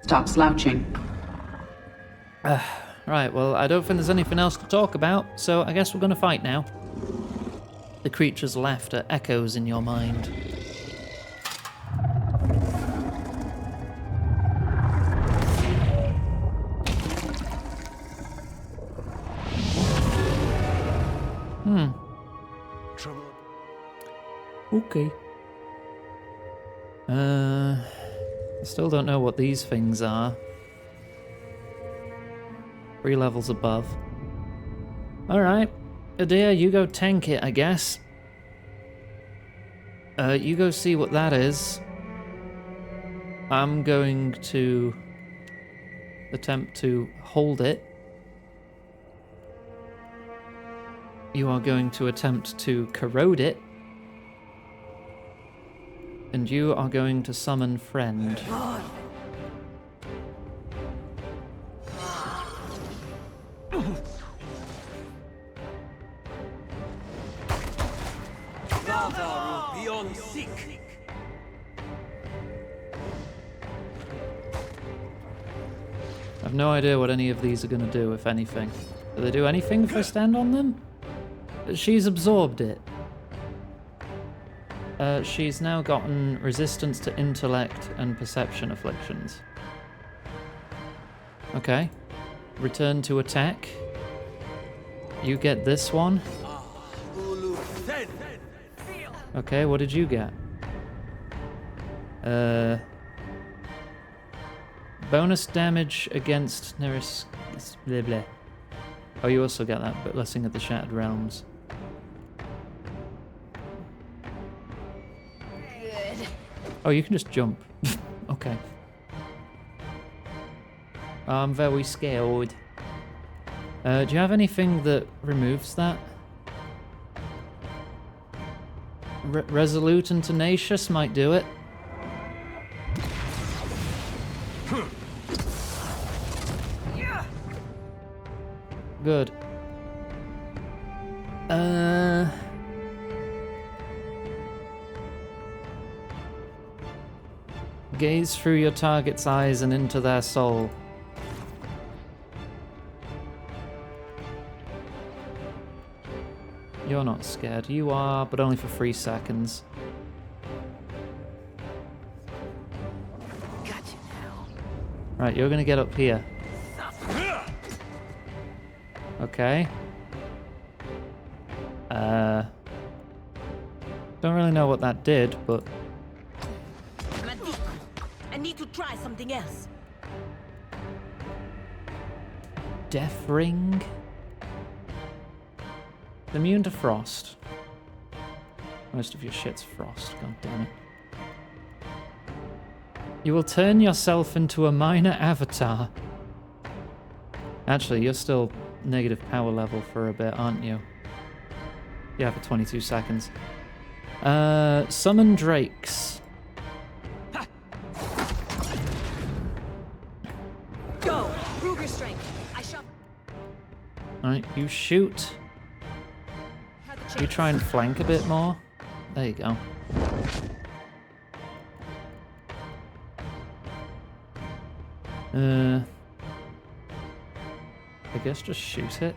Stop slouching. Right, well, I don't think there's anything else to talk about, so I guess we're gonna fight now. The creature's laughter echoes in your mind. Okay. I still don't know what these things are. 3 levels above. Alright. Adir, you go tank it, I guess. You go see what that is. I'm going to attempt to hold it. You are going to attempt to corrode it. And you are going to summon friend. I've no idea what any of these are going to do, if anything. Do they do anything if I stand on them? She's absorbed it. She's now gotten resistance to intellect and perception afflictions. Okay. Return to attack. You get this one. Okay, what did you get? Bonus damage against Neris... Blah, blah. Oh, you also get that, but Blessing of the Shattered Realms. Good. Oh, you can just jump. Okay. I'm very scared. Do you have anything that removes that? Resolute and Tenacious might do it. Good. Gaze through your target's eyes and into their soul. You're not scared. You are, but only for 3 seconds. Got you now. Right, you're gonna get up here. Okay. Don't really know what that did, but... I need to try something else. Death Ring? Immune to frost. Most of your shit's frost, god damn it. You will turn yourself into a minor avatar. Actually, you're still negative power level for a bit, aren't you? Yeah, for 22 seconds. Summon Drakes. Go! Prove your strength. I shall... Alright, you shoot. You try and flank a bit more. There you go. I guess just shoot it.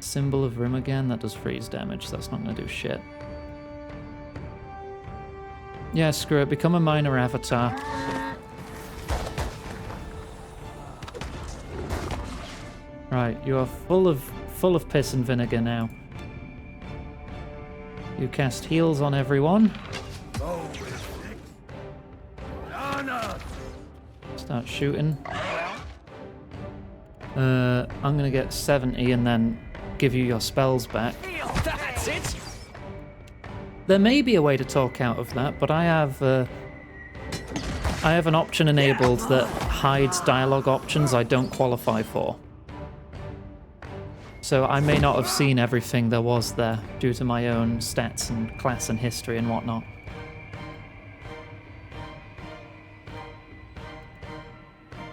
Symbol of Rim again, that does freeze damage, so that's not gonna do shit. Yeah, screw it, become a minor avatar. Right, you are full of piss and vinegar now. You cast heals on everyone. Start shooting. I'm gonna get 70 and then give you your spells back. That's it. There may be a way to talk out of that, but I have an option enabled that hides dialogue options I don't qualify for. So I may not have seen everything there was there due to my own stats and class and history and whatnot.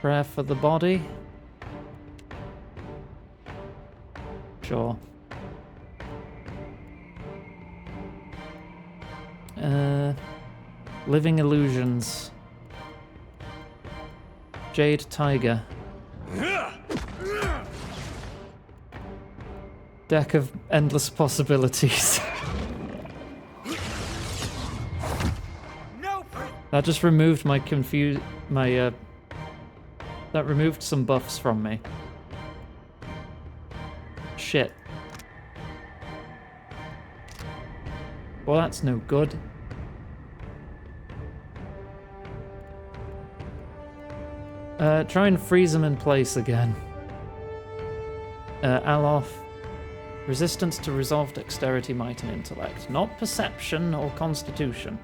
Prayer for the body. Sure. Living Illusions. Jade Tiger. Deck of endless possibilities. That just removed my that removed some buffs from me. Shit. Well, that's no good. Try and freeze them in place again. Alof. Resistance to resolve dexterity, might, and intellect. Not perception or constitution.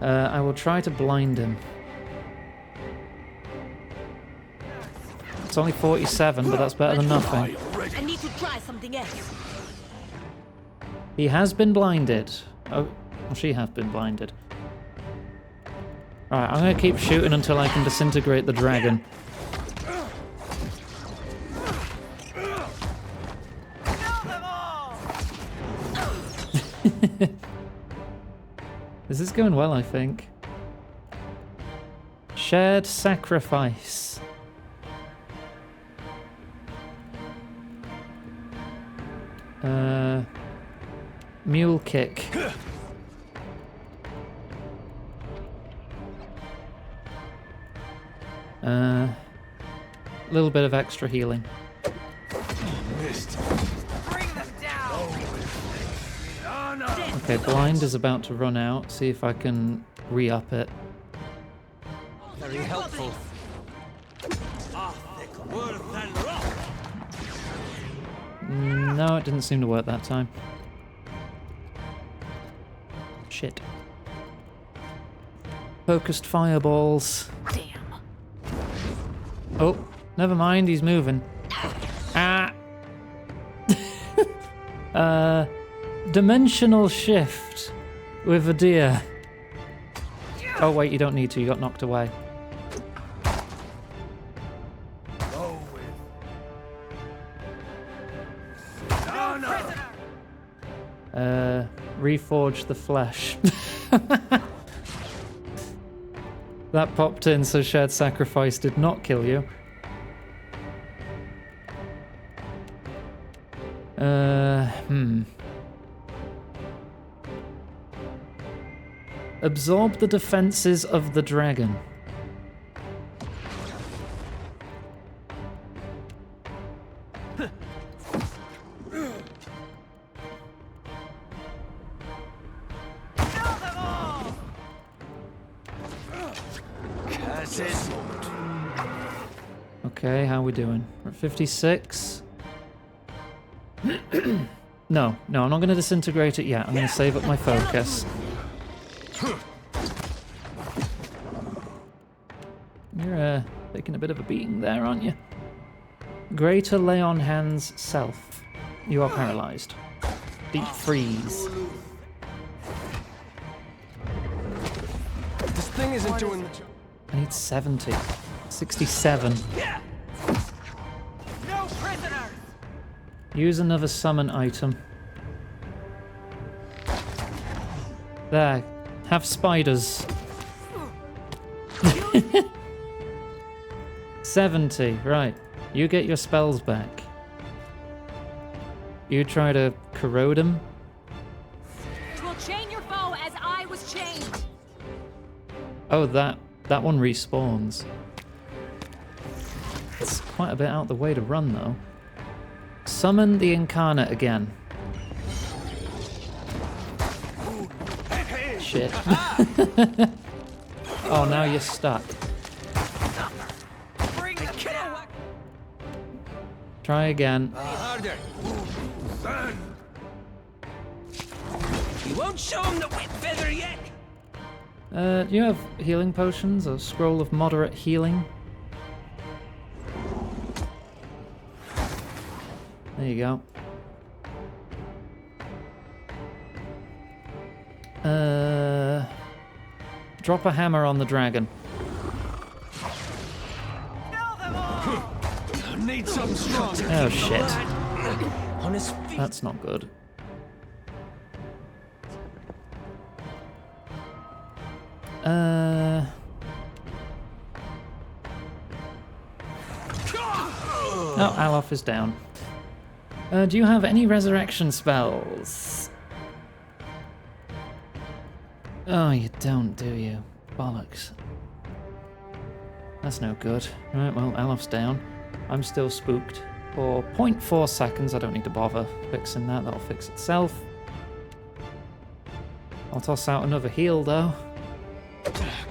I will try to blind him. It's only 47, but that's better than nothing. I need to try something else. He has been blinded. Oh, well, she has been blinded. Alright, I'm gonna keep shooting until I can disintegrate the dragon. This is going well, I think. Shared sacrifice. Mule kick. A little bit of extra healing. Okay, blind is about to run out. See if I can re-up it. Very helpful. No, it didn't seem to work that time. Shit. Focused fireballs. Damn. Oh, never mind, he's moving. Ah! Dimensional shift with a deer. Oh wait, you don't need to, you got knocked away. Reforge the flesh. That popped in, so shared sacrifice did not kill you. Absorb the defenses of the dragon. Okay, how are we doing? We're at 56. No, I'm not going to disintegrate it yet. I'm going to save up my focus. You're taking a bit of a beating there, aren't you? Greater lay on hands self. You are paralyzed. Deep freeze. This thing isn't doing the job. I need 70. 67. No prisoners! Use another summon item. There. Have spiders. 70. Right. You get your spells back. You try to corrode him. Will chain your foe as I was chained. Oh, that one respawns. It's quite a bit out the way to run, though. Summon the Incarnate again. Shit. Oh, now you're stuck. Try again. Harder. You won't show him the wet feather yet. Do you have healing potions? A scroll of moderate healing? There you go. Drop a hammer on the dragon. Need something strong. Oh shit. On his feet. That's not good. Oh, Alof is down. Do you have any resurrection spells? Oh, you don't, do you? Bollocks. That's no good. Right, well, Alof's down. I'm still spooked. For 0.4 seconds, I don't need to bother fixing that. That'll fix itself. I'll toss out another heal, though.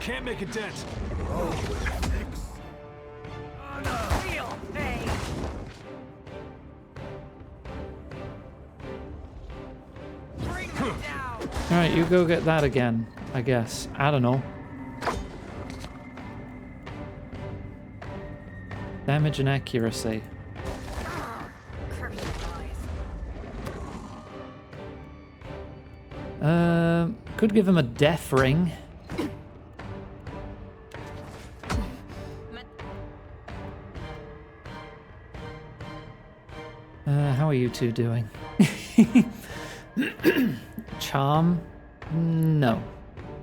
Can't make a dent. Alright, you go get that again, I guess. I don't know. Damage and accuracy. Could give him a death ring. How are you two doing? Charm? No.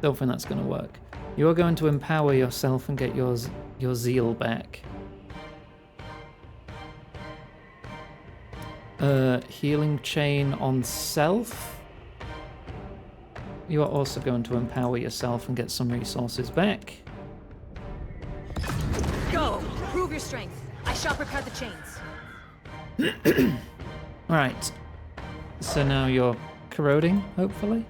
Don't think that's going to work. You are going to empower yourself and get your zeal back. Healing chain on self. You are also going to empower yourself and get some resources back. Go! Prove your strength. I shall prepare the chains. Right. So now you're corroding, hopefully?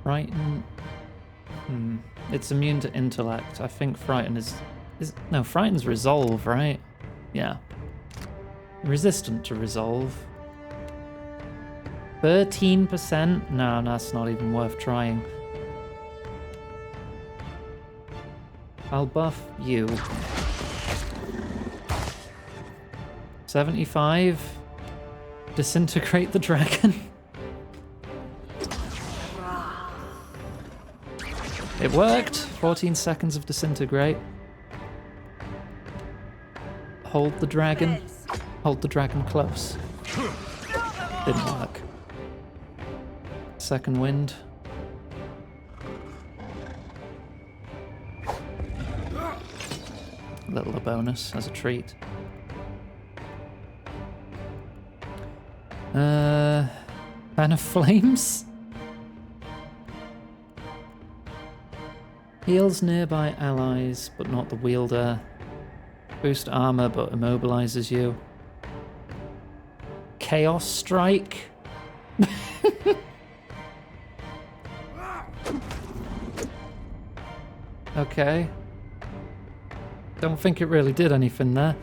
Frighten. It's immune to intellect. I think Frighten is... No, Frighten's resolve, right? Yeah. Resistant to resolve. 13%? No, that's not even worth trying. I'll buff you. 75. Disintegrate the dragon. It worked. 14 seconds of disintegrate. Hold the dragon. Hold the dragon close. Didn't work. Second wind. A little a bonus as a treat. Fan of Flames? Heals nearby allies, but not the wielder. Boost armor, but immobilizes you. Chaos Strike? Okay. Don't think it really did anything there.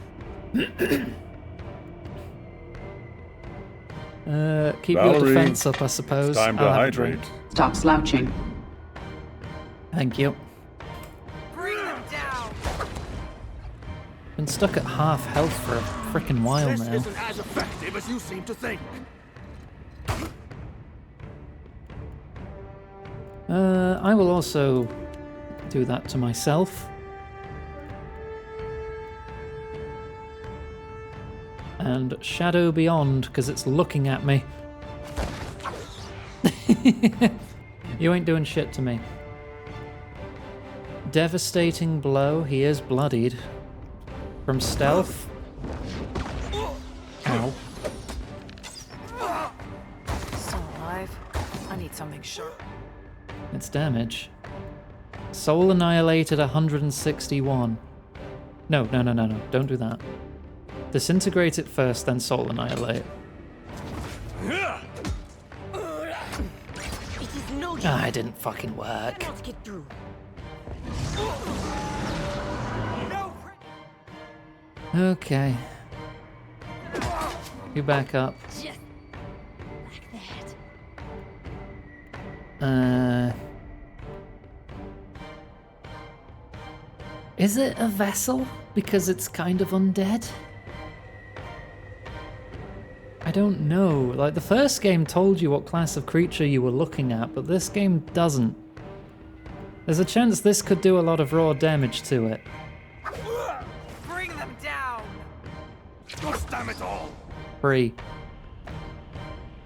Keep your defense up, I suppose. It's time to hydrate. Stop slouching. Thank you. Bring them down. Been stuck at half health for a frickin' while This now. isn't as effective as you seem to think. I will also do that to myself. And Shadow Beyond, because it's looking at me. You ain't doing shit to me. Devastating blow. He is bloodied. From stealth. Ow. Still alive? I need something sharp. It's damage. Soul annihilated 161. No. Don't do that. Disintegrate it first, then Soul Annihilate. Ah, it didn't fucking work. Okay. You back up. Is it a vessel? Because it's kind of undead? I don't know. Like, the first game told you what class of creature you were looking at, but this game doesn't. There's a chance this could do a lot of raw damage to it. Bring them down! God damn it all! Free.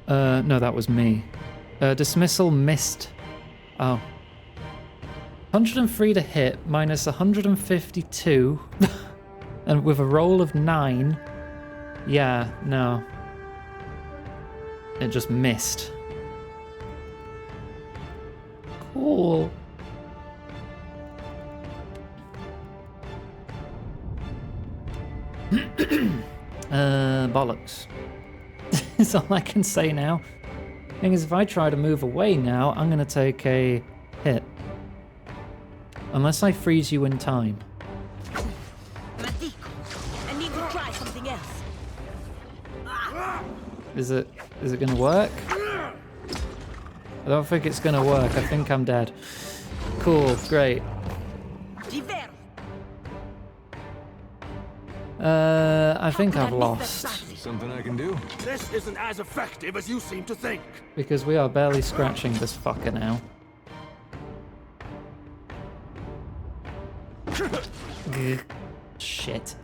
No, that was me. Dismissal missed. Oh. 103 to hit, minus 152. And with a roll of 9. Yeah, no. It just missed. Cool. Bollocks. That's all I can say now. Thing is, if I try to move away now, I'm gonna take a hit. Unless I freeze you in time. I need to try something else. Is it gonna work? I don't think it's gonna work. I think I'm dead. Cool, great. I think I've lost. Something I can do? This isn't as effective as you seem to think. Because we are barely scratching this fucker now. Shit.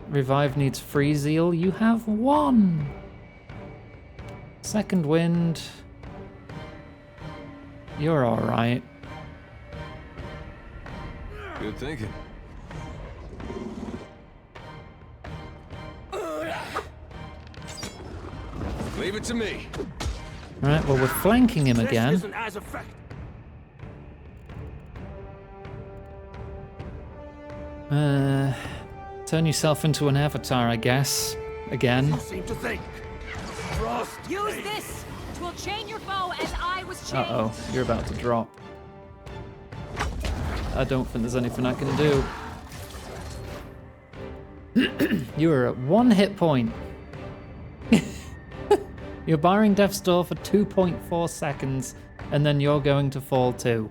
Revive needs free zeal. You have 1. Second wind. You're alright. Good thinking. Leave it to me. Right, well, we're flanking him again. This isn't as effective. Turn yourself into an avatar, I guess. Again. You seem to think. Frost. Use this! 'Twill chain your foe as I was chained. Uh-oh, you're about to drop. I don't think there's anything I can do. You are at 1 hit point. You're barring death's door for 2.4 seconds, and then you're going to fall too.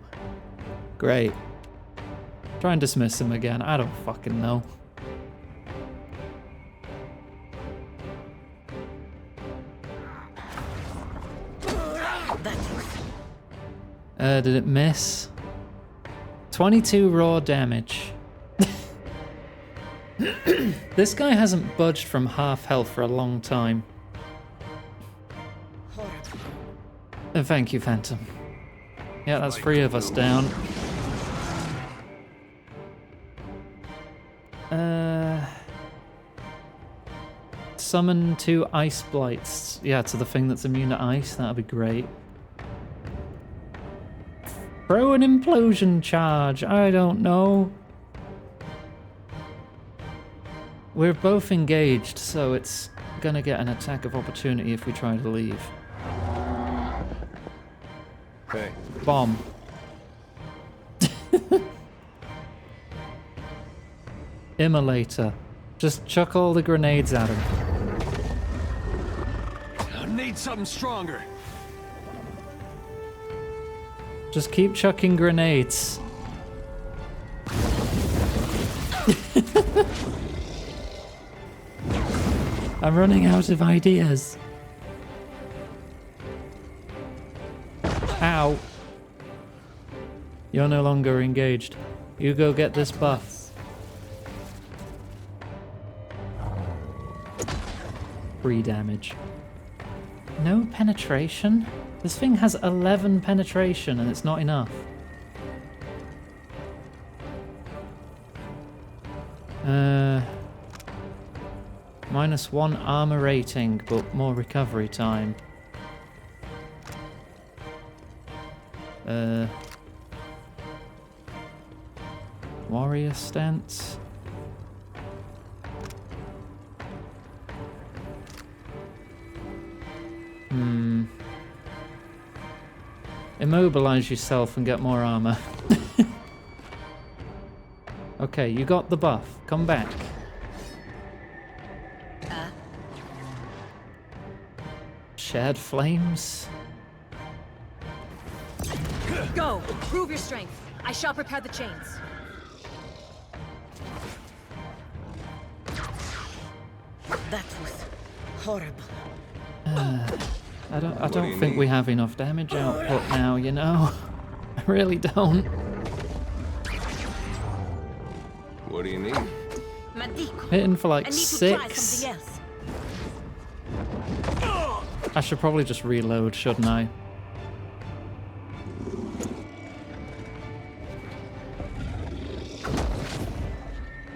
Great. Try and dismiss him again. I don't fucking know. Did it miss? 22 raw damage. This guy hasn't budged from half health for a long time. Thank you, Phantom. Yeah, that's 3 of us down. Summon 2 ice blights. Yeah, to the thing that's immune to ice. That'd be great. Throw an implosion charge. I don't know. We're both engaged, so it's gonna get an attack of opportunity if we try to leave. Okay. Bomb. Immolator. Just chuck all the grenades at him. I need something stronger. Just keep chucking grenades. I'm running out of ideas. Ow. You're no longer engaged. You go get this buff. 3 damage. No penetration? This thing has 11 penetration and it's not enough. -1 armor rating, but more recovery time. Warrior stance. Immobilize yourself and get more armor. Okay, you got the buff. Come back. Shared flames. Go! Prove your strength. I shall prepare the chains. That was horrible. I don't think we have enough damage output now, you know? I really don't. What do you need? Hitting for like I need to 6. try something else. I should probably just reload, shouldn't I?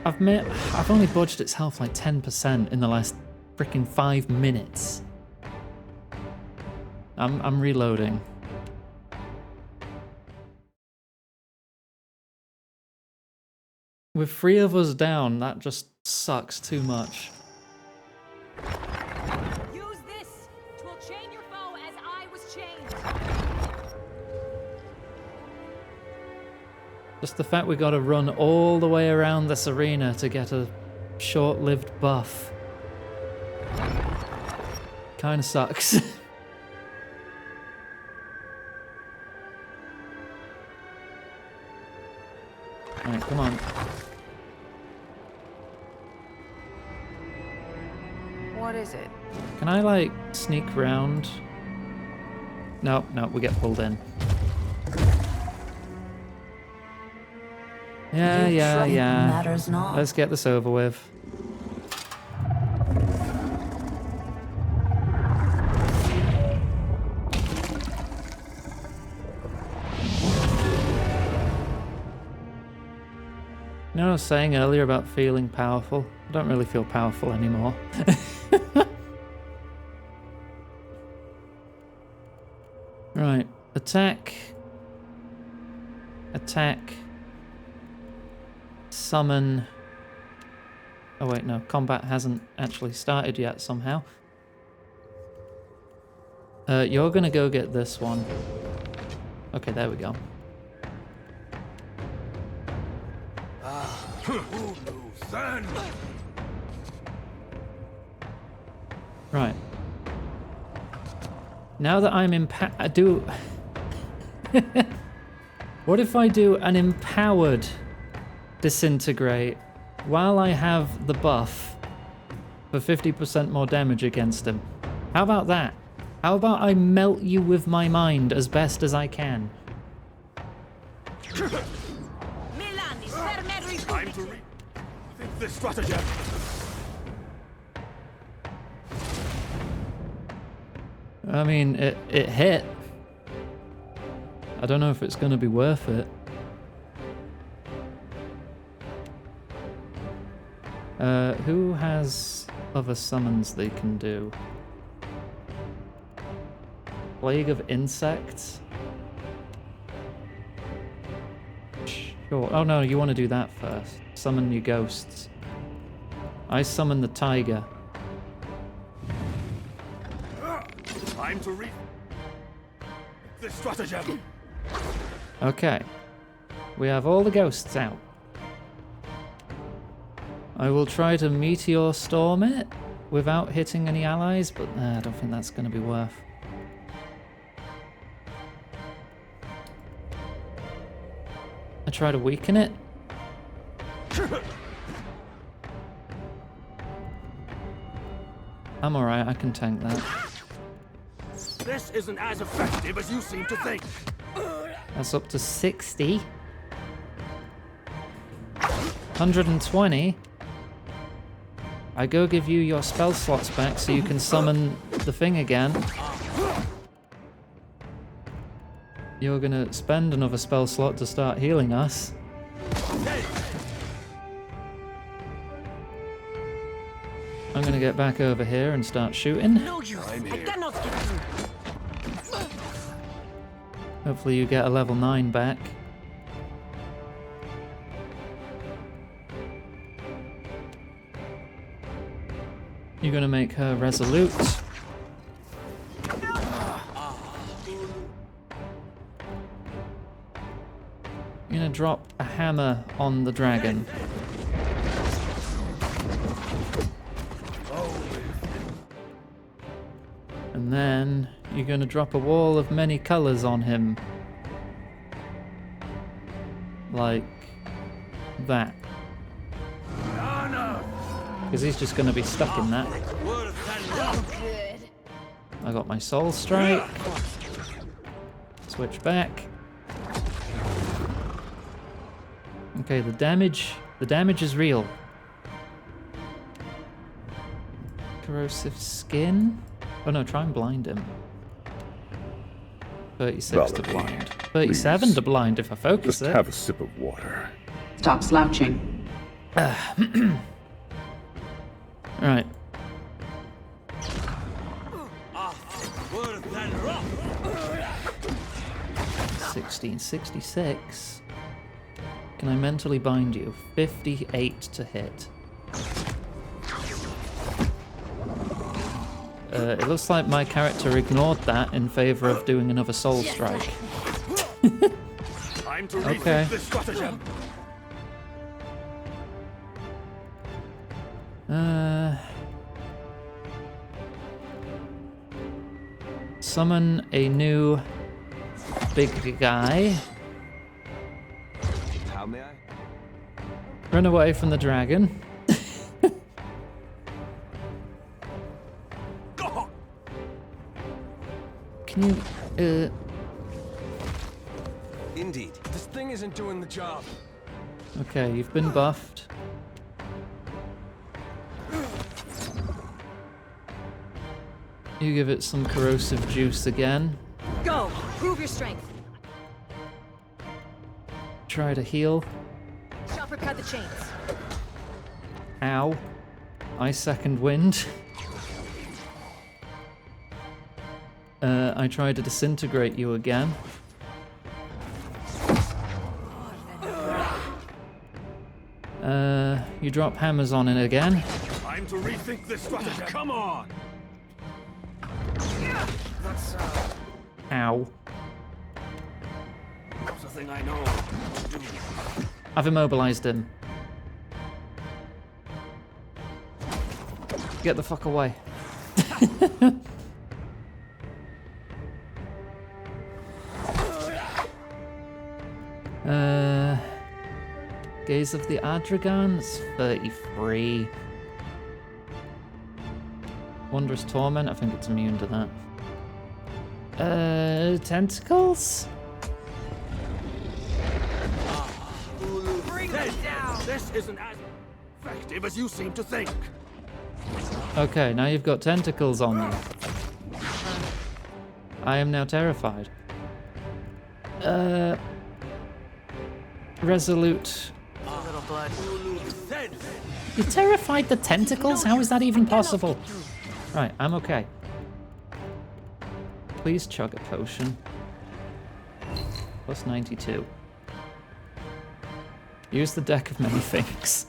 I've only budged its health like 10% in the last freaking 5 minutes. I'm reloading. With 3 of us down, that just sucks too much. Use this! 'Twill chain your foe as I was chained. Just the fact we gotta run all the way around this arena to get a short-lived buff. Kinda sucks. Alright, come on. What is it? Can I, like, sneak round? No, we get pulled in. Yeah. Matters not. Let's get this over with. You know what I was saying earlier about feeling powerful? I don't really feel powerful anymore. Right, attack. Attack. Summon. Oh wait, no, combat hasn't actually started yet somehow. You're gonna go get this one. Okay, there we go. Right. Now that I'm what if I do an empowered disintegrate while I have the buff for 50% more damage against him? How about that? How about I melt you with my mind as best as I can? Time to rethink this stratagem. I mean, it hit. I don't know if it's going to be worth it. Who has other summons they can do? Plague of Insects? Sure. Oh no, you want to do that first. Summon your ghosts. I summon the tiger. Time to rethink this stratagem. Okay. We have all the ghosts out. I will try to meteor storm it without hitting any allies, but I don't think that's going to be worth. I try to weaken it. I'm alright, I can tank that. This isn't as effective as you seem to think. That's up to 60. 120. I go give you your spell slots back so you can summon the thing again. You're gonna spend another spell slot to start healing us. I'm gonna gonna get back over here and start shooting. No use. I cannot get through. Hopefully you get a level 9 back. You're gonna make her resolute. You're gonna drop a hammer on the dragon. And then you're gonna drop a wall of many colors on him. Like that. Because he's just gonna be stuck in that. I got my soul strike. Switch back. Okay, the damage is real. Corrosive skin. Oh no, try and blind him. 36 to blind. 37 to blind if I focus Just it. have a sip of water. Stop slouching. Right. $16.66. Can I mentally bind you? 58 to hit. It looks like my character ignored that in favor of doing another soul strike. Time to Okay. rethink this stratagem. Summon a new big guy. How may I? Run away from the dragon. Can you, Indeed. This thing isn't doing the job. Okay, you've been buffed. You give it some corrosive juice again. Go! Prove your strength. Try to heal. Chopper cut the chains. Ow. I second wind. I try to disintegrate you again. You drop hammers on it again. Time to rethink this stratagem. Come on. That's Ow. that's the thing I know. I've immobilized him. Get the fuck away. Gaze of the Adragon, it's 33. Wondrous Torment, I think it's immune to that. Tentacles? Bring them down. This isn't as effective as you seem to think. Okay, now you've got tentacles on you. I am now terrified. Resolute. A little blood. You terrified the tentacles? How is that even possible? Right, I'm okay. Please chug a potion. Plus 92. Use the deck of many things.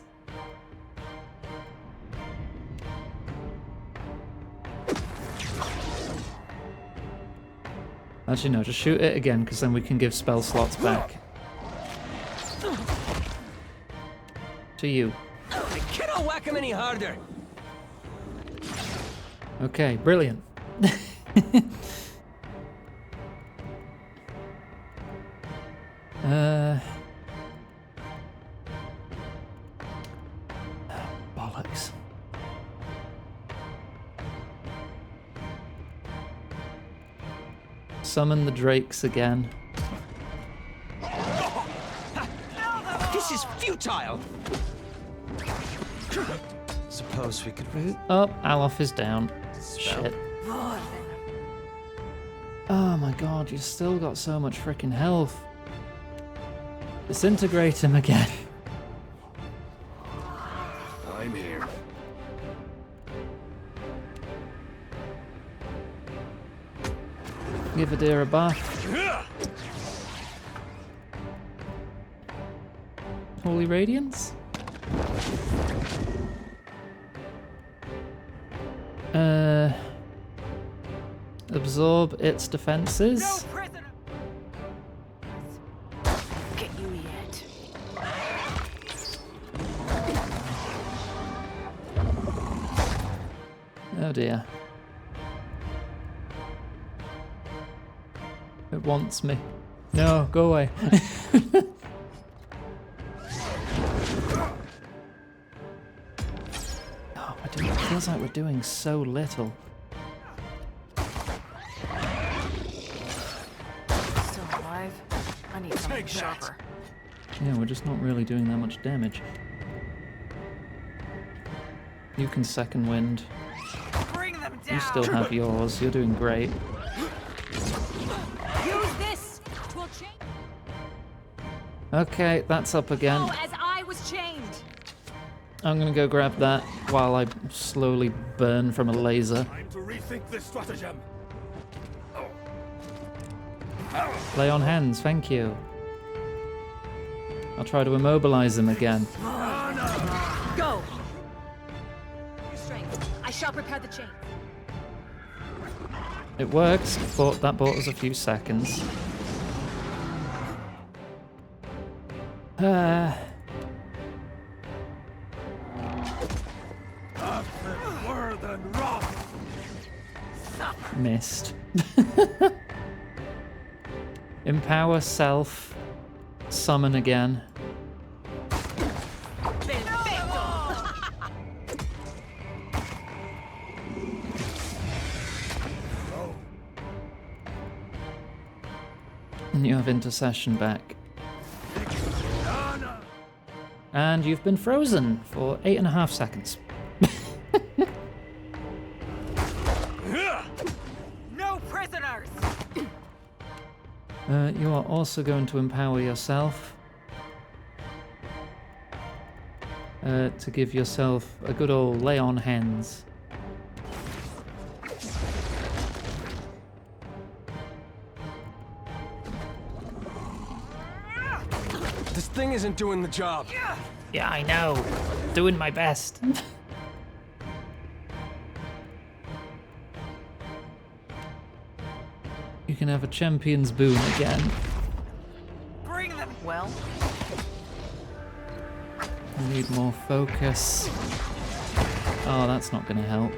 Actually, no, just shoot it again, because then we can give spell slots back. To you. I cannot whack him any harder. Okay, brilliant. Bollocks. Summon the drakes again. This is futile. Suppose we could root. Oh, Alof is down. Shit. Oh my god, you've still got so much freaking health. Disintegrate him again. I'm here. give a deer a bath. Holy Radiance? Absorb its defenses. No prisoner. Get you yet. Oh dear. It wants me. No, go away. Oh, it feels like we're doing so little. Still alive? I need something sharper. Yeah, we're just not really doing that much damage. You can second wind. Bring them down. You still have yours. You're doing great. Use this. Will change. Okay, that's up again. Oh, as I was chained. I'm gonna go grab that while I slowly burn from a laser. Time to rethink this stratagem. Lay on hands, thank you. I'll try to immobilize him again. Go. Your strength. I shall prepare the chain. It works, but that bought us a few seconds. Missed. Empower self. Summon again. And you have intercession back. And you've been frozen for 8.5 seconds. No prisoners. You are also going to empower yourself. To give yourself a good old lay on hands. This thing isn't doing the job. Yeah, I know. Doing my best. You can have a champion's boon again. Bring them. Well, I need more focus. Oh, that's not going to help.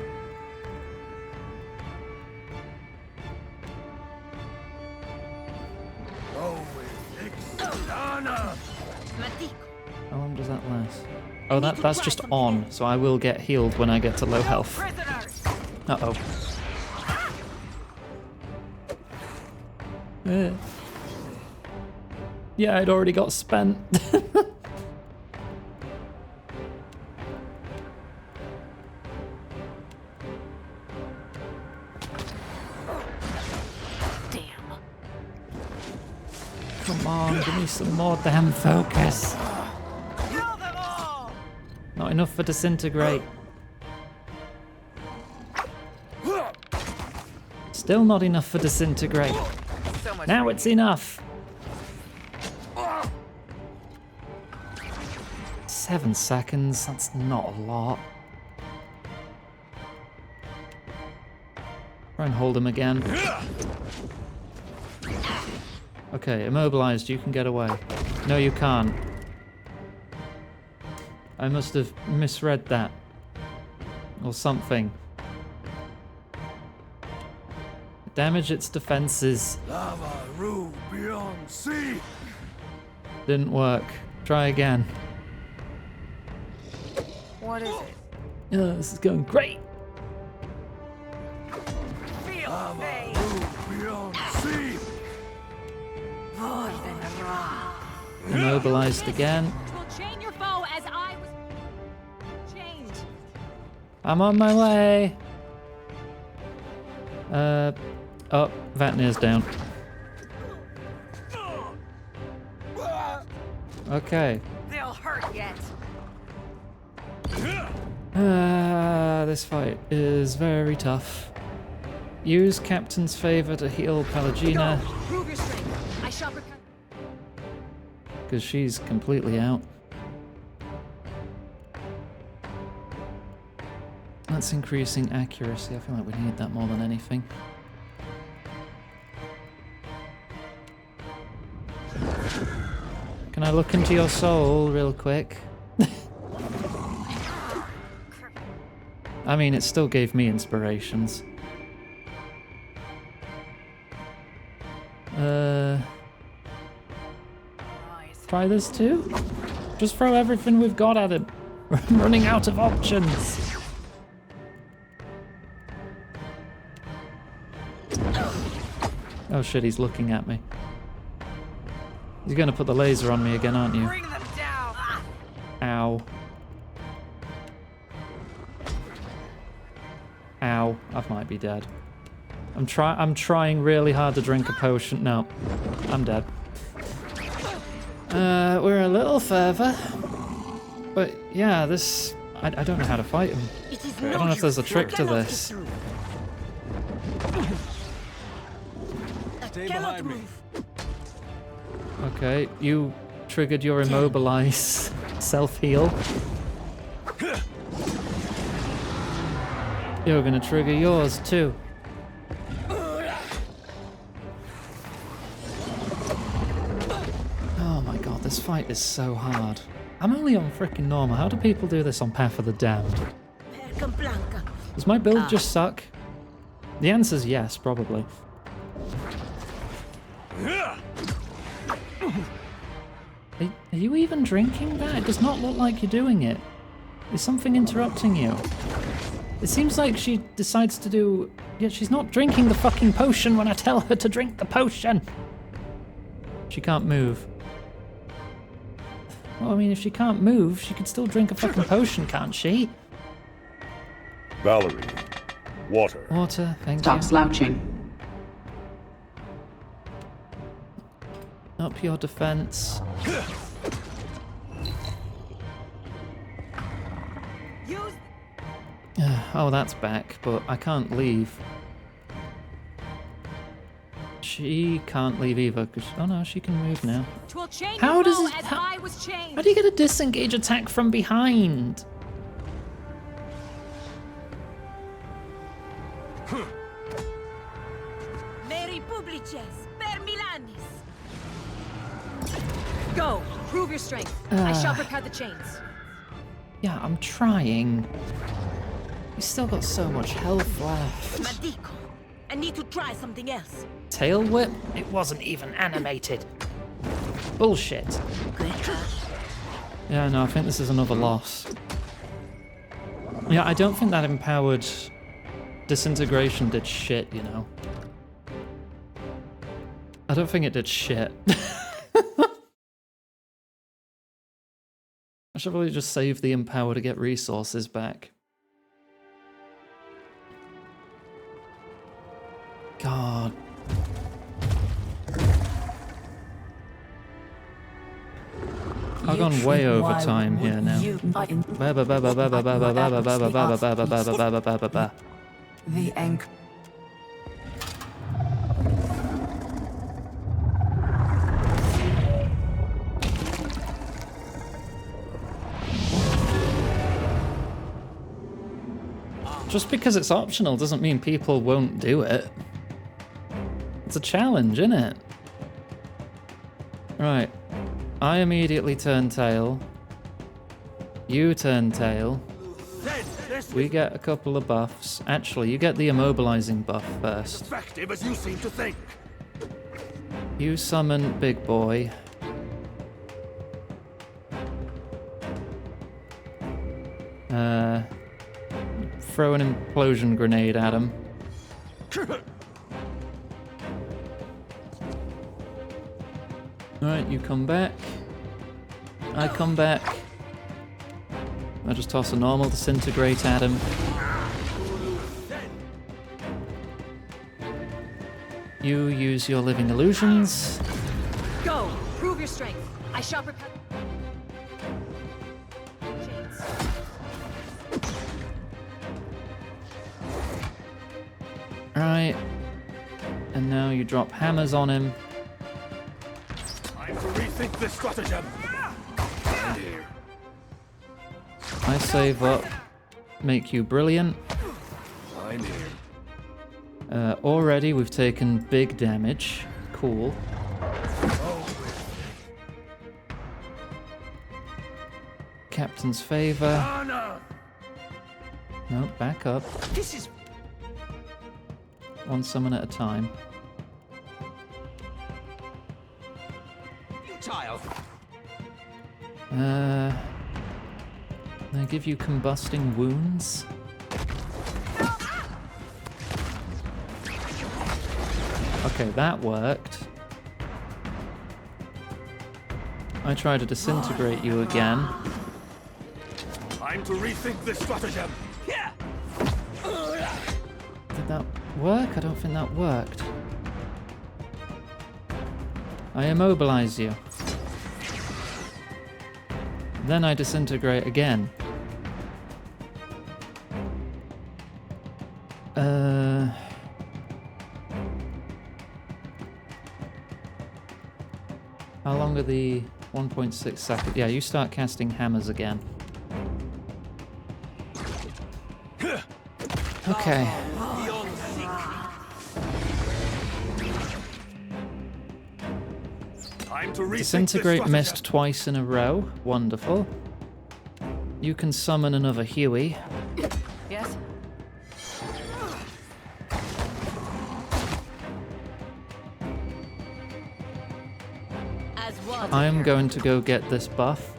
How long does that last? Oh, that's just on, so I will get healed when I get to low health. Uh-oh. Yeah, I'd already got spent. Come on, give me some more damn focus. Not enough for disintegrate. Still not enough for disintegrate. Now it's enough. 7 seconds, that's not a lot. Try and hold him again. Okay, immobilized, you can get away. No, you can't. I must have misread that. Or something. Damage its defenses. Lava rule beyond sea. Didn't work. Try again. what is it? Oh, this is going great. Lava rule beyond sea. Immobilized again. Chain your foe as I was chained. I'm on my way. Oh, Vatnir's down. Okay. They'll hurt yet. This fight is very tough. Use Captain's favor to heal Pelagina. Prove your strength. I shall prepare. Because she's completely out. That's increasing accuracy. I feel like we need that more than anything. Can I look into your soul real quick? I mean, it still gave me inspirations. Try this too? Just throw everything we've got at him. I'm running out of options. Oh shit, he's looking at me. You're gonna put the laser on me again, aren't you? Bring them down. Ow. Ow. I might be dead. I'm trying really hard to drink a potion. No. I'm dead. We're a little further. But yeah, this... I don't know how to fight him. I don't know if there's a trick to this. Stay behind me. Okay, you triggered your immobilize self-heal. You're gonna trigger yours too. Oh my god, this fight is so hard. I'm only on freaking normal. How do people do this on Path of the Damned? Does my build just suck? The answer's yes, probably. Are you even drinking that? It does not look like you're doing it. Is something interrupting you? It seems like she decides to do... Yet she's not drinking the fucking potion when I tell her to drink the potion! She can't move. Well, I mean, if she can't move, she could still drink a fucking potion, can't she? Valerie. Water. Water, thank Stop you. slouching. Up your defense. Oh, that's back, but I can't leave. She can't leave either, because... Oh no, she can move now. How does it... How do you get a disengage attack from behind? Meri publices, per Milanis. Go! Prove your strength. I shall prepare the chains. Yeah, I'm trying. You still got so much health left. Madico, I need to try something else. Tail whip? It wasn't even animated. Bullshit. Yeah, no, I think this is another loss. Yeah, I don't think that empowered disintegration did shit, you know. I don't think it did shit. I should probably just save the empower to get resources back. God. I've gone way over time here now. The anchor. Just because it's optional doesn't mean people won't do it. It's a challenge, isn't it? Right. I immediately turn tail. You turn tail. We get a couple of buffs. Actually, you get the immobilizing buff first. Effective as you seem to think. You summon Big Boy. Throw an implosion grenade at him. Alright, you come back. I come back. I just toss a normal disintegrate at him. You use your living illusions. Go! Prove your strength. I shall prepare... Alright, Now you drop hammers on him. Time to rethink this stratagem. I'm here. I save up, make you brilliant. I'm here. Already we've taken big damage. Cool. Captain's favor. No, back up. This is One summon at a time. child. They give you combusting wounds. Okay, that worked. I try to disintegrate you again. Time to rethink this stratagem. Did that work? I don't think that worked. I immobilize you. Then I disintegrate again. How long are the 1.6 seconds? Yeah, you start casting hammers again. Okay. Time to Disintegrate missed twice in a row. Wonderful. You can summon another Huey. Yes? I am going to go get this buff.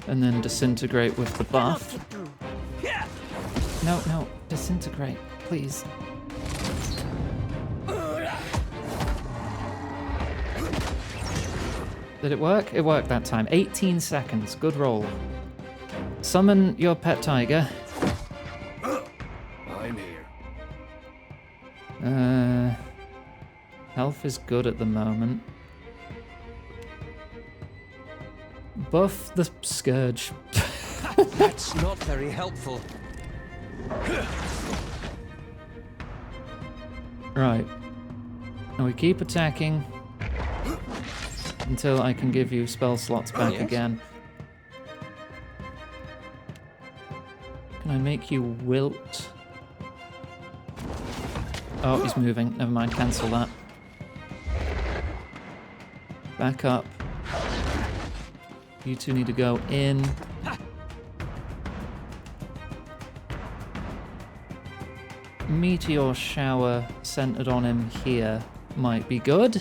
And then disintegrate with the buff. No, no, disintegrate, please. Did it work? It worked that time. 18 seconds. Good roll. Summon your pet tiger. I'm here. Health is good at the moment. Buff the Scourge. That's not very helpful. Right. Now we keep attacking until I can give you spell slots back again. Can I make you wilt? Oh, he's moving. Never mind, cancel that. Back up. You two need to go in. Meteor shower centered on him here might be good.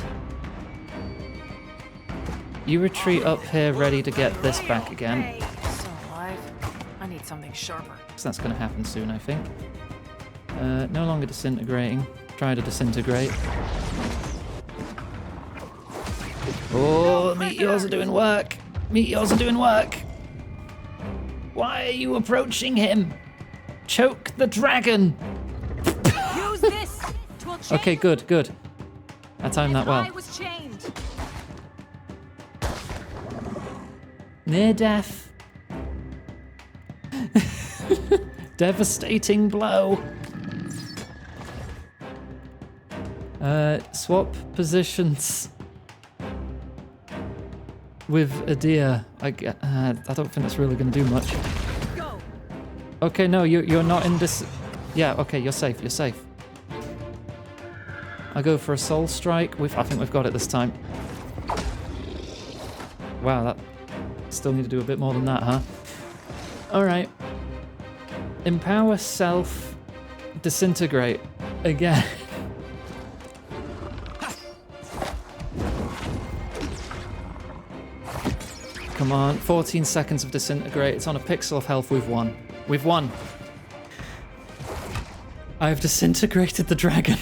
You retreat up here ready to get this back again. Still alive? I need something sharper. So that's going to happen soon, I think. No longer disintegrating. Try to disintegrate. Oh, meteors are doing work. Meteors are doing work. Why are you approaching him? Choke the dragon. Use this to chain. Okay, good, good. I timed that well. I was chained. Near death. Devastating blow. Swap positions with a deer. I don't think that's really going to do much. Go. Okay, no, you're not in this. Yeah, okay, you're safe. You're safe. I go for a soul strike. I think we've got it this time. Wow, that still need to do a bit more than that, huh? All right. Empower self. Disintegrate again. Come on, 14 seconds of disintegrate. It's on a pixel of health. We've won. We've won. I've disintegrated the dragon.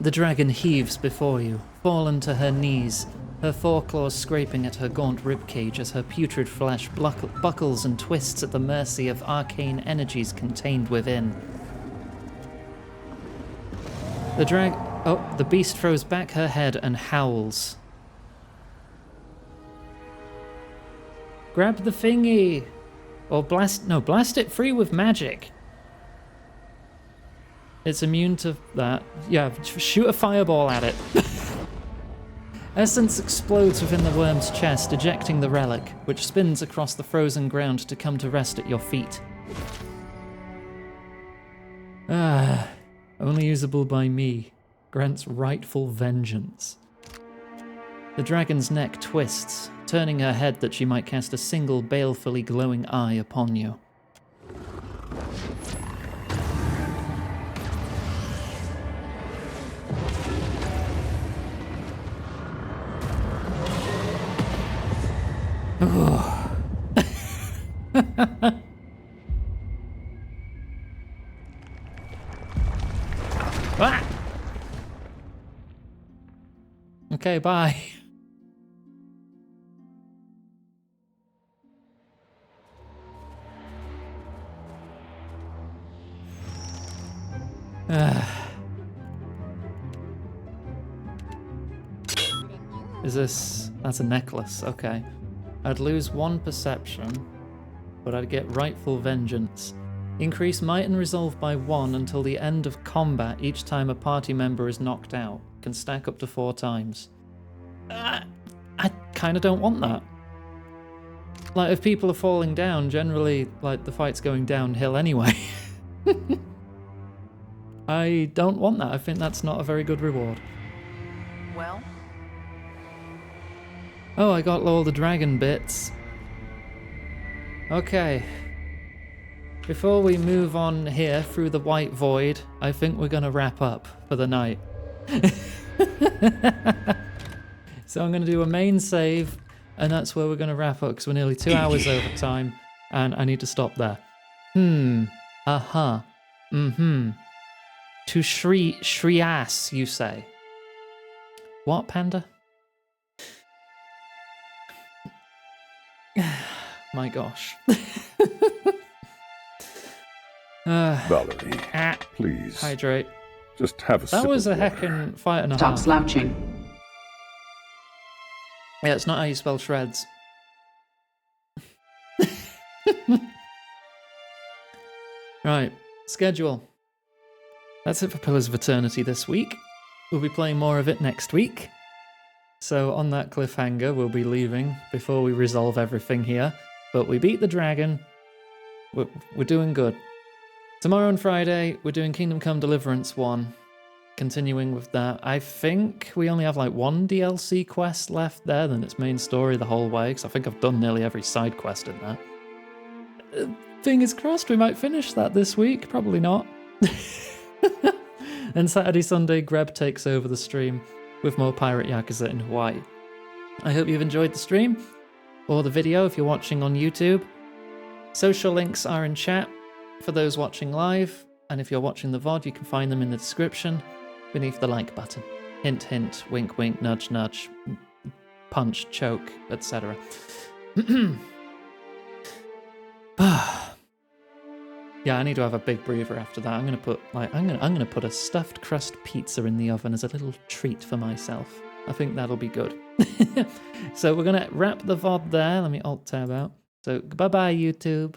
The dragon heaves before you, fallen to her knees, her foreclaws scraping at her gaunt ribcage as her putrid flesh buckles and twists at the mercy of arcane energies contained within. The Oh, the beast throws back her head and howls. Grab the thingy! Or blast it free with magic. It's immune to that. Yeah, shoot a fireball at it. Essence explodes within the worm's chest, ejecting the relic, which spins across the frozen ground to come to rest at your feet. Only usable by me. Grants rightful vengeance. The dragon's neck twists, turning her head that she might cast a single balefully glowing eye upon you. Ah! Okay, bye. Is this... That's a necklace, okay. I'd lose 1 perception, but I'd get rightful vengeance. Increase might and resolve by 1 until the end of combat each time a party member is knocked out. Can stack up to 4 times. I kind of don't want that. Like, if people are falling down, generally, like, the fight's going downhill anyway. I don't want that. I think that's not a very good reward. Well? Oh, I got all the dragon bits. Okay. Before we move on here through the white void, I think we're going to wrap up for the night. So I'm going to do a main save, and that's where we're going to wrap up, because we're nearly 2 hours over time, and I need to stop there. To Shrias, you say. What, Panda? My gosh. Valerie, please. Hydrate. Just have a sip That was a of water. heckin' fight and a Stop half. slouching. Yeah, it's not how you spell shreds. Right, schedule. That's it for Pillars of Eternity this week. We'll be playing more of it next week. So on that cliffhanger, we'll be leaving before we resolve everything here. But we beat the dragon. We're doing good. Tomorrow and Friday, we're doing Kingdom Come Deliverance 1. Continuing with that. I think we only have like 1 DLC quest left there, then it's main story the whole way, because I think I've done nearly every side quest in that. Fingers crossed we might finish that this week. Probably not. And Saturday, Sunday, Greb takes over the stream with more Pirate Yakuza in Hawaii. I hope you've enjoyed the stream, or the video if you're watching on YouTube. Social links are in chat for those watching live, and if you're watching the VOD, you can find them in the description beneath the like button. Hint, hint, wink, wink, nudge, nudge, punch, choke, etc. Yeah, I need to have a big breather after that. I'm gonna put a stuffed crust pizza in the oven as a little treat for myself. I think that'll be good. So we're gonna wrap the VOD there. Let me alt tab out. So bye bye YouTube.